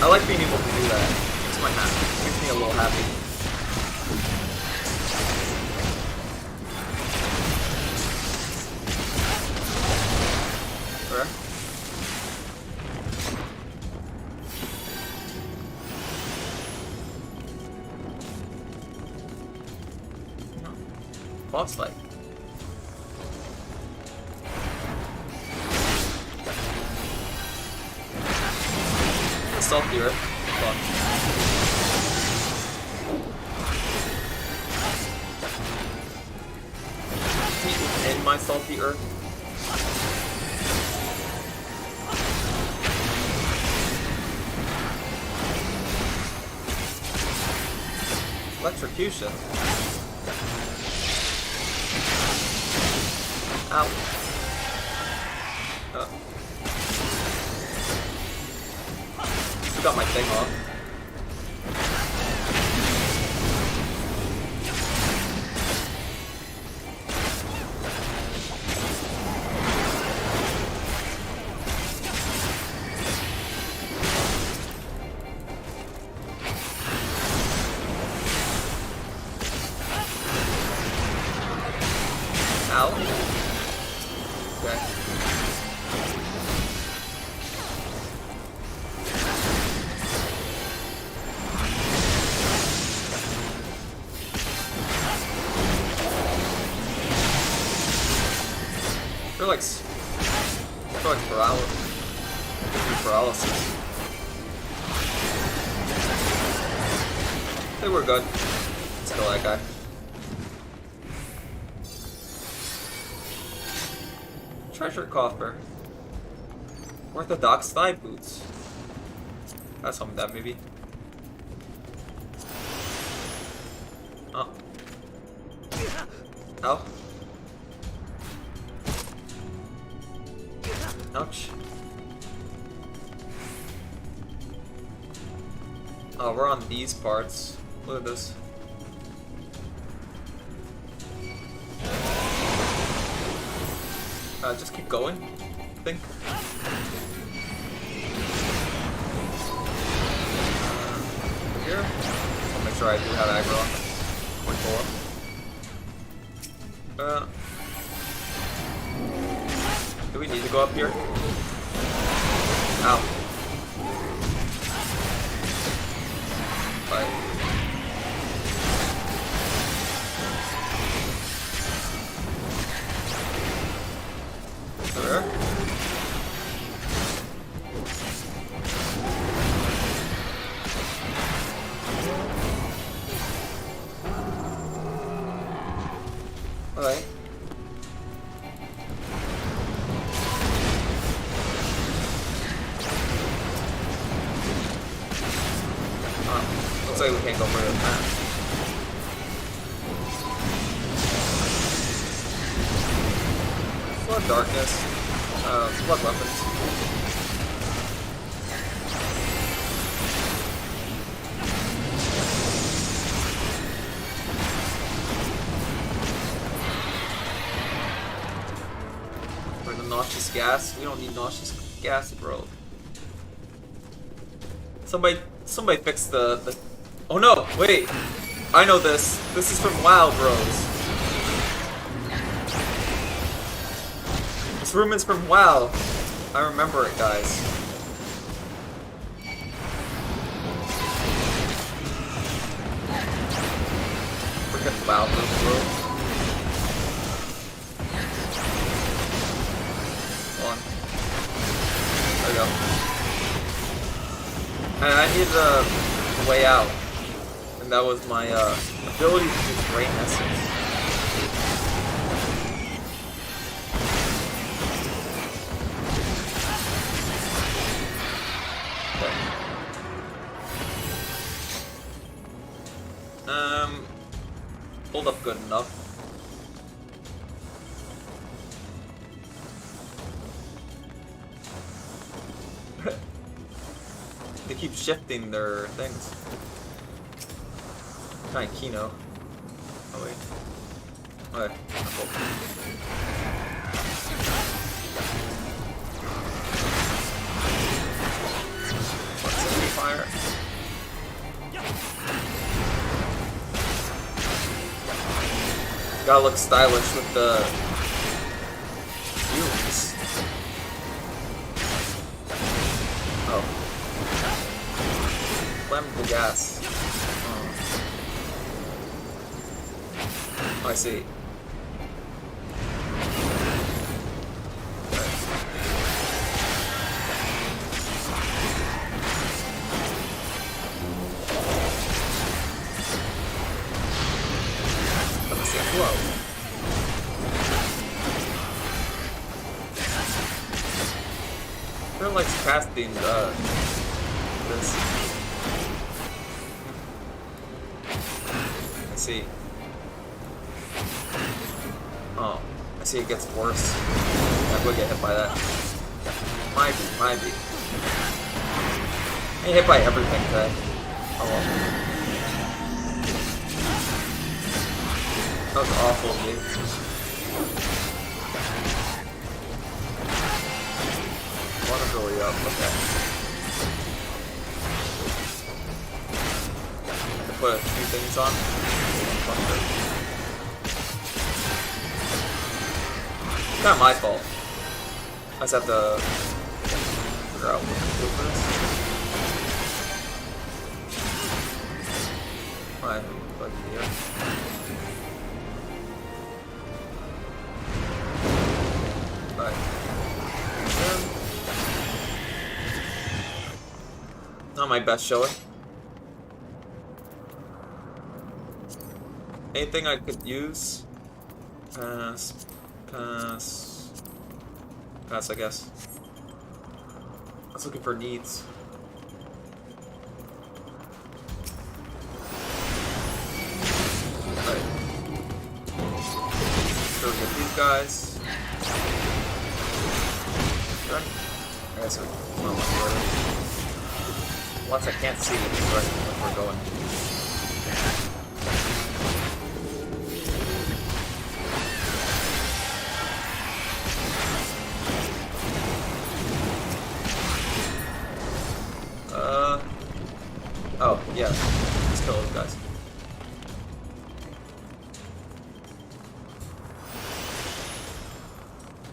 I like being able to do that. Makes my makes me a little happy. Where? Boss fight. Salty earth. Fuck. In my salty earth. Electrocution. Ow. Got my thing off. Ow. Okay. I feel like paralysis. I think we're good. Let's kill that guy. Treasure coffer. Orthodox thigh boots. That's something that maybe. Oh. Ow. Ouch. Oh, we're on these parts. Look at this. Just keep going, I think. Here. I'll make sure I do have aggro on. Do we need to go up here? Ow. Bye. like we can't go further than that. Flood darkness. Flood weapons. For the nauseous gas. We don't need nauseous gas, bro. Somebody fix the. Oh no! Wait, I know this. This is from WoW, bros. This room is from WoW. I remember it, guys. Freaking WoW room, bro. Hold on. There we go. And I needed a way out, and that was my ability to use Drain Essence. Okay. Hold up good enough. They keep shifting their things. Kind of Kino. Oh wait. Okay. Cool. Proximity fire. Gotta look stylish with the fumes. Oh. Flammable gas. Oh, I see. Whoa. I feel like casting this. I see. Oh, I see it gets worse. I will get hit by that. Might be. I get hit by everything today. Oh well. That was awful of me. Vulnerability up, okay. I have to put a few things on. It's not my fault. I just have to figure out what to do for this. Alright, like here. Not my best showing. Anything I could use? Pass, I guess. I was looking for needs. Alright. Sure, we get these guys. Sure. I guess I'm not much further. Once I can't see which direction we're going. Oh, yeah. Let's kill those guys.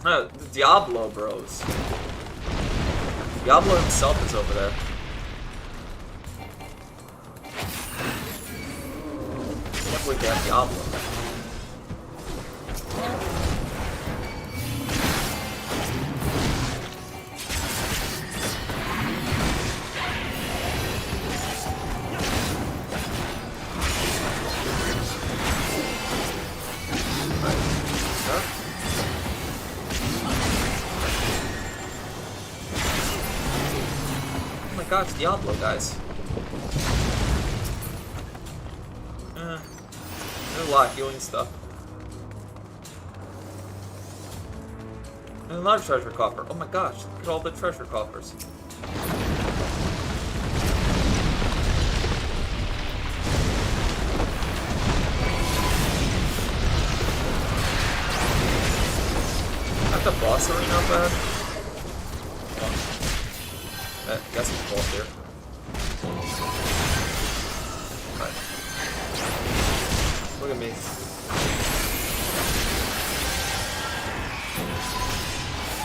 The Diablo bros. Diablo himself is over there. Can't believe they have Diablo. Oh my god, it's Diablo, guys. There's a lot of healing stuff. And a lot of treasure coffer. Oh my gosh, look at all the treasure coffers. Not the boss arena not bad. I guess it's both here. Right. Look at me.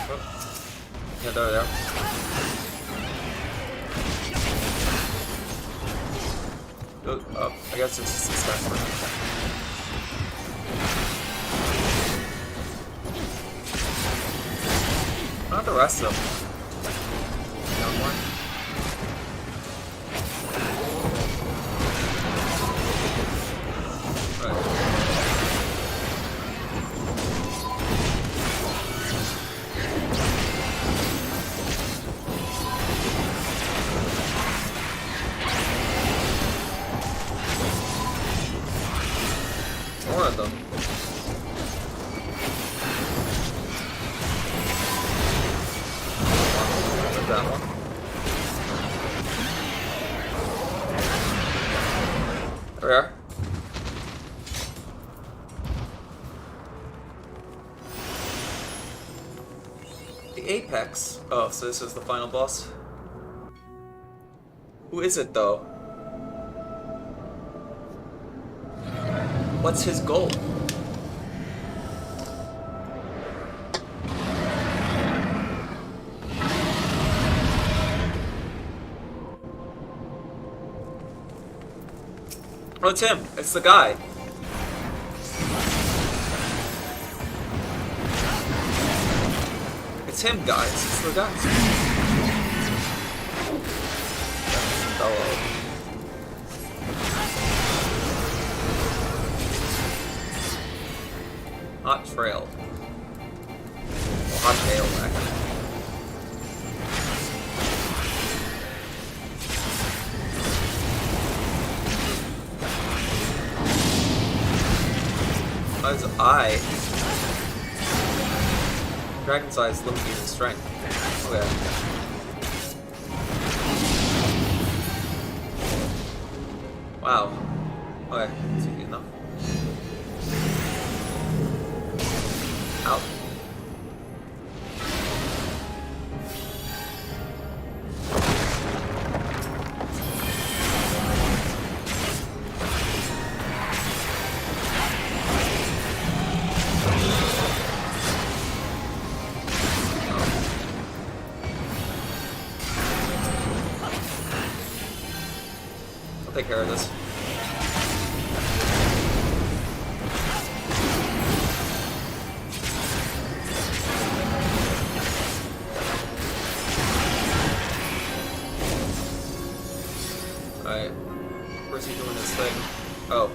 Oh. Yeah, there they are. Oh, I guess it's just this guy for now. Not the rest of them. No more. More of them. There's that one. There we are. The Apex. Oh, so this is the final boss? Who is it though? What's his goal? Oh, it's him. It's the guy. It's him, guys. It's the guy. Bellow. Hot trail. Well, hot tail, actually. His eye. Dragon's eye is limiting his strength. Okay. Wow. Okay, that's easy enough. Ow. I'll take care of this. Alright. Where's he doing his thing? Oh.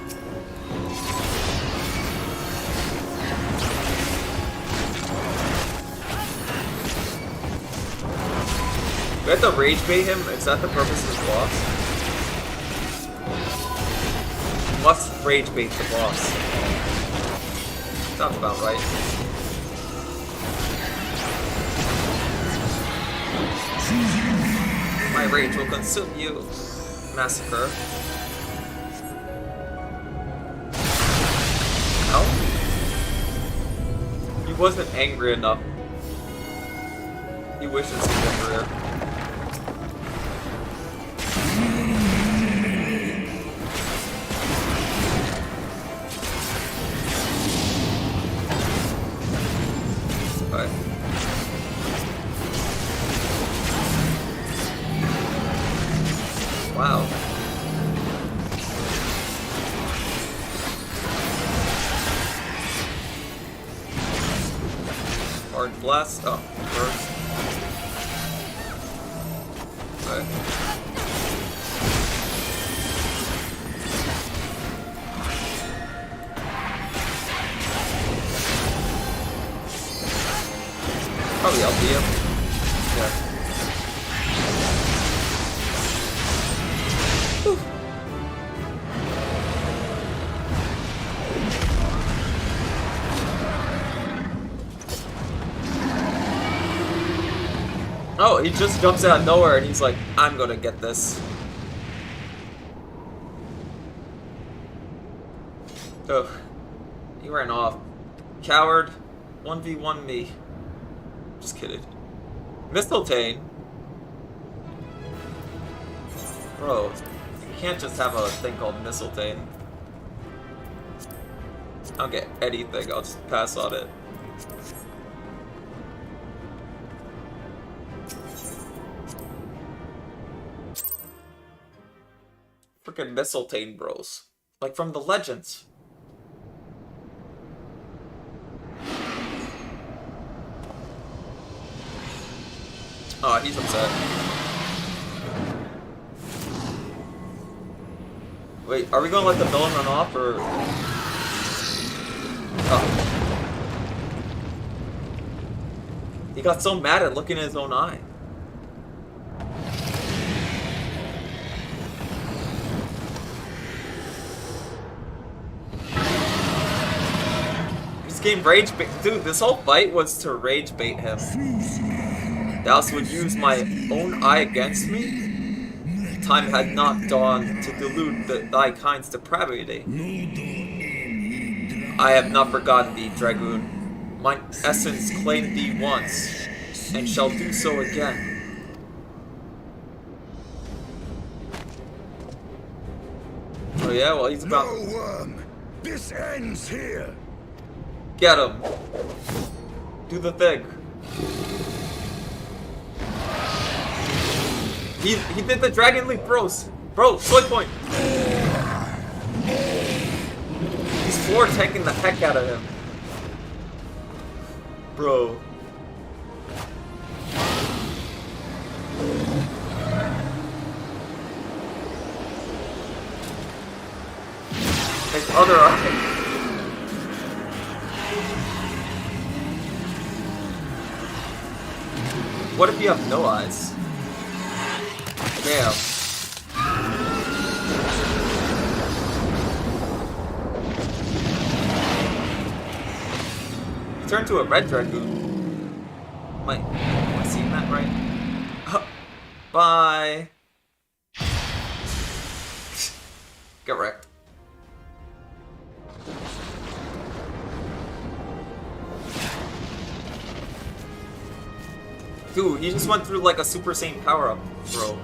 We have to rage bait him? Is that the purpose of the boss? Must rage bait the boss. Sounds about right. My rage will consume you, massacre. Ow. He wasn't angry enough. He wishes he was angrier. Alright. Wow. Orange blast. Oh, first. Alright. Probably LPM. Yeah. Oh, he just jumps out of nowhere and he's like, I'm gonna get this. Oh, he ran off. Coward, 1v1 me. Just kidding. Mistletoe. Bro, you can't just have a thing called mistletoe. I don't get anything, I'll just pass on it. Freaking mistletoe bros. Like from the legends. Oh, he's upset. Wait, are we gonna let the villain run off, or...? Oh. He got so mad at looking in his own eye. This game rage bait... Dude, this whole fight was to rage bait him. Thou would use my own eye against me? Time had not dawned to delude thy kind's depravity. I have not forgotten thee, Dragoon. Mine essence claimed thee once, and shall do so again. Oh yeah, well he's about... No worm! This ends here! Get him! Do the thing. He did the Dragon Leap, bros. Bro, soy point. He's floor tanking the heck out of him. Bro. His other eye. What if you have no eyes? Damn. He turned to a red dragoon. Wait, am I seeing that right? Bye. Get wrecked. Dude, he just went through like a Super Saiyan power-up, bro.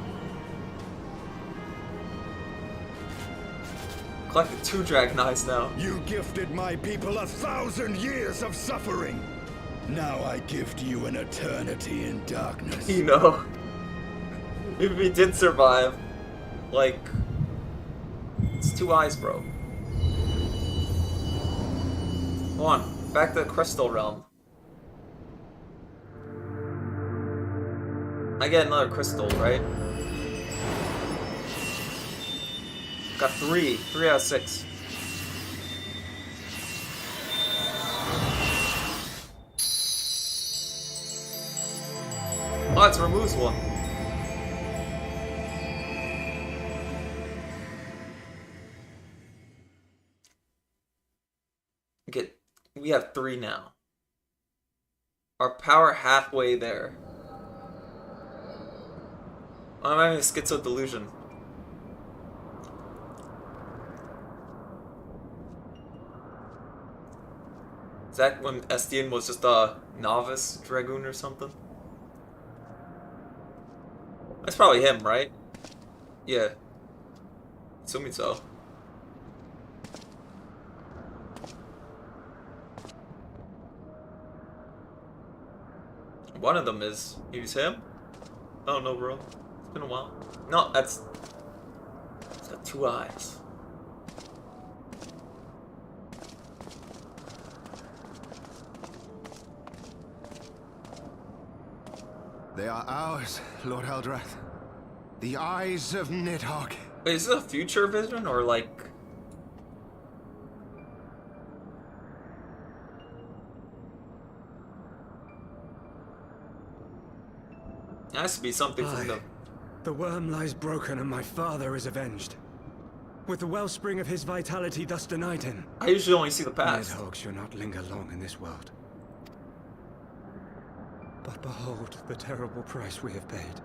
Collected 2 Dragon Eyes now. You gifted my people 1,000 years of suffering. Now I gift you an eternity in darkness. You know, if he did survive, like, it's 2 eyes, bro. Hold on, back to the Crystal Realm. I get another crystal, right? Got 3 out of 6. Oh, it removes 1. We have 3 now. Our power halfway there. I'm having a schizo delusion. Is that when Estienne was just a novice dragoon or something? That's probably him, right? Yeah. Assuming so. One of them is. He's him? I don't know, bro. It's been a while. No, that's... It's got 2 eyes. They are ours, Lord Eldrath. The eyes of Nidhogg. Wait, is this a future vision or like... It has to be something from the... The worm lies broken and my father is avenged. With the wellspring of his vitality thus denied him. I usually only see the past. Nidhogg shall not linger long in this world. But behold the terrible price we have paid.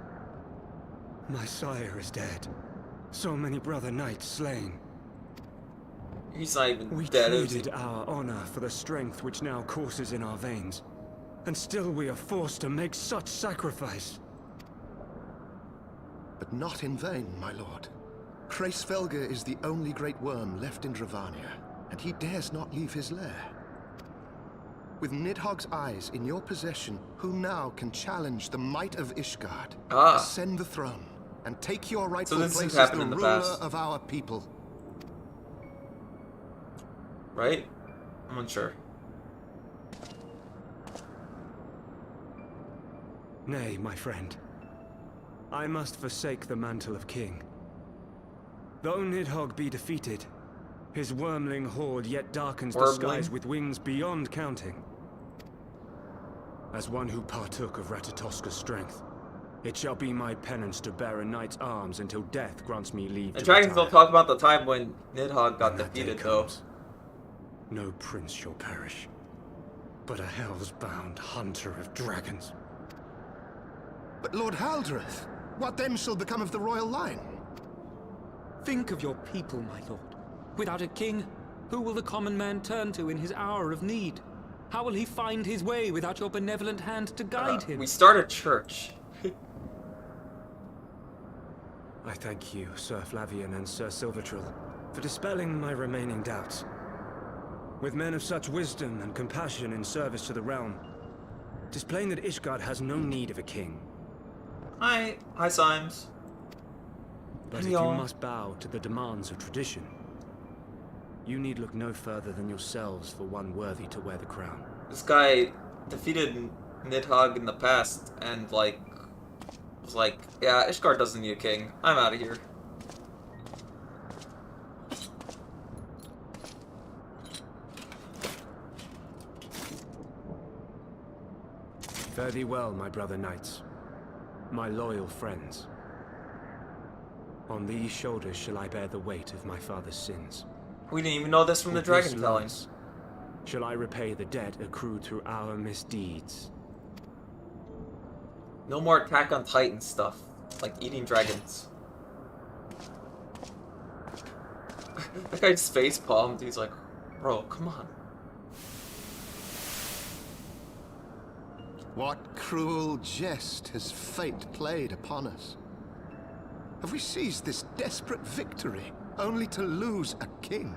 My sire is dead. So many brother knights slain. He's not even we dead, is he? traded our honor for the strength which now courses in our veins. And still we are forced to make such sacrifice. But not in vain, my lord. Hreysvelgr is the only great worm left in Dravania, and he dares not leave his lair. With Nidhogg's eyes in your possession, who now can challenge the might of Ishgard, ascend the throne, and take your rightful place as the ruler of our people? Right? I'm unsure. Nay, my friend. I must forsake the mantle of king. Though Nidhogg be defeated, his wormling horde yet darkens the skies with wings beyond counting. As one who partook of Ratatoska's strength, it shall be my penance to bear a knight's arms until death grants me leave The to dragons retire. don't talk about the time when Nidhogg got defeated, though. No prince shall perish, but a hell's-bound hunter of dragons. But Lord Haldreth, what then shall become of the royal line? Think of your people, my lord. Without a king, who will the common man turn to in his hour of need? How will he find his way without your benevolent hand to guide him? We start a church. I thank you, Sir Flavian and Sir Silvertrill, for dispelling my remaining doubts. With men of such wisdom and compassion in service to the realm, it is plain that Ishgard has no need of a king. Hi, Symes. But if you must bow to the demands of tradition, you need look no further than yourselves for one worthy to wear the crown. This guy defeated Nidhogg in the past and, like, was like, yeah, Ishgard doesn't need a king. I'm out of here. Fare thee well, my brother knights, my loyal friends. On these shoulders shall I bear the weight of my father's sins. We didn't even know this from the dragon telling. Shall I repay the debt accrued through our misdeeds? No more Attack on Titan stuff, like eating dragons. That guy just face palmed. He's like, bro, come on. What cruel jest has fate played upon us? Have we seized this desperate victory only to lose a king?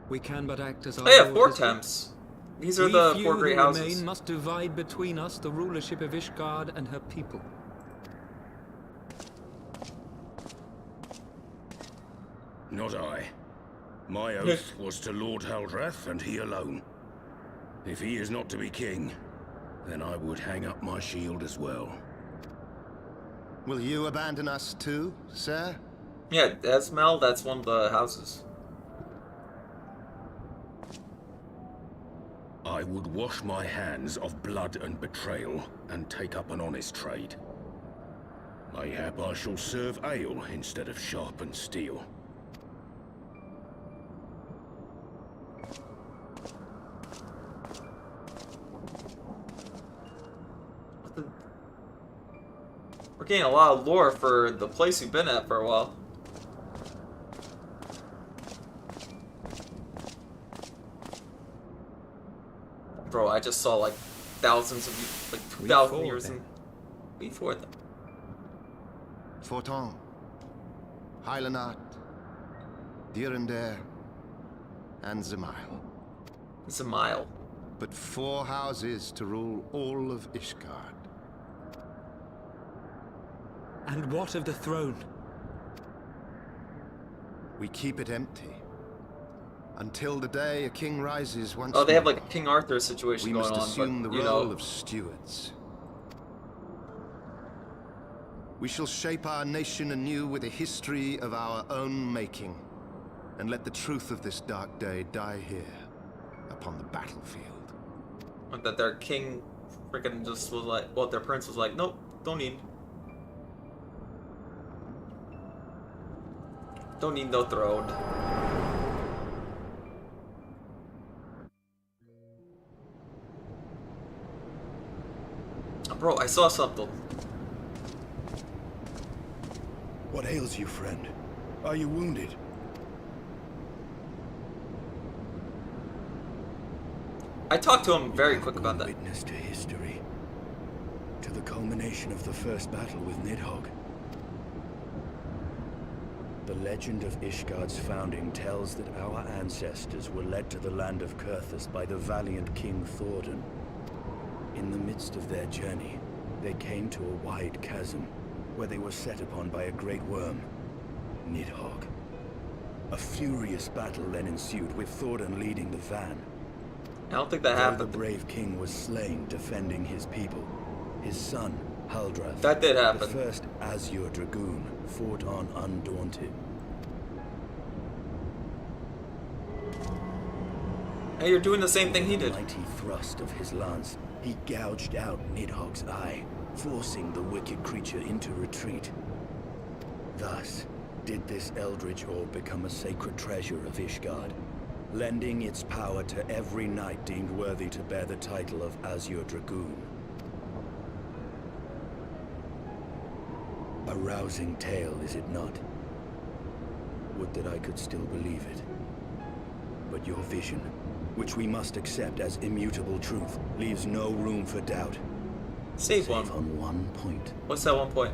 We can but act as our Oh yeah, lord 4 has temps. will. These are the We 4 few great who houses. remain must divide between us the rulership of Ishgard and her people. Not I. My oath was to Lord Haldreth and he alone. If he is not to be king, then I would hang up my shield as well. Will you abandon us too, sir? Yeah, Esmel, that's one of the houses. I would wash my hands of blood and betrayal and take up an honest trade. Mayhap I shall serve ale instead of sharpened steel. We're getting a lot of lore for the place we've been at for a while. Bro, I just saw like thousands of, like 2,000 years in before them. Forton, Heilenat, Dirander, and Zemail. Zemail. But 4 houses to rule all of Ishgard. And what of the throne? We keep it empty. Until the day a king rises once Oh, they have more. like a King Arthur situation We going must on, assume but, the you role know, of stewards. We shall shape our nation anew with a history of our own making, and let the truth of this dark day die here, upon the battlefield. that their king freaking just was like, well, their prince was like, nope, don't need. Don't need no throne. Bro, I saw something. What ails you, friend? Are you wounded? I talked to him very quick about that. Witness to history. To the culmination of the first battle with Nidhogg. The legend of Ishgard's founding tells that our ancestors were led to the land of Kurthus by the valiant King Thordan. In the midst of their journey, they came to a wide chasm, where they were set upon by a great worm, Nidhogg. A furious battle then ensued, with Thordan leading the van. I don't think that Though happened. the brave king was slain defending his people, his son, Haldrath, That did happen. the first Azure Dragoon, fought on undaunted. Hey, you're doing the same thing he did. With a mighty thrust of his lance, he gouged out Nidhogg's eye, forcing the wicked creature into retreat. Thus, did this eldritch orb become a sacred treasure of Ishgard, lending its power to every knight deemed worthy to bear the title of Azure Dragoon. A rousing tale, is it not? Would that I could still believe it. But your vision, which we must accept as immutable truth, leaves no room for doubt. Save one. On one point. What's that one point?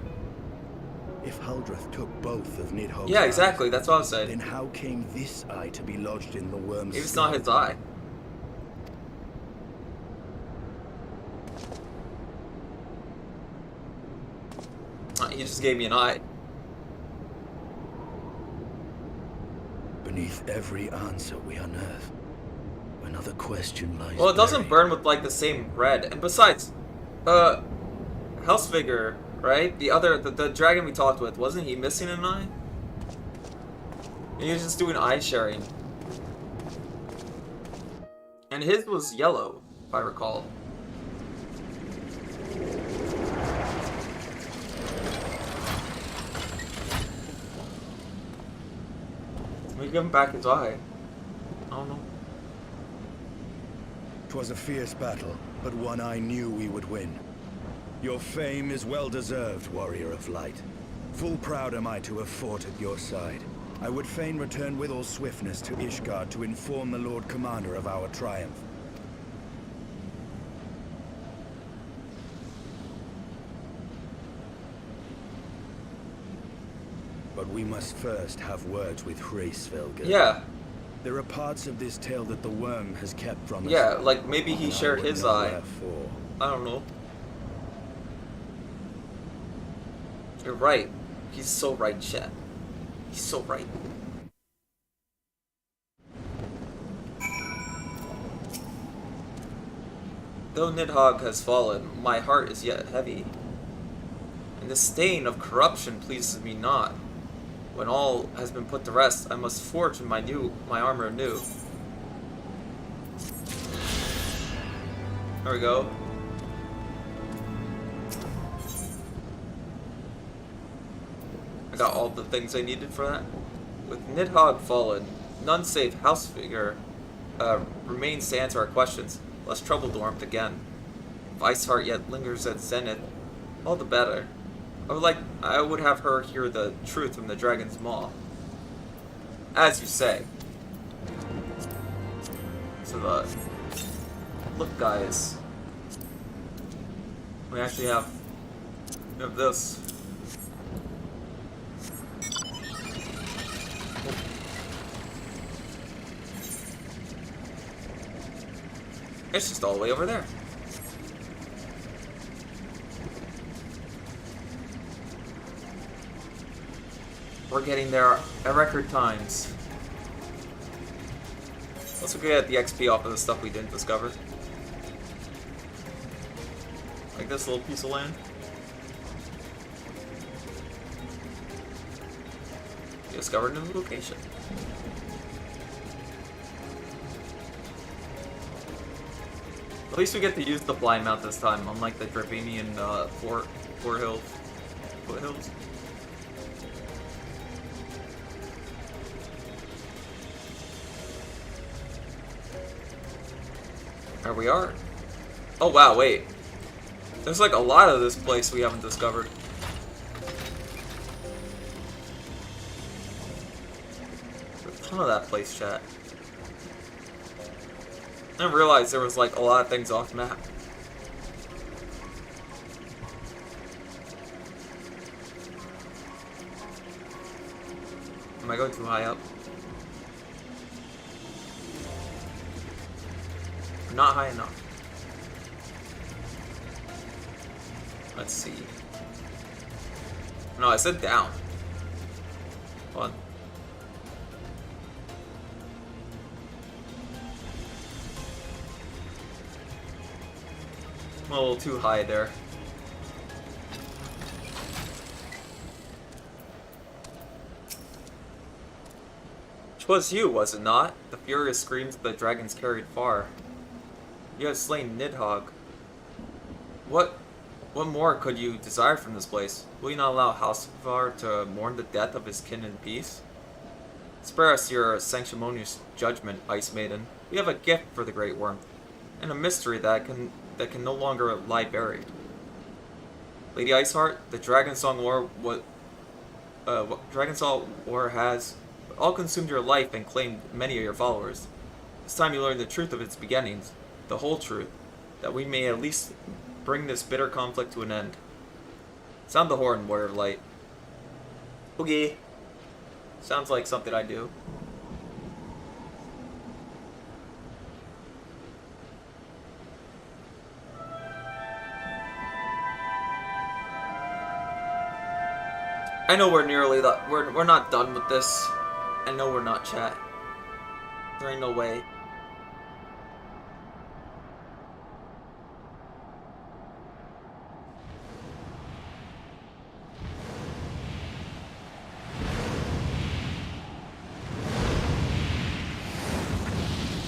If Haldrath took both of Nidhogg's Yeah, exactly. That's what I was saying. then how came this eye to be lodged in the worm's Maybe it's skull? not his eye. He just gave me an eye. Beneath every answer we unearth, another question lies Well, it doesn't buried. burn with like the same red. And besides, Helsvigr, right? The dragon we talked with, wasn't he missing an eye? He was just doing eye sharing. And his was yellow, if I recall. We give him back his eye. I don't know. 'Twas a fierce battle, but one I knew we would win. Your fame is well deserved, warrior of light. Full proud am I to have fought at your side. I would fain return with all swiftness to Ishgard to inform the Lord Commander of our triumph. But we must first have words with Hreysvelgr. Yeah. There are parts of this tale that the worm has kept from us. Yeah, like maybe he and I shared would his know eye. wherefore. I don't know. You're right. He's so right, chat. He's so right. Though Nidhogg has fallen, my heart is yet heavy. And the stain of corruption pleases me not. When all has been put to rest, I must forge my armor anew. There we go. I got all the things I needed for that. With Nidhogg fallen, none save Helsvigr remains to answer our questions, lest trouble dormant again. If Iceheart yet lingers at Zenith, all the better. I would have her hear the truth from the dragon's maw. As you say. So look guys. We actually have this. It's just all the way over there. We're getting there at record times. Let's go get the XP off of the stuff we didn't discover. Like this little piece of land. We discovered a new location. At least we get to use the blind mount this time, unlike the Dravinian foothills. There we are. Oh wow, wait. There's like a lot of this place we haven't discovered. There's a ton of that place, chat. I didn't realize there was like a lot of things off map. Am I going too high up? Not high enough. Let's see. No, I said down. Hold on. I'm a little too high there. Was you, was it not? The furious screams of the dragons carried far. You have slain Nidhogg. What more could you desire from this place? Will you not allow Halsvar to mourn the death of his kin in peace? Spare us your sanctimonious judgment, Ice Maiden. We have a gift for the Great Worm, and a mystery that can no longer lie buried. Lady Iceheart, the Dragonsong War has all consumed your life and claimed many of your followers. It's time you learn the truth of its beginnings, the whole truth, that we may at least bring this bitter conflict to an end. Sound the horn, Warrior of Light. Okay. Sounds like something I do. I know we're nearly we're not done with this. I know we're not, chat. There ain't no way.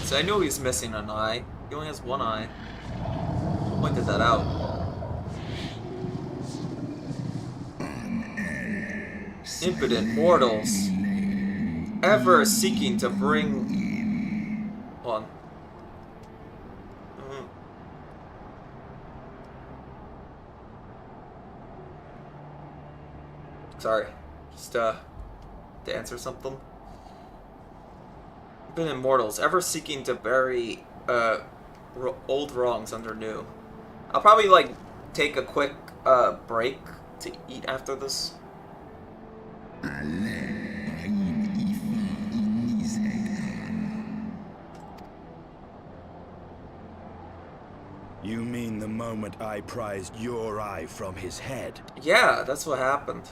So I know he's missing an eye. He only has one eye. Pointed that out. Impotent mortals. Ever seeking to bring... Hold on. Sorry. Just, to answer something. Impotent mortals. Ever seeking to bury, old wrongs under new. I'll probably, like, take a quick, break to eat after this. You mean the moment I prized your eye from his head? Yeah, that's what happened.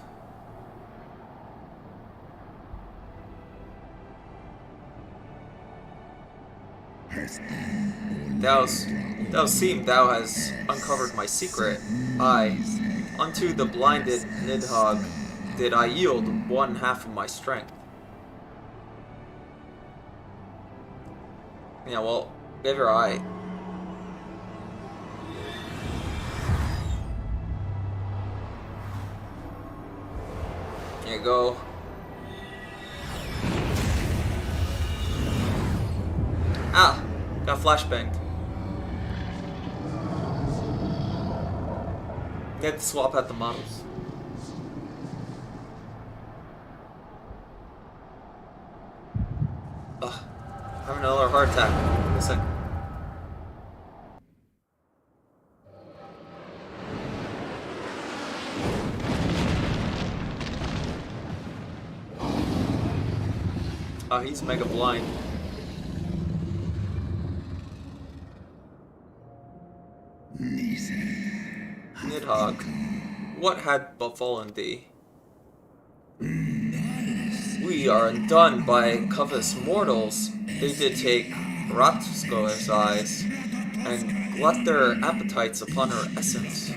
Thou seem thou has uncovered my secret. Unto the blinded Nidhogg did I yield one half of my strength. Yeah, well, give your eye. Here you go. Ah! Got flashbanged. You had to swap out the models. Ugh. Having another heart attack. Give me a sec. Oh, he's mega blind. Nidhogg, what had befallen thee? We are undone by covetous mortals. They did take Ratsko's eyes and glut their appetites upon her essence.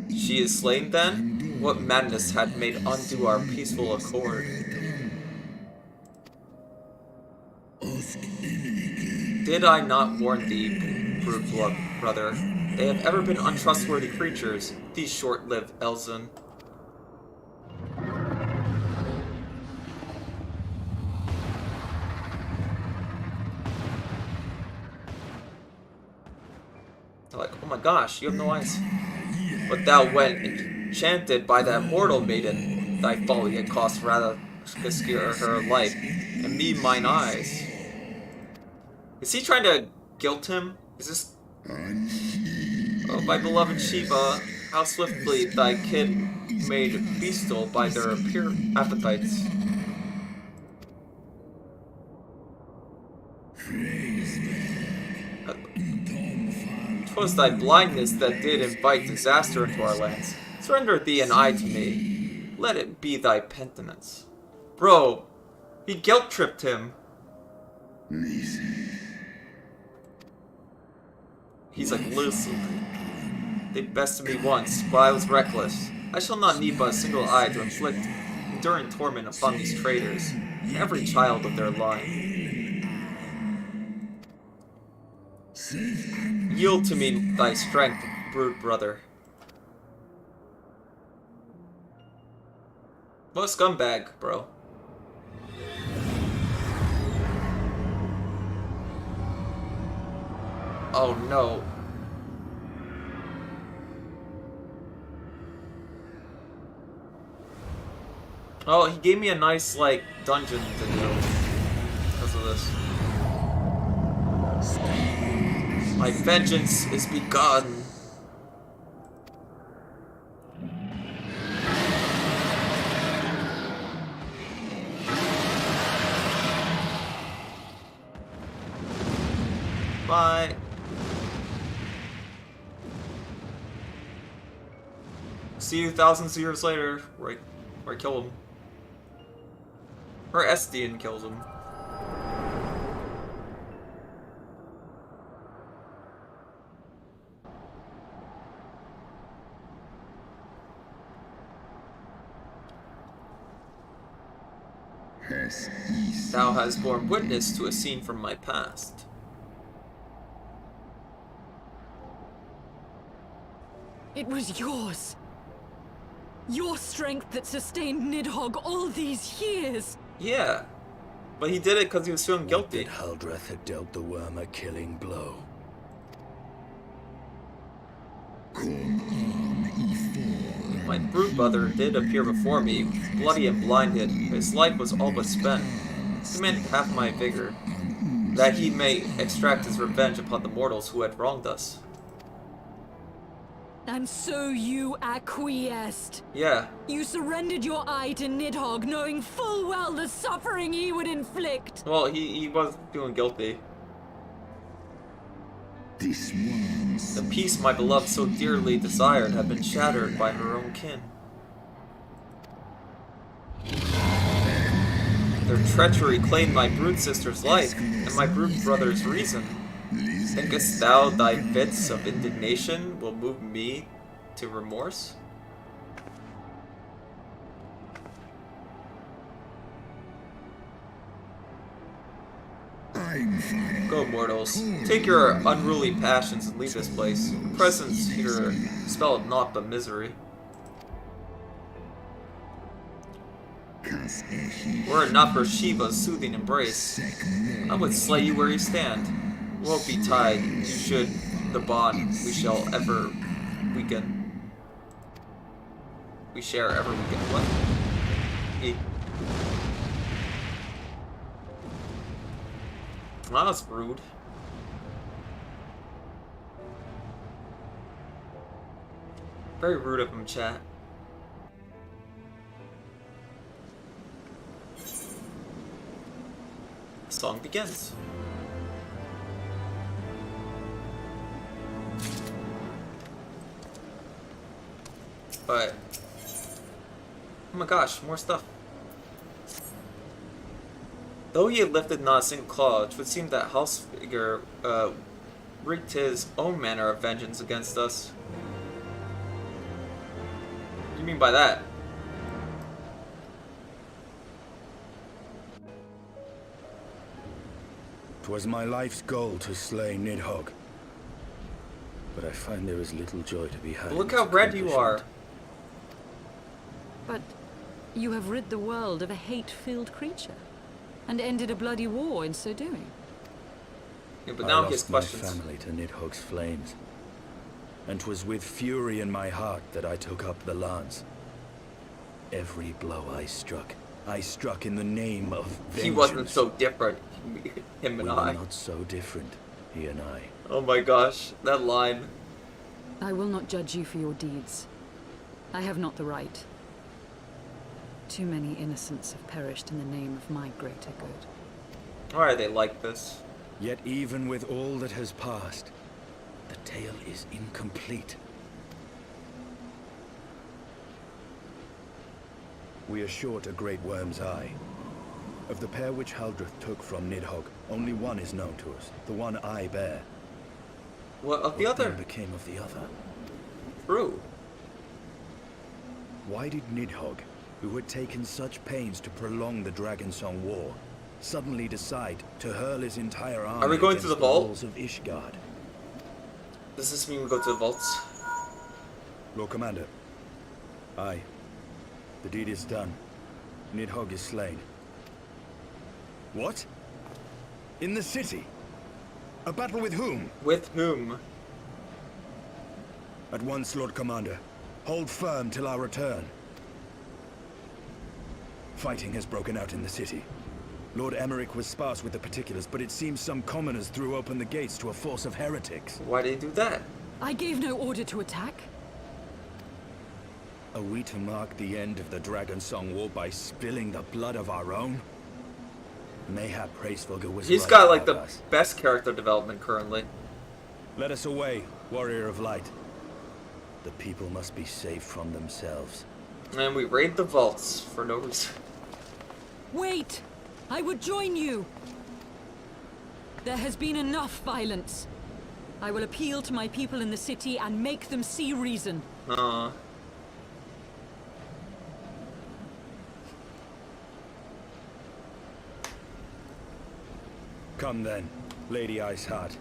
She is slain then? What madness had made undo our peaceful accord? Did I not warn thee, brute brother? They have ever been untrustworthy creatures, these short-lived Elzen. They're like, oh my gosh, you have no eyes. But thou went enchanted by that mortal maiden. Thy folly had cost rather obscure her life, and me mine eyes. Is he trying to guilt him? Is this... Oh, my beloved Shiva, how swiftly thy kin made bestial by their pure appetites. 'Twas thy blindness that did invite disaster into our lands. Surrender thee an eye to me. Let it be thy penitence. Bro, he guilt-tripped him. He's like, listen, they bested me once, but I was reckless. I shall not need but a single eye to inflict enduring torment upon these traitors, and every child of their line. Yield to me thy strength, brood brother. What a scumbag, bro. Oh no. Oh, he gave me a nice, like, dungeon to do because of this. My vengeance is begun. Bye. See you thousands of years later, where I kill him. Or Estian kills him. Thou hast borne witness to a scene from my past. It was yours. Your strength that sustained Nidhogg all these years. Yeah, but he did it because he was feeling guilty. Haldreth had dealt the worm a killing blow. My brood brother did appear before me, bloody and blinded. His life was all but spent. He demanded half my vigor, that he may extract his revenge upon the mortals who had wronged us. And so you acquiesced. Yeah. You surrendered your eye to Nidhogg, knowing full well the suffering he would inflict. Well, he was feeling guilty. The peace my beloved so dearly desired had been shattered by her own kin. Their treachery claimed my brood sister's life, and my brood brother's reason. Thinkest thou thy fits of indignation will move me to remorse? Go, mortals. Take your unruly passions and leave this place. Your presence here spelled naught but misery. Were it not for Shiva's soothing embrace, I would slay you where you stand. Woe betide, should the bond we shall ever weaken. We share ever weaken. What? Well, that's rude. Very rude of him, chat. The song begins. But oh my gosh, more stuff. Though he had lifted not a single claw, it would seem that house figure wreaked his own manner of vengeance against us. What do you mean by that? "'Twas my life's goal to slay Nidhogg, but I find there is little joy to be had. But look how red you are. But you have rid the world of a hate-filled creature, and ended a bloody war in so doing. Yeah, but now he has I lost my questions. family to Nidhogg's flames, and 'twas with fury in my heart that I took up the lance. Every blow I struck in the name of vengeance. He wasn't so different, him and we I. were not so different, he and I. Oh my gosh, that line. I will not judge you for your deeds. I have not the right. Too many innocents have perished in the name of my greater good. Why are they like this? Yet even with all that has passed, the tale is incomplete. We are short a great worm's eye. Of the pair which Haldreth took from Nidhogg, only one is known to us, the one I bear. What of the other? What became of the other? True. Why did Nidhogg, who had taken such pains to prolong the Dragonsong War, suddenly decide to hurl his entire army Are we going to the vault? walls of Ishgard? Does this mean we go to the vaults? Lord Commander. Aye. The deed is done. Nidhogg is slain. What? In the city? A battle with whom? With whom? At once, Lord Commander. Hold firm till our return. Fighting has broken out in the city. Lord Emmerich was sparse with the particulars, but it seems some commoners threw open the gates to a force of heretics. Why did he do that? I gave no order to attack. Are we to mark the end of the Dragonsong War by spilling the blood of our own? Mayhap Hraesvelgr was He's right got like about the us. best character development currently. Let us away, warrior of light. The people must be saved from themselves. And we raid the vaults for no reason. Wait! I would join you! There has been enough violence. I will appeal to my people in the city and make them see reason. Come then, Lady Iceheart.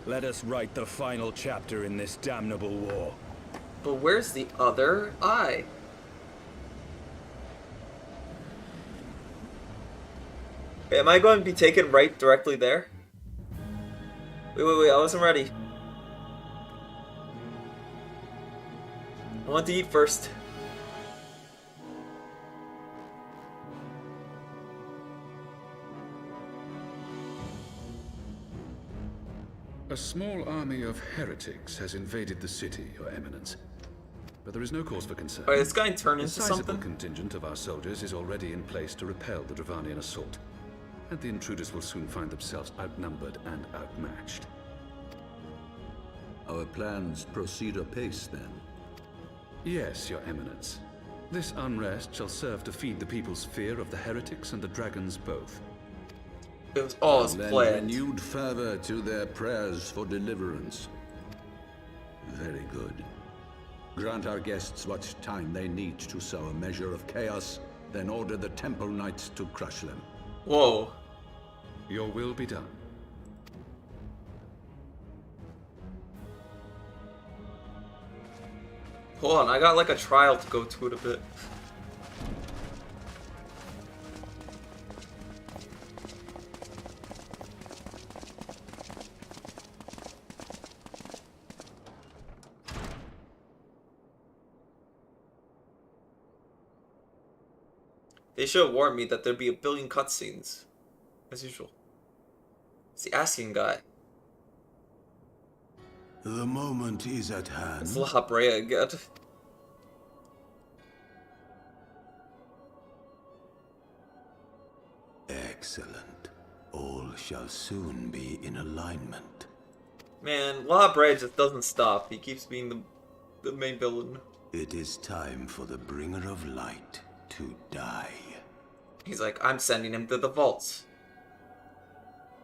Let us write the final chapter in this damnable war. But where's the other eye? Am I going to be taken right directly there? Wait, I wasn't ready. I want to eat first. A small army of heretics has invaded the city, Your Eminence. But there is no cause for concern. Alright, this guy turned into A sizable something? contingent of our soldiers is already in place to repel the Dravanian assault, and the intruders will soon find themselves outnumbered and outmatched. Our plans proceed apace, then? Yes, Your Eminence. This unrest shall serve to feed the people's fear of the heretics and the dragons both. It was all And lend planned. renewed fervor to their prayers for deliverance. Very good. Grant our guests what time they need to sow a measure of chaos, then order the Temple Knights to crush them. Whoa. Your will be done. Hold on, I got like a trial to go to it a bit. They should have warned me that there'd be a billion cutscenes. As usual. It's the Asking guy. The moment is at hand. It's La Brea again. Excellent. All shall soon be in alignment. Man, La Brea just doesn't stop. He keeps being the main villain. It is time for the Bringer of Light to die. He's like, I'm sending him to the vaults.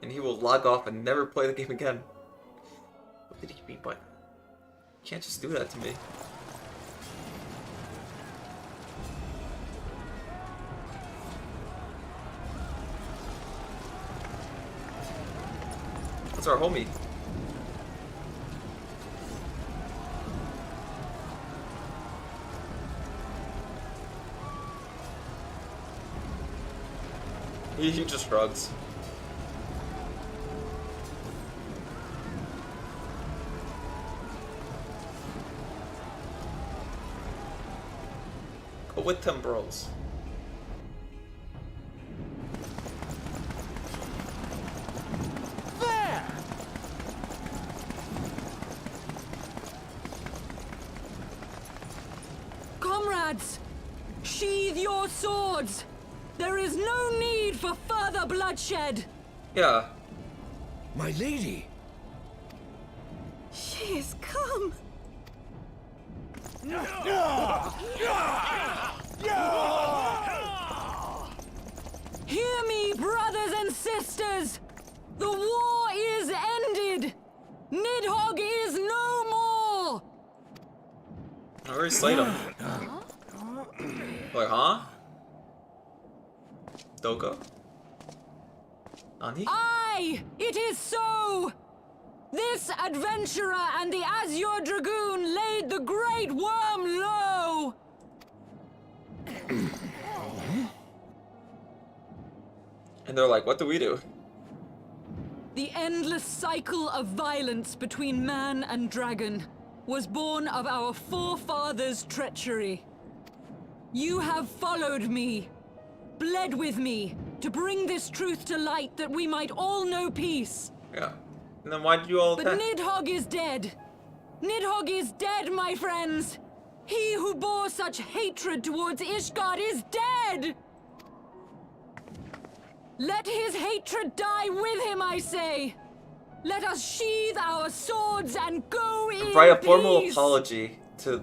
And he will log off and never play the game again. What did he mean by that? You can't just do that to me. That's our homie. He just shrugs. with them, bros. There! Comrades, sheathe your swords. There is no need for further bloodshed. Yeah. My lady! She is come. Hear me, brothers and sisters. The war is ended. Nidhogg is no more. I already slayed him. Like, huh? Doko? Nani? Aye, it is so. This adventurer and the Azure Dragoon laid the Great Worm low. And they're like, what do we do? The endless cycle of violence between man and dragon was born of our forefathers' treachery. You have followed me, bled with me, to bring this truth to light that we might all know peace. Yeah. And then why did you all But attack? Nidhogg is dead. Nidhogg is dead, my friends. He who bore such hatred towards Ishgard is dead. Let his hatred die with him, I say. Let us sheathe our swords and go in Write a formal peace. apology to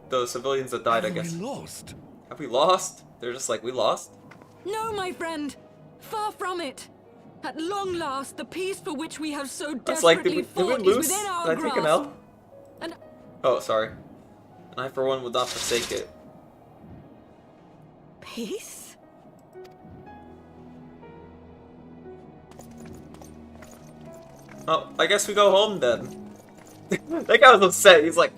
the civilians that died, I guess. Have we lost? Have we lost? They're just like, we lost? No, my friend. Far from it. At long last, the peace for which we have so It's like, desperately did we fought lose? is within our Did I take grasp. an L? And Oh, sorry. And I, for one, would not forsake it. Peace? Oh, I guess we go home then. That guy was upset. He's like,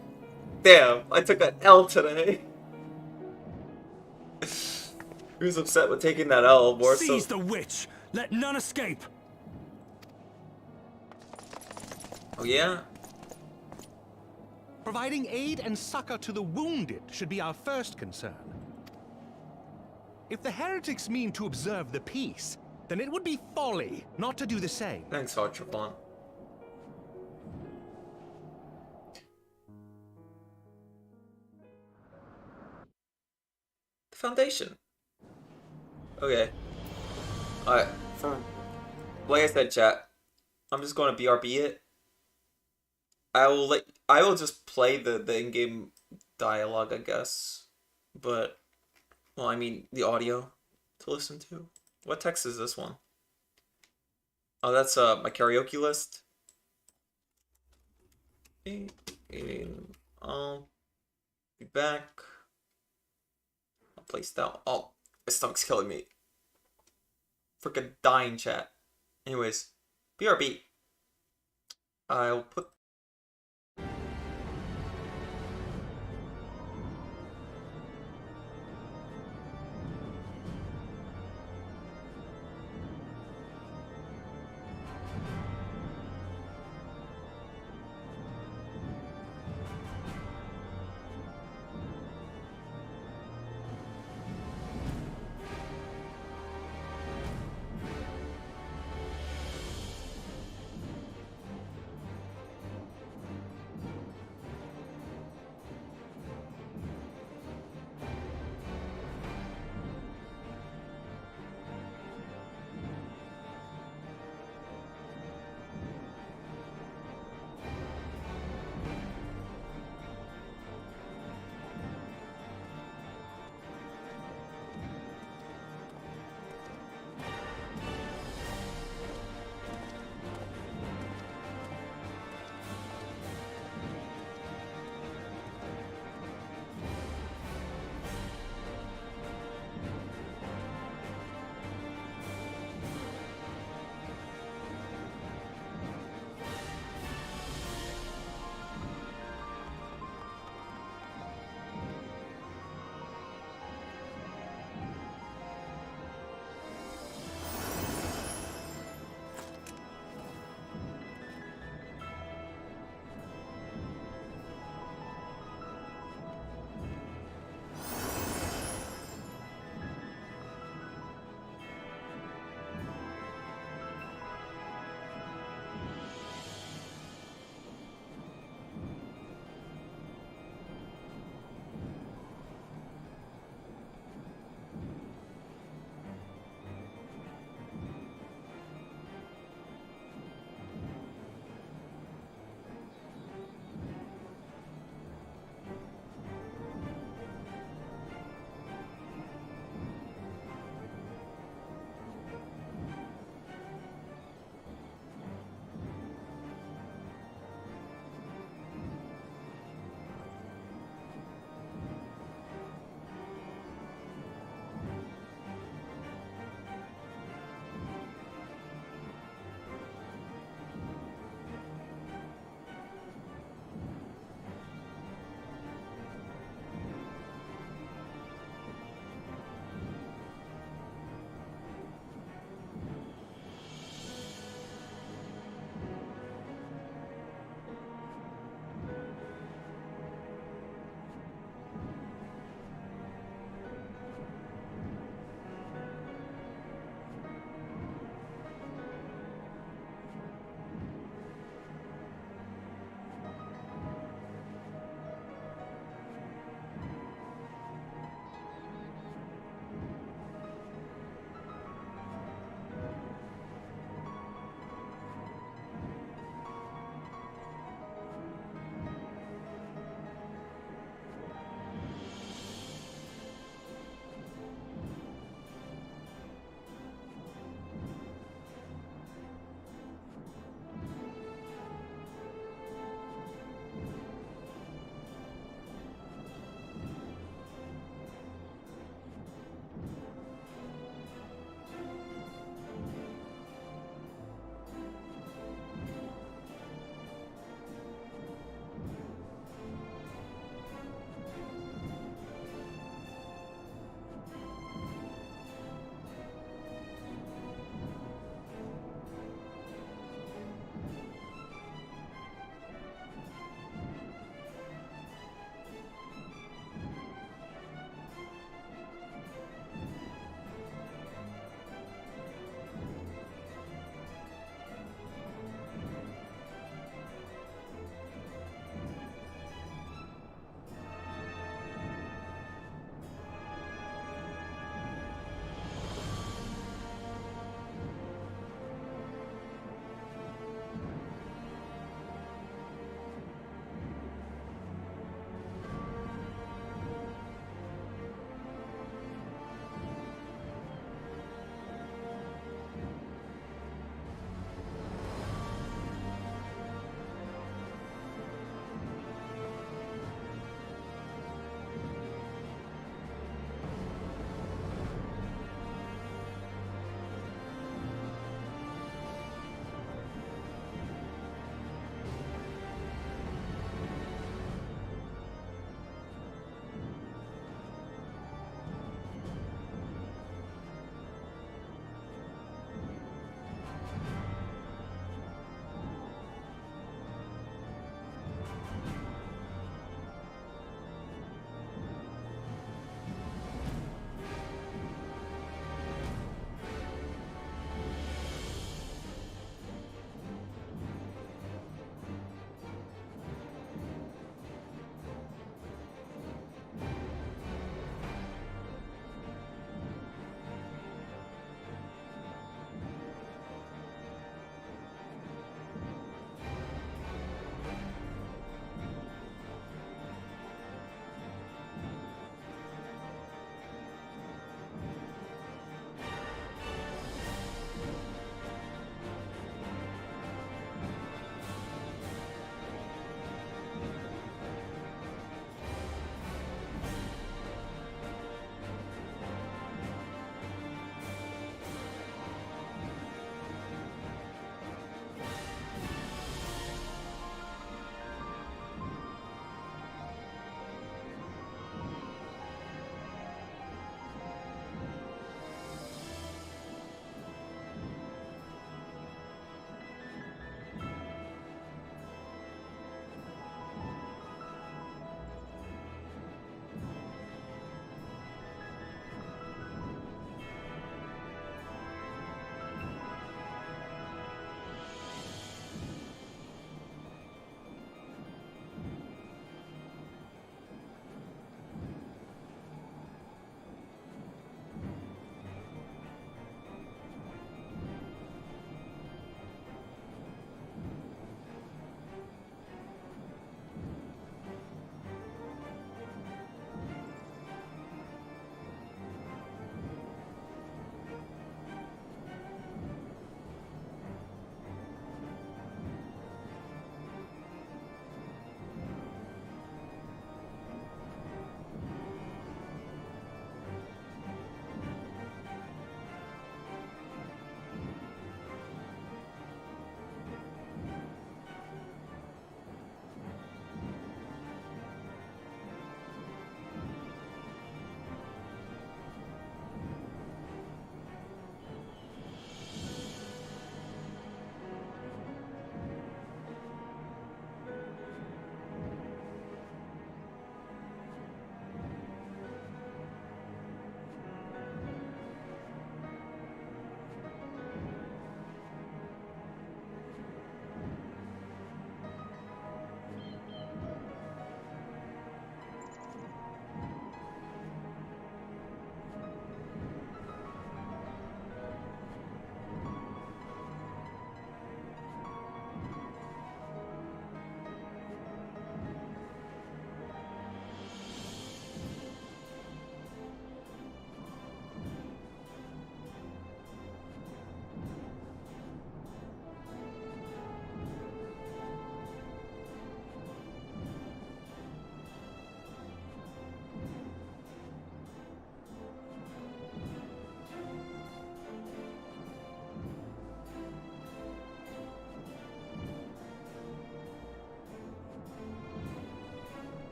damn, I took that L today. He was upset with taking that L more so. Seize the witch! Let none escape! Oh, yeah? Providing aid and succor to the wounded should be our first concern. If the heretics mean to observe the peace, then it would be folly not to do the same. Thanks, Hartrapon. The Foundation. Okay. Alright, like I said, chat, I'm just going to BRB it. I will just play the in-game dialogue, I guess. But, well, I mean, the audio to listen to. What text is this one? Oh, that's my karaoke list. I'll be back. I'll place down. Oh, my stomach's killing me. Freaking dying, chat. Anyways, BRB. I'll put.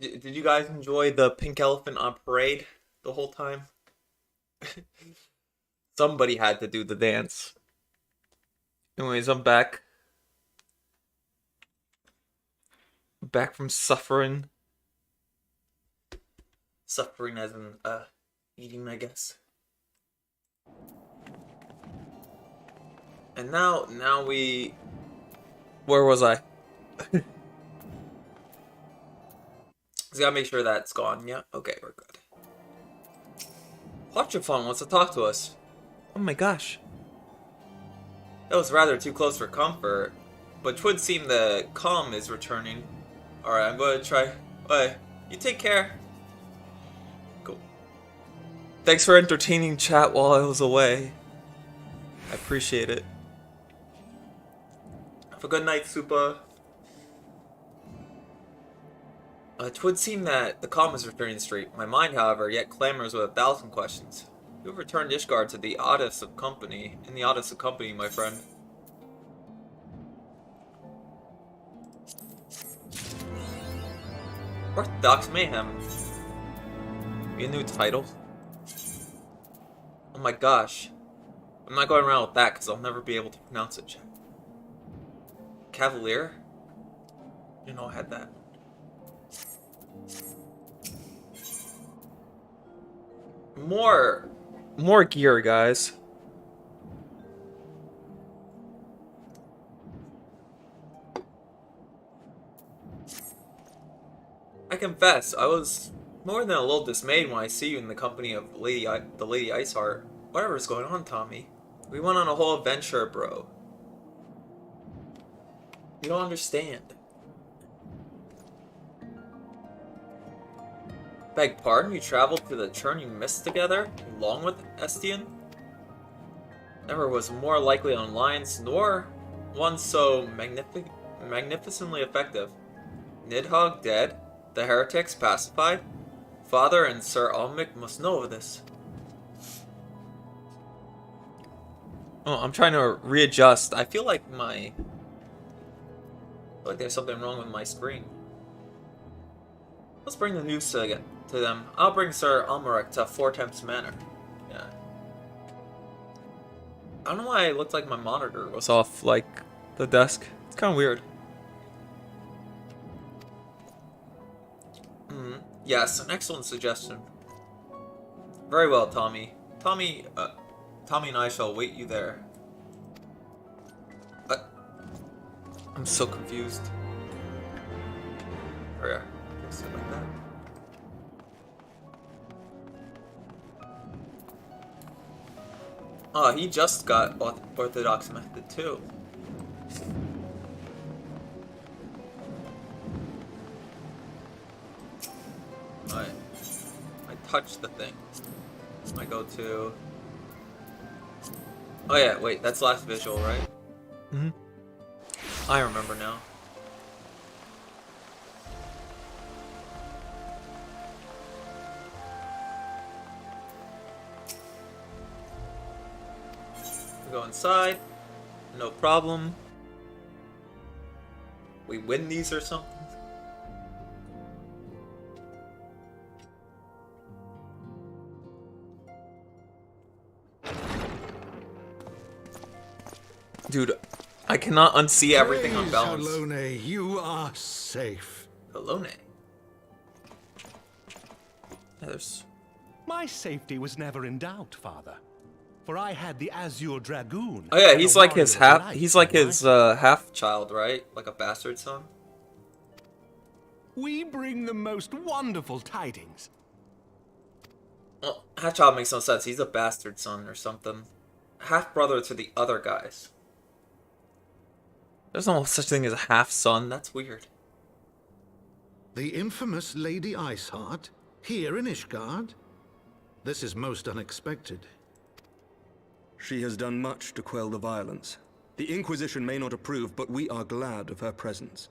Did you guys enjoy the pink elephant on parade the whole time? Somebody had to do the dance. Anyways, I'm back. Back from suffering. Suffering as in eating, I guess. And now we... Where was I? Just gotta make sure that's gone. Yeah, okay, we're good. Hotchafon wants to talk to us. Oh my gosh. That was rather too close for comfort. But it would seem the calm is returning. Alright, I'm gonna try. Bye. You take care. Cool. Thanks for entertaining chat while I was away. I appreciate it. Have a good night, Supa. It would seem that the calm is returning to the street. My mind, however, yet clamors with 1,000 questions. You have returned Ishgard to the Oddest of Company. In the Oddest of Company, my friend. Orthodox Mayhem. Be a new title? Oh my gosh. I'm not going around with that because I'll never be able to pronounce it. Cavalier? You know I had that. More gear, guys. I confess, I was more than a little dismayed when I see you in the company of the Lady Iceheart. Whatever's going on, Tommy. We went on a whole adventure, bro. You don't understand. Beg pardon, you traveled through the churning mist together, along with Estienne? Never was more likely an alliance, nor one so magnificently effective. Nidhogg dead? The heretics pacified? Father and Sir Almec must know of this. Oh, I'm trying to readjust. I feel like there's something wrong with my screen. Let's bring the news to them. I'll bring Sir Almeric to Four Temps Manor. Yeah. I don't know why it looked like my monitor was off, like, the desk. It's kind of weird. Yes, an excellent suggestion. Very well, Tommy. Tommy and I shall wait you there. I'm so confused. Oh yeah, fix it like that. Oh, he just got Orthodox method too. Alright. I touched the thing. I go to... Oh yeah, wait, that's last visual, right? Mm-hmm. I remember now. We go inside. No problem. We win these or something? Dude, I cannot unsee everything on balance. Alone, you are safe. Alone. There's... My safety was never in doubt, Father. For I had the Azure Dragoon. Oh yeah, he's like his half. He's like his half child, right? Like a bastard son. We bring the most wonderful tidings. Well, half child makes no sense. He's a bastard son or something. Half brother to the other guys. There's no such thing as a half son. That's weird. The infamous Lady Iceheart here in Ishgard? This is most unexpected. She has done much to quell the violence. The Inquisition may not approve, but we are glad of her presence.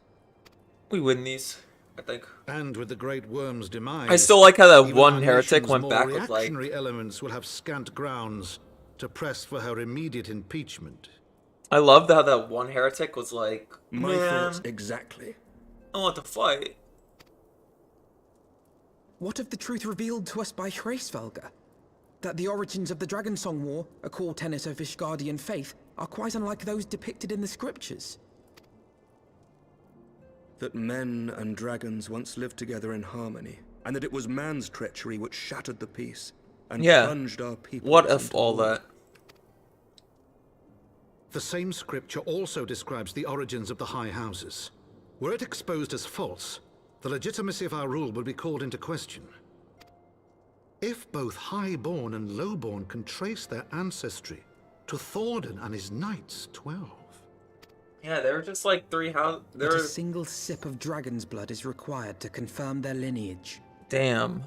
We win these, I think. And with the Great Worm's demise, I still like how that even one our heretic nation's went more back with like... reactionary elements will have scant grounds to press for her immediate impeachment. I loved how that one heretic was like, My thoughts exactly. I want to fight. What of the truth revealed to us by Hreysvelga? That the origins of the Dragonsong War, a core tenet of Ishgardian faith, are quite unlike those depicted in the scriptures. That men and dragons once lived together in harmony, and that it was man's treachery which shattered the peace and plunged our people. What if all that? The same scripture also describes the origins of the High Houses. Were it exposed as false, the legitimacy of our rule would be called into question. If both Highborn and Lowborn can trace their ancestry to Thordan and his knights 12. Yeah, they were just like 3 houses. But a single sip of dragon's blood is required to confirm their lineage. Damn.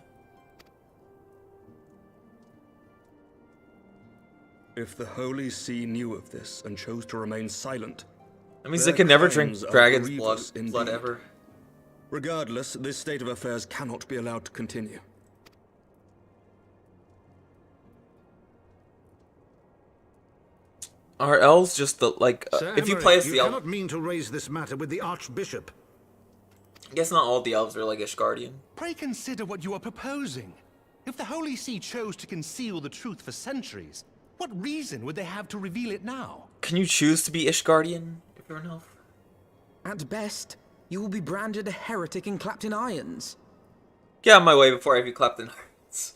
If the Holy See knew of this and chose to remain silent, that means they can never drink dragon's blood ever. Regardless, this state of affairs cannot be allowed to continue. Are elves just the like? If you play as the elf, you cannot mean to raise this matter with the Archbishop. I guess not all the elves are like Ishgardian. Pray consider what you are proposing. If the Holy See chose to conceal the truth for centuries, what reason would they have to reveal it now? Can you choose to be Ishgardian if you're an elf? At best, you will be branded a heretic and clapped in irons. Get out of my way before I be clapped in irons.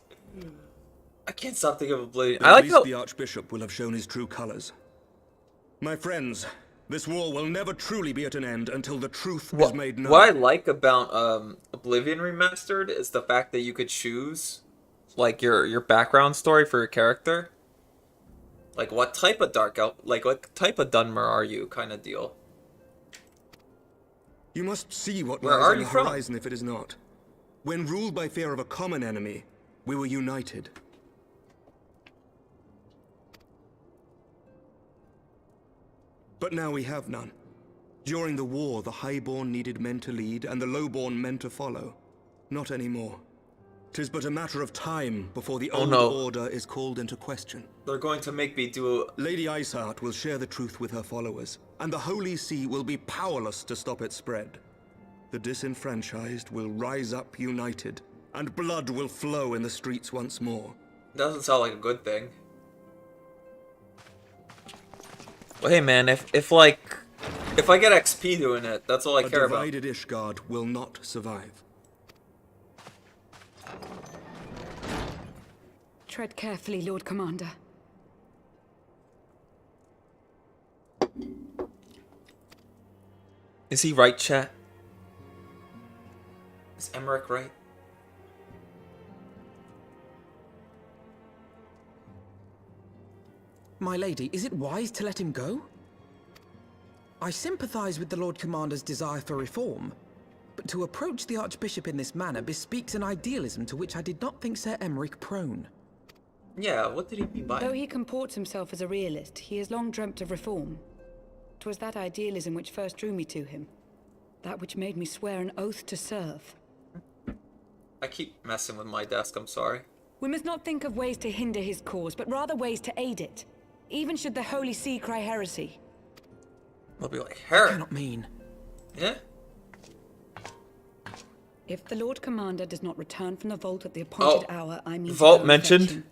I can't stop thinking of Oblivion. But I like at least the Archbishop will have shown his true colors. My friends, this war will never truly be at an end until the truth is made known. What I like about Oblivion Remastered is the fact that you could choose like your background story for your character. Like what type of dark elf, like what type of Dunmer are you, kind of deal. You must see what Where lies are on you the from? horizon if it is not. When ruled by fear of a common enemy, we were united. But now we have none. During the war, the Highborn needed men to lead, and the Lowborn men to follow. Not anymore. 'Tis but a matter of time before the old order is called into question. They're going to make me do Lady Iceheart will share the truth with her followers, and the Holy See will be powerless to stop its spread. The disenfranchised will rise up united, and blood will flow in the streets once more. Doesn't sound like a good thing. Well, hey man, if I get XP doing it, that's all I care about. A divided Ishgard will not survive. Tread carefully, Lord Commander. Is he right, chat? Is Emmerich right? My lady, is it wise to let him go? I sympathize with the Lord Commander's desire for reform, but to approach the Archbishop in this manner bespeaks an idealism to which I did not think Sir Emmerich prone. Yeah, what did he mean by? Though he comports himself as a realist, he has long dreamt of reform. 'Twas that idealism which first drew me to him. That which made me swear an oath to serve. I keep messing with my desk, I'm sorry. We must not think of ways to hinder his cause, but rather ways to aid it. Even should the Holy See cry heresy. I'll be like, heresy? Cannot mean. Yeah? If the Lord Commander does not return from the vault at the appointed hour, I mean... Vault mentioned?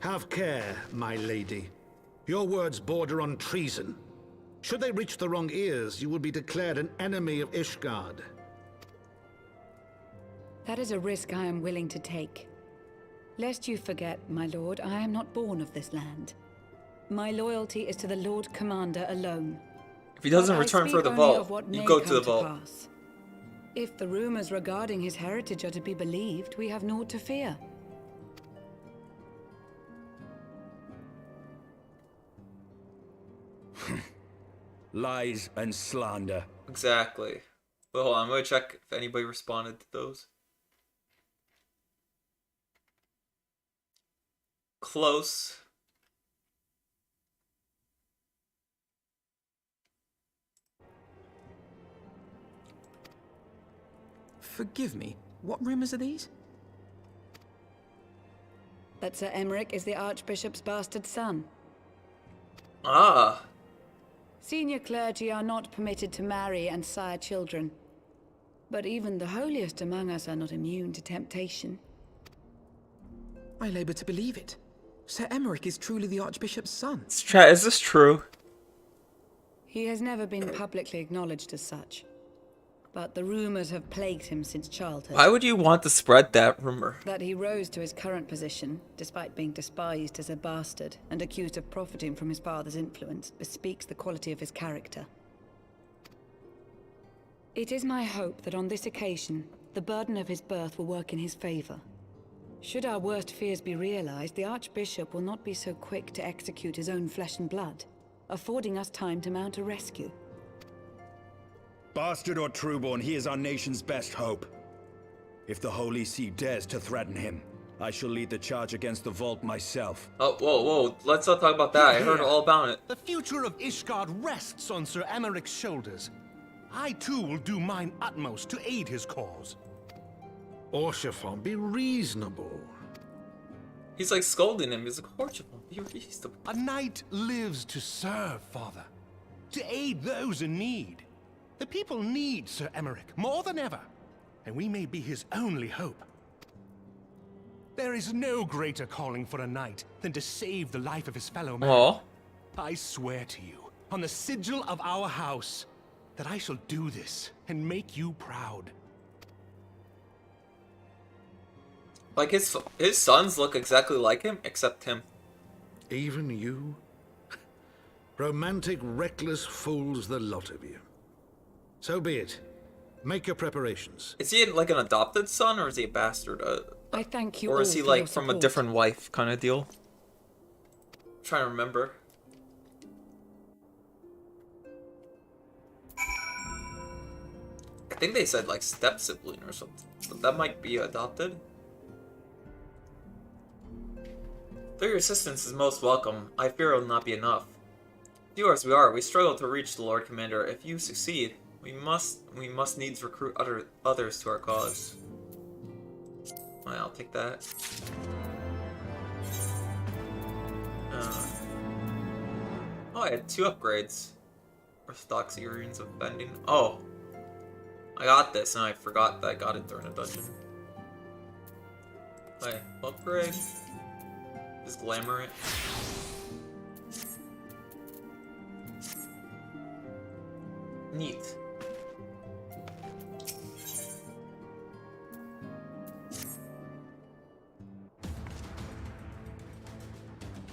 Have care, my lady. Your words border on treason. Should they reach the wrong ears, you will be declared an enemy of Ishgard. That is a risk I am willing to take. Lest you forget, my lord, I am not born of this land. My loyalty is to the Lord Commander alone. If he doesn't return for the vault, you go to the vault. If the rumors regarding his heritage are to be believed, we have naught to fear. Lies and slander. Exactly. But hold on, I'm gonna check if anybody responded to those. Close. Forgive me, what rumors are these? That Sir Emmerich is the Archbishop's bastard son. Ah. Senior clergy are not permitted to marry and sire children. But even the holiest among us are not immune to temptation. I labor to believe it. Sir Emmerich is truly the Archbishop's son. Chat, is this true? He has never been publicly acknowledged as such. But the rumors have plagued him since childhood. Why would you want to spread that rumor? That he rose to his current position, despite being despised as a bastard and accused of profiting from his father's influence, bespeaks the quality of his character. It is my hope that on this occasion, the burden of his birth will work in his favor. Should our worst fears be realized, the Archbishop will not be so quick to execute his own flesh and blood, affording us time to mount a rescue. Bastard or trueborn, he is our nation's best hope. If the Holy See dares to threaten him, I shall lead the charge against the Vault myself. Oh, whoa, let's not talk about that. I heard all about it. The future of Ishgard rests on Sir Emmerich's shoulders. I too will do mine utmost to aid his cause. Orshifon, be reasonable. He's like scolding him. He's like, Orshifon, be reasonable. A knight lives to serve, Father. To aid those in need. The people need Sir Emmerich more than ever, and we may be his only hope. There is no greater calling for a knight than to save the life of his fellow man. Aww. I swear to you, on the sigil of our house, that I shall do this and make you proud. Like his sons look exactly like him, except him. Even you? Romantic, reckless fools, the lot of you. So be it. Make your preparations. Is he like an adopted son, or is he a bastard? I thank you Or is all he for like your from a support. different wife kind of deal? I'm trying to remember. I think they said like step sibling or something. But that might be adopted. Though your assistance is most welcome, I fear it will not be enough. Few as we are, we struggle to reach the Lord Commander. If you succeed, we must needs recruit others to our cause. Well, I'll take that. Oh, I had 2 upgrades. Orthodoxy runes of bending. Oh, I got this, and I forgot that I got it during a dungeon. Wait, upgrade. Just glamour it. Neat.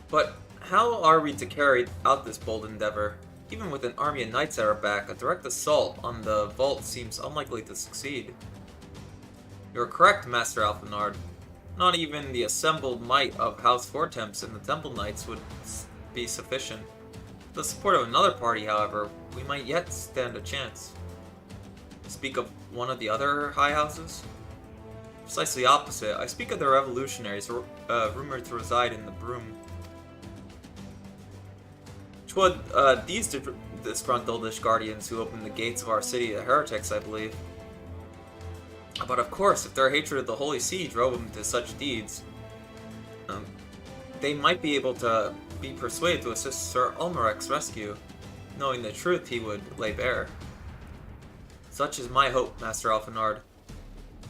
But how are we to carry out this bold endeavor? Even with an army of knights at our back, a direct assault on the vault seems unlikely to succeed. You're correct, Master Alphenard. Not even the assembled might of House Fortemps and the Temple Knights would be sufficient. With the support of another party, however, we might yet stand a chance. Speak of one of the other high houses? Precisely opposite. I speak of the revolutionaries rumored to reside in the Broom. Twould these disgruntled Ishgardians who opened the gates of our city to heretics, I believe. But of course, if their hatred of the Holy See drove them to such deeds, they might be able to be persuaded to assist Sir Ulmarich's rescue, knowing the truth he would lay bare. Such is my hope, Master Alphenard,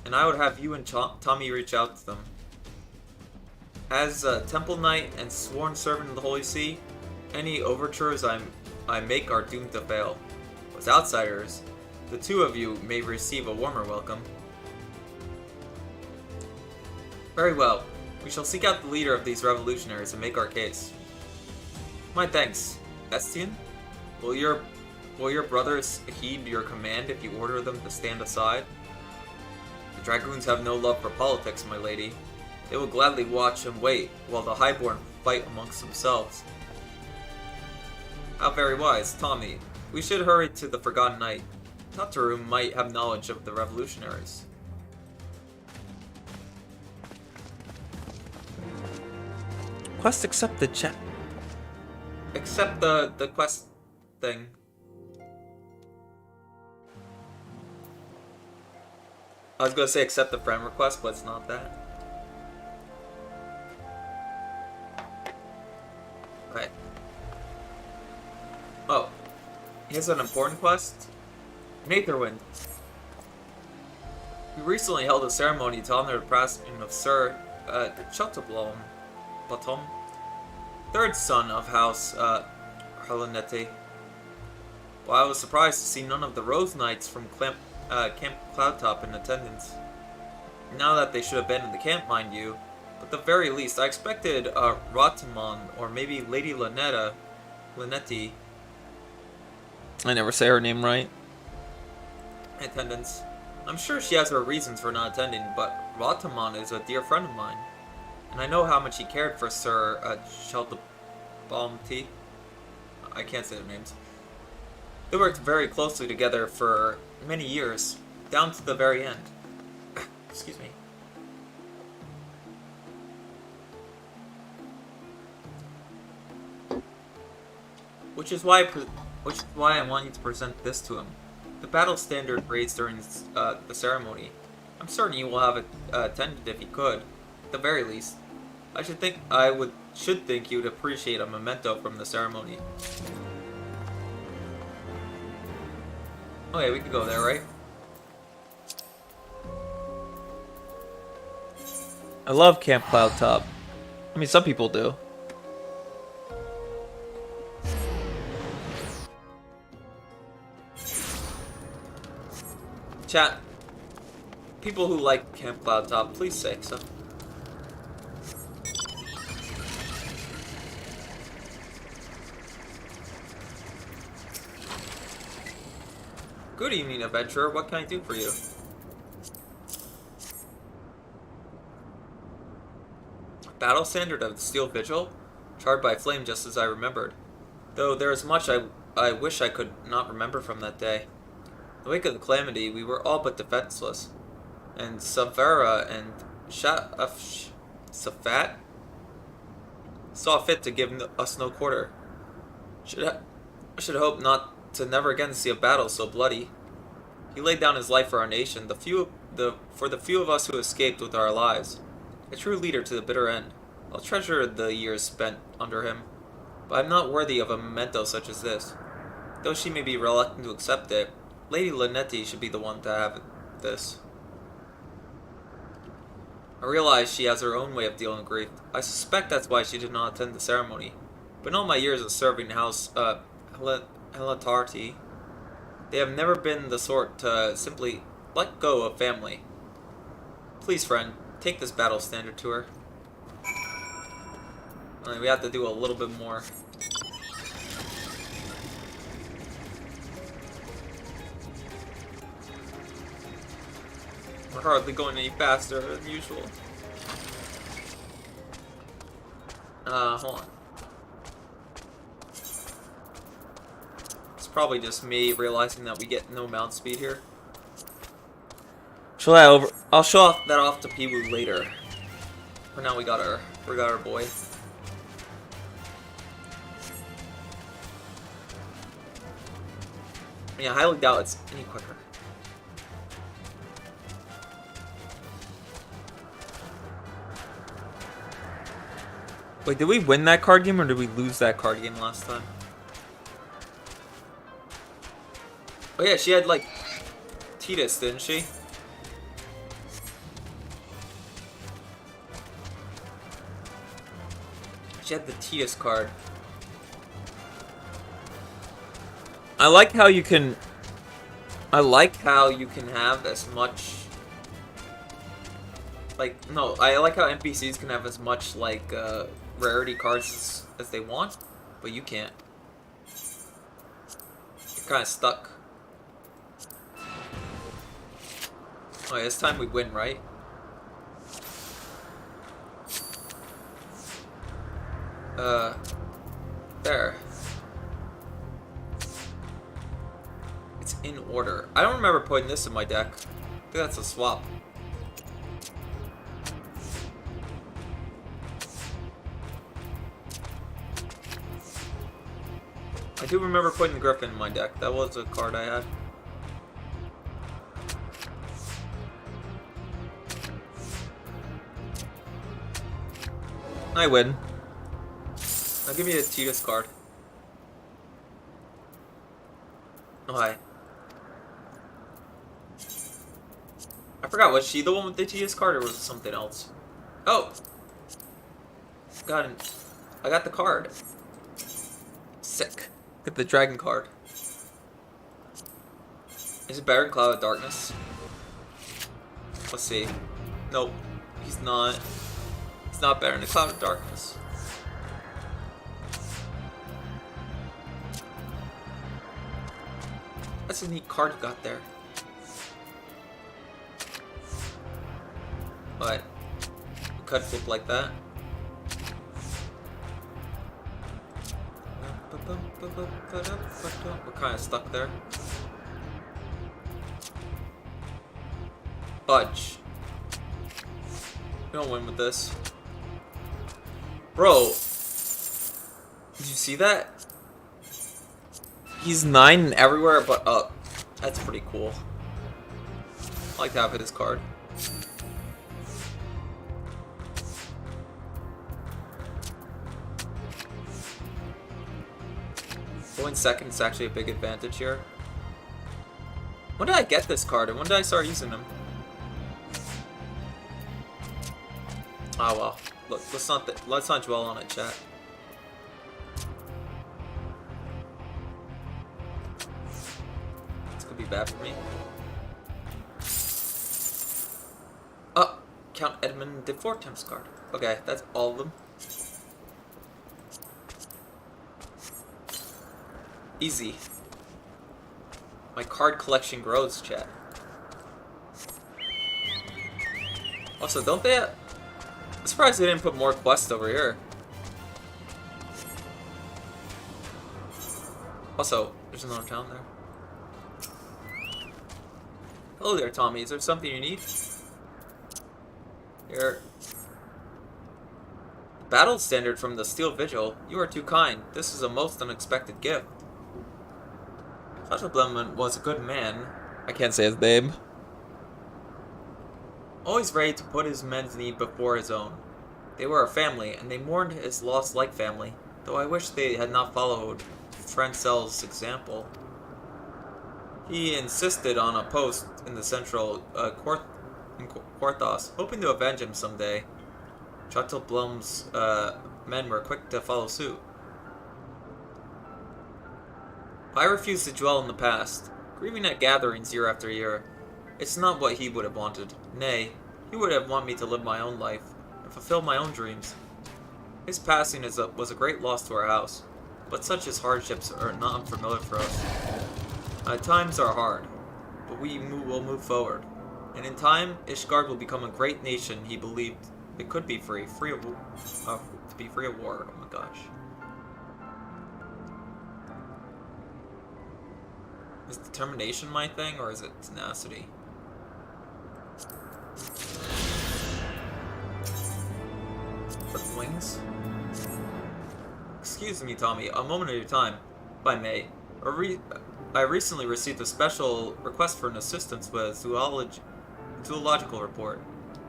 and I would have you and Tommy reach out to them. As a Temple Knight and sworn servant of the Holy See, any overtures I make are doomed to fail. As outsiders, the 2 of you may receive a warmer welcome. Very well. We shall seek out the leader of these revolutionaries and make our case. My thanks. Estienne? Will your brothers heed your command if you order them to stand aside? The Dragoons have no love for politics, my lady. They will gladly watch and wait while the Highborn fight amongst themselves. How very wise, Tommy. We should hurry to the Forgotten Knight. Tataru might have knowledge of the revolutionaries. Quest accepted, chat. Accept the quest thing. I was gonna say accept the friend request, but it's not that. Okay. Oh. Here's an important quest. Netherwind. recently held a ceremony to honor the passing of Sir Chotoblom, third son of House Harlanete. Well, I was surprised to see none of the Rose Knights from Camp Cloudtop in attendance. Now that they should have been in the camp, mind you. But at the very least, I expected Rotamon or maybe Lady Linetti. I never say her name right. Attendance. I'm sure she has her reasons for not attending, but Rotamon is a dear friend of mine. And I know how much he cared for Sir Chaldabalmti. I can't say their names. They worked very closely together for many years, down to the very end. Excuse me. Which is why I want you to present this to him. The battle standard raised during the ceremony. I'm certain you will have attended if you could, at the very least. I should think you would appreciate a memento from the ceremony. Okay, we could go there, right? I love Camp Cloudtop. I mean, some people do. Chat. People who like Camp Cloudtop, please say so. Good evening, adventurer. What can I do for you? Battle standard of the Steel Vigil? Charred by flame just as I remembered. Though there is much I wish I could not remember from that day. In the wake of the calamity, we were all but defenseless. And Savera and Safat saw fit to give us no quarter. I should hope not to never again see a battle so bloody. He laid down his life for our nation, for the few of us who escaped with our lives. A true leader to the bitter end. I'll treasure the years spent under him, but I'm not worthy of a memento such as this. Though she may be reluctant to accept it, Lady Linetti should be the one to have this. I realize she has her own way of dealing with grief. I suspect that's why she did not attend the ceremony. But in all my years of serving House Helatarti, they have never been the sort to simply let go of family. Please, friend, take this battle standard to her. We have to do a little bit more. We're hardly going any faster than usual. Hold on. It's probably just me realizing that we get no mount speed here. I'll show that off to Pee-woo later. For now, we got our boy. Yeah, I highly doubt it's any quicker. Wait, did we win that card game or did we lose that card game last time? Oh yeah, she had like Titus, didn't she? She had the Titus card. I like how you can have as much like I like how NPCs can have as much like rarity cards as they want, but you can't. You're kind of stuck. Oh, yeah, this time we win, right? There. It's in order. I don't remember putting this in my deck. I think that's a swap. I do remember putting the Griffin in my deck. That was a card I had. I win. Now give me a Titus card. Oh, hi. I forgot, was she the one with the TS card or was it something else? Oh! I got the card. Sick. Get the dragon card. Is it better in Cloud of Darkness? Let's see. Nope. He's not. He's not better in the Cloud of Darkness. That's a neat card you got there. But cut flip like that. We're kind of stuck there. Fudge. We don't win with this. Bro. Did you see that? He's 9 everywhere but up. That's pretty cool. I like to have his card. Going second is actually a big advantage here. When did I get this card and when did I start using them? Oh well. Look, let's not dwell on it, chat. This could be bad for me. Oh, Count Edmund did 4 times card. Okay, that's all of them. Easy. My card collection grows, chat. Also, don't they have... I'm surprised they didn't put more quests over here. Also, there's another town there. Hello there, Tommy. Is there something you need? Here. Battle standard from the Steel Vigil. You are too kind. This is a most unexpected gift. Blemmon was a good man. I can't say his name. Always ready to put his men's need before his own. They were a family, and they mourned his loss like family, though I wish they had not followed Francel's example. He insisted on a post in the central Quarthos, hoping to avenge him someday. Blum's men were quick to follow suit. I refuse to dwell in the past, grieving at gatherings year after year. It's not what he would have wanted. Nay, he would have wanted me to live my own life, and fulfill my own dreams. His passing was a great loss to our house, but such as hardships are not unfamiliar for us. Times are hard, but we will move forward. And in time, Ishgard will become a great nation he believed it could be free of war. Oh my gosh. Is determination my thing, or is it tenacity? With wings? Excuse me, Tommy. A moment of your time, if I may. I recently received a special request for an assistance with a zoological report,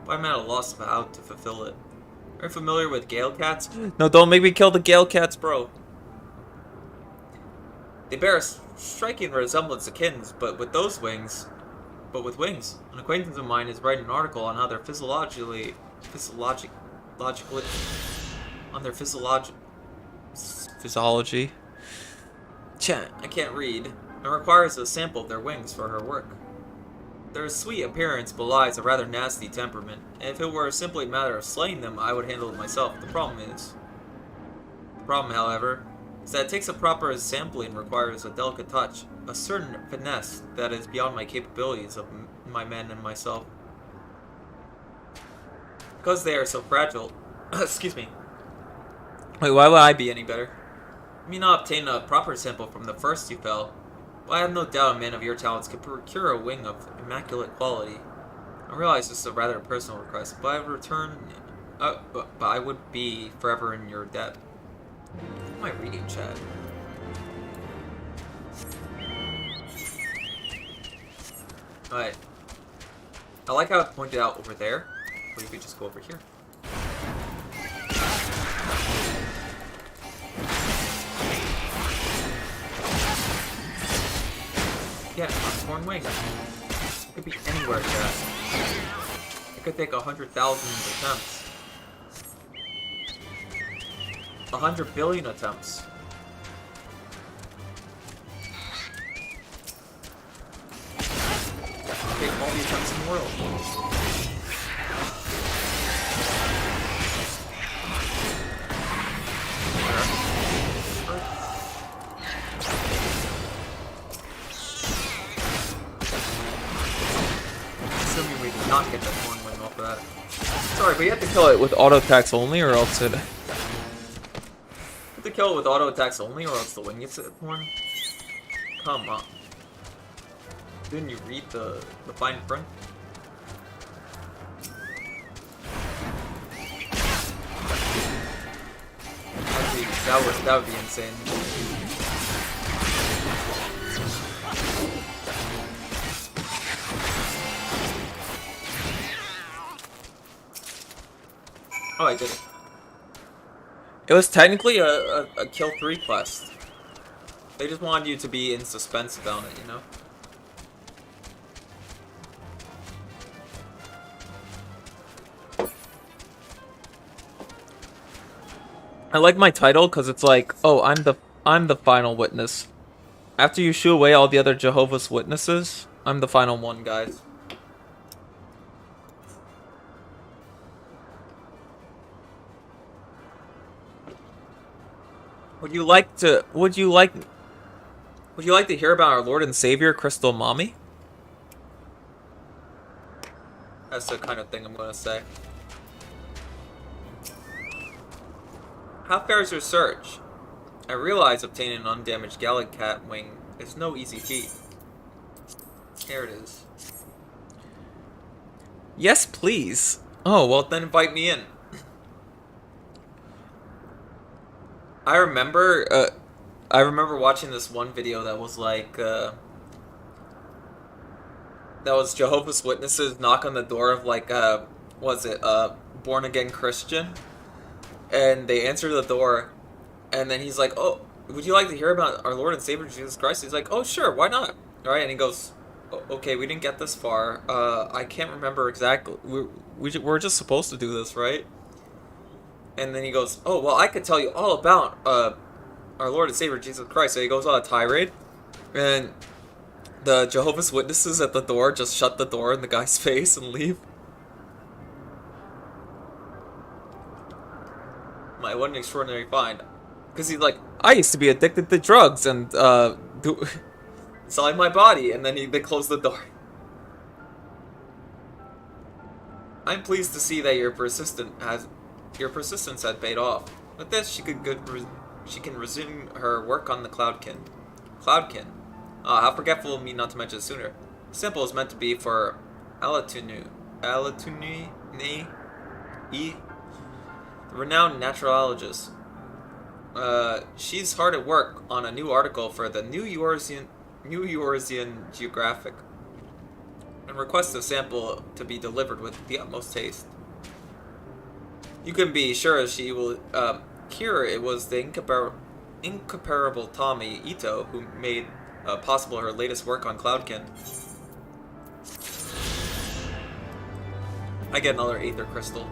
but I'm at a loss of how to fulfill it. Are you familiar with Gale cats? No, don't make me kill the Gale cats, bro. They bear a striking resemblance to kittens, but with wings. An acquaintance of mine is writing an article on how their physiology. Chat, I can't read. It requires a sample of their wings for her work. Their sweet appearance belies a rather nasty temperament, and if it were simply a matter of slaying them, I would handle it myself. The problem, however, is that it takes a proper sampling and requires a delicate touch, a certain finesse that is beyond my capabilities of my men and myself. Because they are so fragile. Excuse me. Wait, why would I be any better? You may not obtain a proper sample from the first you fell, but I have no doubt a man of your talents could procure a wing of immaculate quality. I realize this is a rather personal request, but I would be forever in your debt. What am I reading, chat? Alright. I like how it's pointed out over there, but you could just go over here. Yeah, torn wing. It could be anywhere, chat. It could take 100,000 attempts. 100 billion attempts. Take all the attempts in the world. Assuming we did not get that one win off of that. Sorry, but you have to kill it with auto attacks only, or else it. You have to kill it with auto attacks only, or else the win gets it one. Come on. Didn't you read the fine print? That would be insane. Oh, I did it. It was technically a kill 3 quest. They just wanted you to be in suspense about it, you know? I like my title because it's like, oh, I'm the final witness. After you shoo away all the other Jehovah's Witnesses, I'm the final one, guys. Would you like to hear about our Lord and Savior, Crystal Mommy? That's the kind of thing I'm gonna say. How fair is your search? I realize obtaining an undamaged Galagat wing is no easy feat. Here it is. Yes, please. Oh, well then invite me in. I remember watching this one video that was like, that was Jehovah's Witnesses knock on the door of like, was it, born again Christian? And they answer the door, and then he's like, oh, would you like to hear about our Lord and Savior Jesus Christ? He's like, oh, sure, why not? Right? And he goes, okay, we didn't get this far. I can't remember exactly. We're just supposed to do this, right? And then he goes, oh, well, I could tell you all about our Lord and Savior Jesus Christ. So he goes on a tirade, and the Jehovah's Witnesses at the door just shut the door in the guy's face and leave. What an extraordinary find. Because he's like, I used to be addicted to drugs and selling my body, and then they close the door. I'm pleased to see that your persistence had paid off. With this, she can resume her work on the Cloudkin. Cloudkin. Ah, how forgetful of me not to mention it sooner. Simple is meant to be for Alatunu. The renowned naturalogist. She's hard at work on a new article for the New Eurasian Geographic, and requests a sample to be delivered with the utmost haste. You can be sure she will hear it was the incomparable Tommy Ito who made possible her latest work on Cloudkin. I get another Aether Crystal.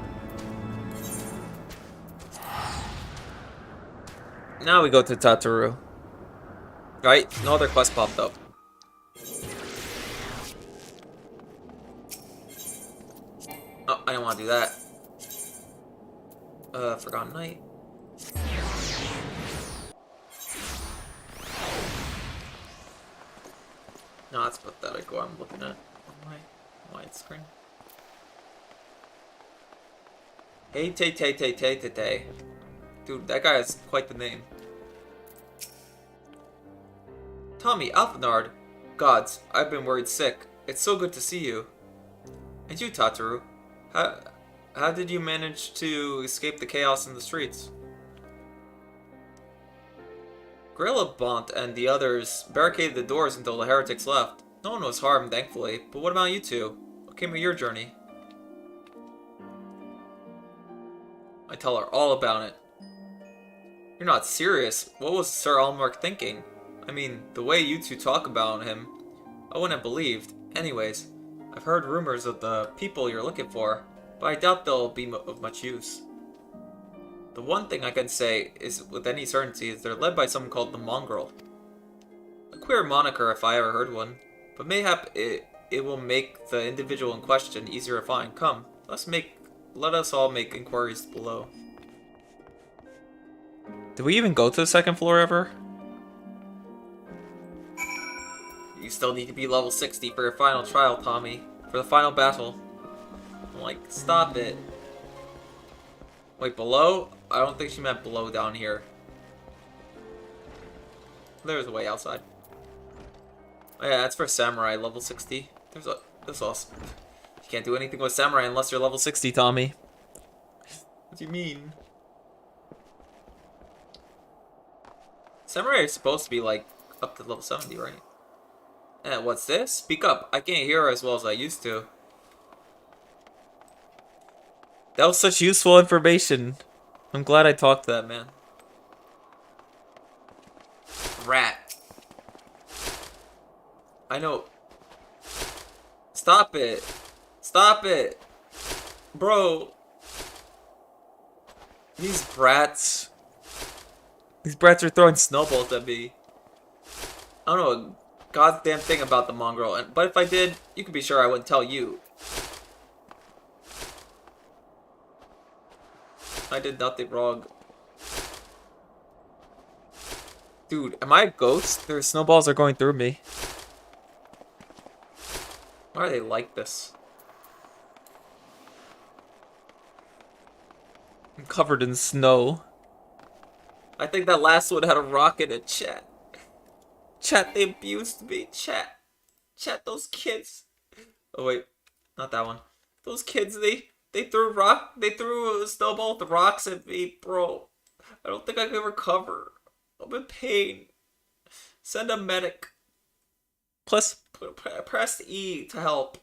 Now we go to Tataru. Right? No other quest popped up. Oh, I didn't want to do that. Forgotten Night. No, that's pathetic what I'm looking at on my widescreen. Hey, Tay. Dude, that guy has quite the name. Tommy, Alphanard. Gods, I've been worried sick. It's so good to see you. And you, Tataru. How did you manage to escape the chaos in the streets? Grillabont and the others barricaded the doors until the heretics left. No one was harmed, thankfully. But what about you two? What came of your journey? I tell her all about it. You're not serious. What was Sir Almark thinking? I mean, the way you two talk about him, I wouldn't have believed. Anyways, I've heard rumors of the people you're looking for, but I doubt they'll be of much use. The one thing I can say is with any certainty is they're led by someone called the Mongrel. A queer moniker if I ever heard one, but mayhap it will make the individual in question easier to find. Come, let us all make inquiries below. Did we even go to the second floor ever? You still need to be level 60 for your final trial, Tommy. For the final battle. I'm like, stop it. Wait, below? I don't think she meant below down here. There's a way outside. Oh yeah, that's for Samurai, level 60. That's awesome. You can't do anything with Samurai unless you're level 60, Tommy. What do you mean? Samurai is supposed to be like up to level 70, right? Eh, what's this? Speak up. I can't hear as well as I used to. That was such useful information. I'm glad I talked to that man. Rat. I know. Stop it. Stop it. Bro. These brats. These brats are throwing snowballs at me. I don't know a goddamn thing about the mongrel, but if I did, you can be sure I wouldn't tell you. I did nothing wrong. Dude, am I a ghost? Their snowballs are going through me. Why are they like this? I'm covered in snow. I think that last one had a rock in it, chat. Chat, they abused me. Chat, those kids. Oh wait, not that one. Those kids, they threw a snowball with rocks at me, bro. I don't think I can recover. I'm in pain. Send a medic. Plus, press E to help.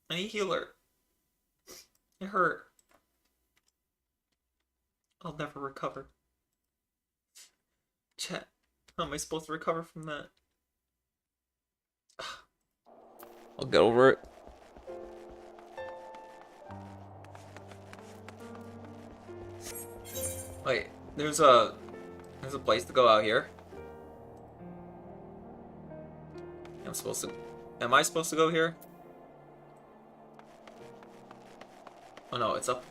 I need healer. It hurt. I'll never recover. Chat, how am I supposed to recover from that? I'll get over it. Wait, there's a place to go out here. Am I supposed to go here? Oh no, it's up.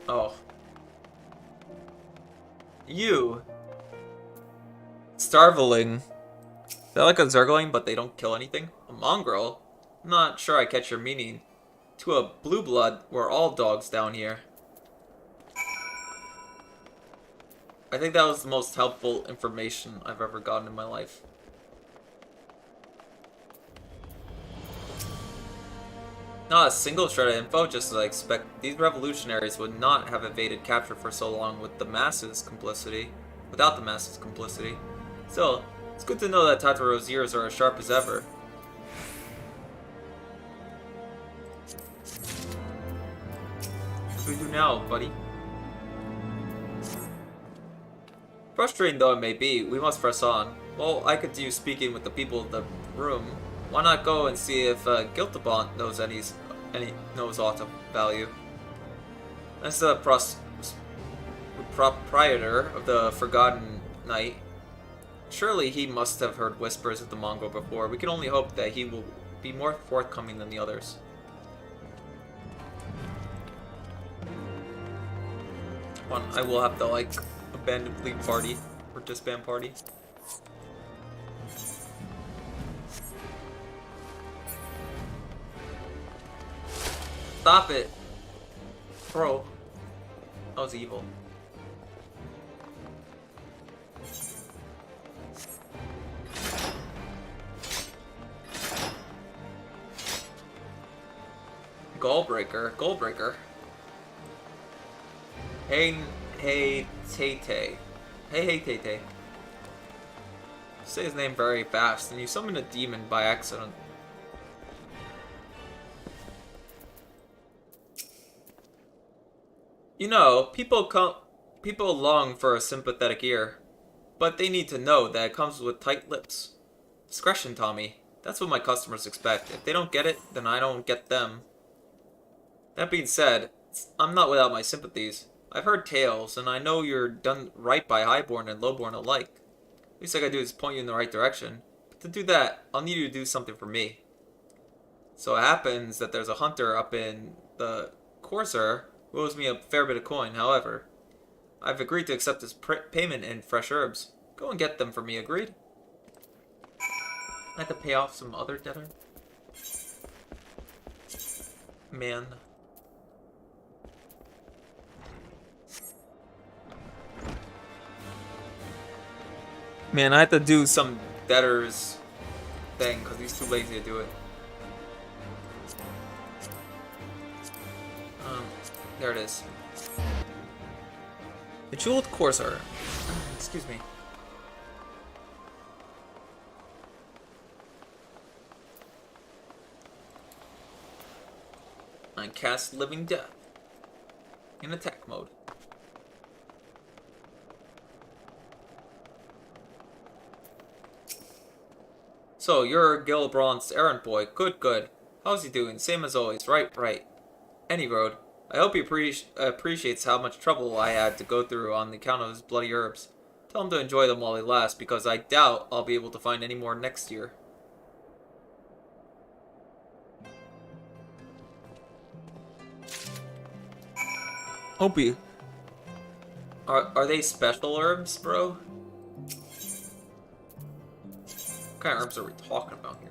Oh. You. Starveling. They're like a Zergling, but they don't kill anything. A mongrel? I'm not sure I catch your meaning. To a blue blood, we're all dogs down here. I think that was the most helpful information I've ever gotten in my life. Not a single shred of info, just as I expect. These revolutionaries would not have evaded capture for so long with the masses' complicity. Without the masses' complicity. Still, it's good to know that Tataro's ears are as sharp as ever. What do we do now, buddy? Frustrating though it may be, we must press on. Well, I could do speaking with the people of the room. Why not go and see if Giltabont knows knows aught of value? As the proprietor of the Forgotten Knight, surely he must have heard whispers of the mongrel before. We can only hope that he will be more forthcoming than the others. One, I will have to like abandon leave party or disband party. Stop it, bro. That was evil. Goalbreaker. Hey, Tay. Say his name very fast, and you summon a demon by accident. You know, people long for a sympathetic ear, but they need to know that it comes with tight lips. Discretion, Tommy. That's what my customers expect. If they don't get it, then I don't get them. That being said, I'm not without my sympathies. I've heard tales, and I know you're done right by highborn and lowborn alike. Least I gotta do is point you in the right direction. But to do that, I'll need you to do something for me. So it happens that there's a hunter up in the Corsair who owes me a fair bit of coin. However, I've agreed to accept his payment in fresh herbs. Go and get them for me, agreed? I have to pay off some other debtor? Man. Man, I have to do some debtors thing because he's too lazy to do it. There it is. The Jeweled Corsair. Excuse me. I cast Living Death in attack mode. So, you're Gilbrand's errand boy. Good, good. How's he doing? Same as always. Right, right. Any road. I hope he appreciates how much trouble I had to go through on the account of his bloody herbs. Tell him to enjoy them while they last, because I doubt I'll be able to find any more next year. Opie. Are they special herbs, bro? What kind of herbs are we talking about here?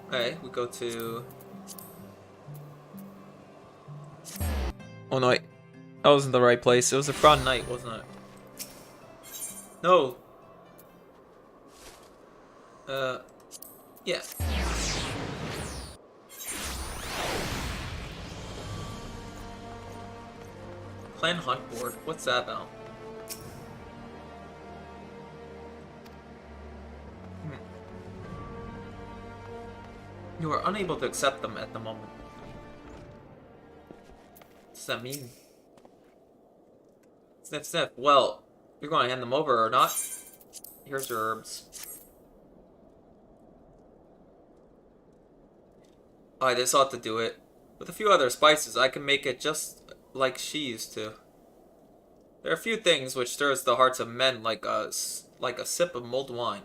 Okay, we go to... Oh no, wait. That wasn't the right place. It was the Front Night, wasn't it? No. Yeah. Clan Hunt Board. What's that about? You are unable to accept them at the moment. What does that mean? Sniff, sniff. Well, you're going to hand them over or not? Here's your herbs. Alright, this ought to do it. With a few other spices, I can make it just like she used to. There are a few things which stirs the hearts of men like a sip of mulled wine.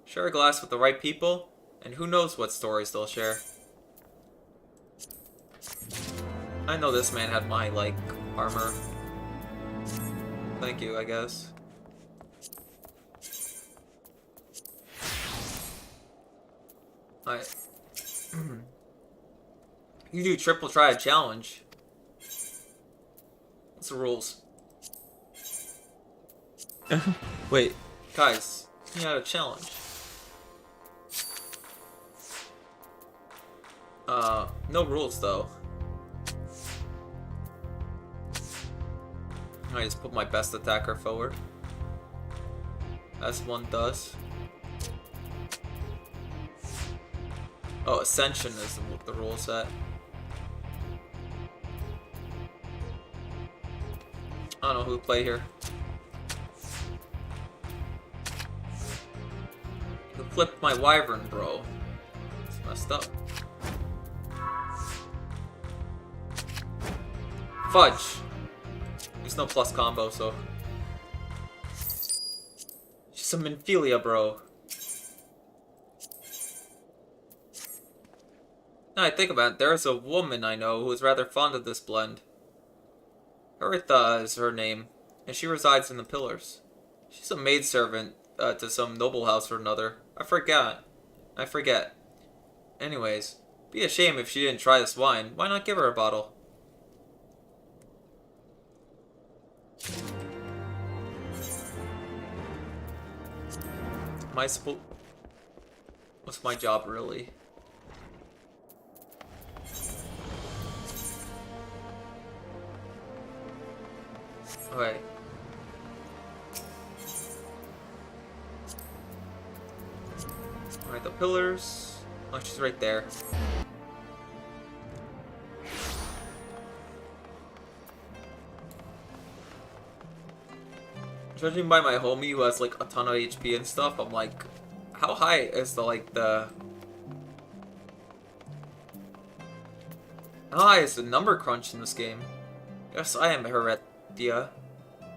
Share a glass with the right people, and who knows what stories they'll share. I know this man had my, like, armor. Thank you, I guess. Alright. You do triple triad challenge. What's the rules? Wait, guys, you had a challenge. No rules though. I just put my best attacker forward, as one does. Oh, Ascension is the rule set. I don't know who to play here. Who flipped my Wyvern, bro? It's messed up. Fudge! There's no plus combo, so... Just some Minfilia, bro. Now I think about it, there's a woman I know who is rather fond of this blend. Eritha is her name, and she resides in the Pillars. She's a maidservant to some noble house or another. I forget. Anyways, be a shame if she didn't try this wine. Why not give her a bottle? What's my job really? Okay. Alright, Alright, the pillars. Oh, she's right there. Judging by my homie who has like a ton of HP and stuff, I'm like, how high is the how high is the number crunch in this game? Yes, I am Heretia.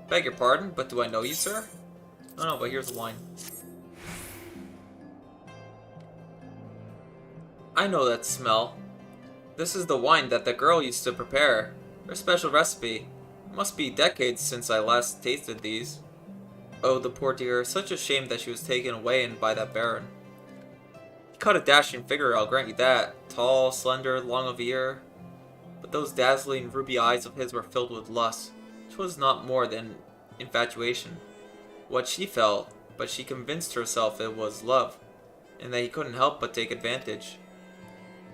Beg your pardon, but do I know you, sir? I don't know, but here's the wine. I know that smell. This is the wine that the girl used to prepare. Her special recipe. It must be decades since I last tasted these. Oh, the poor dear. Such a shame that she was taken away and by that baron. He cut a dashing figure, I'll grant you that. Tall, slender, long of ear. But those dazzling ruby eyes of his were filled with lust. 'Twas not more than infatuation. What she felt, but she convinced herself it was love, and that he couldn't help but take advantage.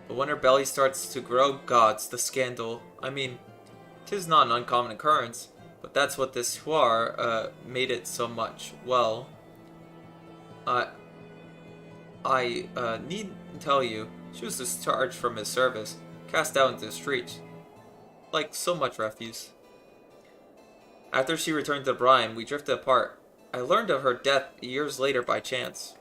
But when her belly starts to grow, gods, the scandal. I mean, 'tis not an uncommon occurrence, but that's what this soir made it so much. Well, I need tell you, she was discharged from his service, cast out into the streets, like so much refuse. After she returned to Brian, we drifted apart. I learned of her death years later by chance.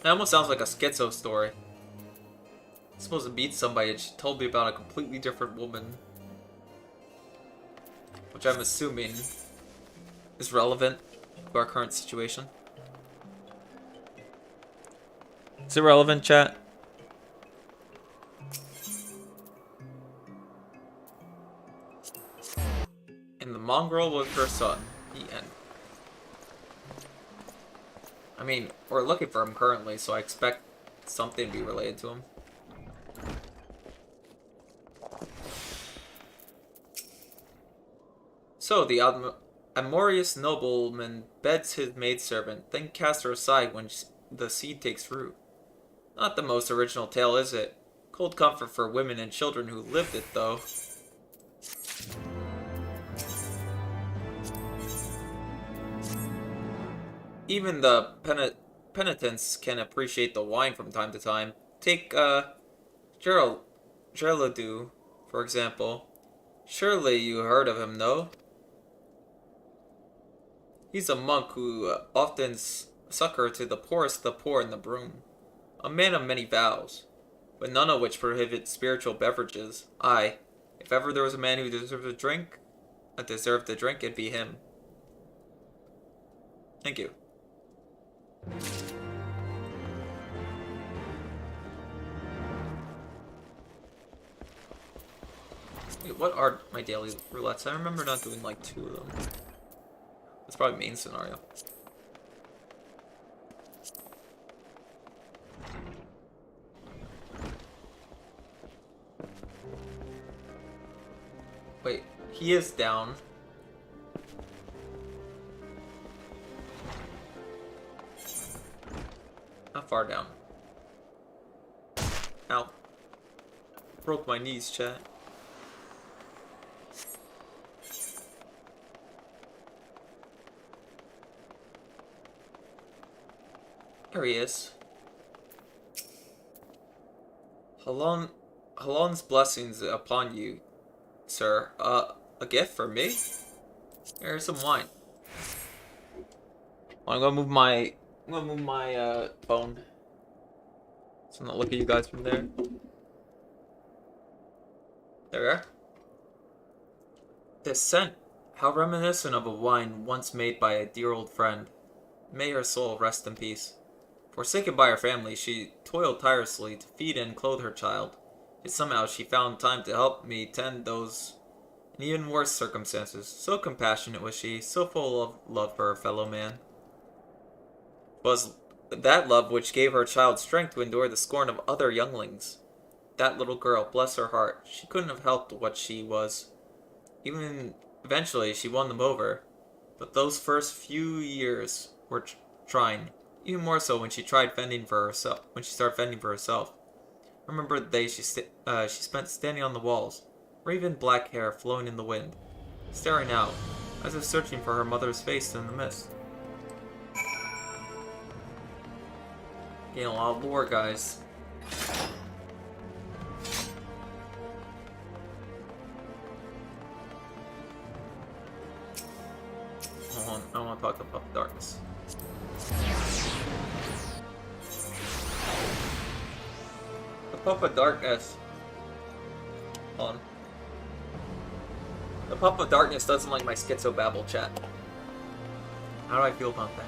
It almost sounds like a schizo story. I'm supposed to meet somebody and she told me about a completely different woman. Which I'm assuming is relevant to our current situation. Is it relevant, chat? And the mongrel was her son. The end. I mean, we're looking for him currently, so I expect something to be related to him. So, the amorous nobleman beds his maidservant, then casts her aside when the seed takes root. Not the most original tale, is it? Cold comfort for women and children who lived it, though. Even the penitents can appreciate the wine from time to time. Take, Geraldou, for example. Surely you heard of him, no? He's a monk who often succor to the poorest of the poor in the broom. A man of many vows, but none of which prohibit spiritual beverages. Aye, if ever there was a man who deserved a drink, it'd be him. Thank you. Wait, what are my daily roulettes? I remember not doing like 2 of them. That's probably main scenario. Wait, he is down. How far down? Ow. Broke my knees, chat. There he is. Halon's blessings upon you, sir. A gift for me? Here's some wine. I'm gonna move my phone so I'm not looking at you guys from there. There we are. This scent, how reminiscent of a wine once made by a dear old friend. May her soul rest in peace. Forsaken by her family, she toiled tirelessly to feed and clothe her child. Yet somehow she found time to help me tend those in even worse circumstances. So compassionate was she, so full of love for her fellow man. It was that love which gave her child strength to endure the scorn of other younglings. That little girl, bless her heart, she couldn't have helped what she was. Even eventually she won them over. But those first few years were trying. Even more so when she tried fending for herself. When she started fending for herself. Remember the day she spent standing on the walls, raven black hair flowing in the wind, staring out, as if searching for her mother's face in the mist. Gain a lot of lore, guys. Hold on, I don't want to talk about darkness. The Puff of Darkness. Hold on. The Puff of Darkness doesn't like my schizo babble chat. How do I feel about that?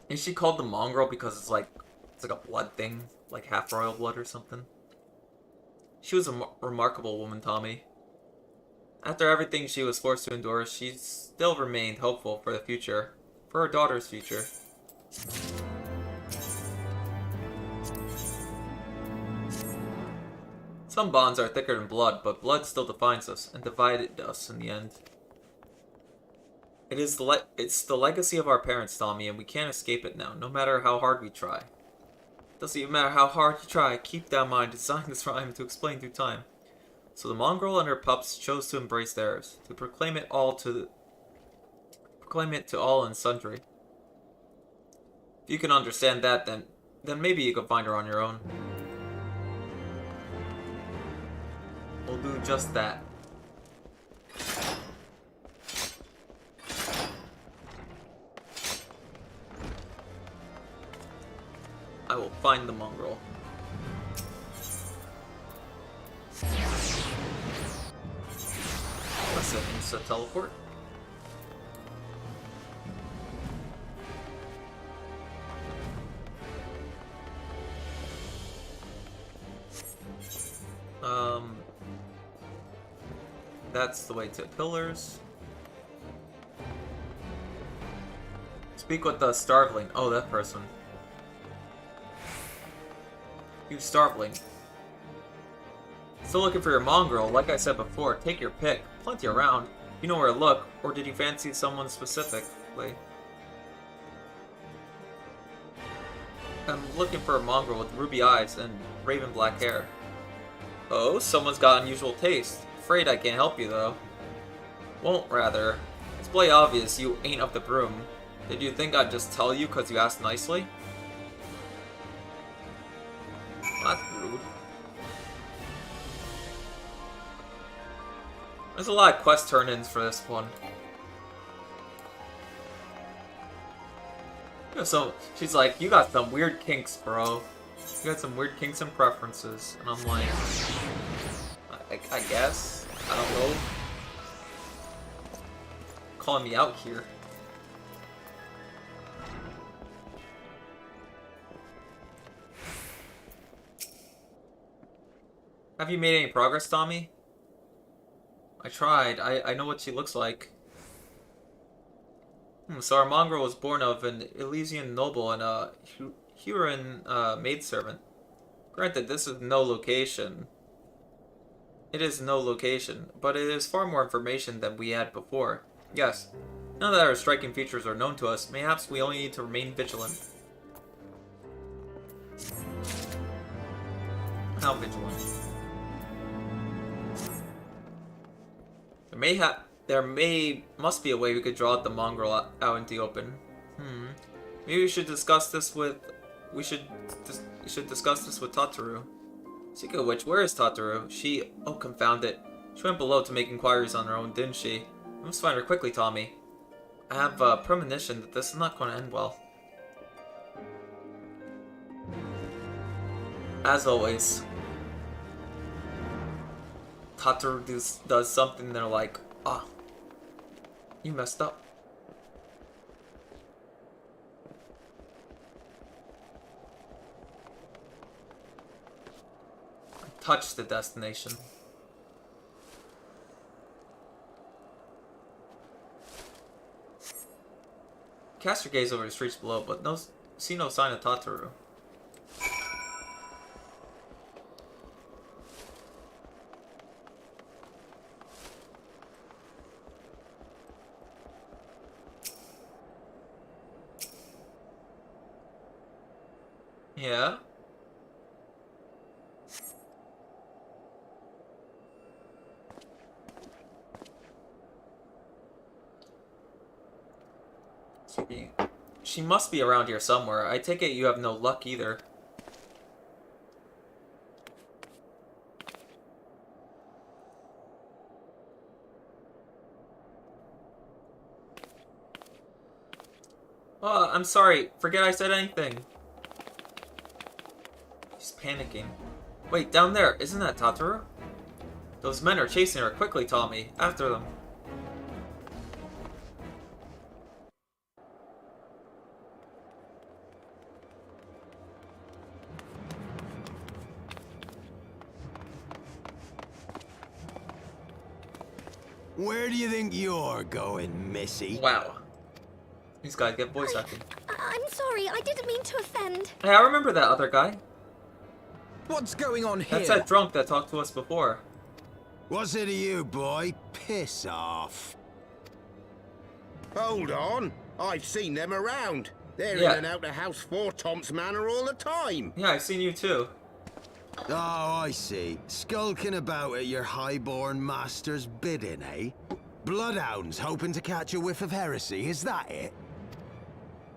Is she called the mongrel because it's like a blood thing, like half royal blood or something? She was a remarkable woman, Tommy. After everything she was forced to endure, she still remained hopeful for the future, for her daughter's future. Some bonds are thicker than blood, but blood still defines us and divided us in the end. It's the legacy of our parents, Tommy, and we can't escape it now, no matter how hard we try. Doesn't even matter how hard you try, keep that in mind, design this rhyme to explain through time. So the mongrel and her pups chose to embrace theirs, to proclaim it to all and sundry. If you can understand that, then maybe you can find her on your own. We'll do just that. I will find the mongrel. That's it, insta teleport. That's the way to pillars. Speak with the starveling. Oh, that person. You starveling. Still looking for your mongrel? Like I said before, take your pick. Plenty around. You know where to look, or did you fancy someone specifically? I'm looking for a mongrel with ruby eyes and raven black hair. Oh, someone's got unusual taste. Afraid I can't help you though. Won't, rather. It's bloody obvious you ain't up the broom. Did you think I'd just tell you because you asked nicely? That's rude. There's a lot of quest turn-ins for this one. So she's like, you got some weird kinks, bro. You got some weird kinks and preferences. And I'm like, I guess. I don't know. Calling me out here. Have you made any progress, Tommy? I tried. I know what she looks like. So our mongrel was born of an Elysian noble and a Huron maidservant. Granted, this is no location. It is no location, but it is far more information than we had before. Yes, now that our striking features are known to us, perhaps we only need to remain vigilant. How vigilant? Must be a way we could draw out the mongrel out into the open. Maybe we should discuss this with. We should discuss this with Tataru. Speaking of which, where is Tataru? Oh, confound it. She went below to make inquiries on her own, didn't she? We must find her quickly, Tommy. I have a premonition that this is not going to end well. As always, Tataru does something, they're like, ah, you messed up. Touch the destination. Cast your gaze over the streets below, but see no sign of Tataru. Yeah? She must be around here somewhere. I take it you have no luck either. Oh, I'm sorry. Forget I said anything. She's panicking. Wait, down there. Isn't that Tataru? Those men are chasing her. Quickly, Tommy. After them. Where do you think you're going, Missy? Wow. These guys get voice acting. I'm sorry, I didn't mean to offend. Hey, I remember that other guy. What's going on here? That's that drunk that talked to us before. What's it to you, boy? Piss off. Hold on. I've seen them around. They're Yeah. in and out of House 4 Tom's Manor all the time. Yeah, I've seen you too. Oh, I see. Skulking about at your highborn master's bidding, eh? Bloodhounds hoping to catch a whiff of heresy, is that it?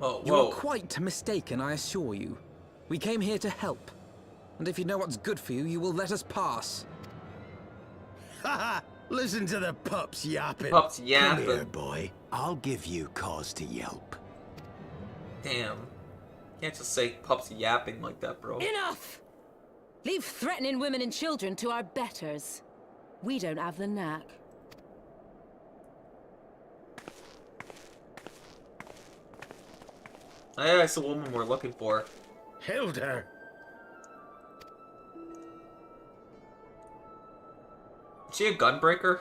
Oh, You are quite mistaken, I assure you. We came here to help. And if you know what's good for you, you will let us pass. Haha! Listen to the pups yapping. Pups yapping. Come here, boy. I'll give you cause to yelp. Damn. Can't just say pups yapping like that, bro. Enough! Leave threatening women and children to our betters. We don't have the knack. Hey, that's the woman we're looking for. Hilda. Is she a gunbreaker?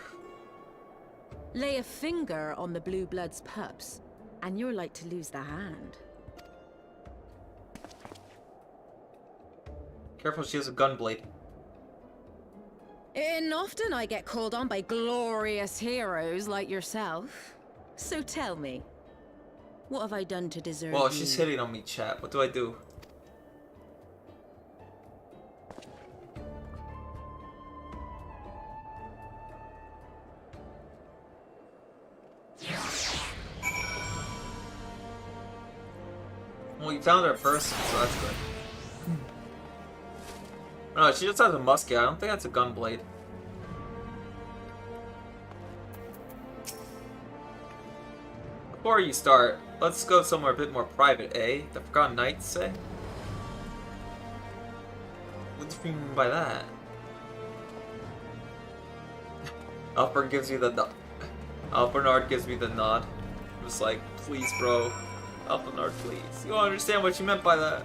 Lay a finger on the Blue Blood's pups, and you're like to lose the hand. Careful, she has a gun blade. And often I get called on by glorious heroes like yourself. So tell me, what have I done to deserve Well, you? she's hitting on me, chat. What do I do? Well, you found her person, so that's good. No, she just has a musket. I don't think that's a gun blade. Before you start, let's go somewhere a bit more private, eh? The Forgotten Knights, say? What do you mean by that? Alfred gives you the nod. Alfred gives me the nod. I'm just like, please, bro. Alfred, please. You don't understand what you meant by that.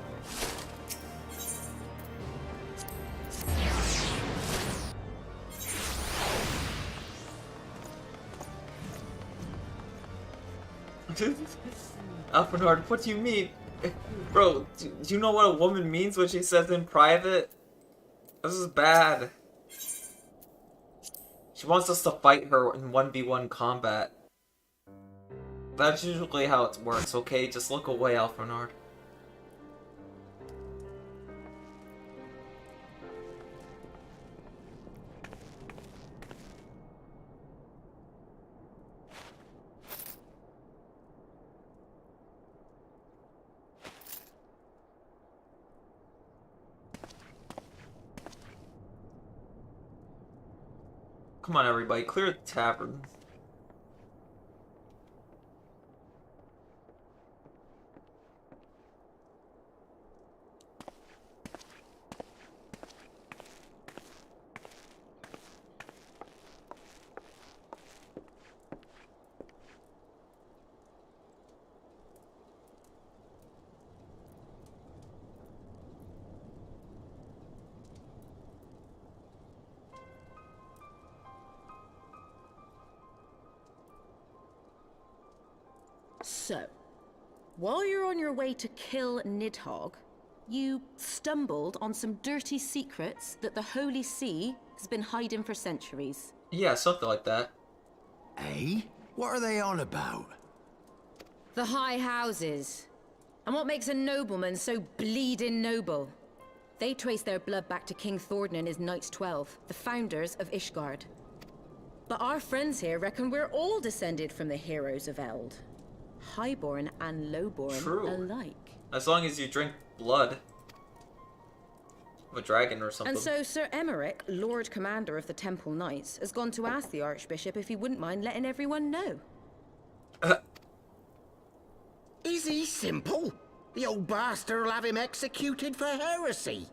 Alfred, what do you mean? Bro, do you know what a woman means when she says in private? This is bad. She wants us to fight her in 1v1 combat. That's usually how it works, okay? Just look away, Alfred. Come on, everybody, clear the tavern. So, while you're on your way to kill Nidhogg, you stumbled on some dirty secrets that the Holy See has been hiding for centuries. Yeah, something like that. Eh? What are they on about? The High Houses. And what makes a nobleman so bleeding noble? They trace their blood back to King Thordan and his Knights 12, the founders of Ishgard. But our friends here reckon we're all descended from the heroes of Eld. highborn and lowborn True. alike. As long as you drink blood of a dragon or something. And so Sir Emmerich, Lord Commander of the Temple Knights, has gone to ask the Archbishop if he wouldn't mind letting everyone know. Is he simple? The old bastard will have him executed for heresy.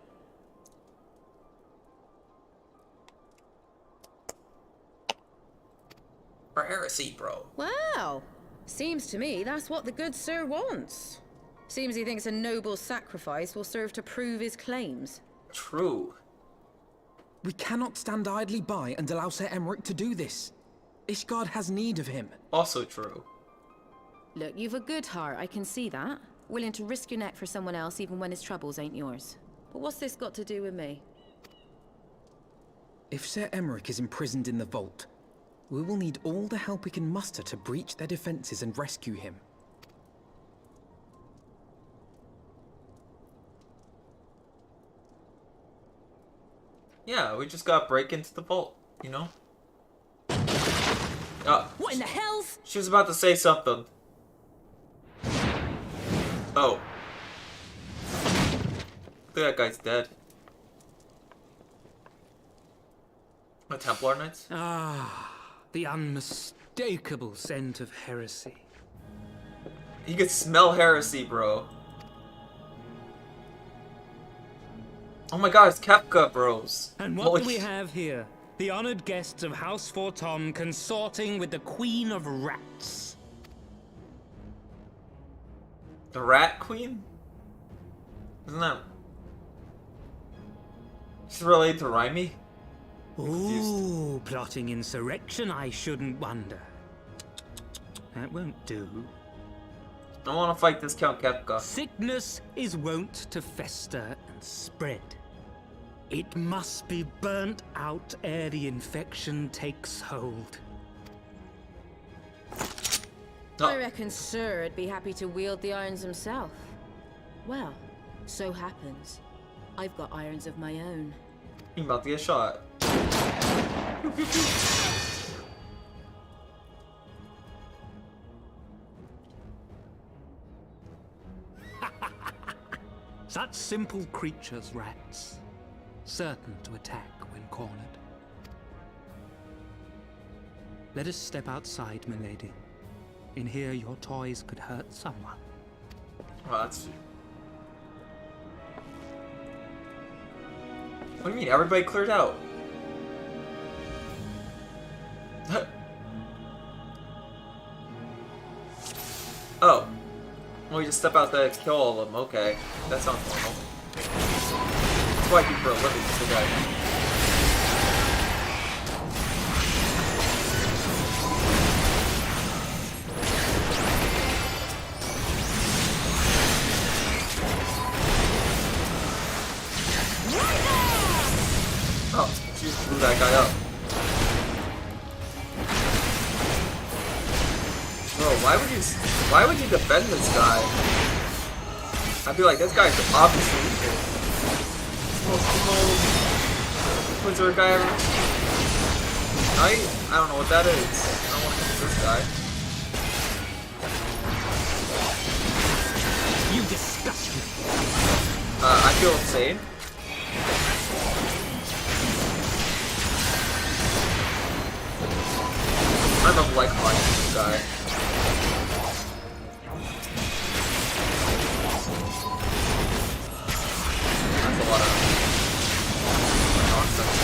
For heresy, bro. Wow. Seems to me that's what the good sir wants. Seems he thinks a noble sacrifice will serve to prove his claims. True. We cannot stand idly by and allow Sir Emmerich to do this. Ishgard has need of him. Also true. Look, you've a good heart, I can see that. Willing to risk your neck for someone else even when his troubles ain't yours. But what's this got to do with me? If Sir Emmerich is imprisoned in the vault, we will need all the help we can muster to breach their defenses and rescue him. Yeah, we just gotta break into the vault, you know? What in the hell's? She was about to say something. Oh. I think that guy's dead. The Templar Knights? Ah, the unmistakable scent of heresy. You can smell heresy, bro. Oh my god, it's Kepka bros. And what Holy do we have here? The honored guests of House Fortom consorting with the Queen of Rats. The Rat Queen? Isn't that... She's related to Raimi? Ooh, plotting insurrection, I shouldn't wonder. That won't do. I want to fight this Count Kepka. Sickness is wont to fester and spread. It must be burnt out ere the infection takes hold. I reckon Sir would be happy to wield the irons himself. Well, so happens. I've got irons of my own. You're about to get shot. Such simple creatures, rats. Certain to attack when cornered. Let us step outside, milady. In here, your toys could hurt someone. Oh, that's... What do you mean? Everybody cleared out? Oh. Well, we just step out there and kill all of them. Okay. That sounds normal. That's what I do for a living, so guy. Oh, she just blew that guy up. Bro, why would you defend this guy? I'd be like, this guy's obviously evil. Most evil wizard guy ever. I don't know what that is. I don't want to use this guy. You disgust me. I feel insane. I don't like fighting this guy. That's a lot of nonsense.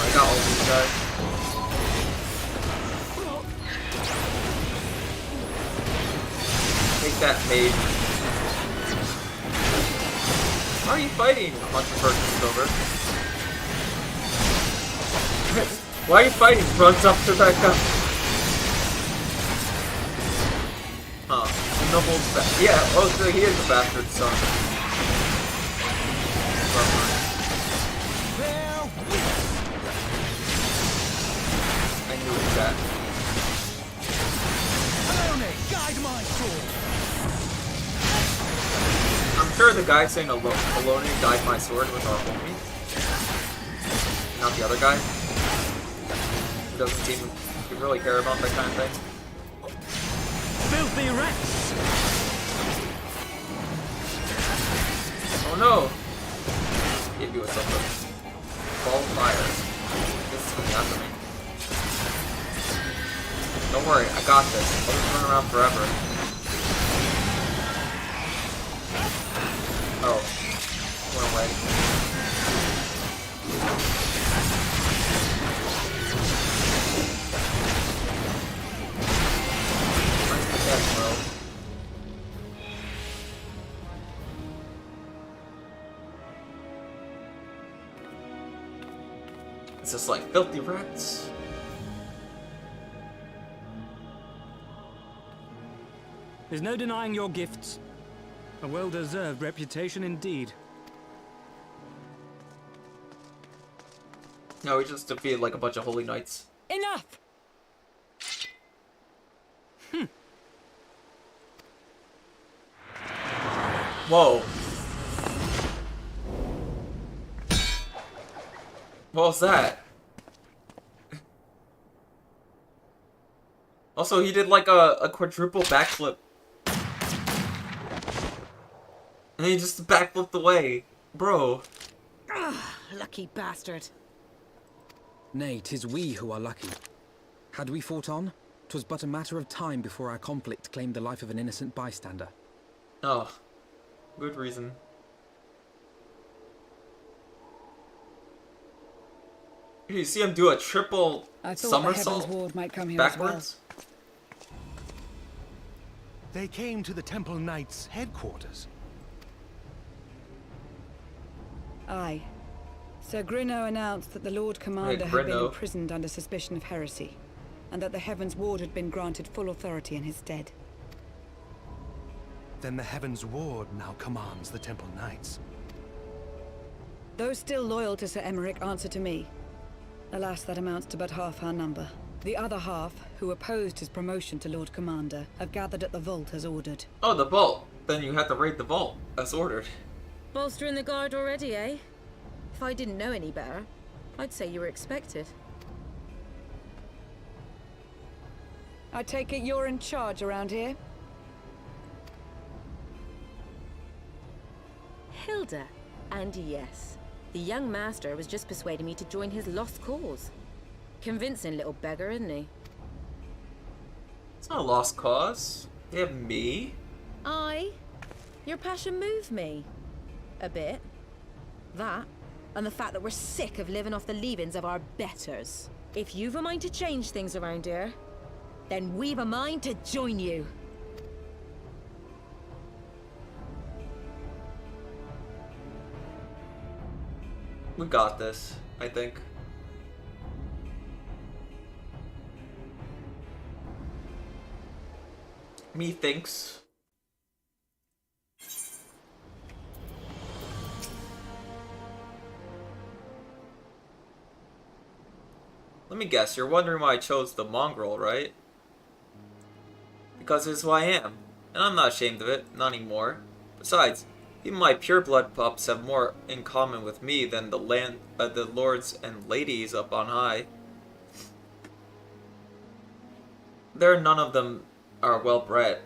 I got all these guys. Take that, mage. Why are you fighting a bunch of persons over? Why are you fighting? Runs up to that guy. Huh. No holds back. Yeah, oh, so he is a bastard son. I knew it was that. Guide my sword. I'm sure the guy saying Alone guide my sword was our homie. Not the other guy. doesn't seem to really care about that kind of thing. Filthy rats! Oh no! Hit you with something. Ball of fire. This is what's happening. Don't worry, I got this. I'll just run around forever. Oh. Went away. Where's the death, bro? It's just like filthy rats. There's no denying your gifts. A well-deserved reputation indeed. No, we just defeated like a bunch of holy knights. Enough! Whoa. What was that? Also, he did like a quadruple backflip. And he just backflipped away. Bro. Lucky bastard. Nay, 'tis we who are lucky. Had we fought on, 'twas but a matter of time before our conflict claimed the life of an innocent bystander. Oh. Good reason. You see him do a triple I thought somersault the Heaven's Ward might come here backwards? as They came to the Temple Knights' headquarters. well. Aye. Sir Grinno announced that the Lord Commander had been Grinno. imprisoned under suspicion of heresy, and that the Heaven's Ward had been granted full authority in his stead. Then the Heaven's Ward now commands the Temple Knights. Those still loyal to Sir Emmerich answer to me. Alas, that amounts to but half our number. The other half, who opposed his promotion to Lord Commander, have gathered at the vault as ordered. Oh, the vault. Then you had to raid the vault as ordered. Bolstering the guard already, eh? If I didn't know any better, I'd say you were expected. I take it you're in charge around here? Hilda. And yes, the young master was just persuading me to join his lost cause. Convincing little beggar, isn't he? It's not a lost cause. They have me. Aye. Your passion moved me. A bit. That, and the fact that we're sick of living off the leavings of our betters. If you've a mind to change things around here, then we've a mind to join you. We got this, I think. Methinks. Let me guess, you're wondering why I chose the mongrel, right? Because it's who I am, and I'm not ashamed of it, not anymore. Besides, even my pureblood pups have more in common with me than the lords and ladies up on high. None of them are well bred.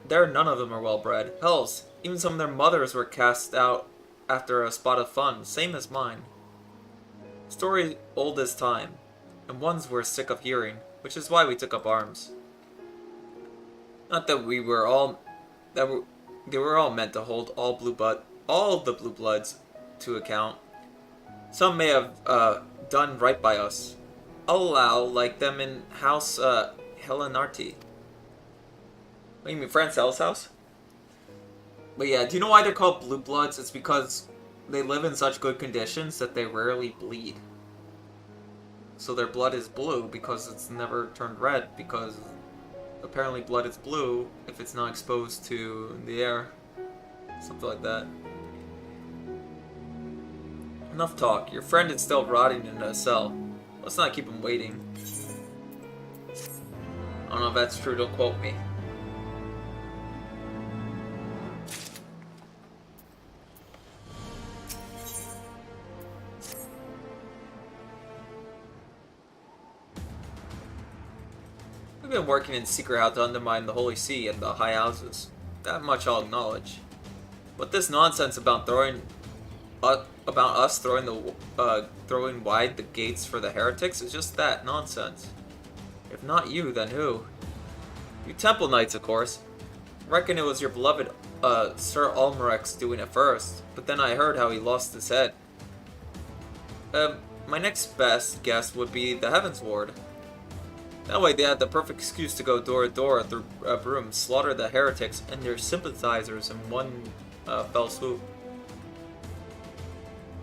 Hells, even some of their mothers were cast out after a spot of fun, same as mine. Story old as time, and ones we're sick of hearing, which is why we took up arms. Not that they were all meant to hold all the blue bloods to account. Some may have done right by us. I'll allow, like them in House Helenarty. What do you mean, Francel's house? But yeah, do you know why they're called blue bloods? It's because they live in such good conditions that they rarely bleed. So their blood is blue because it's never turned red, because apparently blood is blue if it's not exposed to the air. Something like that. Enough talk. Your friend is still rotting in a cell. Let's not keep him waiting. I don't know if that's true, don't quote me. been working in secret how to undermine the Holy See and the High Houses. That much I'll acknowledge. But this nonsense about us throwing wide the gates for the heretics is just that nonsense. If not you, then who? You Temple Knights, of course. Reckon it was your beloved Sir Almarec's doing it first, but then I heard how he lost his head. My next best guess would be the Heavens Ward. That way they had the perfect excuse to go door to door through broom, slaughter the heretics and their sympathizers in one fell swoop.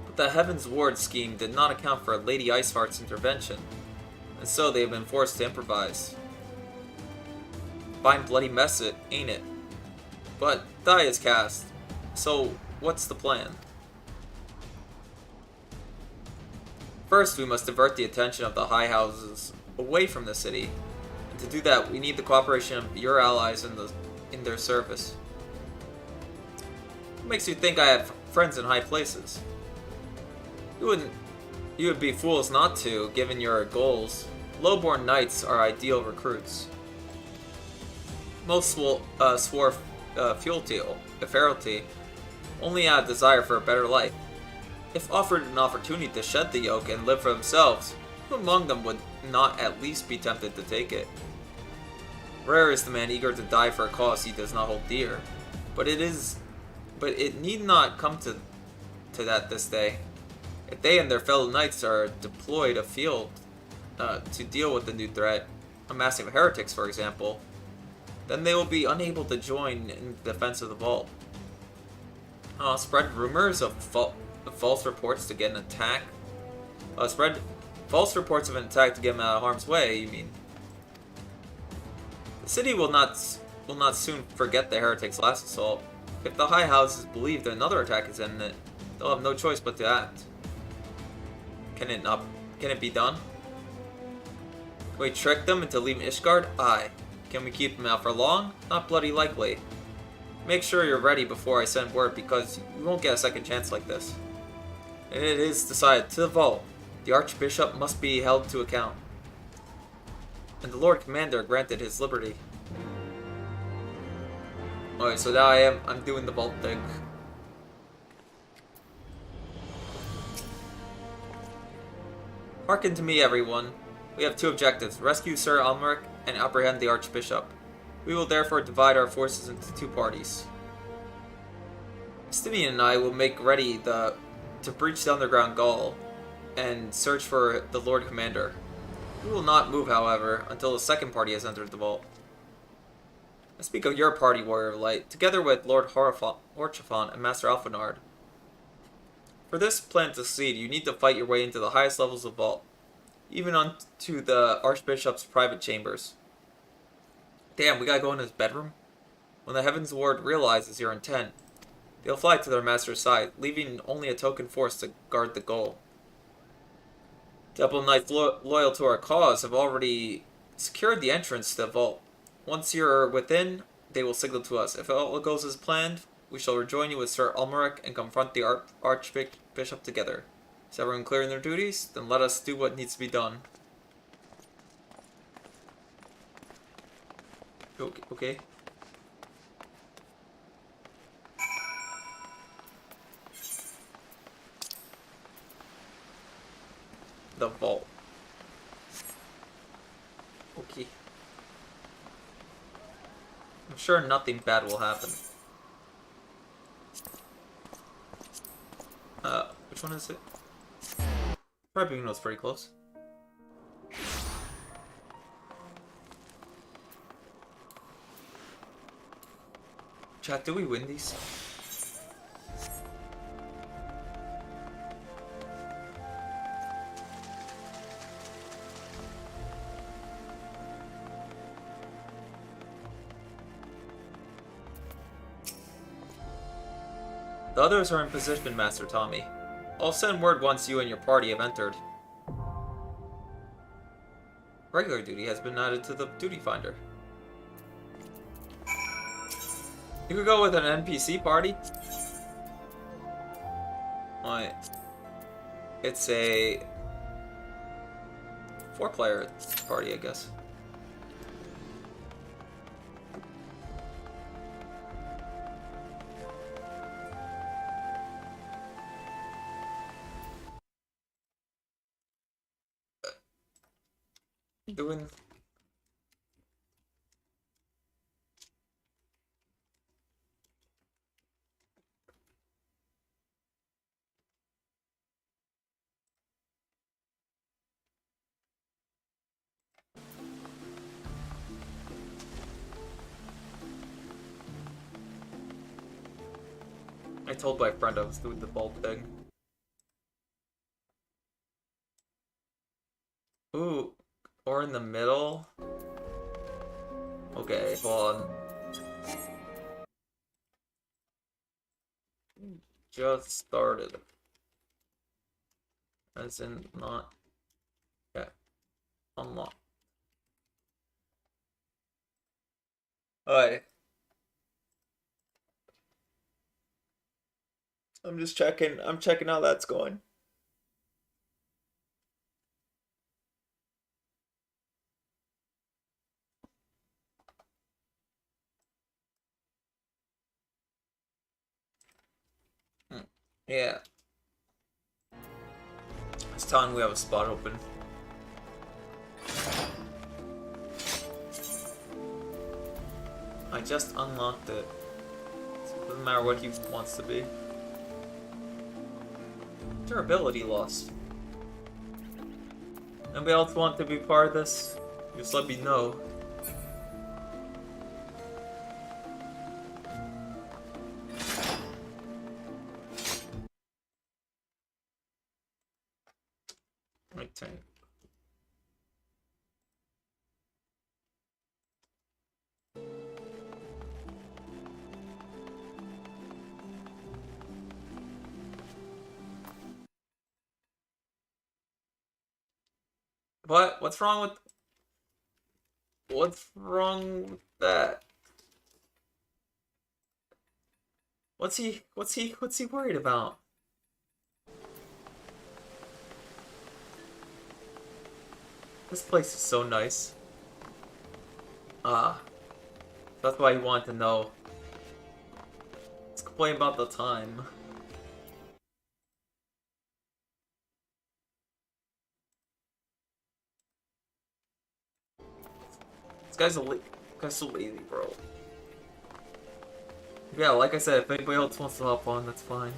But the Heavens Ward scheme did not account for Lady Iceheart's intervention, and so they have been forced to improvise. Fine bloody mess it, ain't it? But die is cast, so what's the plan? First, we must divert the attention of the High Houses away from the city, and to do that, we need the cooperation of your allies in their service. What makes you think I have friends in high places? You would be fools not to, given your goals. Lowborn knights are ideal recruits. Most swore fealty only have a desire for a better life. If offered an opportunity to shed the yoke and live for themselves, who among them would not at least be tempted to take it? Rare is the man eager to die for a cause he does not hold dear, but it need not come to that this day. If they and their fellow knights are deployed afield to deal with the new threat, amassing heretics for example, then they will be unable to join in the defense of the vault. Spread rumors of false reports to get an attack. Spread false reports of an attack to get them out of harm's way, you mean? The city will not soon forget the heretics' last assault. If the High Houses believe that another attack is imminent, they'll have no choice but to act. Can it be done? Can we trick them into leaving Ishgard? Aye. Can we keep them out for long? Not bloody likely. Make sure you're ready before I send word, because you won't get a second chance like this. And it is decided, to the vault. The Archbishop must be held to account. And the Lord Commander granted his liberty. Alright, so now I'm doing the vault thing. Hearken to me, everyone. We have two objectives: rescue Sir Almeric and apprehend the Archbishop. We will therefore divide our forces into two parties. Stimian and I will make ready to breach the underground Gaul and search for the Lord Commander. We will not move, however, until the second party has entered the vault. I speak of your party, Warrior of Light, together with Lord Horchafon and Master Alphanard. For this plan to succeed, you need to fight your way into the highest levels of the vault, even onto the Archbishop's private chambers. Damn, we gotta go in his bedroom? When the Heavens Ward realizes your intent, they'll fly to their master's side, leaving only a token force to guard the goal. Temple Knights loyal to our cause have already secured the entrance to the vault. Once you're within, they will signal to us. If all goes as planned, we shall rejoin you with Sir Almeric and confront the Archbishop together. Is everyone clear in their duties? Then let us do what needs to be done. Okay. The vault. Okay. I'm sure nothing bad will happen. Which one is it? Probably knows pretty close. Chat, do we win these? The others are in position, Master Tommy. I'll send word once you and your party have entered. Regular duty has been added to the duty finder. You could go with an NPC party. Alright. It's a 4-player party, I guess. doing? I told my friend I was doing the bulb thing. Ooh, or in the middle? Okay, hold on. Just started. As in, not... Yeah. Unlock. Alright. I'm just checking. I'm checking how that's going. Yeah. It's telling we have a spot open. I just unlocked it. Doesn't matter what he wants to be. Durability lost. Anybody else want to be part of this? Just let me know. My turn. What? What's wrong with... What's wrong with that? What's he worried about? This place is so nice. That's why he wanted to know. Let's complain about the time. This guy's so lazy, bro. Yeah, like I said, if anybody else wants to hop on, that's fine.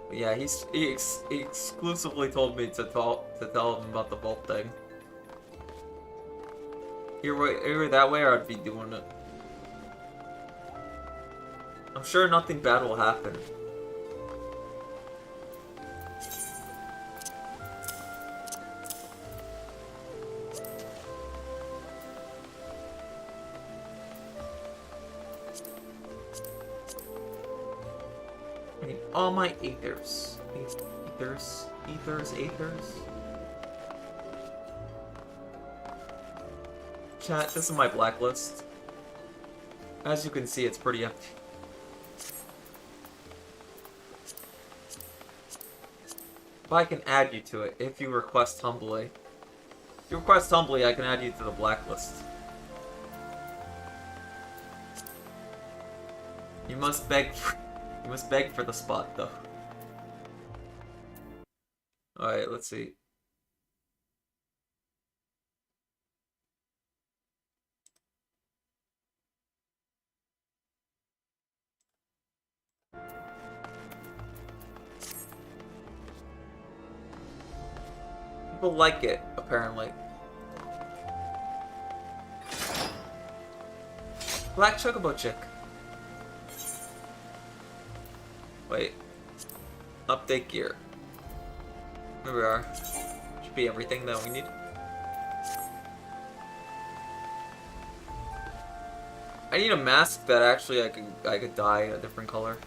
But yeah, he exclusively told me to tell him about the vault thing. Either that way, or I'd be doing it. I'm sure nothing bad will happen. I need all my aethers. Aethers. Chat, this is my blacklist. As you can see, it's pretty empty. But I can add you to it if you request humbly. If you request humbly, I can add you to the blacklist. You must beg for the spot, though. Alright, let's see. People like it, apparently. Black Chocobo Chick. Wait. Update gear. Here we are. Should be everything that we need. I need a mask that actually I could dye a different color.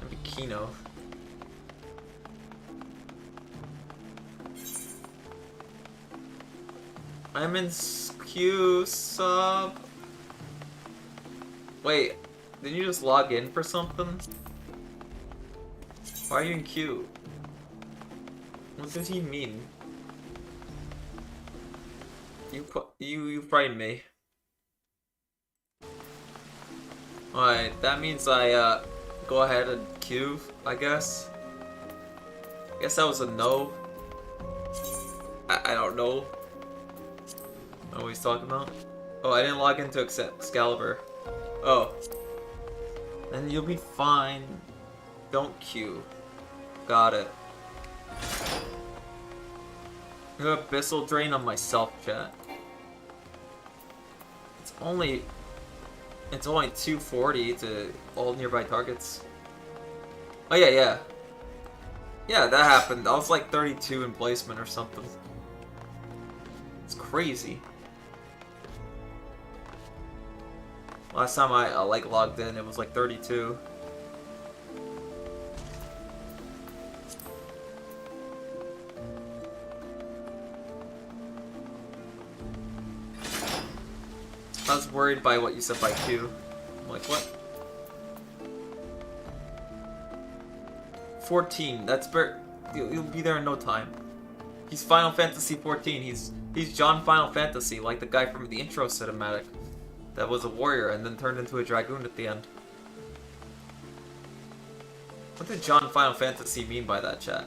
Maybe Kino. I'm in queue sub. Wait, did you just log in for something? Why are you in queue? What does he mean? You frightened me. Alright, that means I go ahead and queue, I guess. I guess that was a no. I don't know. What are we talking about? Oh, I didn't log into Excalibur. Oh. Then you'll be fine. Don't queue. Got it. I got Abyssal Drain on myself, chat. It's only 240 to all nearby targets. Oh yeah, yeah. Yeah, that happened. I was like 32 in placement or something. It's crazy. Last time I like logged in, it was like 32. I was worried by what you said by Q. I'm like, what? 14. That's you'll be there in no time. He's Final Fantasy 14. He's John Final Fantasy, like the guy from the intro cinematic that was a warrior and then turned into a dragoon at the end. What did John Final Fantasy mean by that, chat?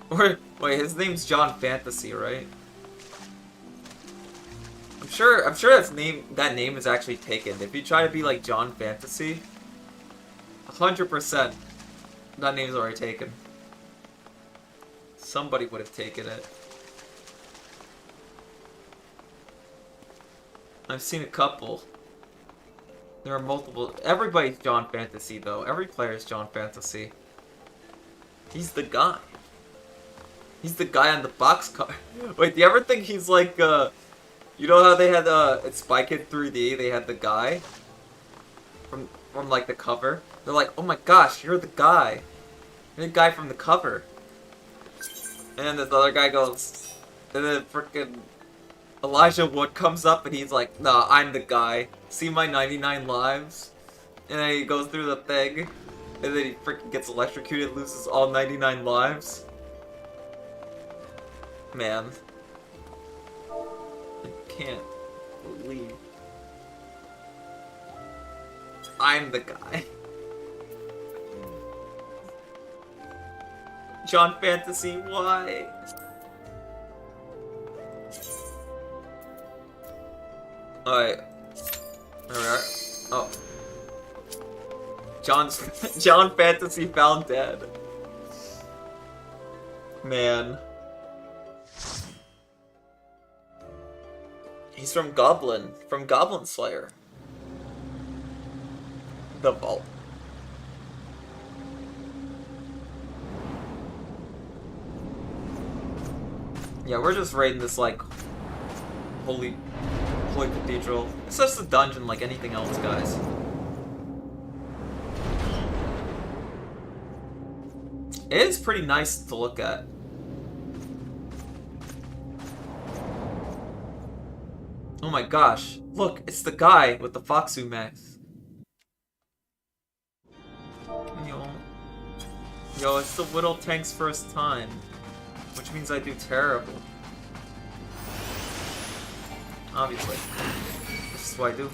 Or wait, his name's John Fantasy, right? I'm sure that name is actually taken. If you try to be like John Fantasy, 100% that name's already taken. Somebody would have taken it. I've seen a couple. There are multiple. Everybody's John Fantasy though. Every player is John Fantasy. He's the guy. He's the guy on the box car. Wait, do you ever think he's like you know how they had at Spy Kid 3D, they had the guy from like the cover? They're like, oh my gosh, you're the guy. You're the guy from the cover. And then this other guy goes, and then frickin' Elijah Wood comes up and he's like, nah, I'm the guy. See my 99 lives? And then he goes through the thing, and then he frickin' gets electrocuted, loses all 99 lives. Man. I can't believe I'm the guy. John Fantasy, why? Alright. There we are. Oh. John Fantasy found dead. Man. He's from Goblin Slayer. The Vault. Yeah, we're just raiding this, like, holy cathedral. It's just a dungeon like anything else, guys. It is pretty nice to look at. Oh my gosh, look, it's the guy with the Foxu mask. Yo, it's the Whittle Tank's first time. Which means I do terrible. Obviously. This is what I do.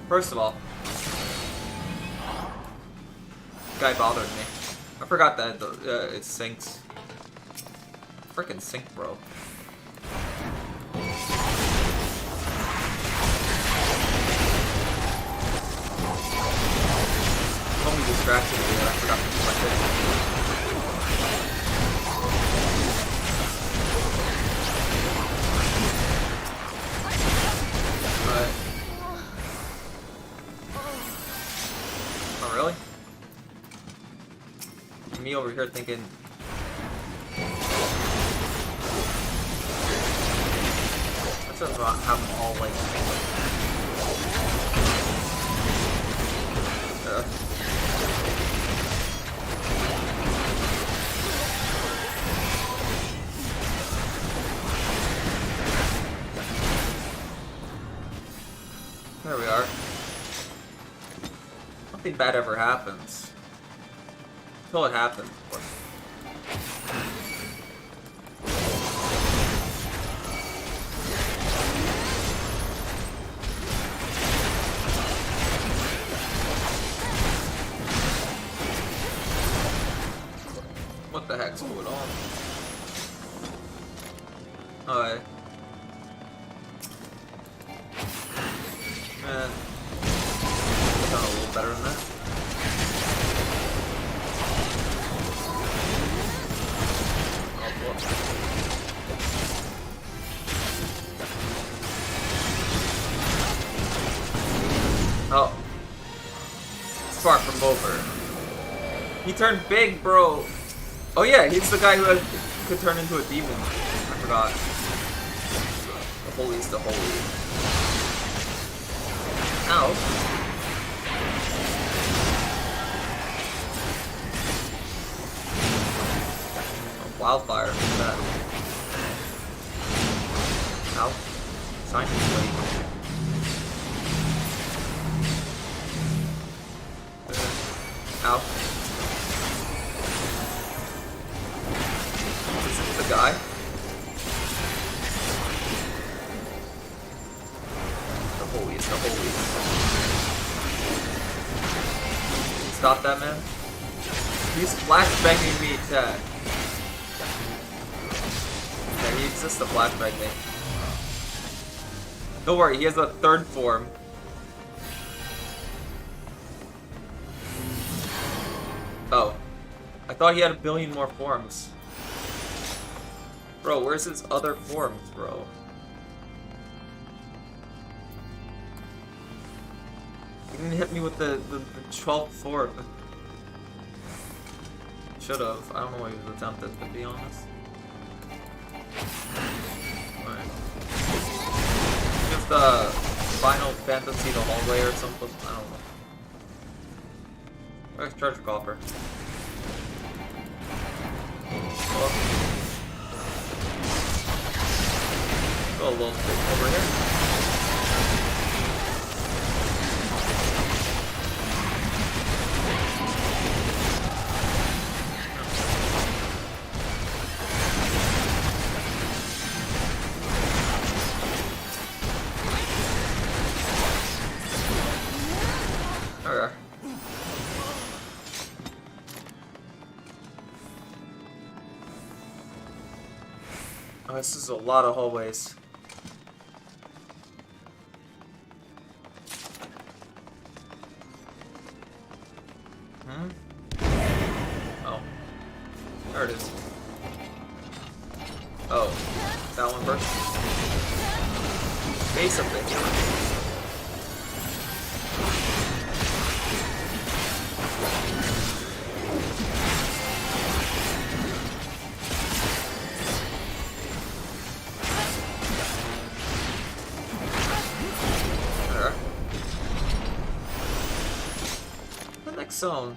First of all, guy bothered me. I forgot that it sinks. Frickin' sink, bro. Totally distracted me that I forgot to do my thing. Oh, really? Me over here thinking. That's just about have them all like. nothing bad ever happens. Until it happens, of course. What the heck's going on? Alright. Man. Done a little better than that. Oh. It's far from over. He turned big, bro. Oh yeah, he's the guy who could turn into a demon. I forgot. The holy is the holy. Ow. Oh, wildfire. What's that? Ow. Scientist lady. Ow. Is it the guy? The holy is the holy. Stop that, man. He's flashbanging me, Chad. Yeah, he exists to flashbang me. Don't worry, he has a third form. Oh. I thought he had a billion more forms. Bro, where's his other forms, bro? He didn't hit me with the 12th form. Should've. I don't know why he was attempted, to be honest. Alright. Just, Final Fantasy the hallway or something? I don't know. Where's treasure coffer? Oh. Go a little bit over here. Okay. Oh, this is a lot of hallways. Oh. There it is. Oh. That one first. Base of the hero. Zone.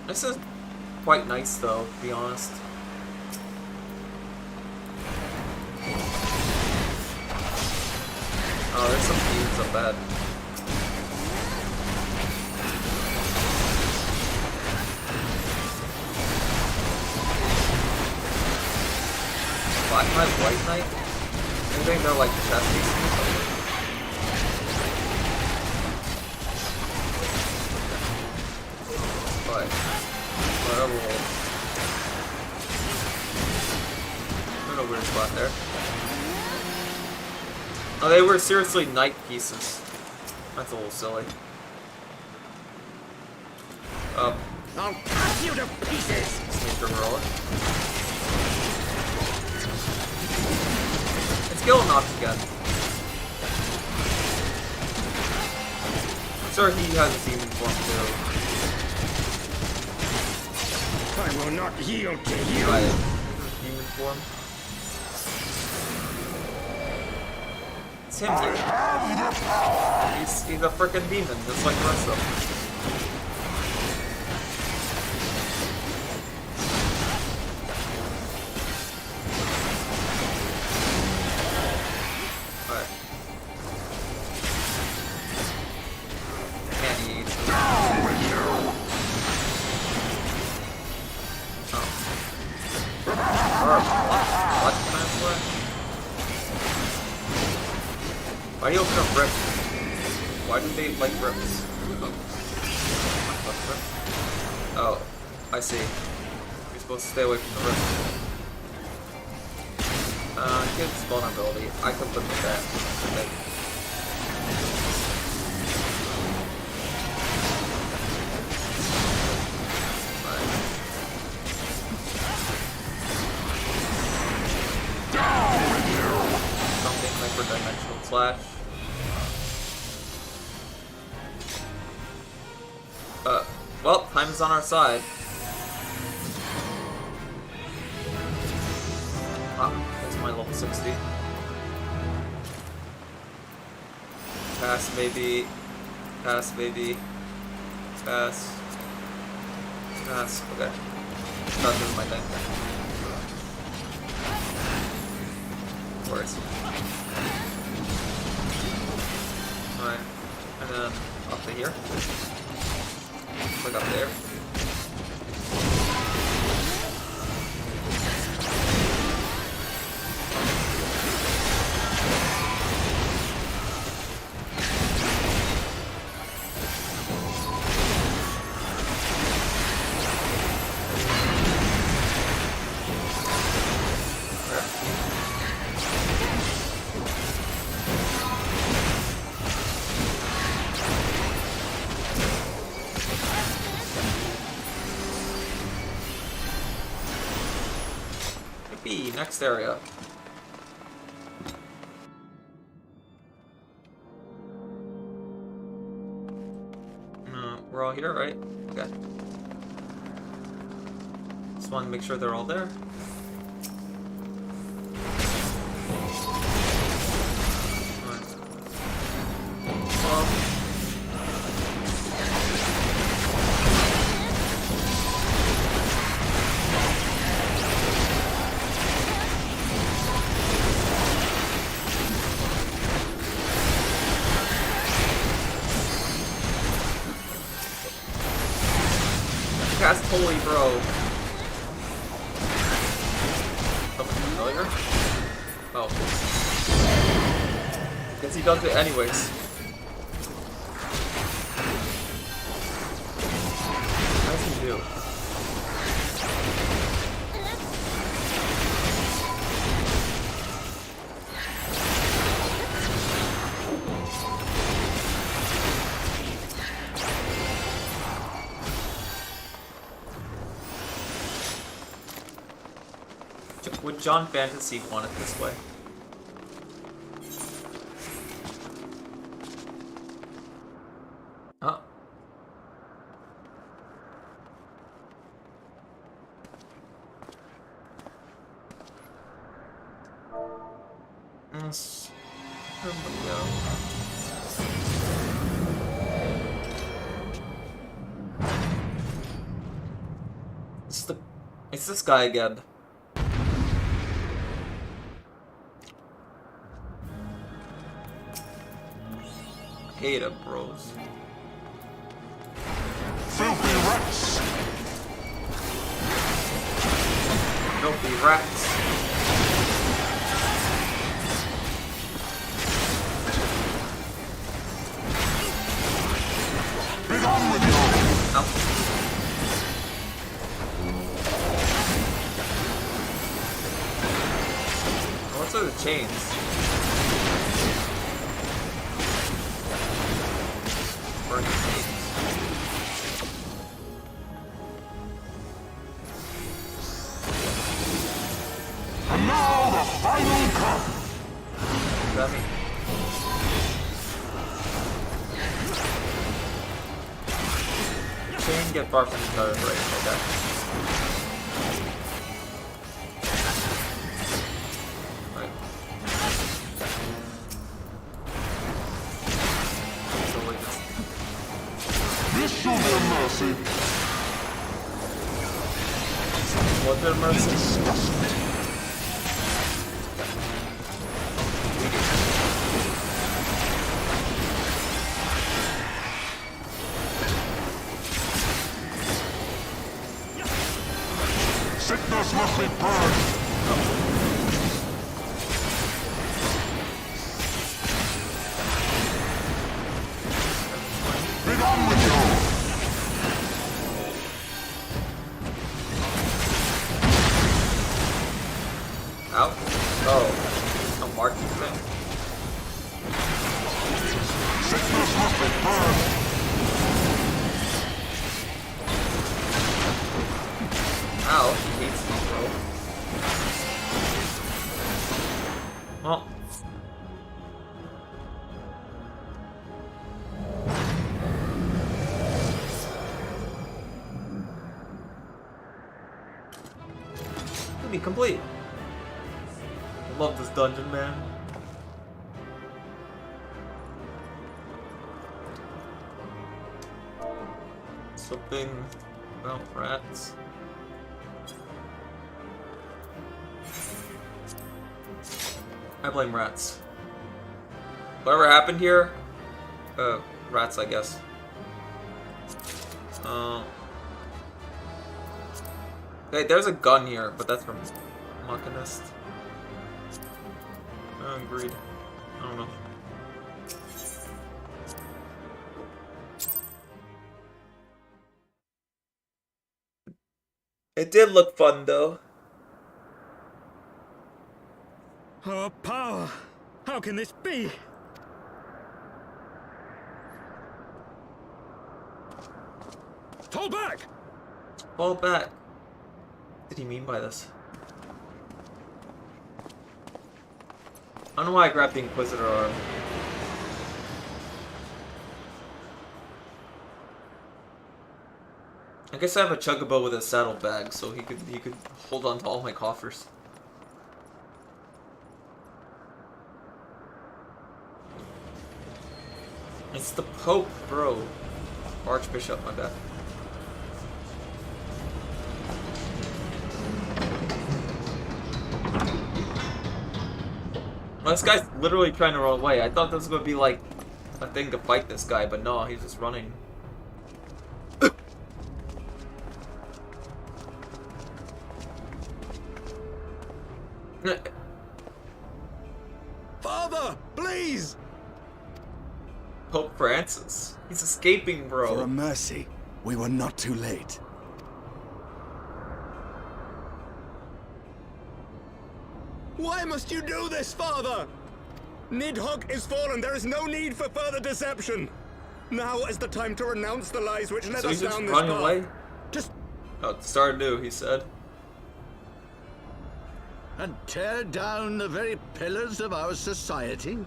This is quite nice though, to be honest. Oh, there's some demons up ahead. Black Knight, White Knight? I think they're like chess pieces or something. But, whatever. There's a weird spot there. Oh, they were seriously knight pieces. That's a little silly. I'll cut you to pieces! Sneaker roller. Skill knocks again. I'm sure he has a demon form too. I will not yield to you. Demon form. It's him. He's a freaking demon, just like the rest of them. What? Why do you open up rips? Why do they like rips? Oh, I see. You're supposed to stay away from the rips. Kids vulnerability. I could live with that. Okay. Something hyperdimensional slash. Well, time is on our side. That's my level 60. Pass, maybe. Pass, maybe. Pass. Pass. Okay. Not doing my thing. Of course. Alright. And then up to here. Look up there. Next area. We're all here, right? Okay. Just want to make sure they're all there. Cast Holy Bro. Something familiar? Oh. Guess he does it anyways. What does he do? Would John Fantasy want it this way? Huh? Yes. Here we go. It's this guy again. Hate him, bros. Filthy rats! Filthy rats. Be gone with you! Ow. What's with the chains? And now the final cut! That me. Chain get far from each other, right? Okay. This shall their mercy. What their mercy? Sickness must be purged. Out? Oh. A marking thing? Ow, he hates me, bro. Well. It'll be complete. I love this dungeon, man. Something about rats. I blame rats. Whatever happened here, rats, I guess. Hey, there's a gun here, but that's from Machinist. Agreed. I don't know. It did look fun, though. Oh, power! How can this be? Fall back! Fall back. What did he mean by this? I don't know why I grabbed the Inquisitor arm. I guess I have a Chocobo with a saddlebag, so he could hold on to all my coffers. It's the Pope, bro. Archbishop, my bad. Well, this guy's literally trying to run away. I thought this was gonna be like a thing to fight this guy, but no, he's just running. Father, please! Pope Francis. He's escaping, bro. For a mercy, we were not too late. Why must you do this, Father? Nidhogg is fallen. There is no need for further deception. Now is the time to renounce the lies which led us down this path. Away? Just start anew, he said. And tear down the very pillars of our society?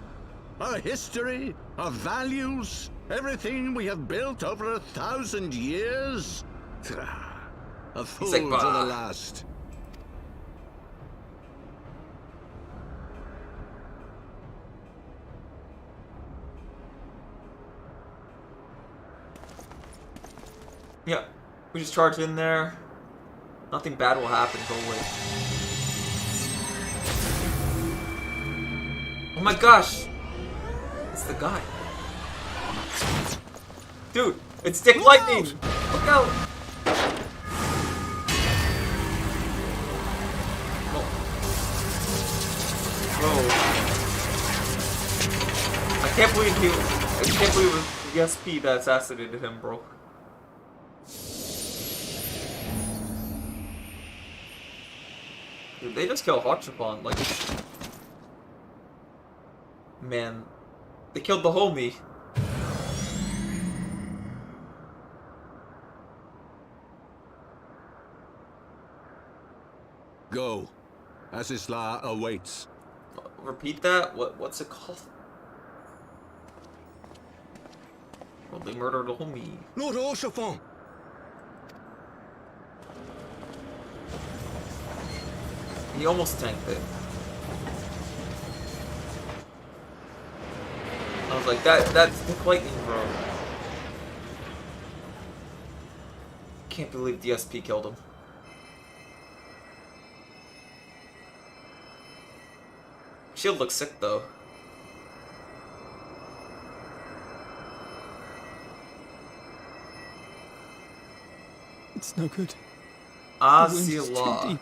Our history, our values, everything we have built over 1,000 years? A fool like, to bah. the last. Yeah, we just charge in there. Nothing bad will happen, go away. Oh my gosh! It's the guy. Dude, it's Dick Lightning! Look out! Oh. Whoa. I can't believe it was the SP that assassinated him, bro. Dude, they just killed Hotchapon, like... Man, they killed the homie. Go. Asisla awaits. Repeat that? What's it called? Well, they murdered the homie. Lord Oshafon! He almost tanked it. I was like, that's Dick Lightning, bro. Can't believe DSP killed him. Shield looks sick, though. It's no good. Ah, The wound is too Sila. deep.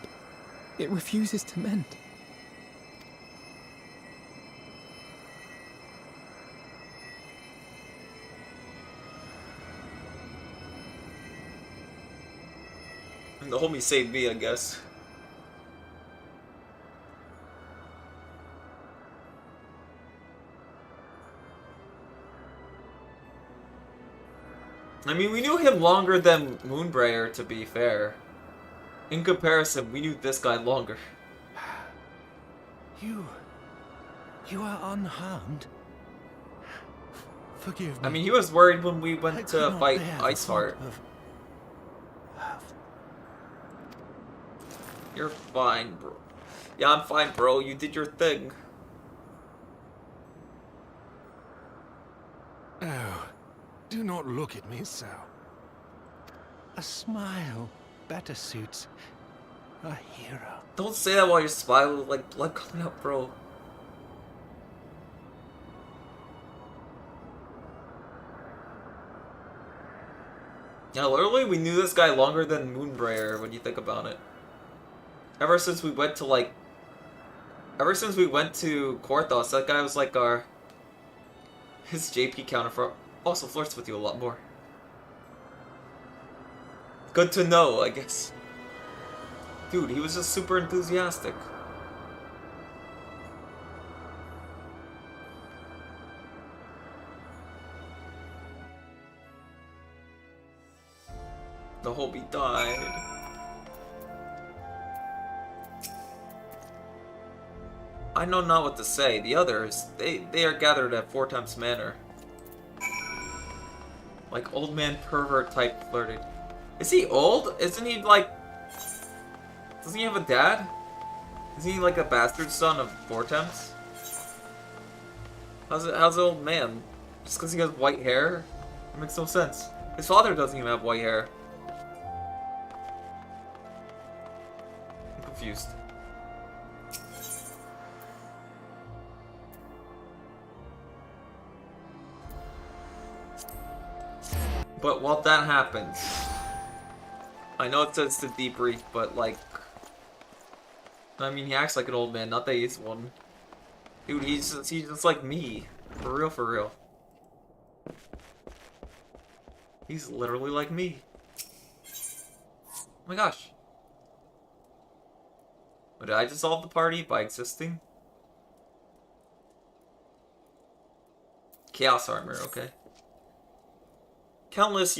It refuses to mend. The homie saved me, I guess. I mean, we knew him longer than Moonbrayer, to be fair. In comparison, we knew this guy longer. You are unharmed. Forgive me. I mean, he was worried when we went to fight Iceheart. You're fine, bro. Yeah, I'm fine, bro. You did your thing. Oh, do not look at me so. A smile better suits a hero. Don't say that while you're smiling like blood coming out, bro. Yeah, literally, we knew this guy longer than Moonbrayer when you think about it. Ever since we went to, like... Ever since we went to Korthos, that guy was like our... His JP counter also flirts with you a lot more. Good to know, I guess. Dude, he was just super enthusiastic. The Hobie died. I know not what to say. The others, they are gathered at 4 times manor. Like old man pervert type flirting. Is he old? Isn't he like... Doesn't he have a dad? Isn't he like a bastard son of Vortems? How's an old man? Just because he has white hair? It makes no sense. His father doesn't even have white hair. I'm confused. But while that happens, I know it says to debrief, but like, I mean, he acts like an old man, not that he's one. Dude, he's just like me. For real, for real. He's literally like me. Oh my gosh. But did I dissolve the party by existing? Chaos armor, okay. Countess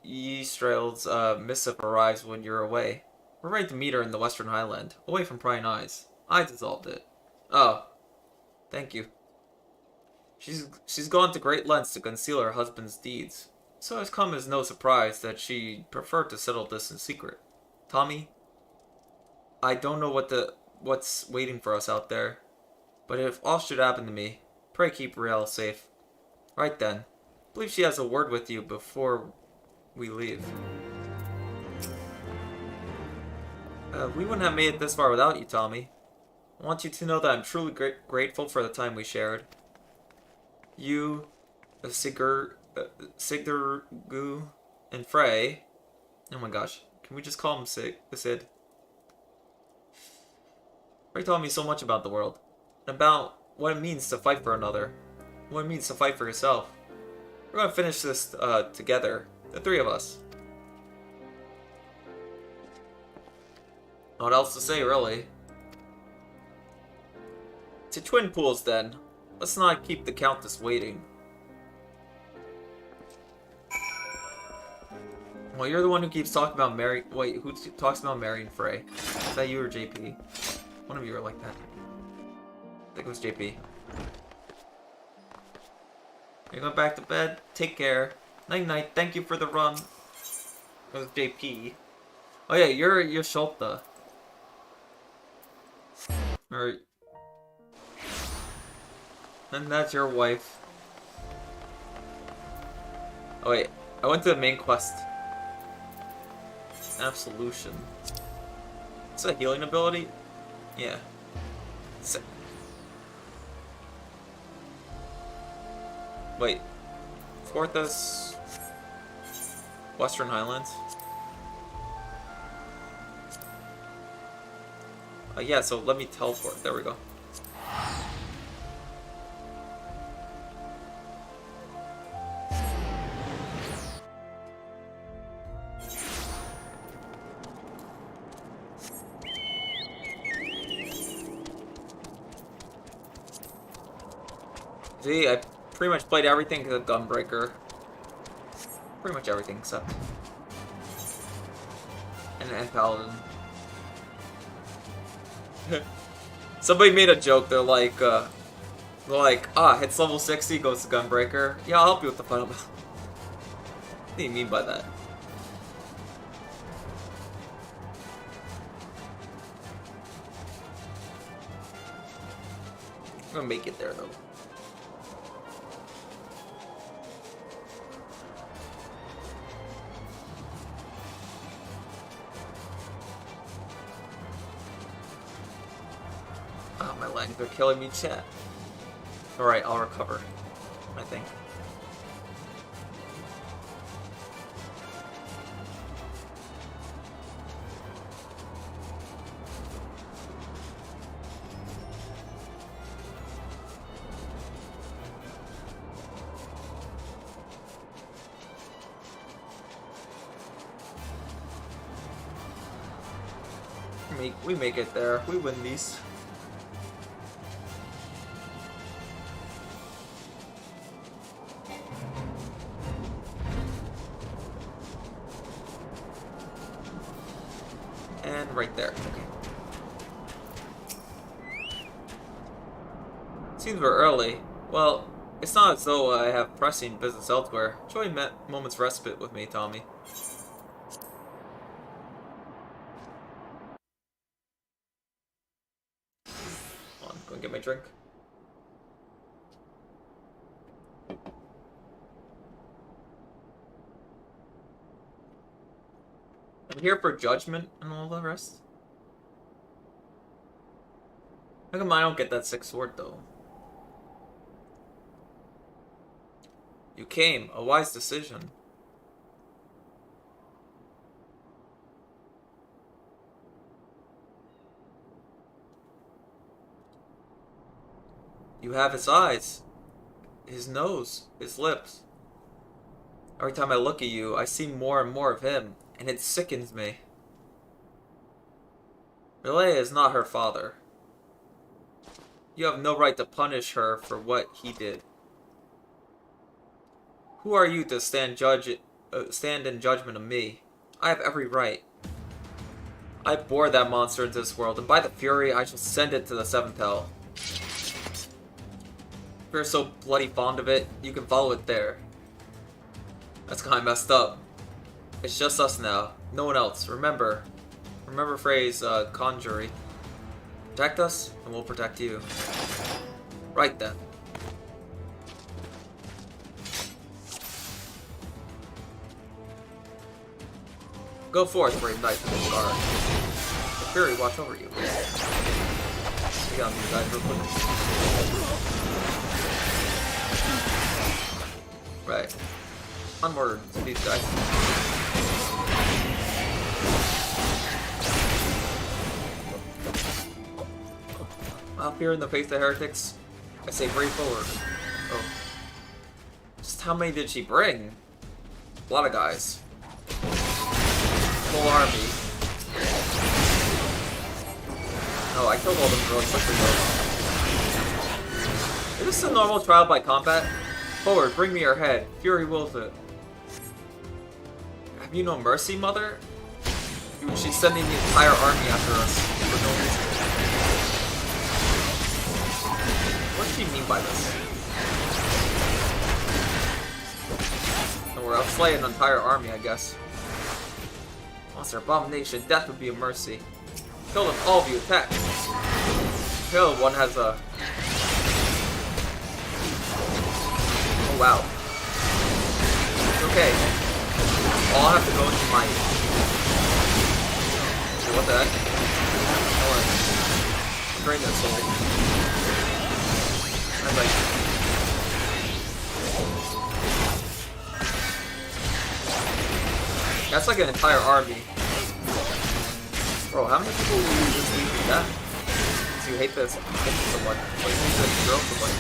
Yestrail's missive arrives when you're away. We're ready to meet her in the Western Highland, away from prying eyes. I dissolved it. Oh. Thank you. She's gone to great lengths to conceal her husband's deeds, so it's come as no surprise that she preferred to settle this in secret. Tommy, I don't know what's waiting for us out there, but if all should happen to me, pray keep Riel safe. Right then. I believe she has a word with you before we leave. We wouldn't have made it this far without you, Tommy. I want you to know that I'm truly grateful for the time we shared. You, Sigurgu, and Frey. Oh my gosh, can we just call him Sid? Frey taught me so much about the world, about what it means to fight for another, what it means to fight for yourself. We're gonna finish this together, the 3 of us. What else to say, really? To Twin Pools, then. Let's not keep the Countess waiting. Well, you're the one who keeps talking about marrying... Wait, who talks about marrying Frey? Is that you or JP? One of you are like that. I think it was JP. You're going back to bed? Take care. Night-night. Thank you for the run. It was JP. Oh yeah, you're Shulta. Or... And that's your wife. Oh wait, I went to the main quest. Absolution. Is that a healing ability? Yeah. Sick. Wait. Forthas... Western Highlands? Yeah, so let me teleport. There we go. See, I pretty much played everything to the Gunbreaker. Pretty much everything except. And Paladin. Somebody made a joke, they're like, hits level 60, goes to Gunbreaker. Yeah, I'll help you with the final battle. What do you mean by that? I'm gonna make it there, though. Oh, my legs are killing me, chat. Alright, I'll recover, I think. We make it there. We win these. And right there. Okay. Seems we're early. Well, it's not as though I have pressing business elsewhere. Enjoy a moment's respite with me, Tommy. Go and get my drink. I'm here for judgment and all the rest. How come I don't get that 6th sword though? You came, a wise decision. You have his eyes, his nose, his lips. Every time I look at you, I see more and more of him, and it sickens me. Relay is not her father. You have no right to punish her for what he did. Who are you to stand in judgment of me? I have every right. I bore that monster into this world, and by the Fury, I shall send it to the 7th Hell. If you're so bloody fond of it, you can follow it there. That's kinda messed up. It's just us now. No one else. Remember phrase, conjury. Protect us, and we'll protect you. Right then. Go forth, brave knight of the guard. The Fury watch over you. We got these guys real quick. Right. Onward to these guys. Up here in the face of heretics, I say brave forward. Oh. Just how many did she bring? A lot of guys. Full army. Oh, I killed all of them really quickly though. Is this a normal trial by combat? Forward, bring me your head. Fury wills it. Have you no mercy, mother? Dude, she's sending the entire army after us for no reason. What does she mean by this? Or I'll slay an entire army, I guess. Monster abomination, death would be a mercy. Kill them, all of you, attack. Kill, one has a... Oh wow. It's okay. All have to go into my... What the heck? I wanna drain that soul. I'm like... That's like an entire army. Bro, how many people will you just leave with that? Because you hate this so much. Like, you hate this girl so much.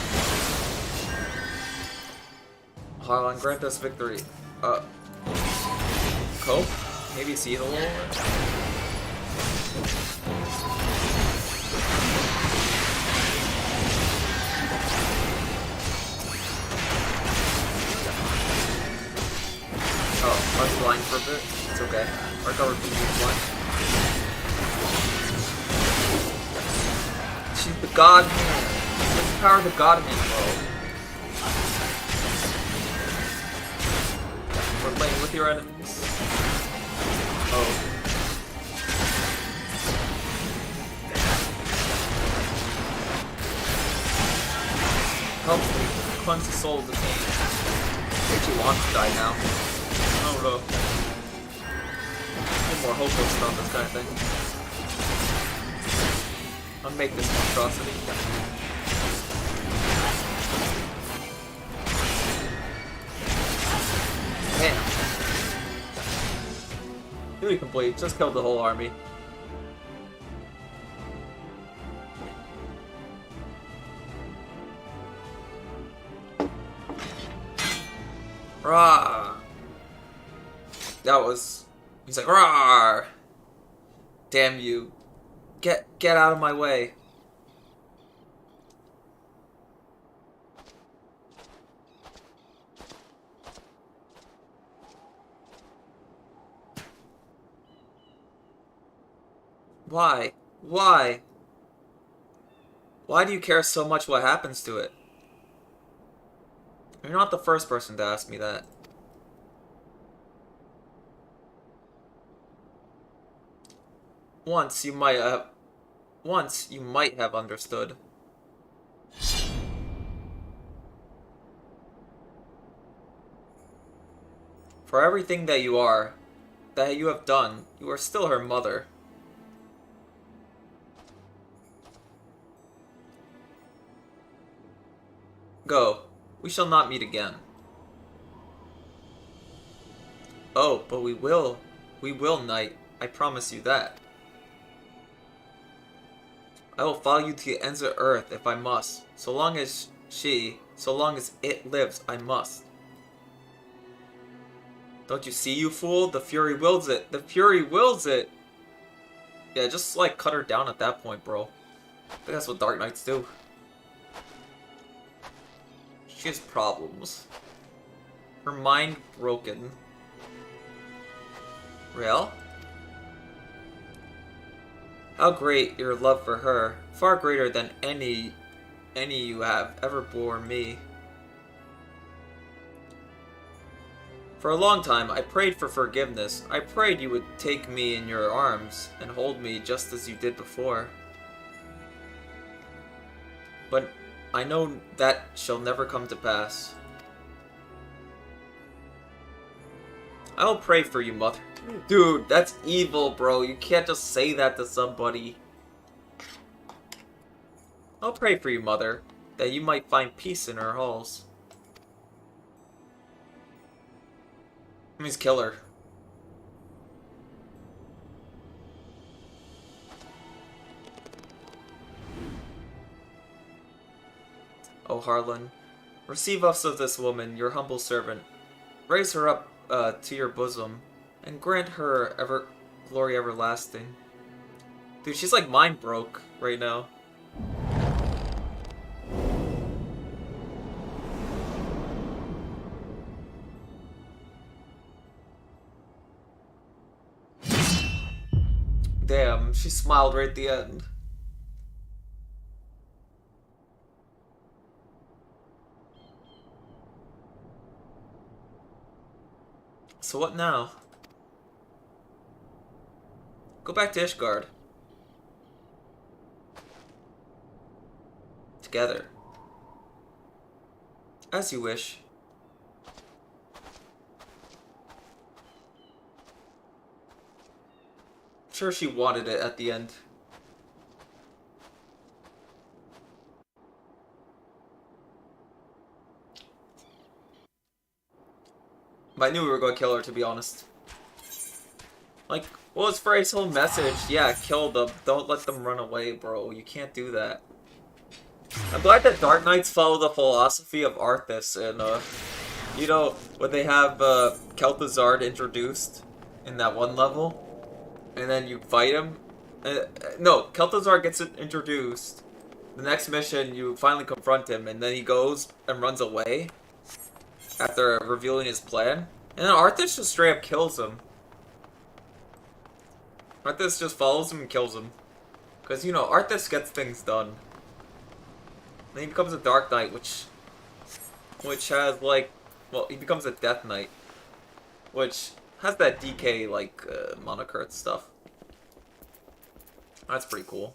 Harlan, grant us victory. Cope? Maybe see it a little? Okay. Mark our one. She's the god hand. She's the power of the god hand, bro. We're playing with your enemies. Oh. Help me cleanse the soul of the game. I think she wants to die now. I don't know. Get more hopeless about this kind of thing. I'll make this monstrosity. Damn. Duty complete. Just killed the whole army. Rah! That was... He's like, rah! Damn you. Get out of my way. Why? Why? Why do you care so much what happens to it? You're not the first person to ask me that. Once you might have understood. For everything that you are, that you have done, you are still her mother. Go. We shall not meet again. Oh, but we will. We will, knight. I promise you that. I will follow you to the ends of earth if I must. So long as it lives, I must. Don't you see, you fool? The fury wills it. The fury wills it! Yeah, just like cut her down at that point, bro. I think that's what Dark Knights do. She has problems. Her mind broken. Real? How great your love for her. Far greater than any you have ever bore me. For a long time, I prayed for forgiveness. I prayed you would take me in your arms and hold me just as you did before. But I know that shall never come to pass. I will pray for you, mother. Dude, that's evil, bro. You can't just say that to somebody. I'll pray for you, mother, that you might find peace in her halls. That means kill her. O Harlan, receive us of this woman, your humble servant. Raise her up to your bosom, and grant her glory everlasting. Dude, she's like mind broke right now. Damn, she smiled right at the end. So what now? Go back to Ishgard. Together. As you wish. Sure, she wanted it at the end. But I knew we were going to kill her, to be honest. Like, what was Frey's whole message? Yeah, kill them. Don't let them run away, bro. You can't do that. I'm glad that Dark Knights follow the philosophy of Arthas, and, you know, when they have, Kel'Thuzad introduced in that one level, and then you fight him. No, Kel'Thuzad gets introduced. The next mission, you finally confront him, and then he goes and runs away after revealing his plan. And then Arthas just straight up kills him. Arthas just follows him and kills him. Because, you know, Arthas gets things done. Then he becomes a Dark Knight, which has, like... Well, he becomes a Death Knight. Which has that DK, like, moniker and stuff. That's pretty cool.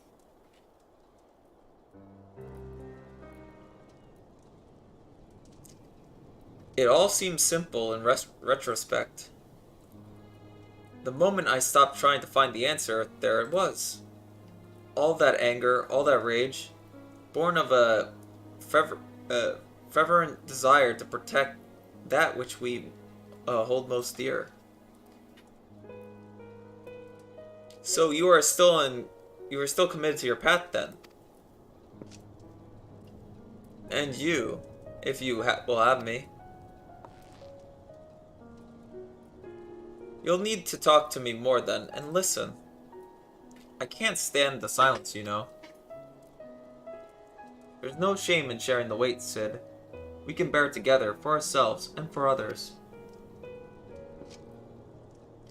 It all seems simple in retrospect. The moment I stopped trying to find the answer, there it was. All that anger, all that rage, born of a fervent desire to protect that which we hold most dear. So you are still committed to your path then. And you, if you will have me. You'll need to talk to me more then, and listen. I can't stand the silence, you know. There's no shame in sharing the weight, Sid. We can bear it together, for ourselves and for others.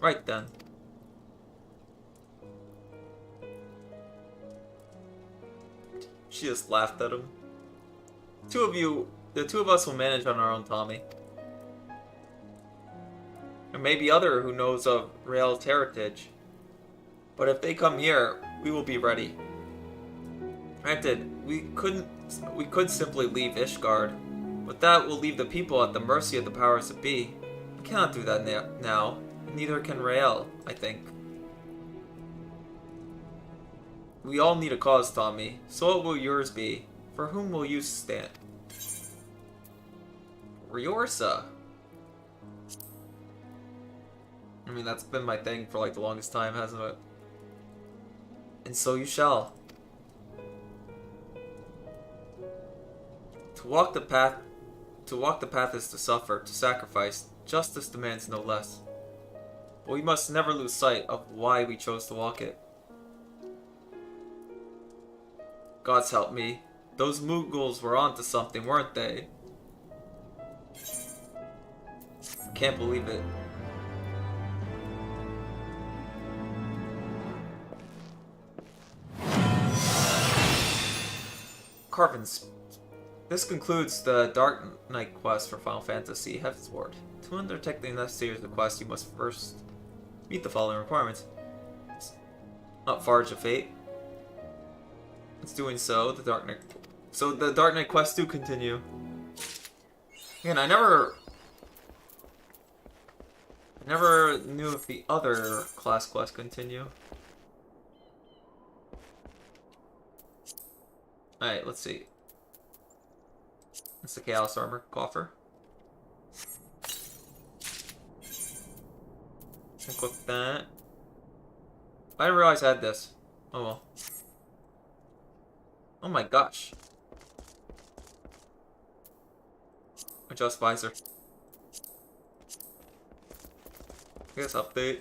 Right then. She just laughed at him. The two of us will manage on our own, Tommy. There may be other who knows of Rael's heritage. But if they come here, we will be ready. Granted, we could simply leave Ishgard, but that will leave the people at the mercy of the powers that be. We cannot do that now, and neither can Rael, I think. We all need a cause, Tommy. So what will yours be? For whom will you stand? Riorsa. I mean, that's been my thing for like the longest time, hasn't it? And so you shall. To walk the path is to suffer, to sacrifice. Justice demands no less. But we must never lose sight of why we chose to walk it. God's help me. Those Mughals were onto something, weren't they? Can't believe it. Carvins. This concludes the Dark Knight quest for Final Fantasy Hexose. To undertake the next series of quests, you must first meet the following requirements. Not Forge of Fate. It's doing so. The Dark Knight quests do continue. Again, I never knew if the other class quests continue. Alright, let's see. It's the Chaos Armor coffer. Equip that. I didn't realize I had this. Oh well. Oh my gosh. Adjust visor. I guess update.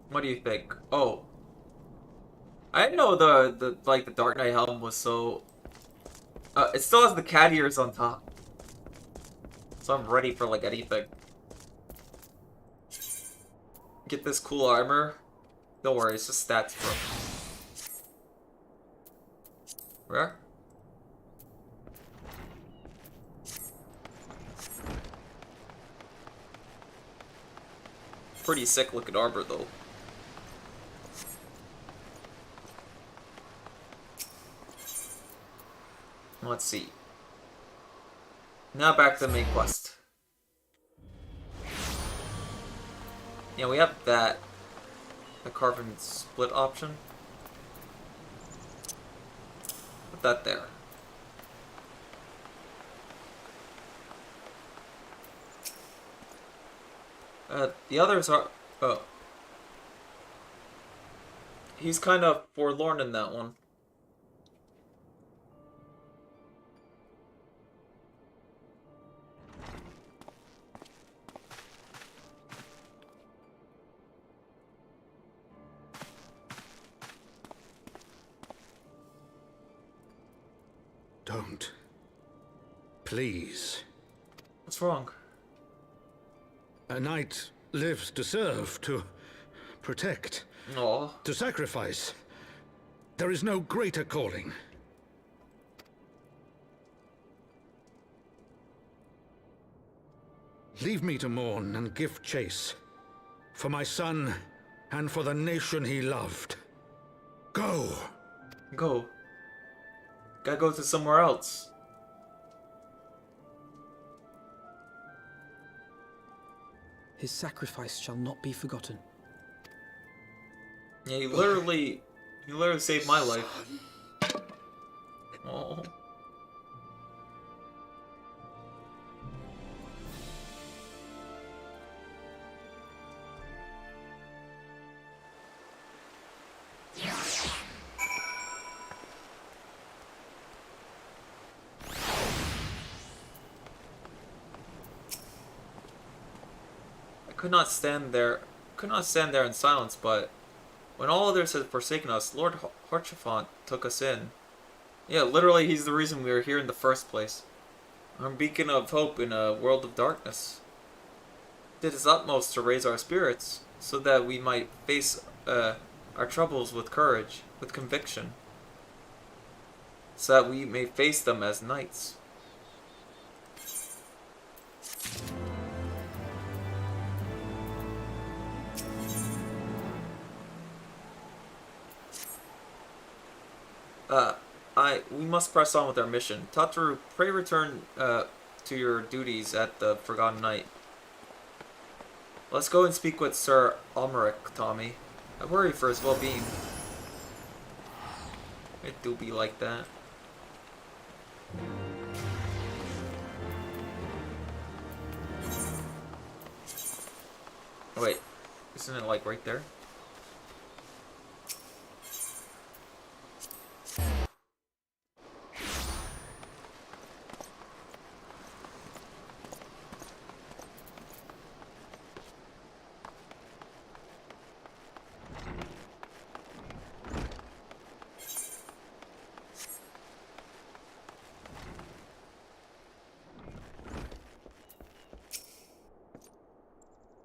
What do you think? Oh. I didn't know the Dark Knight helm was so... it still has the cat ears on top. So I'm ready for like anything. Get this cool armor. Don't worry, it's just stats, bro. Where? Pretty sick looking armor though. Let's see. Now back to the main quest. Yeah, we have that. The carbon split option. Put that there. The others are... Oh. He's kind of forlorn in that one. Don't. Please. What's wrong? A knight lives to serve, to protect, Aww. to sacrifice. There is no greater calling. Leave me to mourn and give chase. For my son, and for the nation he loved. Go! Go. Gotta go to somewhere else. His sacrifice shall not be forgotten. Yeah, he literally saved my life. Oh. Could not stand there in silence, but when all others had forsaken us, Lord Harchefant took us in. Yeah, literally, he's the reason we are here in the first place. Our beacon of hope in a world of darkness. Did his utmost to raise our spirits, so that we might face our troubles with courage, with conviction. So that we may face them as knights. We must press on with our mission. Tataru, pray return to your duties at the Forgotten Knight. Let's go and speak with Sir Almeric, Tommy. I worry for his well-being. It do be like that. Wait, isn't it like right there?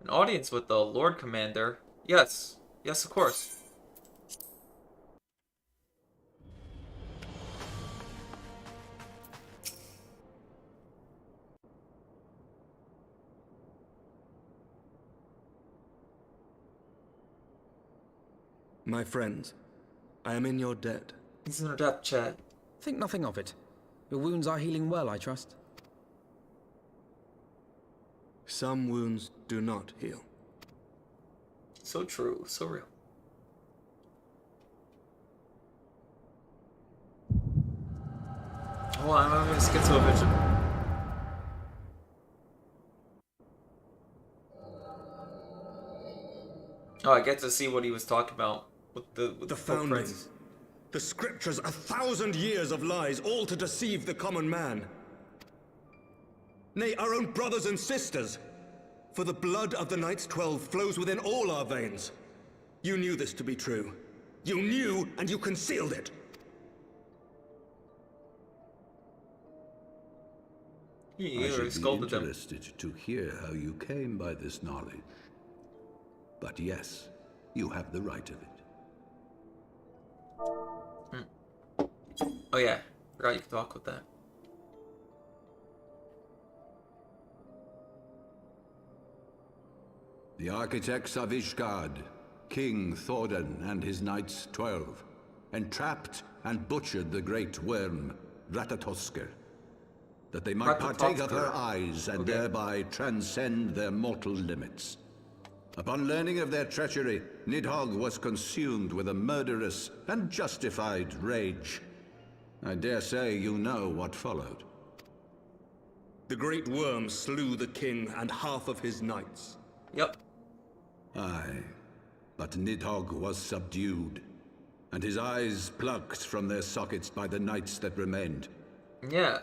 An audience with the Lord Commander? Yes. Yes, of course. My friends, I am in your debt. He's in our debt, chat. Think nothing of it. Your wounds are healing well, I trust. Some wounds do not heal. So true, so real. Hold on, I'm having a schizo vision. Oh, I get to see what he was talking about with the foundlings. The scriptures, 1,000 years of lies, all to deceive the common man. Nay, our own brothers and sisters. For the blood of the Knights 12 flows within all our veins. You knew this to be true. You knew, and you concealed it. I should be interested to hear how you came by this knowledge. But yes, you have the right of it. Oh yeah, forgot you could talk with that. The architects of Ishgard, King Thordan and his Knights 12, entrapped and butchered the great worm, Ratatosker, that they might partake of her eyes and thereby transcend their mortal limits. Upon learning of their treachery, Nidhogg was consumed with a murderous and justified rage. I dare say you know what followed. The great worm slew the king and half of his knights. Yep. Aye, but Nidhogg was subdued, and his eyes plucked from their sockets by the knights that remained. Yeah.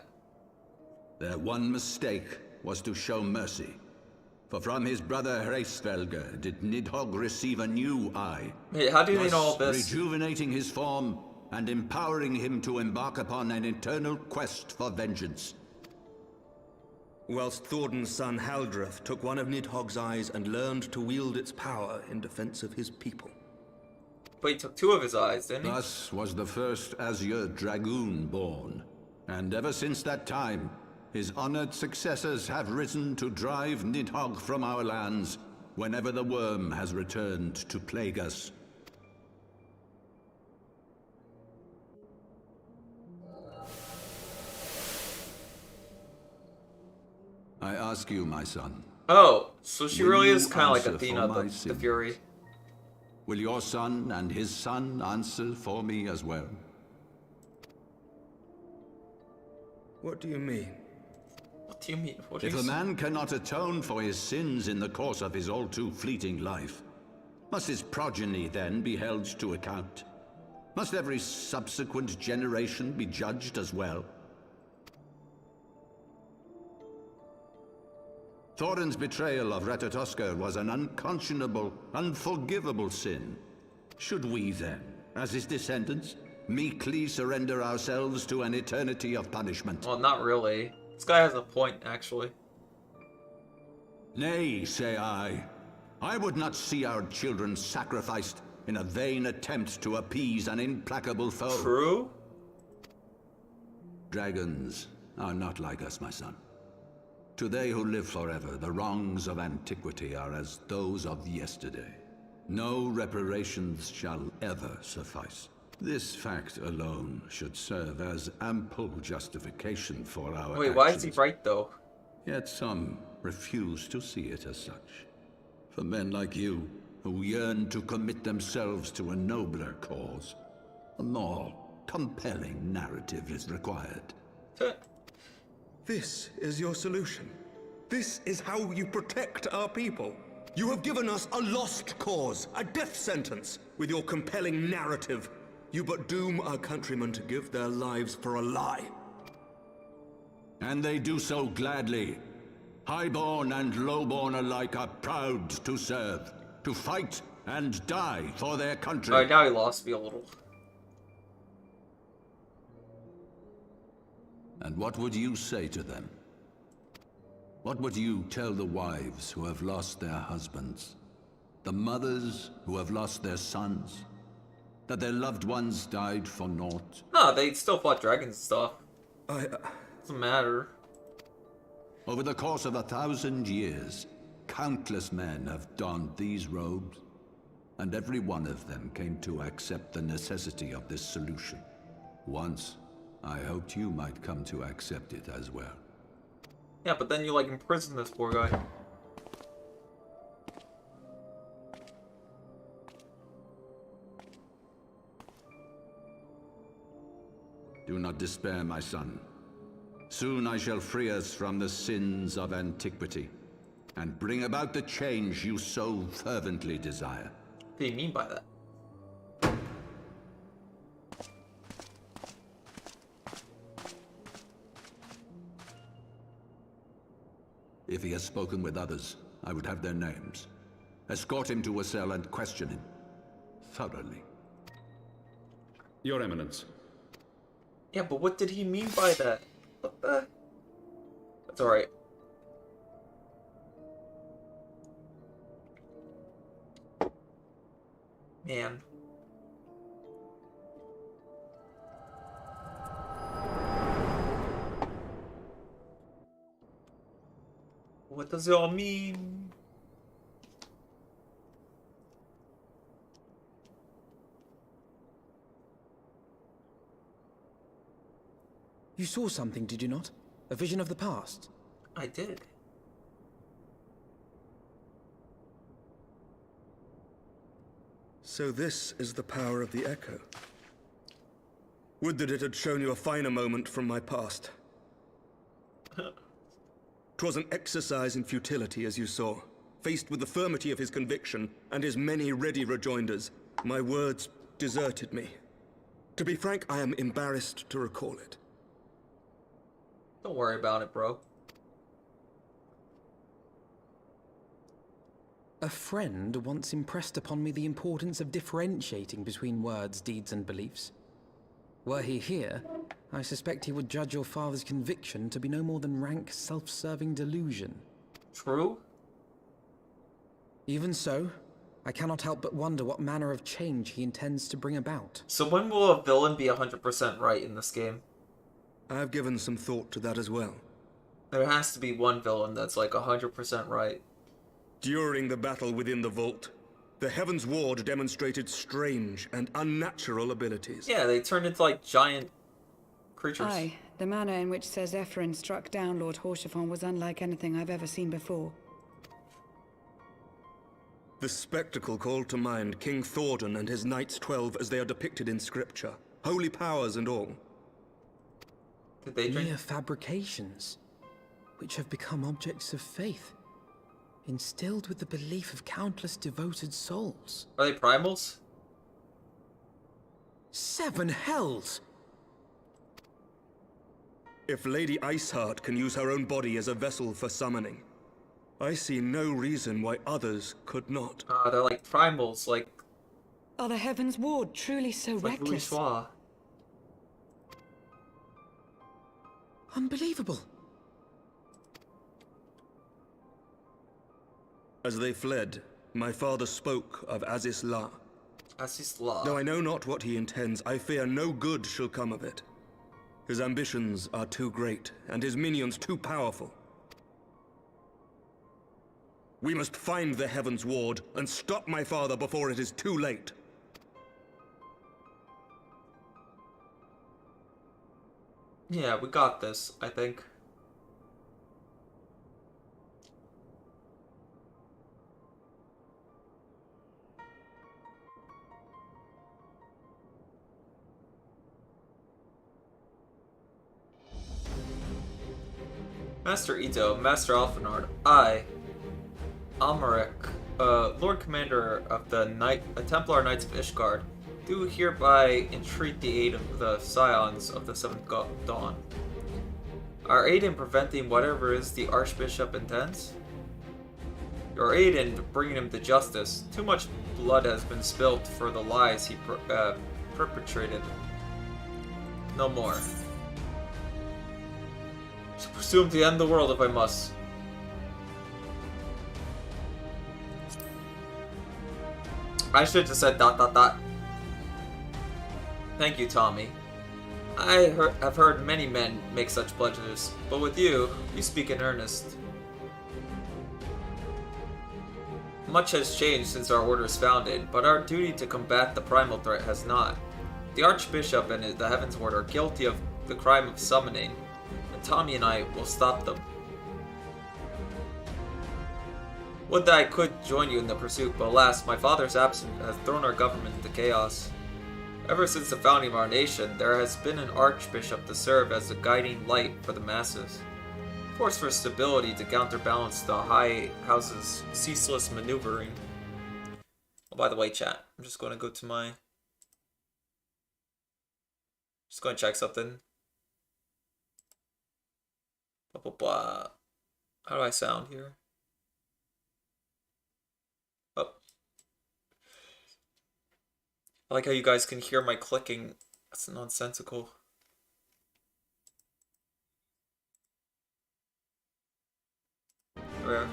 Their one mistake was to show mercy. For from his brother Hreysvelger did Nidhogg receive a new eye. Hey, how do you know all this? Rejuvenating his form and empowering him to embark upon an eternal quest for vengeance. Whilst Thorden's son Haldreth took one of Nidhogg's eyes and learned to wield its power in defense of his people. But he took 2 of his eyes, didn't he? Thus was the first Azure Dragoon born, and ever since that time, his honored successors have risen to drive Nidhogg from our lands whenever the worm has returned to plague us. I ask you, my son. Oh, so she really is you kind of like answer Athena, for my the sins? Fury. Will your son and his son answer for me as well? What do you mean? What do you mean? What do If you a say? man cannot atone for his sins in the course of his all too fleeting life, must his progeny then be held to account? Must every subsequent generation be judged as well? Thorin's betrayal of Ratatoskr was an unconscionable, unforgivable sin. Should we then, as his descendants, meekly surrender ourselves to an eternity of punishment? Well, not really. This guy has a point, actually. Nay, say I. I would not see our children sacrificed in a vain attempt to appease an implacable foe. True. Dragons are not like us, my son. To they who live forever, the wrongs of antiquity are as those of yesterday. No reparations shall ever suffice. This fact alone should serve as ample justification for our Wait, actions. why is he right, though? Yet some refuse to see it as such. For men like you, who yearn to commit themselves to a nobler cause, a more compelling narrative is required. This is your solution. This is how you protect our people. You have given us a lost cause, a death sentence. With your compelling narrative, you but doom our countrymen to give their lives for a lie. And they do so gladly. Highborn and lowborn alike are proud to serve, to fight and die for their country. Alright, now he lost me a little. And what would you say to them? What would you tell the wives who have lost their husbands? The mothers who have lost their sons? That their loved ones died for naught? No, they still fought dragons and stuff. Doesn't matter. Over the course of 1,000 years, countless men have donned these robes, and every one of them came to accept the necessity of this solution. Once, I hoped you might come to accept it as well. Yeah, but then you, like, imprison this poor guy. Do not despair, my son. Soon I shall free us from the sins of antiquity, and bring about the change you so fervently desire. What do you mean by that? If he has spoken with others, I would have their names. Escort him to a cell and question him thoroughly. Your Eminence. Yeah, but what did he mean by that? What the? That's alright. Man. What does it all mean? You saw something, did you not? A vision of the past? I did. So this is the power of the Echo. Would that it had shown you a finer moment from my past. 'Twas an exercise in futility, as you saw. Faced with the firmity of his conviction and his many ready rejoinders, my words deserted me. To be frank, I am embarrassed to recall it. Don't worry about it, bro. A friend once impressed upon me the importance of differentiating between words, deeds, and beliefs. Were he here, I suspect he would judge your father's conviction to be no more than rank, self-serving delusion. True? Even so, I cannot help but wonder what manner of change he intends to bring about. So when will a villain be 100% right in this game? I've given some thought to that as well. There has to be one villain that's like 100% right. During the battle within the vault, the Heaven's Ward demonstrated strange and unnatural abilities. Yeah, they turned into like giant creatures. Aye, the manner in which Sir Zephyrin struck down Lord Horschiffon was unlike anything I've ever seen before. The spectacle called to mind King Thordan and his Knights 12 as they are depicted in scripture. Holy powers and all. Did they drink? Mere fabrications, which have become objects of faith, instilled with the belief of countless devoted souls. Are they primals? 7 hells! If Lady Iceheart can use her own body as a vessel for summoning, I see no reason why others could not. They're like primals, like... Are the Heaven's Ward truly so reckless? Like Unbelievable. As they fled, my father spoke of Aziz La. Aziz La. Though I know not what he intends, I fear no good shall come of it. His ambitions are too great, and his minions too powerful. We must find the Heaven's Ward and stop my father before it is too late. Yeah, we got this, I think. Master Ito, Master Alphenard, I, Almeric, Lord Commander of the Templar Knights of Ishgard, do hereby entreat the aid of the Scions of the Seventh Dawn. Our aid in preventing whatever is the Archbishop intends? Your aid in bringing him to justice. Too much blood has been spilt for the lies he perpetrated. No more. To pursue him to end the world if I must. I should have said ... Thank you, Tommy. I have heard many men make such pledges, but with you, you speak in earnest. Much has changed since our order's founded, but our duty to combat the Primal threat has not. The Archbishop and the Heaven's Ward are guilty of the crime of summoning, and Tommy and I will stop them. Would that I could join you in the pursuit, but alas, my father's absence has thrown our government into chaos. Ever since the founding of our nation, there has been an archbishop to serve as a guiding light for the masses. Force for stability to counterbalance the high house's ceaseless maneuvering. Oh, by the way, chat, I'm just going to go to my... Just going to check something. Blah, blah, blah. How do I sound here? Oh. I like how you guys can hear my clicking. That's nonsensical. Where?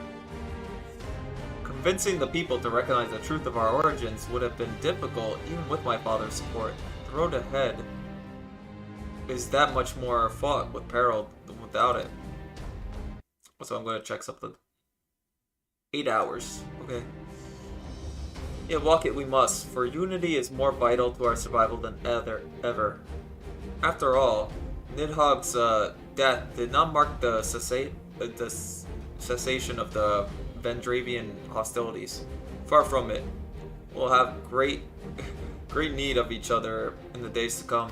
Convincing the people to recognize the truth of our origins would have been difficult even with my father's support. The road ahead is that much more fought with peril than without it. So I'm going to check something. 8 hours. Okay. Yeah, walk it we must, for unity is more vital to our survival than ever. After all, Nidhogg's death did not mark the cessation of the Vendravian hostilities. Far from it. We'll have great need of each other in the days to come.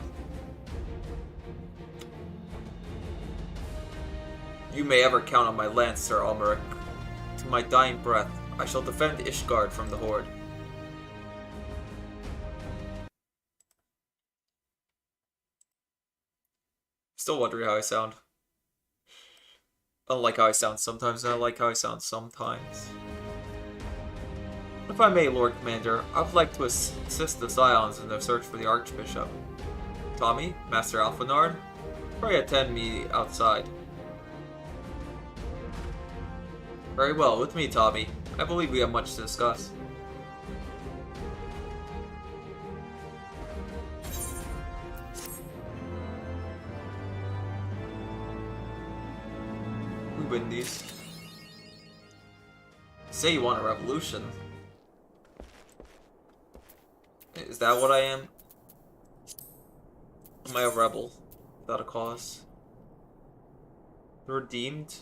You may ever count on my lance, Sir Almeric. To my dying breath, I shall defend Ishgard from the Horde. Still wondering how I sound. I don't like how I sound sometimes, and I like how I sound sometimes. If I may, Lord Commander, I would like to assist the Scions in their search for the Archbishop. Tommy, Master Alphanard, pray attend me outside. Very well, with me, Tommy. I believe we have much to discuss. We win these. Say you want a revolution. Is that what I am? Am I a rebel without a cause? Redeemed?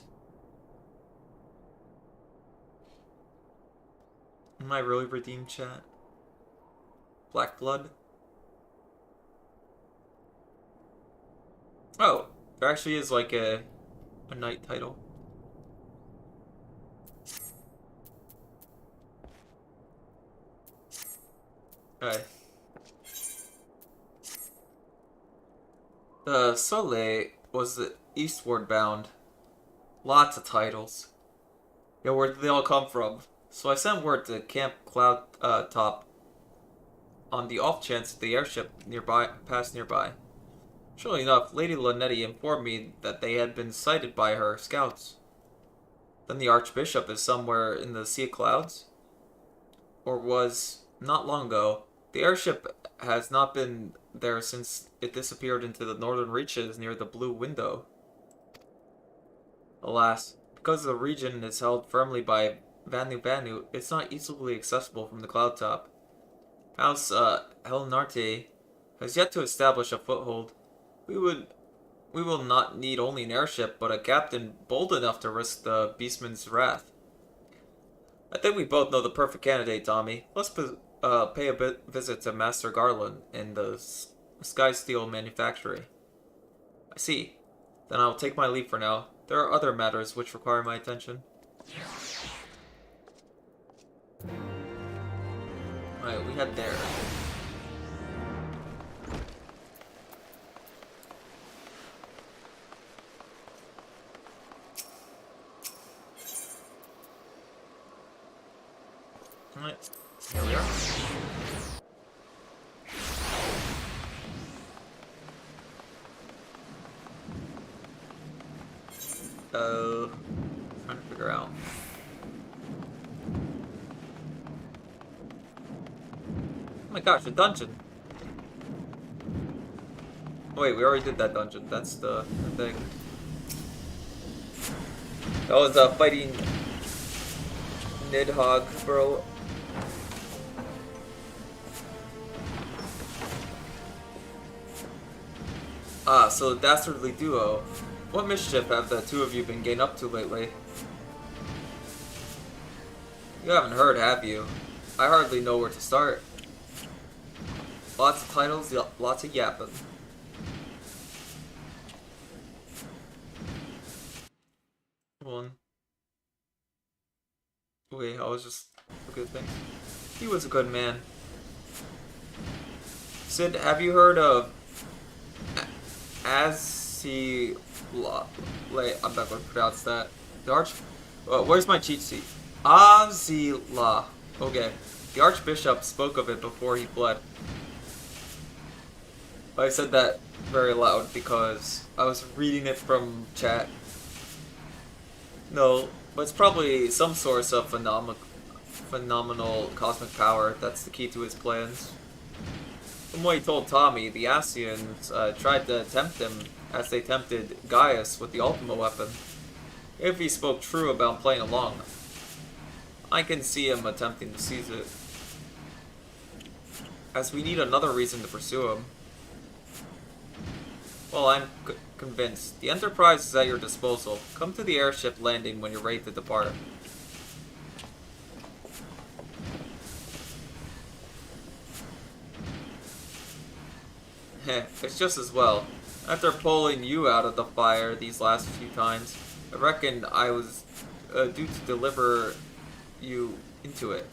Am I really redeemed, chat? Black blood? Oh, there actually is like a knight title. Okay. The Soleil was the eastward bound. Lots of titles. Yeah, where did they all come from? So I sent word to Camp Cloud Top on the off chance the airship passed nearby. Surely enough, Lady Linetti informed me that they had been sighted by her scouts. Then the Archbishop is somewhere in the Sea of Clouds? Or was, not long ago. The airship has not been there since it disappeared into the northern reaches near the Blue Window. Alas, because the region is held firmly by Vanu, it's not easily accessible from the cloud top. House Helnarte has yet to establish a foothold. We will not need only an airship, but a captain bold enough to risk the beastman's wrath. I think we both know the perfect candidate, Tommy. Let's pay a visit to Master Garland in the Sky Steel Manufactory. I see. Then I'll take my leave for now. There are other matters which require my attention. Alright, we head there. Alright, here we are. Trying to figure out. Oh my gosh, a dungeon! Oh wait, we already did that dungeon. That's the thing. That was fighting Nidhogg, bro. Ah, so the dastardly duo. What mischief have the two of you been getting up to lately? You haven't heard, have you? I hardly know where to start. Lots of titles, lots of yapping. One. Wait, I was just a good thing. He was a good man. Sid, have you heard of I'm not going to pronounce that. Where's my cheat sheet? Azila. Okay. The Archbishop spoke of it before he fled. I said that very loud because I was reading it from chat. No, but it's probably some source of phenomenal cosmic power that's the key to his plans. From what he told Tommy, the Asians tried to tempt him as they tempted Gaius with the Ultima weapon. If he spoke true about playing along, I can see him attempting to seize it. As we need another reason to pursue him. Well, I'm convinced. The Enterprise is at your disposal. Come to the airship landing when you're ready to depart. Heh, it's just as well. After pulling you out of the fire these last few times, I reckon I was due to deliver you into it.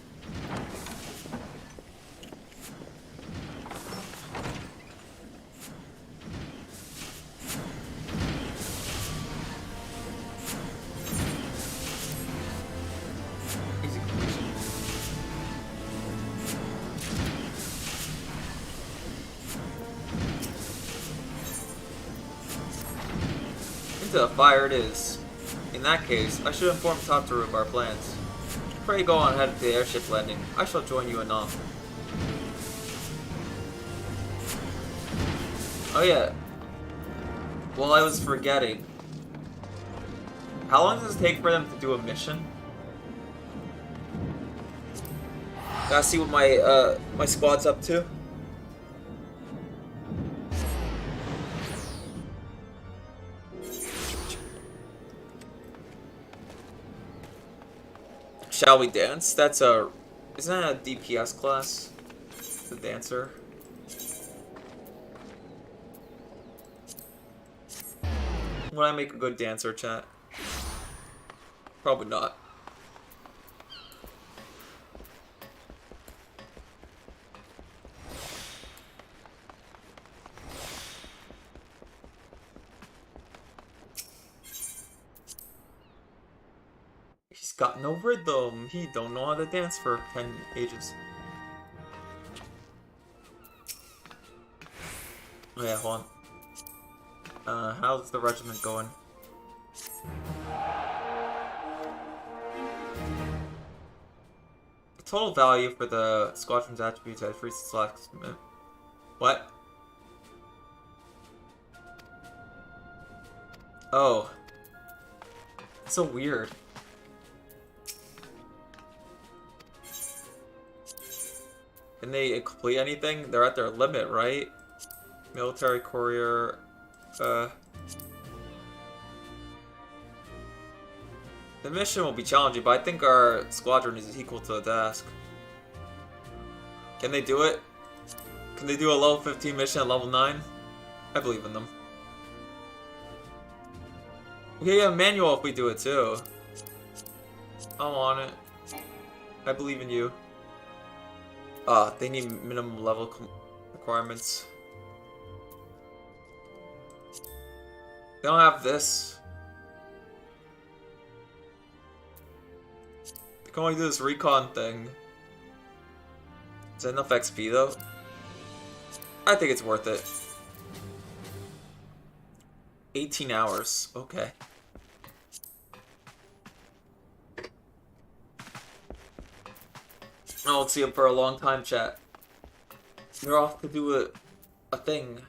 Into the fire it is. In that case, I should inform Tataru of our plans. Pray go on ahead to the airship landing. I shall join you anon. Oh yeah. Well, I was forgetting. How long does it take for them to do a mission? Gotta see what my my squad's up to. Shall we dance? That's a... Isn't that a DPS class? The dancer? Would I make a good dancer, chat? Probably not. He's got no rhythm. He don't know how to dance for 10 ages. Oh yeah, hold on. How's the regiment going? The total value for the squadron's attributes has increased its last minute. What? Oh. That's so weird. Can they complete anything? They're at their limit, right? Military courier, the mission will be challenging, but I think our squadron is equal to the task. Can they do it? Can they do a level 15 mission at level 9? I believe in them. We can get a manual if we do it too. I'm on it. I believe in you. They need minimum level requirements. They don't have this. They can only do this recon thing. Is that enough XP though? I think it's worth it. 18 hours. Okay. I won't see him for a long time, chat. You're off to do a thing.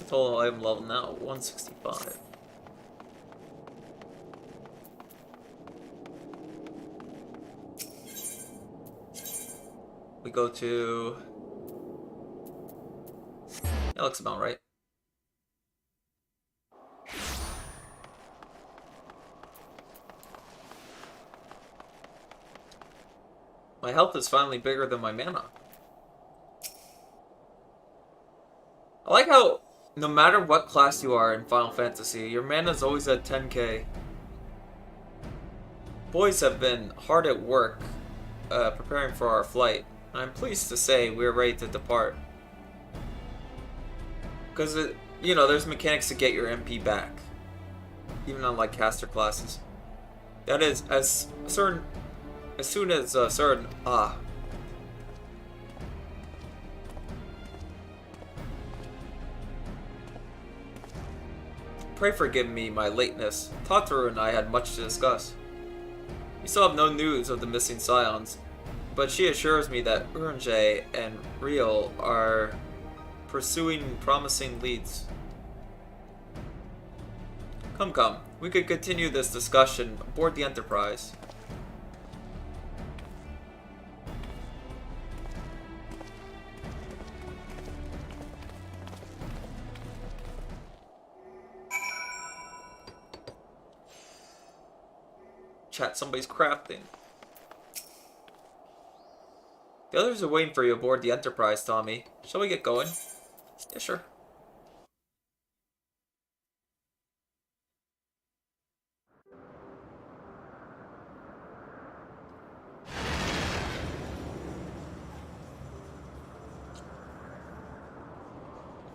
Total item level now, 165. We go to... That looks about right. My health is finally bigger than my mana. I like how no matter what class you are in Final Fantasy, your mana is always at 10k. Boys have been hard at work preparing for our flight. I'm pleased to say we're ready to depart. Because, you know, there's mechanics to get your MP back. Even on, like, caster classes. That is, as soon as certain... Pray forgive me my lateness. Tataru and I had much to discuss. We still have no news of the missing scions, but she assures me that Urange and Riel are pursuing promising leads. Come, we could continue this discussion aboard the Enterprise. Chat, somebody's crafting. The others are waiting for you aboard the Enterprise, Tommy. Shall we get going? Yeah, sure.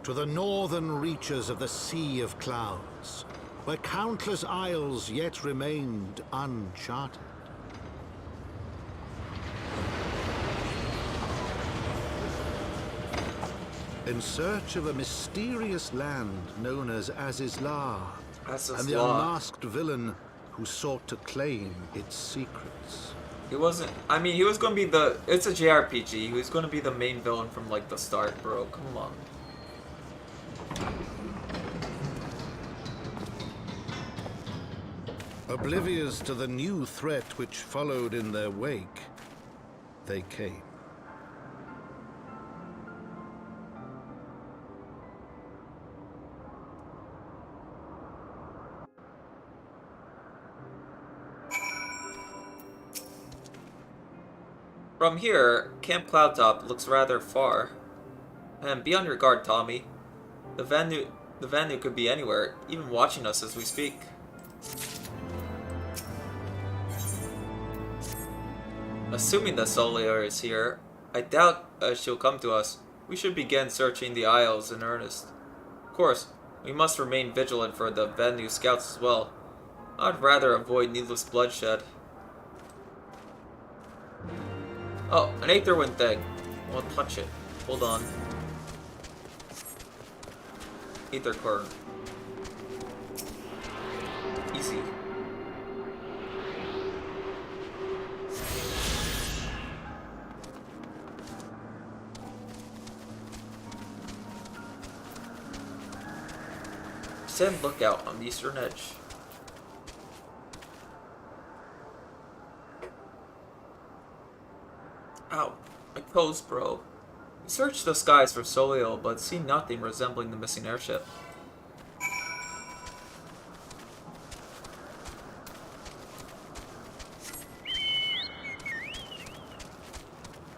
To the northern reaches of the Sea of Clouds, where countless isles yet remained uncharted. In search of a mysterious land known as Azizlar, and the unmasked villain who sought to claim its secrets. He wasn't. I mean, he was going to be the. It's a JRPG. He was going to be the main villain from like the start, bro. Come on. Oblivious to the new threat which followed in their wake, they came. From here, Camp Cloudtop looks rather far. And be on your guard, Tommy. The Vanu could be anywhere, even watching us as we speak. Assuming that Solier is here, I doubt she'll come to us. We should begin searching the Isles in earnest. Of course, we must remain vigilant for the Vanu scouts as well. I'd rather avoid needless bloodshed. Oh, an Aetherwind thing. I won't touch it. Hold on. Aether core. Easy. Send lookout on the eastern edge. Ow, my toes, bro. We searched the skies for Soliel, but see nothing resembling the missing airship.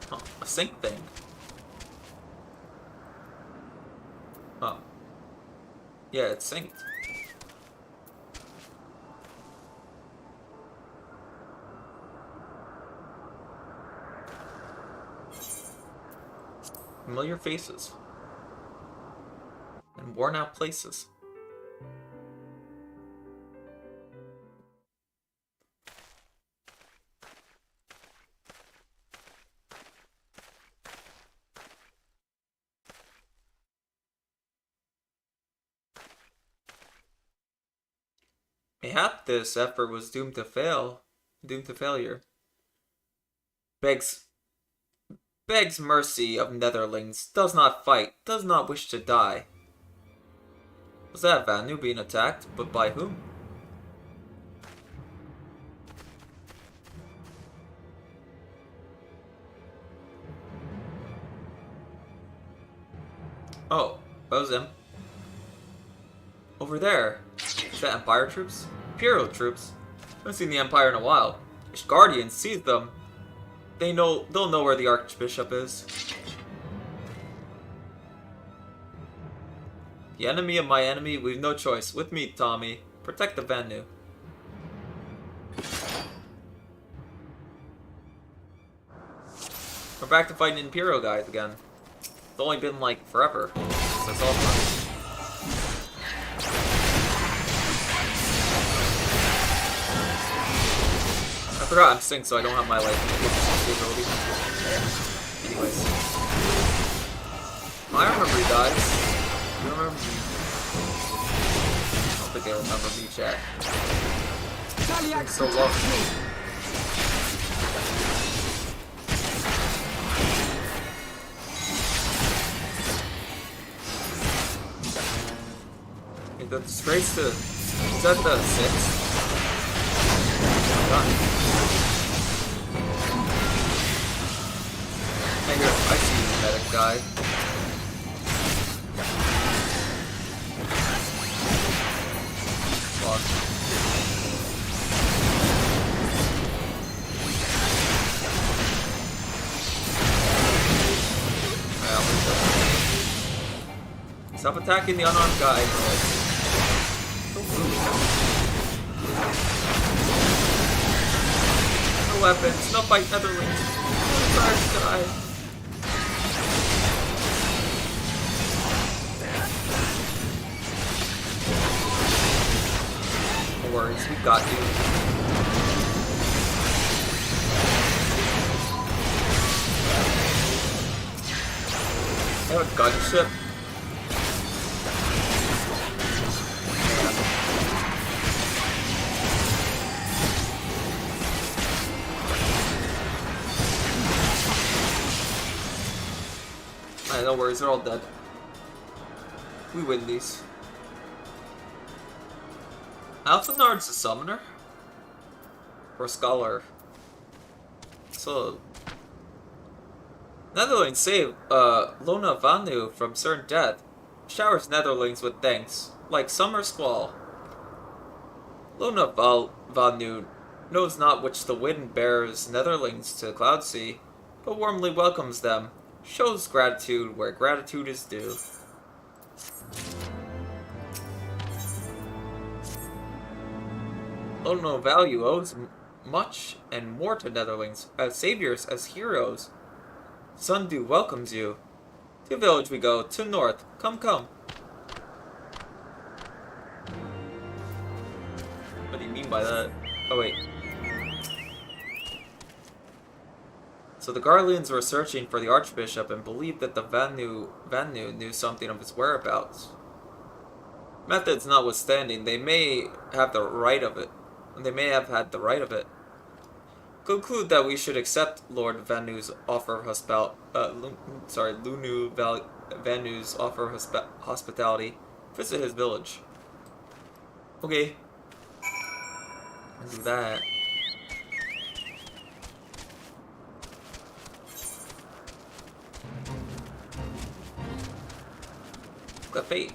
Huh, a sync thing. Huh. Yeah, it's synced. Familiar faces. And worn out places. Mayhap this effort was doomed to failure. Begs mercy of Netherlings, does not fight, does not wish to die. Was that Vanu being attacked, but by whom? Oh, that was him. Over there. Is that Empire troops? Imperial troops? I haven't seen the Empire in a while. Ishgardians seized them. They'll know where the Archbishop is. The enemy of my enemy, we've no choice. With me, Tommy. Protect the Vanu. We're back to fighting Imperial guys again. It's only been like forever. That's all fun. I forgot I'm synced, so I don't have my like ability. Anyways, I remember you guys. You remember me? I don't think they remember me, chat. It's so long. Okay, the disgrace to. Is that the 6? I see the medic guy. Fuck. Stop attacking the unarmed guy. No weapons, no fight Netherlands. First guy. worries, we got you. I have a gunship. Alright, no worries, they're all dead. We win these. Alphanard's a summoner? Or scholar? So... Netherlings save, Lona Vanu from certain death. Showers Netherlings with thanks, like summer squall. Lona Vanu knows not which the wind bears Netherlings to Cloudsea, but warmly welcomes them. Shows gratitude where gratitude is due. Lona Value owes much and more to Netherlings, as saviors, as heroes. Sundew welcomes you. To village we go, to north. Come, come. What do you mean by that? Oh, wait. So the Garleans were searching for the Archbishop and believed that the Vanu knew something of his whereabouts. Methods notwithstanding, they may have the right of it. They may have had the right of it. Conclude that we should accept Lord Vanu's offer of Vanu's offer of hospitality. Visit his village. Okay. Let's do that. Got fate.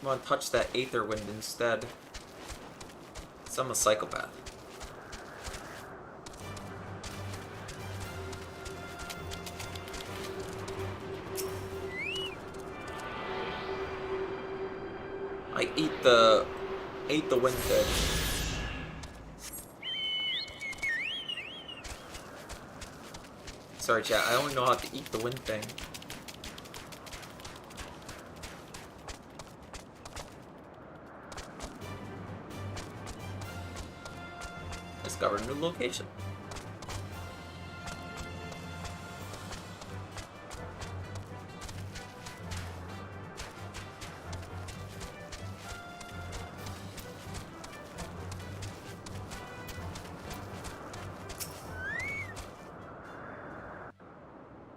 I'm gonna touch that Aether Wind instead. So I'm a psychopath. I ate the wind thing. Sorry chat, I only know how to eat the wind thing. Discover a new location.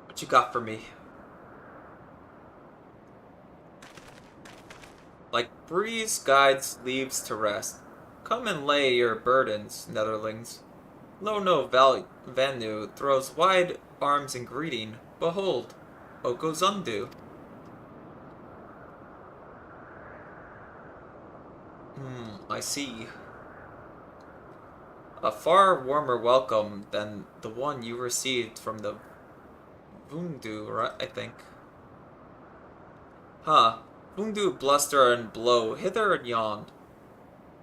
What you got for me? Like breeze guides leaves to rest. Come and lay your burdens, Netherlings. Lono Vanu throws wide arms in greeting. Behold, Okozundu. I see. A far warmer welcome than the one you received from the Vundu, right, I think. Huh. Vundu bluster and blow hither and yon.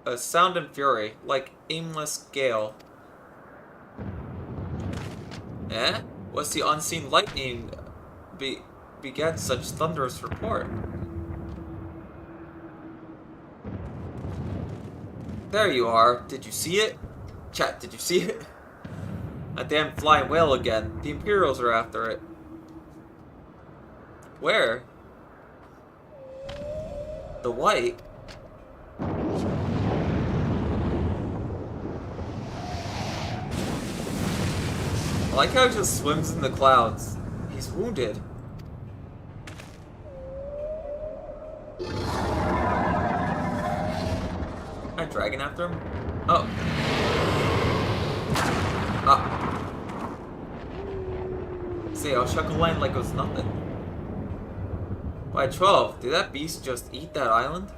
A sound and fury, like aimless gale. Eh? Was the unseen lightning beget such thunderous report? There you are. Did you see it? Chat, did you see it? A damn flying whale again. The Imperials are after it. Where? The white? I like how he just swims in the clouds. He's wounded. A dragon after him? Oh. Ah. See, I'll chuckle land like it was nothing. By 12, did that beast just eat that island?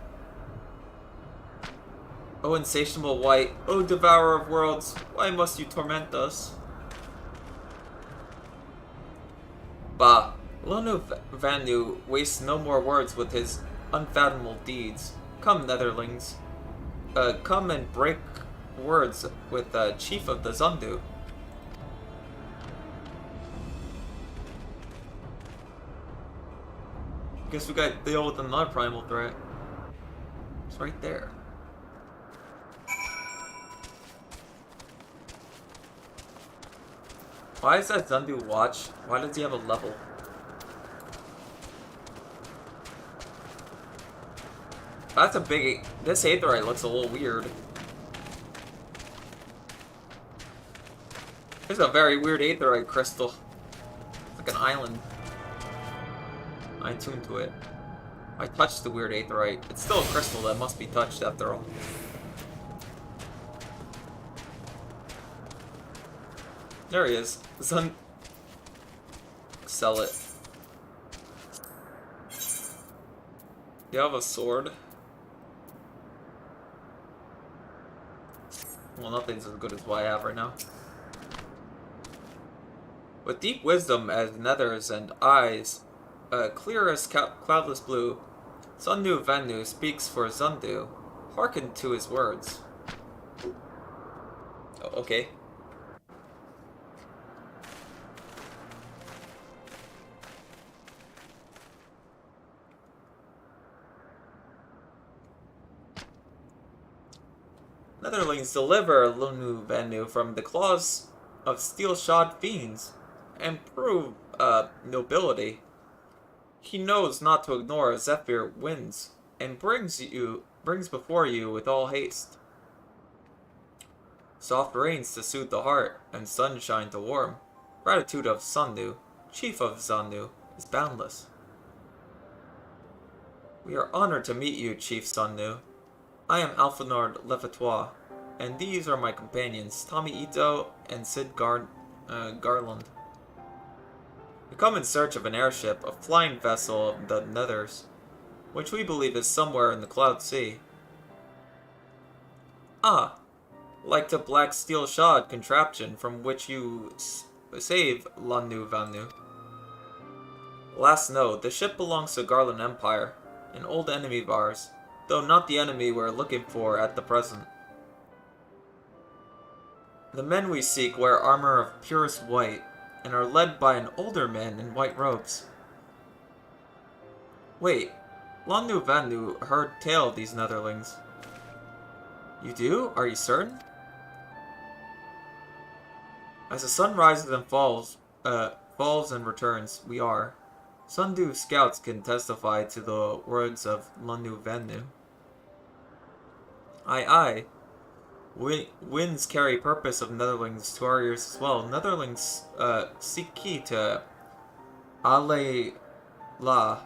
Oh, insatiable white. Oh, devourer of worlds. Why must you torment us? Bah, Lono Vanu wastes no more words with his unfathomable deeds. Come, Netherlings. Come and break words with the chief of the Zundu. Guess we gotta deal with another primal threat. It's right there. Why is that Zundu watch? Why does he have a level? That's a big... This Aetherite looks a little weird. There's a very weird Aetherite crystal. It's like an island. I tuned to it. I touched the weird Aetherite. It's still a crystal that must be touched after all. There he is. Sell it. You have a sword? Well, nothing's as good as what I have right now. With deep wisdom as nethers and eyes, clear as cloudless blue, Sundu Venu speaks for Zundu. Hearken to his words. Oh, okay. Netherlings deliver Lunu Venu from the claws of steel-shod fiends and prove nobility. He knows not to ignore Zephyr winds and brings before you with all haste. Soft rains to soothe the heart and sunshine to warm. Gratitude of Sundu, chief of Zandu, is boundless. We are honored to meet you, Chief Sundu. I am Alphanord Lefetois, and these are my companions, Tommy Ito and Sid Garland. We come in search of an airship, a flying vessel of the Nethers, which we believe is somewhere in the Cloud Sea. Ah, like the black steel-shod contraption from which you save Lanu Vanu. Last note, the ship belongs to Garland Empire, an old enemy of ours, though not the enemy we're looking for at the present. The men we seek wear armor of purest white, and are led by an older man in white robes. Wait, Lanu Vanu heard tale of these Netherlings. You do? Are you certain? As the sun rises and falls and returns, we are. Sundu scouts can testify to the words of Lanu Vanu. Aye. Winds carry purpose of Netherlings to our ears as well. Netherlings seek key to Azila.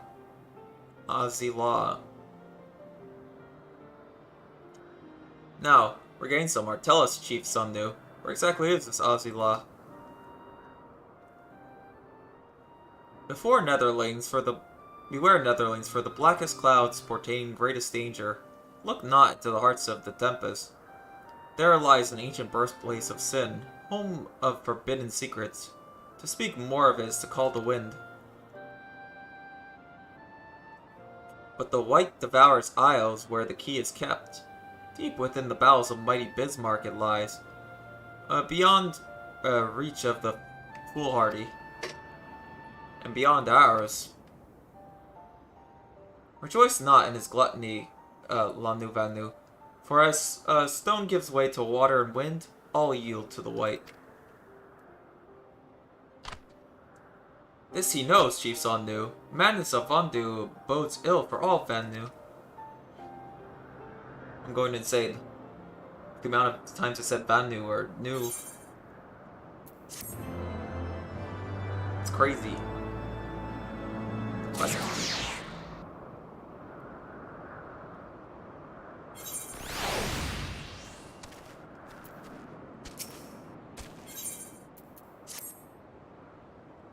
Now, we're getting somewhere. Tell us, Chief Sundu, where exactly is this Azila? Beware Netherlings, for the blackest clouds portend greatest danger. Look not to the hearts of the tempest. There lies an ancient birthplace of sin, home of forbidden secrets. To speak more of it is to call the wind. But the white devours isles where the key is kept. Deep within the bowels of mighty Bismarck it lies, beyond reach of the foolhardy, and beyond ours. Rejoice not in his gluttony, Lanu Vanu, for as stone gives way to water and wind, all yield to the white. This he knows, Chief Zandu. Madness of Vandu bodes ill for all Vanu. I'm going insane. The amount of times I said Vanu or new. It's crazy.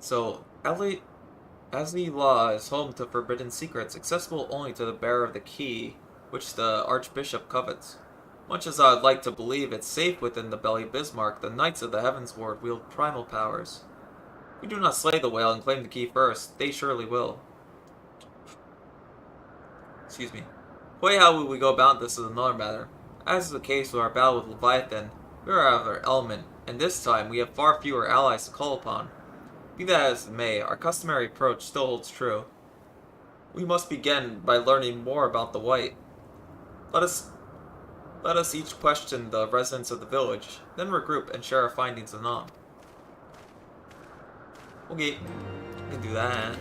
So, Azila is home to forbidden secrets, accessible only to the bearer of the key, which the Archbishop covets. Much as I would like to believe it's safe within the belly of Bismarck, the Knights of the Heavens Ward wield primal powers. If we do not slay the whale and claim the key first, they surely will. Excuse me. Quite how we go about this is another matter. As is the case with our battle with Leviathan, we are out of our element, and this time we have far fewer allies to call upon. Be that as it may, our customary approach still holds true. We must begin by learning more about the White. Let us each question the residents of the village, then regroup and share our findings anon. Okay, I can do that.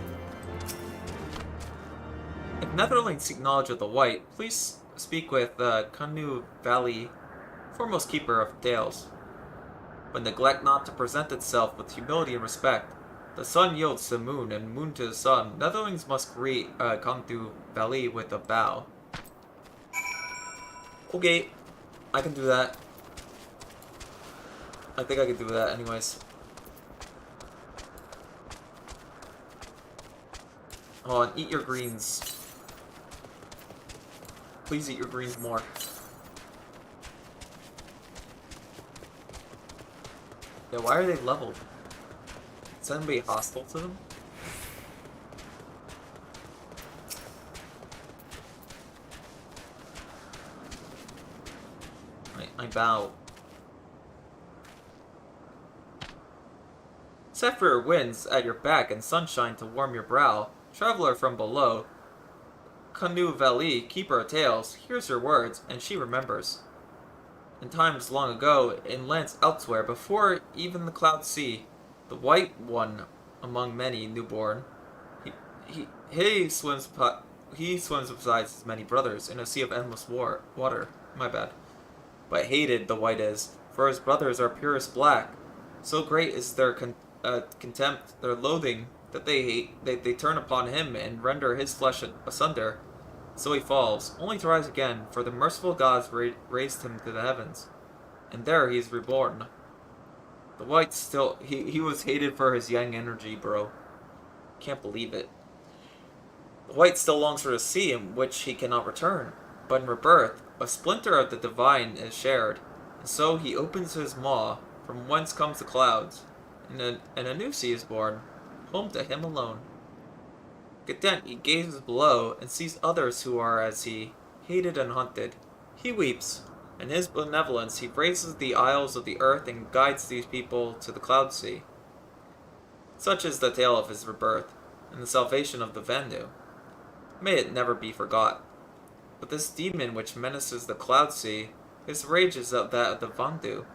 If Netherlings seek knowledge of the White, please speak with Kanu Valley, foremost keeper of tales. But neglect not to present itself with humility and respect. The sun yields to the moon, and moon to the sun. Netherlings must greet Kanu Valley with a bow. Okay, I can do that. I think I can do that anyways. Hold on, eat your greens. Please eat your greens more. Yeah, why are they leveled? Is anybody hostile to them? I bow. Zephyr winds at your back and sunshine to warm your brow. Traveler from below, Kanu Valley, keeper of tales, hears her words, and she remembers. In times long ago, in lands elsewhere, before even the clouds see, the White One among many newborn, he swims beside his many brothers in a sea of endless water. My bad. But hated the White is, for his brothers are purest black. So great is their contempt, their loathing, that they turn upon him and render his flesh asunder. So he falls, only to rise again, for the merciful gods raised him to the heavens, and there he is reborn. The White still, he was hated for his yang energy, bro. Can't believe it. The White still longs for the sea in which he cannot return, but in rebirth, a splinter of the divine is shared, and so he opens his maw, from whence comes the clouds, and a new sea is born, home to him alone. Content, he gazes below and sees others who are as he, hated and hunted. He weeps. In his benevolence, he raises the isles of the earth and guides these people to the cloud sea. Such is the tale of his rebirth, and the salvation of the Vandu. May it never be forgot. But this demon which menaces the cloud sea, his rage is that of the Vandu.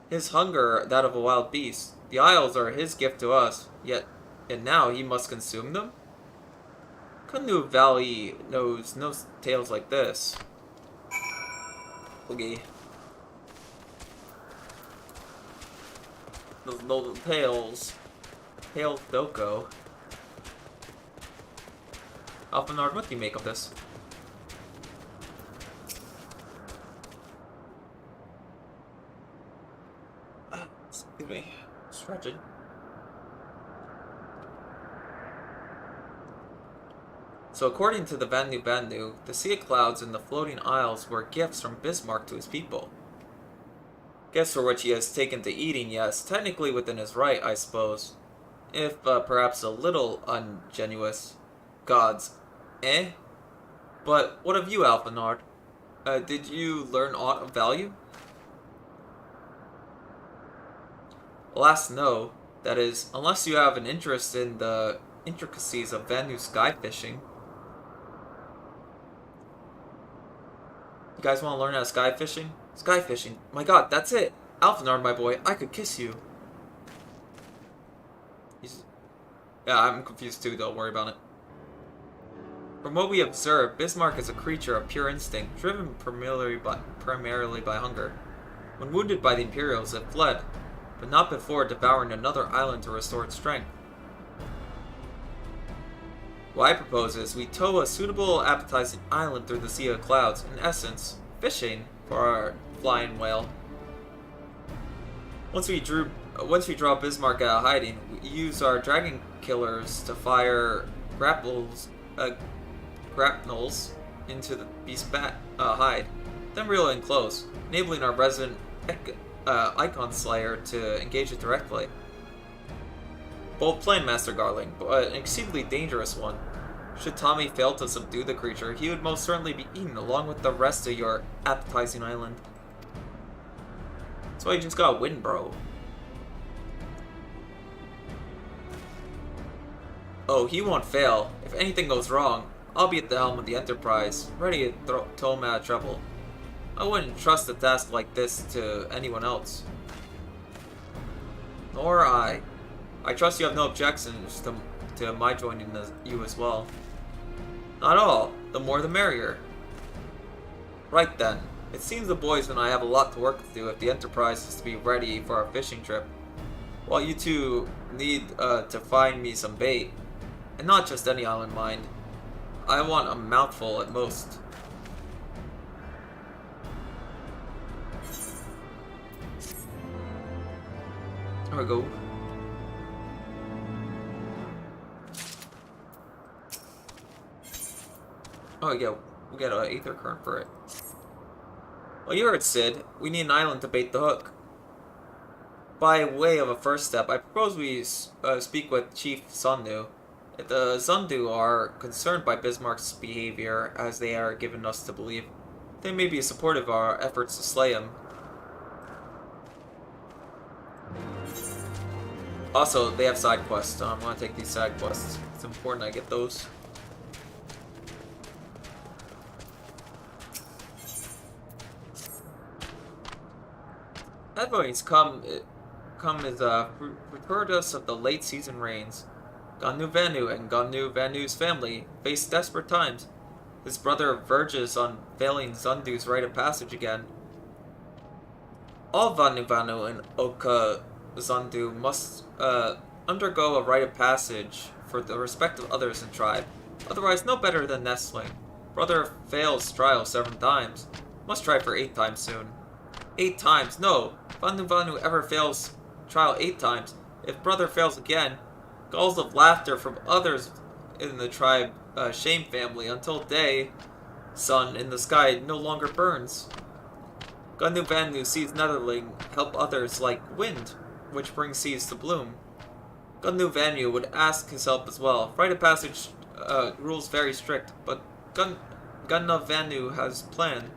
His hunger that of a wild beast. The isles are his gift to us, yet now he must consume them? Kanu Valley knows no tales like this. Okay. Those little tales. Tales Doko. Alphanard, what do you make of this? Excuse me. Stretching. So according to the Bandu, the sea of clouds and the floating isles were gifts from Bismarck to his people. Gifts for which he has taken to eating, yes, technically within his right, I suppose. If perhaps a little ungenuous. Gods. Eh? But what of you, Alphanard? Did you learn aught of value? Alas, no. That is, unless you have an interest in the intricacies of Vandu sky fishing. You guys want to learn how to sky fishing? Sky fishing. My god, that's it. Alphanard, my boy, I could kiss you. Yeah, I'm confused too, don't worry about it. From what we observe, Bismarck is a creature of pure instinct, driven primarily by hunger. When wounded by the Imperials, it fled, but not before devouring another island to restore its strength. What I propose is we tow a suitable appetizing island through the sea of clouds, in essence, fishing for our flying whale. Once we draw Bismarck out of hiding, we use our dragon killers to fire grapnels into the beast's hide, then reel in close, enabling our resident Icon Slayer to engage it directly. Bold plan, Master Garling, but an exceedingly dangerous one. Should Tommy fail to subdue the creature, he would most certainly be eaten along with the rest of your appetizing island. That's why you just gotta win, bro. Oh, he won't fail. If anything goes wrong, I'll be at the helm of the Enterprise, ready to tow him out of trouble. I wouldn't trust a task like this to anyone else. Nor I. I trust you have no objections to my joining you as well. Not all. The more the merrier. Right then. It seems the boys and I have a lot to work to do if the Enterprise is to be ready for our fishing trip. While you two need to find me some bait, and not just any island mine. I want a mouthful at most. There we go. Oh yeah, we got an aether current for it. Well, you heard Sid. We need an island to bait the hook. By way of a first step, I propose we speak with Chief Sundu. If the Zundu are concerned by Bismarck's behavior, as they are given us to believe, they may be supportive of our efforts to slay him. Also, they have side quests, so I'm going to take these side quests. It's important I get those. Headwinds come as fortuitous of the late season rains. Ganu Vanu and Ganu Vanu's family face desperate times. His brother verges on failing Zundu's rite of passage again. All Vanu Vanu and Oka Zundu must undergo a rite of passage for the respect of others in tribe. Otherwise, no better than nestling. Brother fails trial 7 times. Must try for 8 times soon. 8 times? No! Vanu Vanu ever fails trial 8 times. If brother fails again, gulls of laughter from others in the tribe shame family until day, sun in the sky no longer burns. Ganu Vanu sees Netherling help others like wind, which brings seas to bloom. Ganu Vanu would ask his help as well. Rite of passage rules very strict, but Ganu Vanu has plan.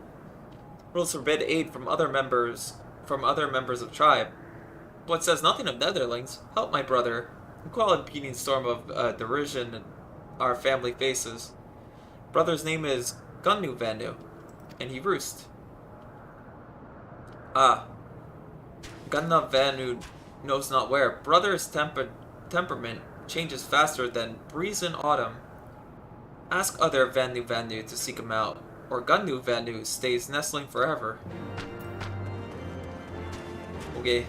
Rules forbid aid from other members of tribe. But says nothing of Netherlings. Help my brother. And quell a beating storm of derision our family faces. Brother's name is Ganu Vanu, and he roost. Ah. Ganu Vanu knows not where. Brother's temperament changes faster than breeze in autumn. Ask other Vanu Vanu to seek him out, or Ganu Vanu stays nestling forever. Okay.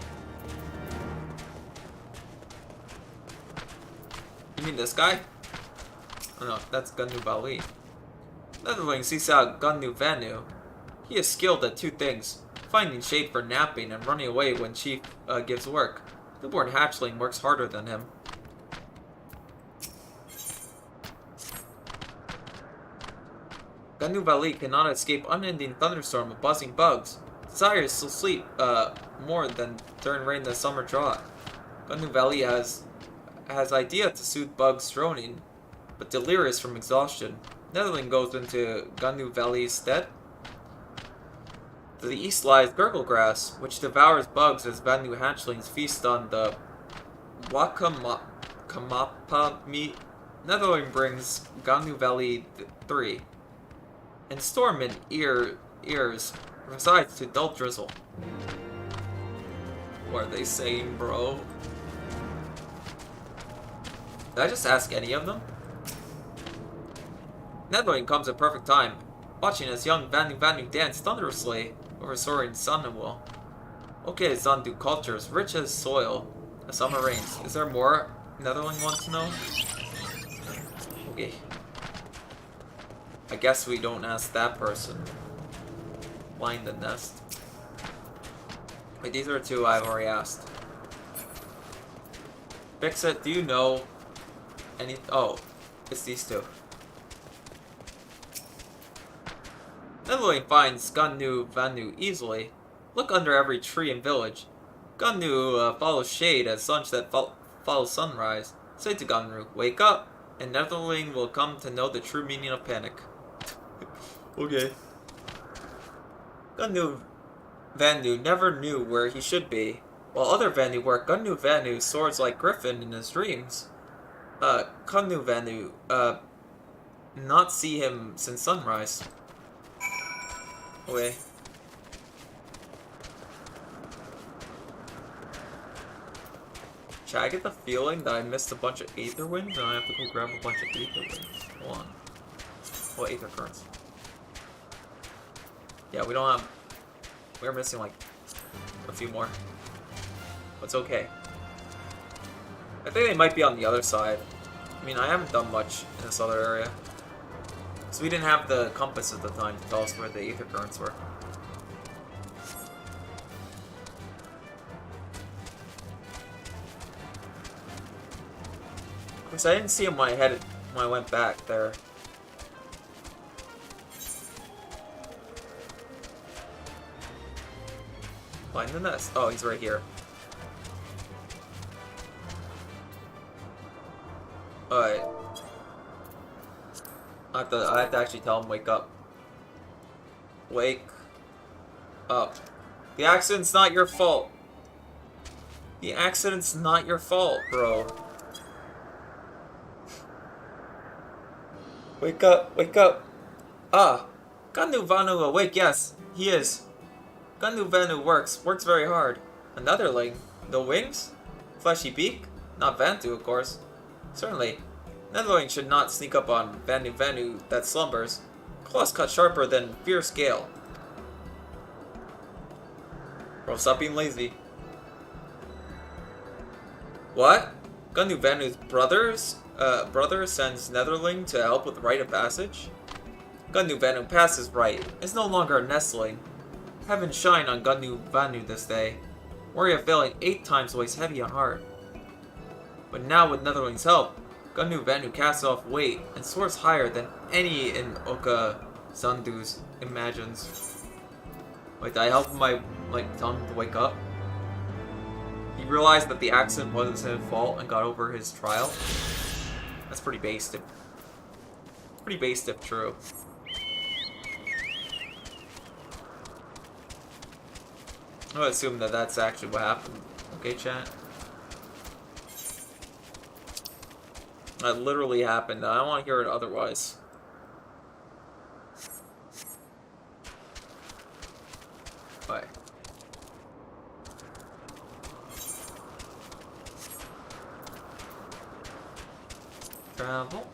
You mean this guy? Oh no, that's Ganu Bali. Netherling seeks out Ganu Vanu. He is skilled at 2 things: finding shade for napping and running away when Chief gives work. Newborn hatchling works harder than him. Ganu Vali cannot escape unending thunderstorm of buzzing bugs. Desires to sleep more than during rain the summer drought. Ganu Vali has idea to soothe bugs droning, but delirious from exhaustion. Netherling goes into Ganu Vali's stead. To the east lies Gurgle Grass, which devours bugs as Vanu hatchlings feast on the Wakamapa meat. Netherling brings Ganu Vali 3. And storm in ears resides to dull drizzle. What are they saying, bro? Did I just ask any of them? Netherling comes at perfect time, watching as young Vanu Vanu dance thunderously over soaring sun and wool. Okay, Zandu cultures, rich as soil, as summer rains. Is there more Netherling wants to know? Okay. I guess we don't ask that person. Line the nest. Wait, these are 2 I've already asked. Fix it, do you know any... Oh, it's these 2. Netherling finds Ganu Vanu easily. Look under every tree and village. Ganu follows shade as sunset follows sunrise. Say to Ganu, wake up, and Netherling will come to know the true meaning of panic. Okay. Ganu Vanu never knew where he should be. While other Vanu work, Ganu Vanu soars like Griffin in his dreams. Ganu Vanu, not see him since sunrise. Away. Chat, I get the feeling that I missed a bunch of Aether Winds and I have to go grab a bunch of Aether Winds. Hold on. Well, Aether Currents. Yeah, we don't have... We're missing, like, a few more. But it's okay. I think they might be on the other side. I mean, I haven't done much in this other area. So we didn't have the compass at the time to tell us where the Aether Currents were. Of course, I didn't see him when I went back there. Find the nest. Oh, he's right here. Alright. I have to actually tell him, wake up. Wake up. The accident's not your fault. The accident's not your fault, bro. Wake up, wake up. Ah, Gannu Vanu awake, yes, he is. Gannu Vanu works very hard. Anotherling? No wings? Fleshy beak? Not Vantu, of course. Certainly. Netherling should not sneak up on Vanu Vanu that slumbers. Claws cut sharper than fierce gale. Bro, stop being lazy. What? Gannu Vanu's brother sends Netherling to help with the rite of passage? Gannu Vanu passes right. Is no longer a nestling. Heaven shine on Gannu Vanu this day. Worry of failing 8 times weighs heavy on heart. But now with Netherling's help, Gannu Vanu casts off weight and soars higher than any in Oka Zandu's imagines. Wait, did I help him by, tell him to wake up? He realized that the accident wasn't his fault and got over his trial? That's pretty based if true. I'm gonna assume that that's actually what happened. Okay, chat? That literally happened. I don't want to hear it otherwise. Bye. Travel.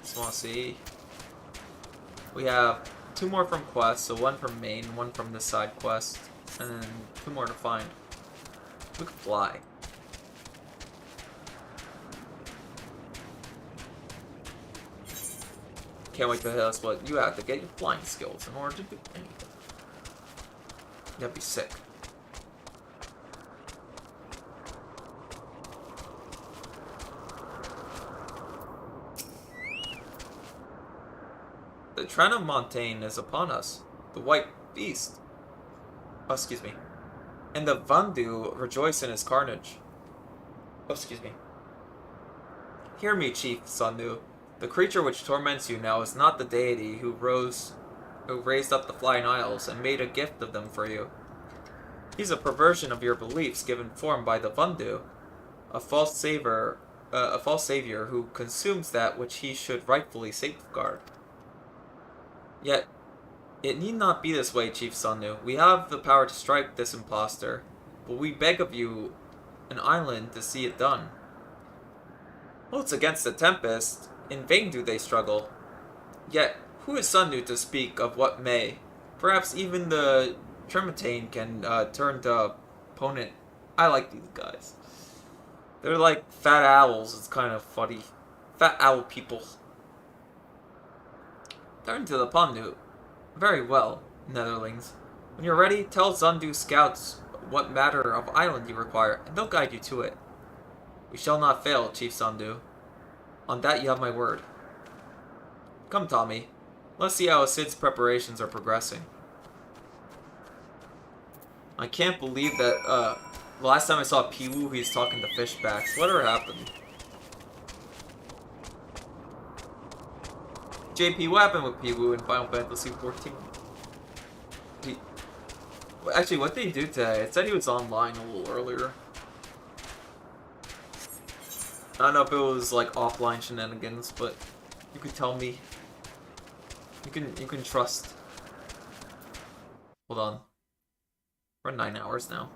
Just want to see. We have 2 more from quest, so 1 from main, 1 from the side quest, and then 2 more to find. We could fly. Can't wait to tell us what you have to get your flying skills in order to do anything. That'd be sick. The Trana Montaigne is upon us. The white beast. Oh, excuse me. And the Vandu rejoice in his carnage. Oh, excuse me. Hear me, Chief Sandu. The creature which torments you now is not the deity who raised up the Flying Isles and made a gift of them for you. He's a perversion of your beliefs given form by the Vandu, a false savior who consumes that which he should rightfully safeguard. Yet, it need not be this way, Chief Sanu. We have the power to strike this impostor, but we beg of you an island to see it done. Well, it's against the Tempest. In vain do they struggle. Yet, who is Sanu to speak of what may? Perhaps even the Trematane can turn to opponent. I like these guys. They're like fat owls. It's kind of funny. Fat owl people. Turn to the Pandu. Very well, Netherlings. When you're ready, tell Zandu scouts what matter of island you require, and they'll guide you to it. We shall not fail, Chief Zandu. On that you have my word. Come, Tommy. Let's see how Asid's preparations are progressing. I can't believe that, the last time I saw Piwu, he was talking to Fishbacks. Whatever happened? JP, what happened with Piwu in Final Fantasy XIV? Actually, what did he do today? It said he was online a little earlier. I don't know if it was like offline shenanigans, but you could tell me. You can trust. Hold on. We're 9 hours now.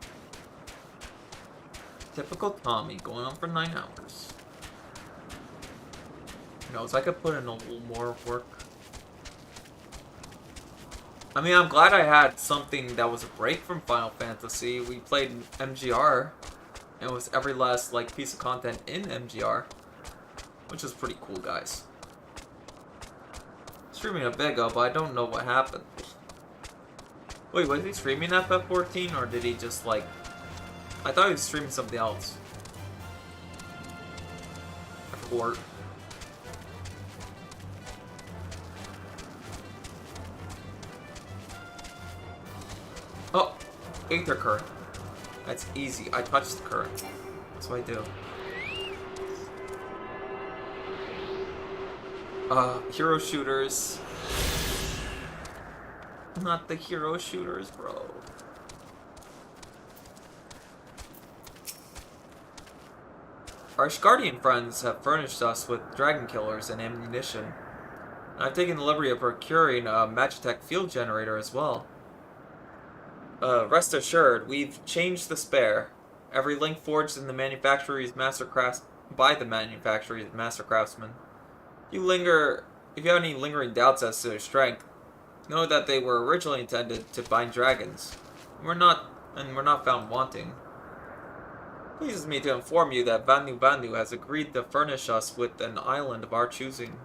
Typical Tommy, going on for 9 hours. Who knows, I could put in a little more work. I mean, I'm glad I had something that was a break from Final Fantasy. We played MGR, and it was every last, like, piece of content in MGR. Which is pretty cool, guys. Streaming a bit ago, but I don't know what happened. Wait, was he streaming FF14, or did he just, like... I thought he was streaming something else. Or... Oh! Aether current. That's easy. I touched the current. That's what I do. Hero shooters. Not the hero shooters, bro. Our Guardian friends have furnished us with dragon killers and ammunition. And I've taken the liberty of procuring a Magitech field generator as well. Rest assured, we've changed the spare. Every link forged in the manufacturer's by the manufacturer's master craftsman. If you have any lingering doubts as to their strength, know that they were originally intended to bind dragons. We're not found wanting. It pleases me to inform you that Vanu has agreed to furnish us with an island of our choosing.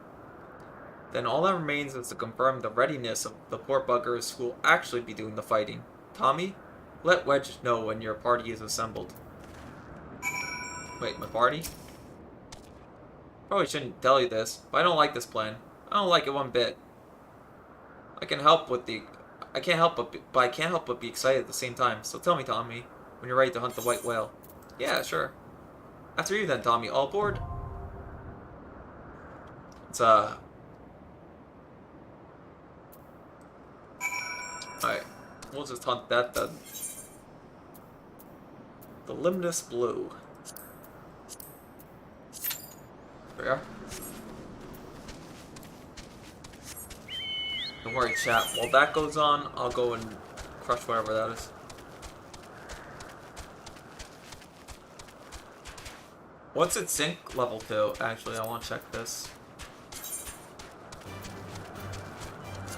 Then all that remains is to confirm the readiness of the poor buggers who will actually be doing the fighting. Tommy, let Wedge know when your party is assembled. Wait, my party? Probably shouldn't tell you this, but I don't like this plan. I don't like it one bit. I can't help but be excited at the same time. So tell me, Tommy, when you're ready to hunt the white whale. Yeah, sure. After you then, Tommy. All aboard? It's alright. We'll just hunt that then. The Limnus Blue. There we are. Don't worry, chat. While that goes on, I'll go and crush whatever that is. What's its sync level to? Actually, I want to check this.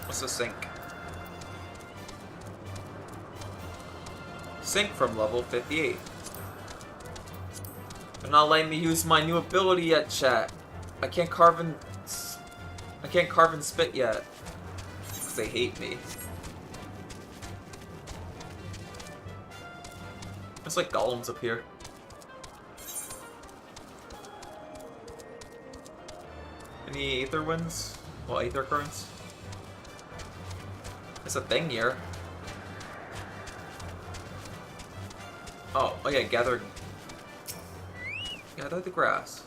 What's the sync? Sync from level 58. They're not letting me use my new ability yet, chat. I can't carve and spit yet. Because they hate me. There's like golems up here. Any aether winds? Well, aether currents? There's a thing here. Oh yeah, gather the grass.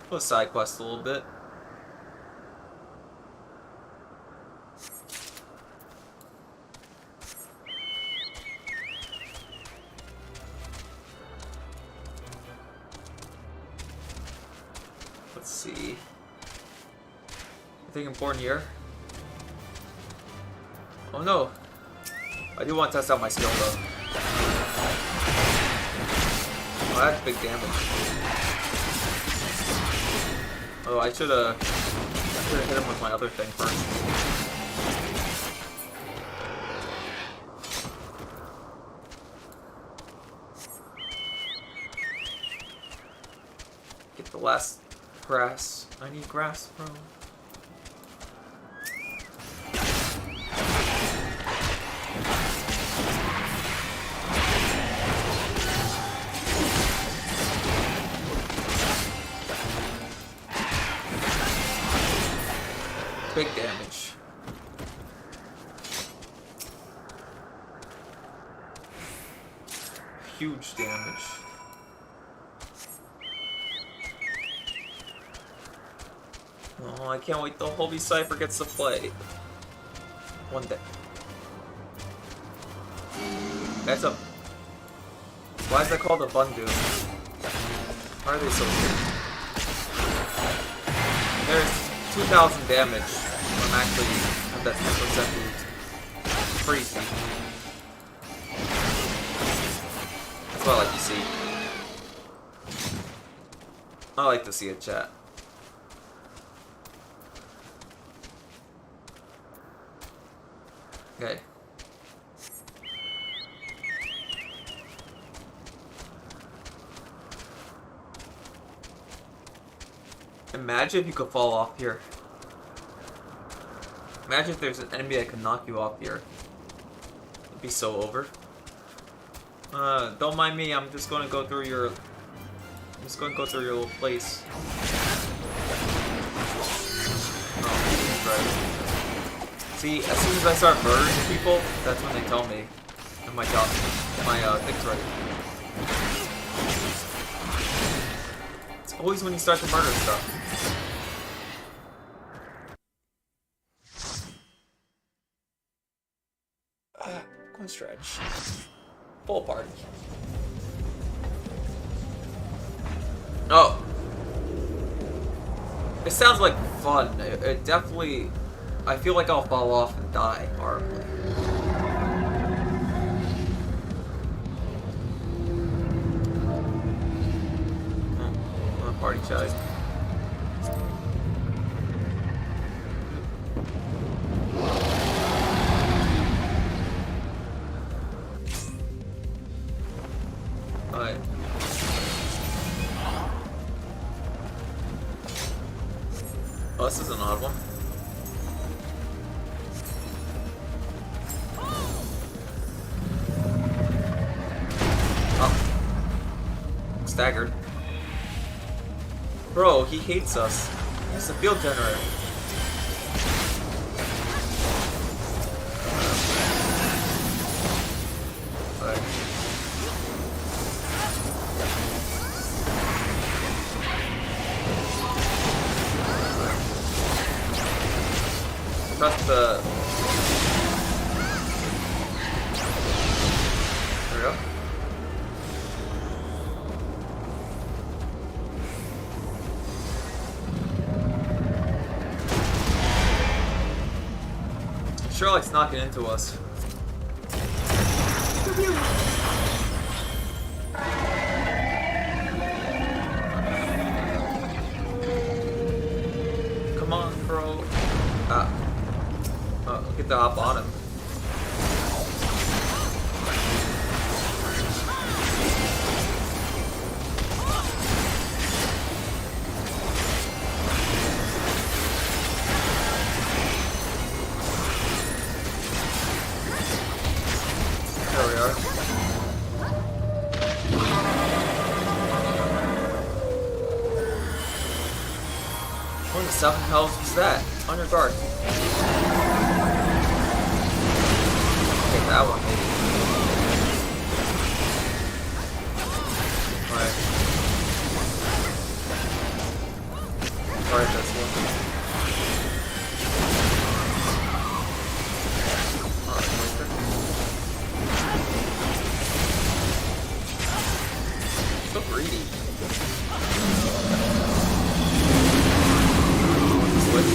Let's side quest a little bit. Let's see. Anything important here? Oh no! I do want to test out my skill though. Oh, that's big damage. Oh, I should have hit him with my other thing first. Get the last grass. I need grass, bro. Big damage. Huge damage. Oh, I can't wait till Hobie Cypher gets to play. One day. That's a... Why is that called a Bundu? Why are they so weird? there's 2,000 damage. I'm actually at that 10% boost. Pretty steep. That's what I like to see. I like to see it, chat. Okay. Imagine if you could fall off here. Imagine if there's an enemy that can knock you off here. It'd be so over. Don't mind me, I'm just gonna go through your... I'm just gonna go through your little place. Oh, right. See, as soon as I start murdering people, that's when they tell me that my job, my thing's ready. It's always when you start to murder stuff. Go stretch. Full party. Oh. It sounds like fun. It definitely... I feel like I'll fall off and die horribly. I'm a party child. Alright. Oh, this is an odd one. Oh. Staggered. Bro, he hates us. He's a field generator. Press the... There we go. Sure likes knocking into us. Come on, bro. Get the hop on him. There we are. 27 health is that? On your guard. Take that one, maybe. Alright. Alright, this one. Alright, so greedy. Switch.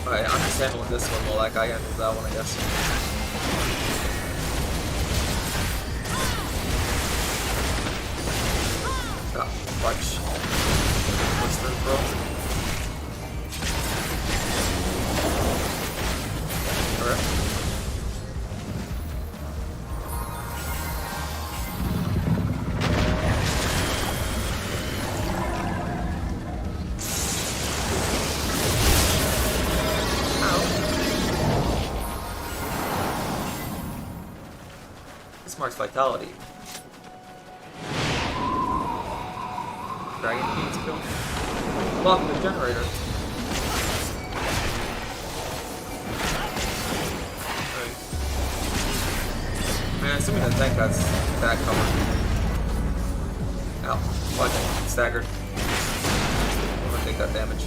Alright, I'm just handling this one while that guy handles that one, I guess. Ah, punch. What's the bro? Alright. Mark's vitality. Dragon needs kill. Block the generator. Right. Man, assuming the tank has that covered. Ow. Watch it. Staggered. I'm gonna take that damage.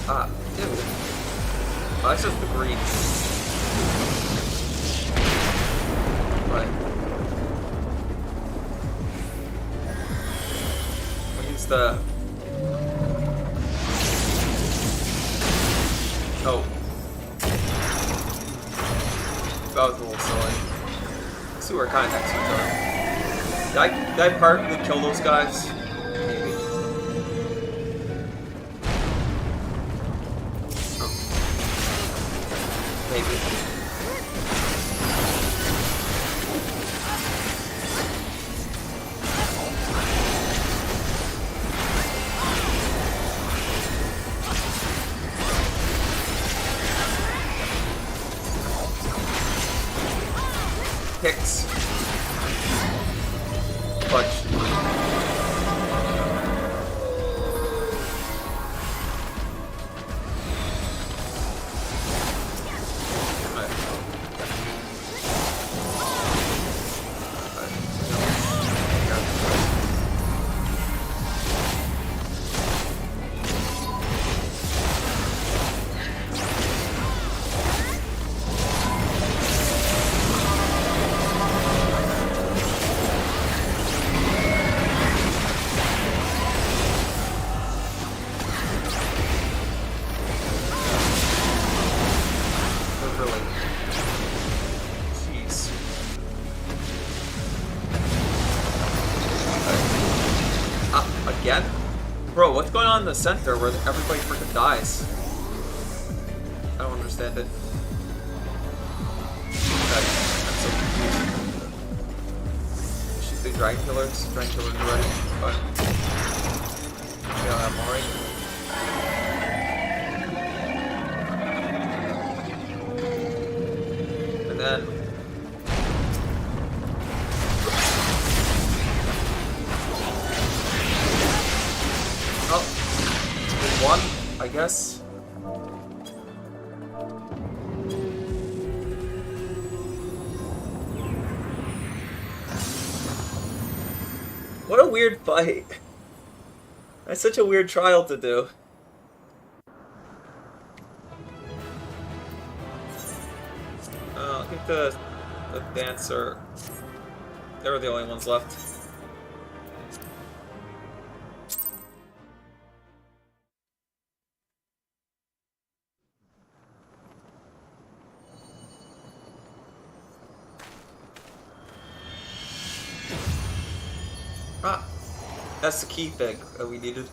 Ah, ew. Oh, that's just the green. Right. We'll use the... Oh. That was a little silly. So we're kind of next to each other. Did I partly kill those guys? Maybe. Oh. Maybe. Hicks. Punch. Again? Bro, what's going on in the center where everybody freaking dies? I don't understand it. Okay, I'm so confused. Shoot the dragon killers. Dragon killers are ready. Fine. Yeah, I'm alright. And then... Oh, one, I guess. What a weird fight. That's such a weird trial to do. I think the dancer, they were the only ones left. Ah, that's the key thing that we needed.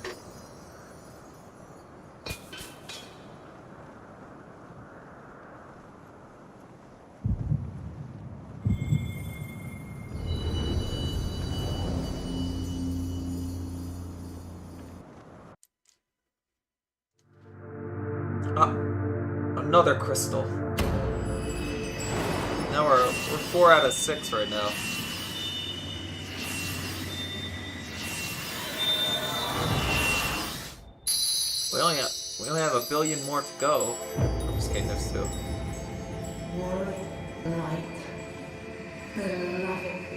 Ah, another crystal. Now we're 4 out of 6 right now. We only have a billion more to go. I'm just kidding, there's 2.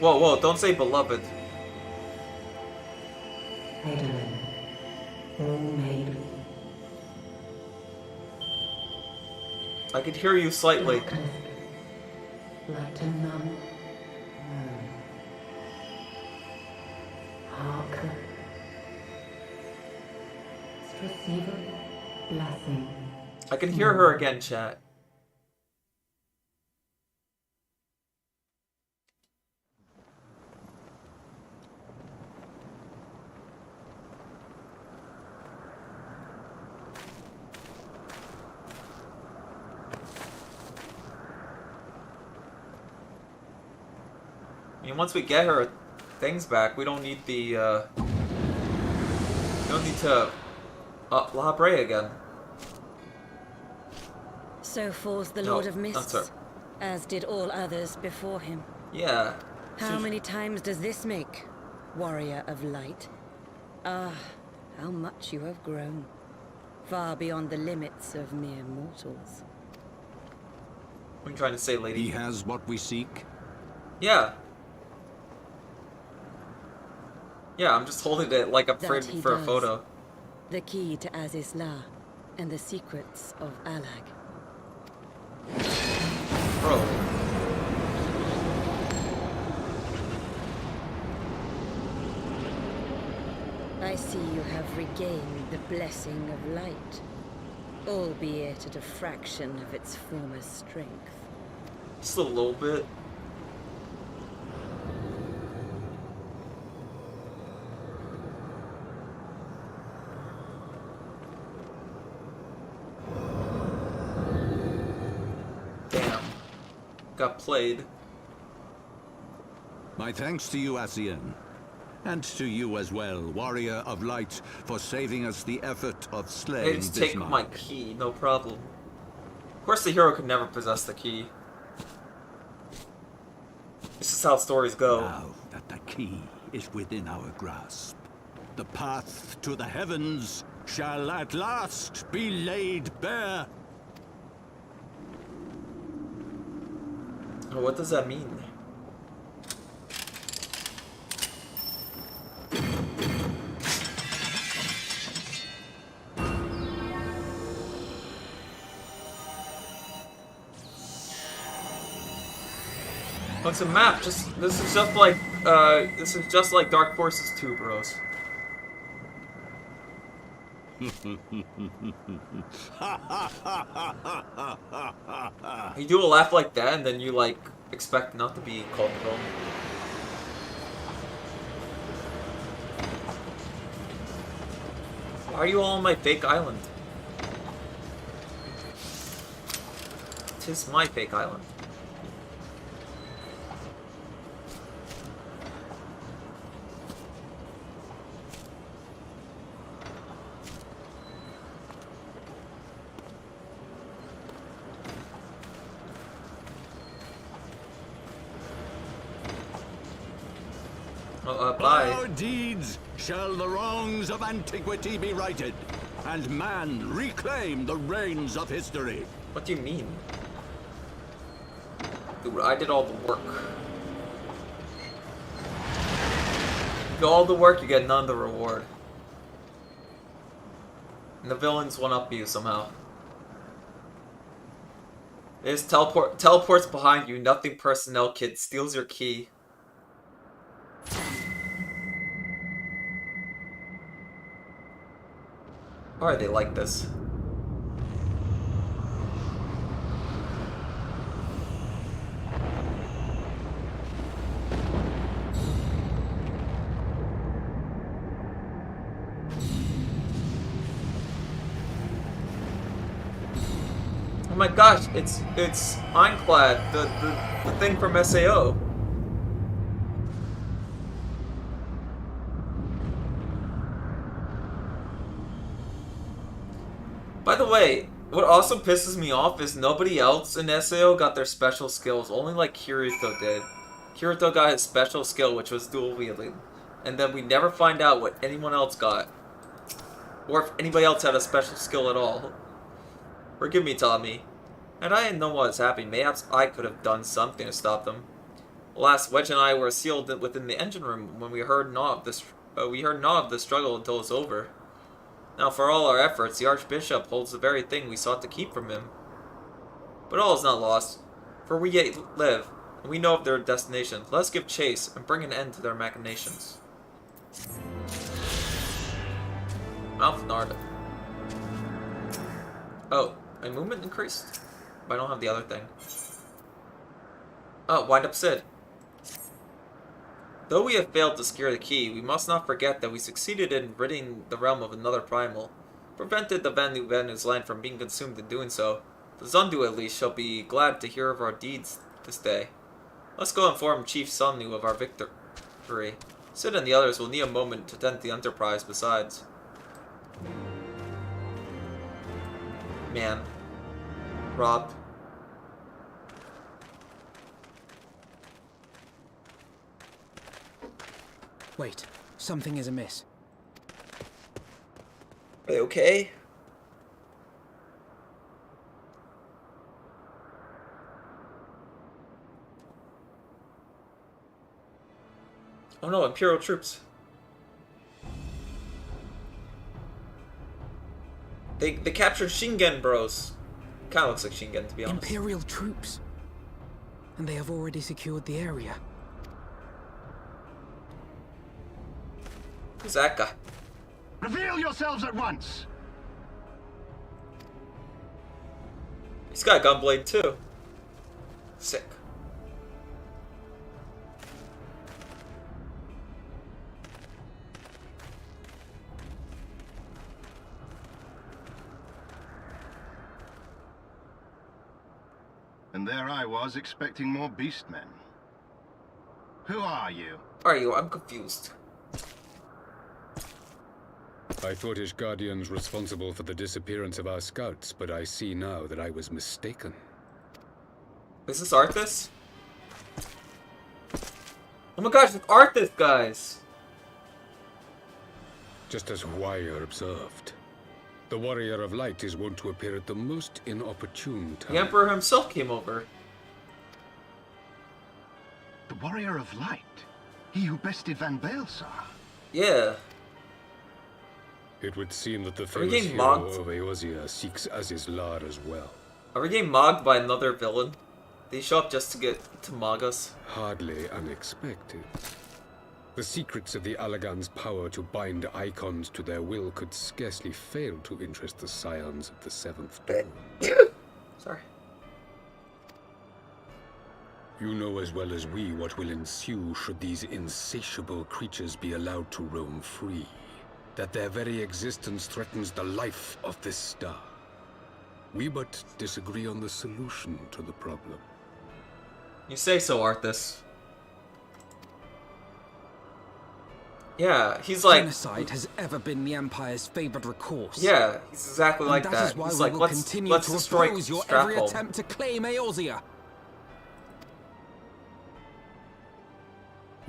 Whoa, whoa, don't say beloved. I could hear you slightly. I can hear her again, chat. I mean, once we get her things back, we don't need the, we don't need to La Brea again. So falls the No, Lord of that's her. Mists, as did all others before him. Yeah. How many times does this make, Warrior of Light? Ah, how much you have grown. Far beyond the limits of mere mortals. What are you trying to say, lady? He has what we seek? Yeah. Yeah, I'm just holding it like I'm That framing he for a does. photo. The key to Azizla and the secrets of Alag. Bro. I see you have regained the blessing of light, albeit at a fraction of its former strength. Just a little bit. Damn. Got played. My thanks to you, Asian. And to you as well, Warrior of Light, for saving us the effort of slaying Hey, just take Bismarck. my key, no problem. Of course the hero could never possess the key. This is how stories go. Now that the key is within our grasp, the path to the heavens shall at last be laid bare. Oh, what does that mean? Oh, it's a map. This is just like Dark Forces 2, bros. You do a laugh like that, and then you like expect not to be called villain. Why are you all on my fake island? Tis my fake island. By our deeds shall the wrongs of antiquity be righted, and man reclaim the reins of history. What do you mean? Dude, I did all the work. You do all the work, you get none of the reward. And the villains one-up you somehow. They just teleports behind you, nothing personnel kit, steals your key. Why are they like this? Oh my gosh, it's Ironclad, the thing from SAO. By the way, what also pisses me off is nobody else in SAO got their special skills. Only like Kirito did. Kirito got his special skill, which was dual wielding. And then we never find out what anyone else got. Or if anybody else had a special skill at all. Forgive me, Tommy. And I didn't know what was happening. Mayhaps I could have done something to stop them. Alas, Wedge and I were sealed within the engine room when we heard naught of this. We heard naught of the struggle until it's over. Now, for all our efforts, the Archbishop holds the very thing we sought to keep from him. But all is not lost, for we yet live, and we know of their destination. Let us give chase and bring an end to their machinations. Mouth Nard. Oh, my movement increased? But I don't have the other thing. Oh, wind up Sid. Though we have failed to secure the key, we must not forget that we succeeded in ridding the realm of another Primal, prevented the Venu's land from being consumed in doing so. The Zundu, at least, shall be glad to hear of our deeds this day. Let's go inform Chief Sunnu of our victory. Sid and the others will need a moment to tend the Enterprise besides. Man. Robbed. Wait, something is amiss. Are they okay? Oh no, Imperial troops. They captured Shingen, bros. Kinda looks like Shingen, to be honest. Imperial troops. And they have already secured the area. Who's that guy? Reveal yourselves at once! He's got a gunblade too. Sick. And there I was, expecting more beastmen. Who are you? Are you? I'm confused. I thought Ishgardians responsible for the disappearance of our scouts, but I see now that I was mistaken. Is this Arthas? Oh my gosh, it's Arthas, guys! Just as Wire observed. The Warrior of Light is wont to appear at the most inopportune time. The Emperor himself came over. The Warrior of Light? He who bested Van Baelsar? Yeah. It would seem that the we famous getting hero mocked? of Eosia seeks Azizlar as well. Are we getting mogged by another villain? They show up just to get to mog us? Hardly unexpected. The secrets of the Allagan's power to bind icons to their will could scarcely fail to interest the scions of the Seventh Dawn. Sorry. You know as well as we what will ensue should these insatiable creatures be allowed to roam free. That their very existence threatens the life of this star. We but disagree on the solution to the problem. You say so, Arthas. Yeah, he's like... Genocide has ever been the Empire's favored recourse. Yeah, he's exactly like and that. That is why he's we like, will let's continue to destroy oppose your every Stratholme. attempt to claim Eosia.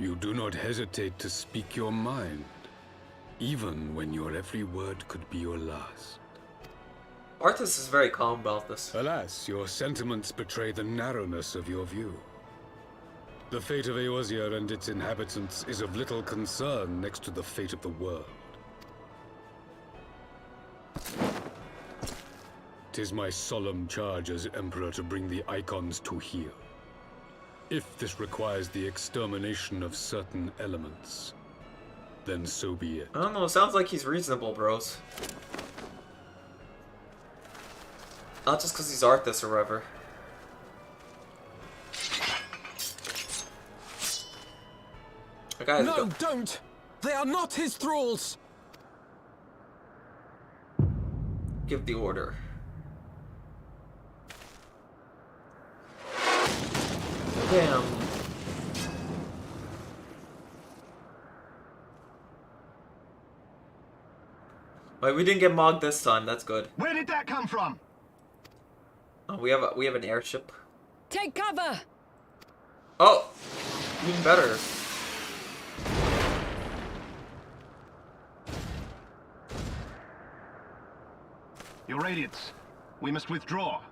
You do not hesitate to speak your mind, even when your every word could be your last. Arthas is very calm about this. Alas, your sentiments betray the narrowness of your view. The fate of Eosia and its inhabitants is of little concern next to the fate of the world. 'Tis my solemn charge as Emperor to bring the icons to heel. If this requires the extermination of certain elements, then so be it. I don't know, it sounds like he's reasonable, bros. Not just because he's Arthas or whatever. No, don't! They are not his thralls! Give the order. Damn. Wait, we didn't get mogged this time. That's good. Where did that come from? Oh, we have an airship. Take cover! Oh, even better. Your Radiance, we must withdraw.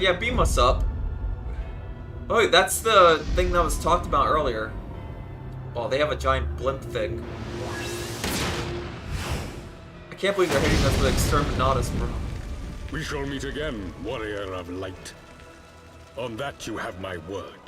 Yeah, beam us up. Oh, wait, that's the thing that was talked about earlier. Oh, they have a giant blimp thing. I can't believe they're hitting us with Exterminatus, bro. We shall meet again, Warrior of Light. On that you have my word.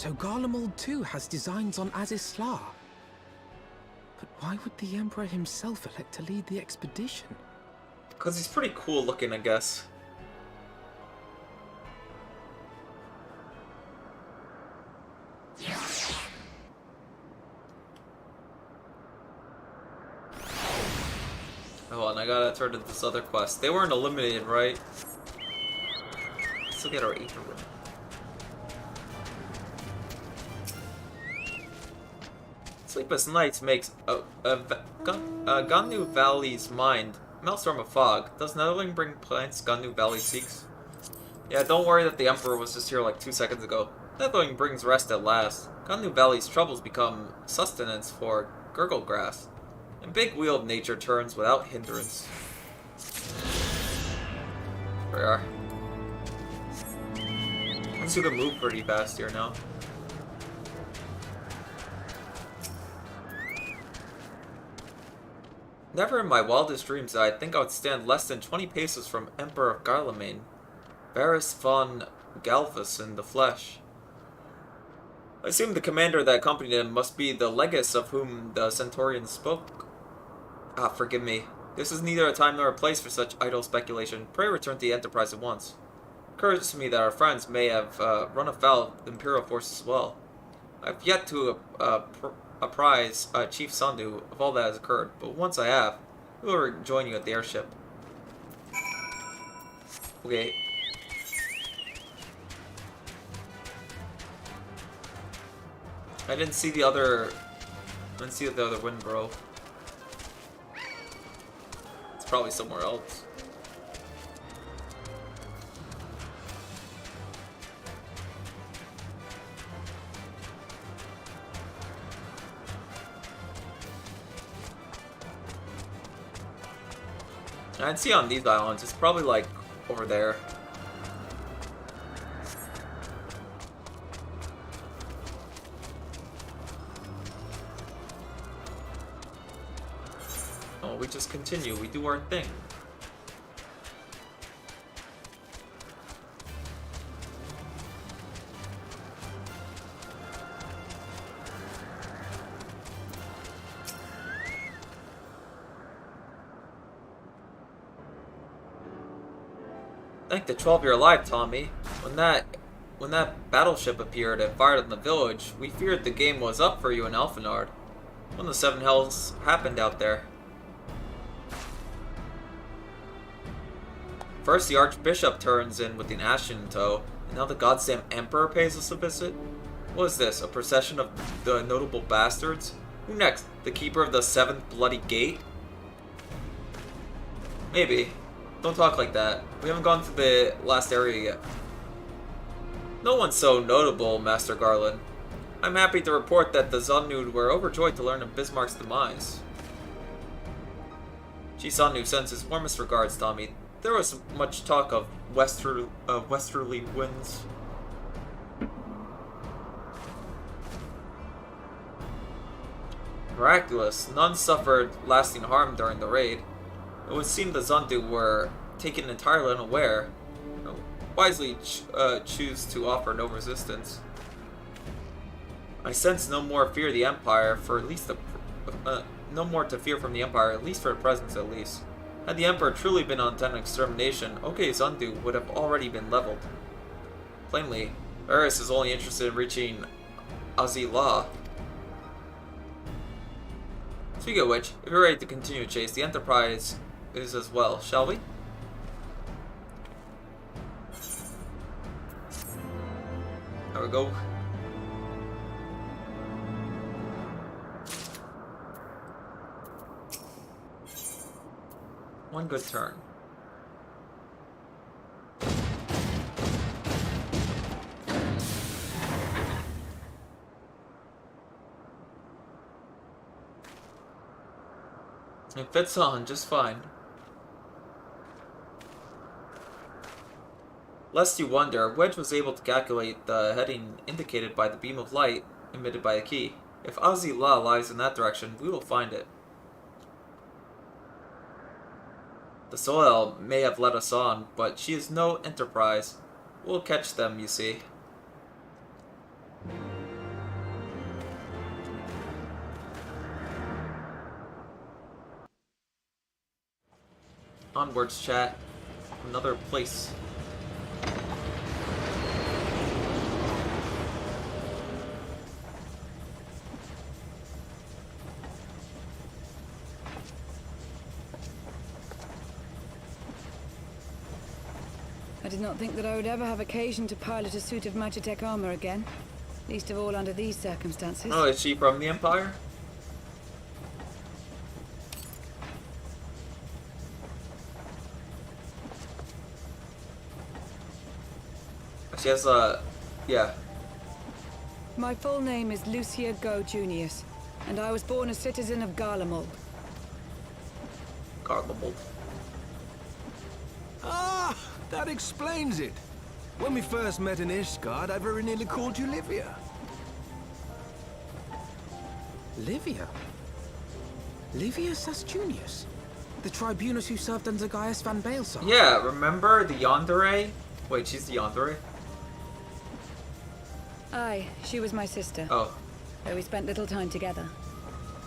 So Garlemald too has designs on Azisla. But why would the Emperor himself elect to lead the expedition? Because he's pretty cool looking, I guess. Oh, and I gotta turn to this other quest. They weren't eliminated, right? Let's look at our Aether Room. Sleepless Nights makes Gannu Valley's mind. Maelstrom of Fog. Does Netherling bring plants Gannu Valley seeks? Yeah, don't worry that the Emperor was just here like 2 seconds ago. Netherling brings rest at last. Gannu Valley's troubles become sustenance for Gurglegrass. And big wheel of nature turns without hindrance. There we are. Let's do the move pretty fast here now. Never in my wildest dreams did I think I would stand less than 20 paces from Emperor of Garlemane, Varus von Galvus in the flesh. I assume the commander that accompanied him must be the Legis of whom the Centaurian spoke. Ah, forgive me. This is neither a time nor a place for such idle speculation. Pray return to the Enterprise at once. It occurs to me that our friends may have run afoul of the Imperial forces as well. I've yet to apprise Chief Sandu of all that has occurred, but once I have, we will rejoin you at the airship. Okay. I didn't see the other wind, bro. It's probably somewhere else. I'd see on these islands, it's probably like over there. Oh, we just continue, we do our thing. Thank the 12 you're alive, Tommy. When that battleship appeared and fired on the village, we feared the game was up for you in Elfinard. When the Seven Hells happened out there. First the Archbishop turns in with an Ashen in tow, and now the goddamn Emperor pays us a visit? What is this, a procession of the notable bastards? Who next? The Keeper of the Seventh Bloody Gate? Maybe. Don't talk like that. We haven't gone to the last area yet. No one's so notable, Master Garland. I'm happy to report that the Zunnud were overjoyed to learn of Bismarck's demise. Chisanu sends his warmest regards, Tommy. There was much talk of westerly winds. Miraculous. None suffered lasting harm during the raid. It would seem the Zundu were taken entirely unaware. Wisely choose to offer no resistance. I sense no more fear the Empire, for at least no more to fear from the Empire, at least for the presence at least. Had the Emperor truly been on intent extermination, OK Zundu would have already been leveled. Plainly, Varus is only interested in reaching Azila. Speaking of which, if you're ready to continue the chase, the Enterprise is as well, shall we? There we go. One good turn. It fits on just fine. Lest you wonder, Wedge was able to calculate the heading indicated by the beam of light emitted by the key. If Azila lies in that direction, we will find it. The Soil may have led us on, but she is no Enterprise. We'll catch them, you see. Onwards, chat. Another place. I did not think that I would ever have occasion to pilot a suit of Magitech armor again. Least of all under these circumstances. Oh, is she from the Empire? She has yeah. My full name is Lucia Go Junius, and I was born a citizen of Garlemald. Garlemald. Ah, that explains it. When we first met in Ishgard, I very nearly called you Livia. Livia? Livia Sasjunius? The tribunus who served under Gaius van Baelsar? Yeah, remember the Yandere? Wait, she's the Yandere? Aye, she was my sister. Oh. Though we spent little time together.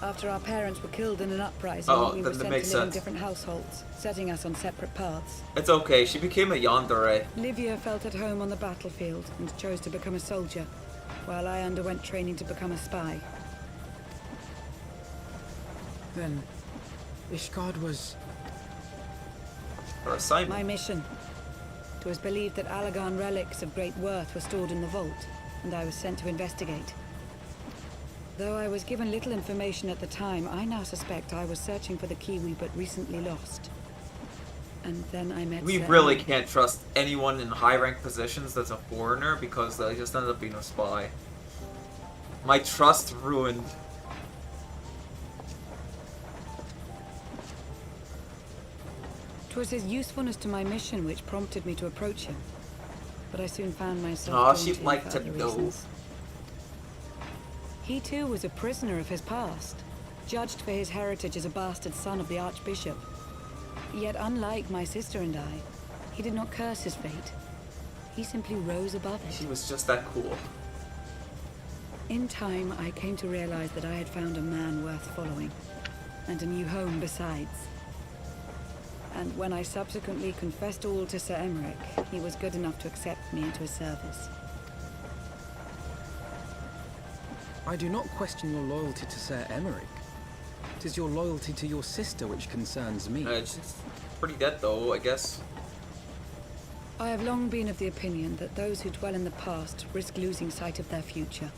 After our parents were killed in an uprising, we were sent to live in different households, setting us on separate paths. It's okay, she became a Yandere. Livia felt at home on the battlefield and chose to become a soldier, while I underwent training to become a spy. Then, Ishgard was... her assignment. My mission. It was believed that Allagan relics of great worth were stored in the vault, and I was sent to investigate. Though I was given little information at the time, I now suspect I was searching for the key we but recently lost. And then I met We Sir really Henry. can't trust anyone in high-rank positions that's a foreigner because they just ended up being a spy. My trust ruined. It was his usefulness to my mission which prompted me to approach him. But I soon found myself Aw, drawn she'd to him like for to other know. reasons. He too was a prisoner of his past, judged for his heritage as a bastard son of the Archbishop. Yet unlike my sister and I, he did not curse his fate. He simply rose above it. She was just that cool. In time, I came to realize that I had found a man worth following, and a new home besides. And when I subsequently confessed all to Sir Emmerich, he was good enough to accept me into his service. I do not question your loyalty to Sir Emmerich. It is your loyalty to your sister which concerns me. She's pretty dead though, I guess. I have long been of the opinion that those who dwell in the past risk losing sight of their future.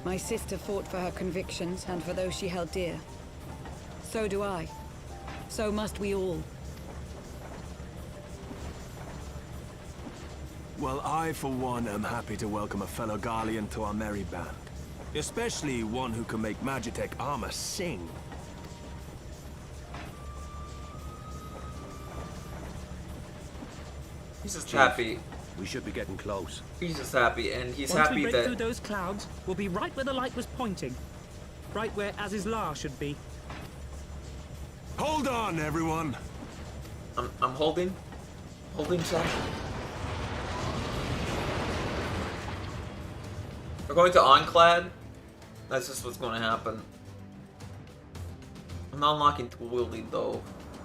My sister fought for her convictions and for those she held dear. So do I. So must we all. Well, I, for one, am happy to welcome a fellow Garlean to our merry band. Especially one who can make Magitech armor sing. He's just Chief, happy. We should be getting close. He's just happy, and he's Once happy we break that through those clouds, we'll be right where the light was pointing. Right where Azizlar should be. Hold on, everyone! I'm holding check. We're going to Enclad. That's just what's going to happen. I'm not unlocking tool wielding though.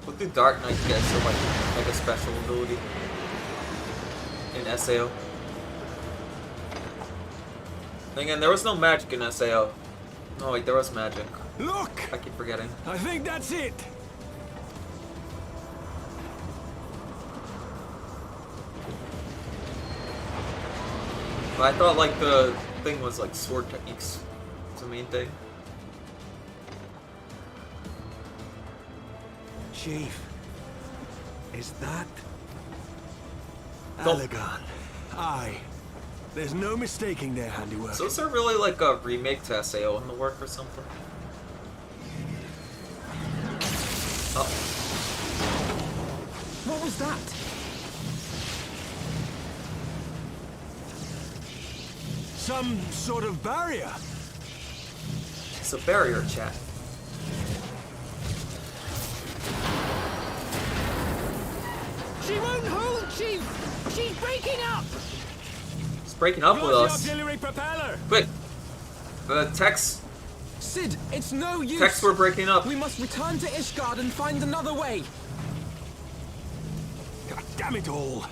What do Dark Knights get? So like a special ability in SAO. Again, there was no magic in SAO. No, wait, there was magic. Look! I keep forgetting. I think that's it! But I thought like the thing was like sword techniques. It's the main thing. Chief, is that Don't- Allagan? Aye. There's no mistaking their handiwork. So is there really like a remake to SAO in the work or something? Oh. What was that? Some sort of barrier. It's a barrier, chat. She won't hold, Chief! She's breaking up! It's breaking up with Got the us. auxiliary propeller! Quick! The tech's Sid, it's no use! Texts were breaking up. We must return to Ishgard and find another way! God damn it all!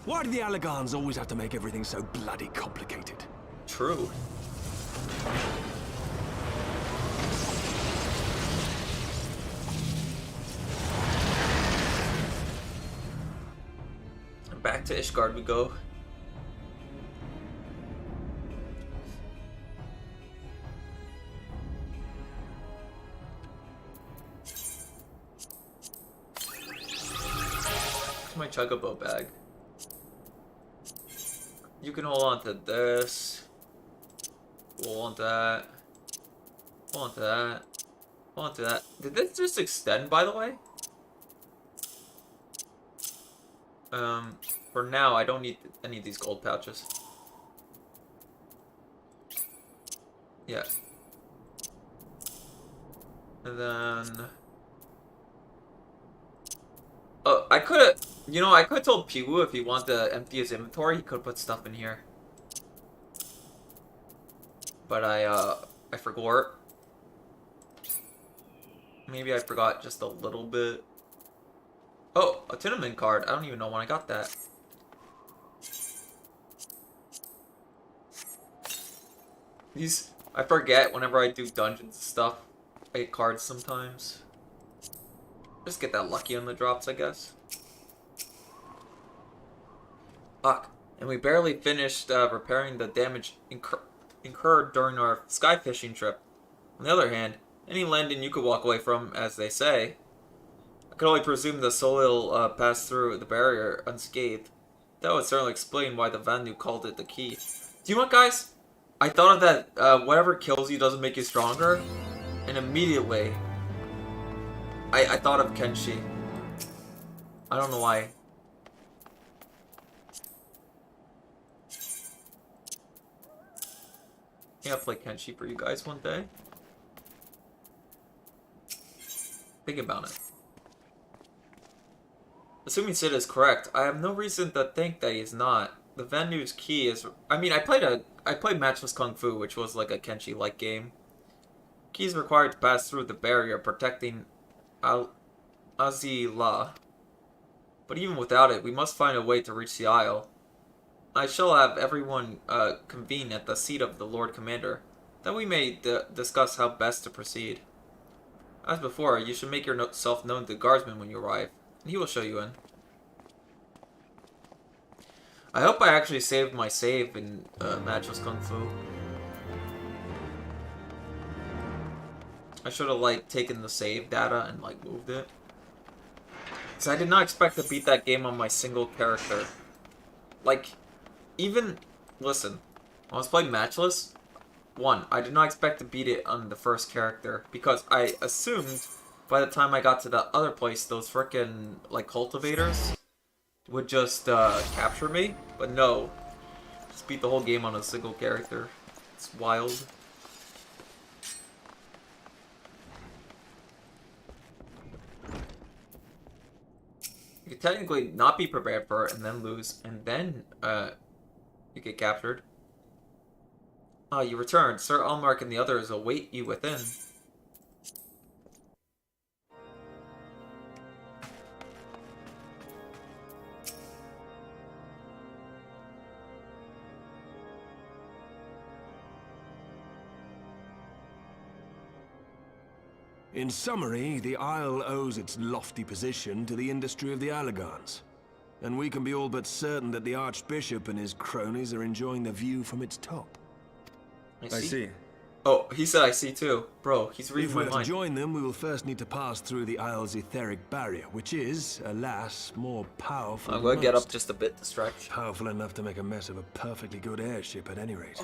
Why do the Allagans always have to make everything so bloody complicated? True. And back to Ishgard we go. My Chocobo bag. You can hold on to this. Hold on to that. Hold on to that. Hold on to that. Did this just extend, by the way? For now, I don't need any of these gold pouches. Yeah. And then... Oh, I could've, you know, I could've told Piwu if he wanted to empty his inventory, he could put stuff in here. But I forgot. Maybe I forgot just a little bit. Oh, a Tinnaman card. I don't even know when I got that. These, I forget whenever I do dungeons and stuff. I get cards sometimes. Just get that lucky on the drops, I guess. Fuck. And we barely finished repairing the damage incurred during our sky fishing trip. On the other hand, any landing you could walk away from, as they say. I could only presume the soil passed through the barrier unscathed. That would certainly explain why the Vanu called it the key. Do you know what, guys? I thought of that, whatever kills you doesn't make you stronger. And immediately... I thought of Kenshi. I don't know why. Yeah, I'll play Kenshi for you guys one day. Think about it. Assuming Sid is correct, I have no reason to think that he's not. The Vanu's key is... I mean, I played Matchless Kung Fu, which was like a Kenshi-like game. Key is required to pass through the barrier, protecting Azila. But even without it, we must find a way to reach the Isle. I shall have everyone convene at the seat of the Lord Commander. Then we may discuss how best to proceed. As before, you should make yourself known to the guardsman when you arrive, and he will show you in. I hope I actually saved my save in Matchless Kung Fu. I should have, like, taken the save data and, like, moved it. Because I did not expect to beat that game on my single character. Like, even... Listen, when I was playing Matchless, I did not expect to beat it on the first character. Because I assumed by the time I got to the other place, those frickin', like, cultivators would just capture me. But no. Just beat the whole game on a single character. It's wild. You could technically not be prepared for it and then lose, and then you get captured. Ah, you returned. Sir Almark and the others await you within. In summary, the Isle owes its lofty position to the industry of the Allagans. And we can be all but certain that the Archbishop and his cronies are enjoying the view from its top. I see. Oh, he said I see too. Bro, he's reading my mind. If we're to mind. join them, we will first need to pass through the Isle's etheric barrier, which is, alas, more powerful I'm than gonna get most. up just a bit to stretch. Powerful enough to make a mess of a perfectly good airship at any rate.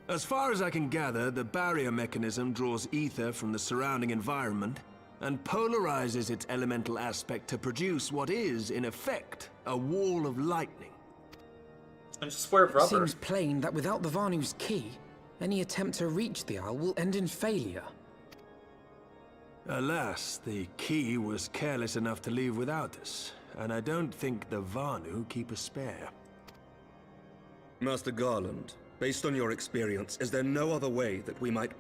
As far as I can gather, the barrier mechanism draws ether from the surrounding environment and polarizes its elemental aspect to produce what is, in effect, a wall of lightning. And just swear It seems plain that without the Vanu's key, any attempt to reach the Isle will end in failure. Alas, the key was careless enough to leave without us, and I don't think the Vanu keep a spare. Master Garland, Based on your experience, is there no other way that we might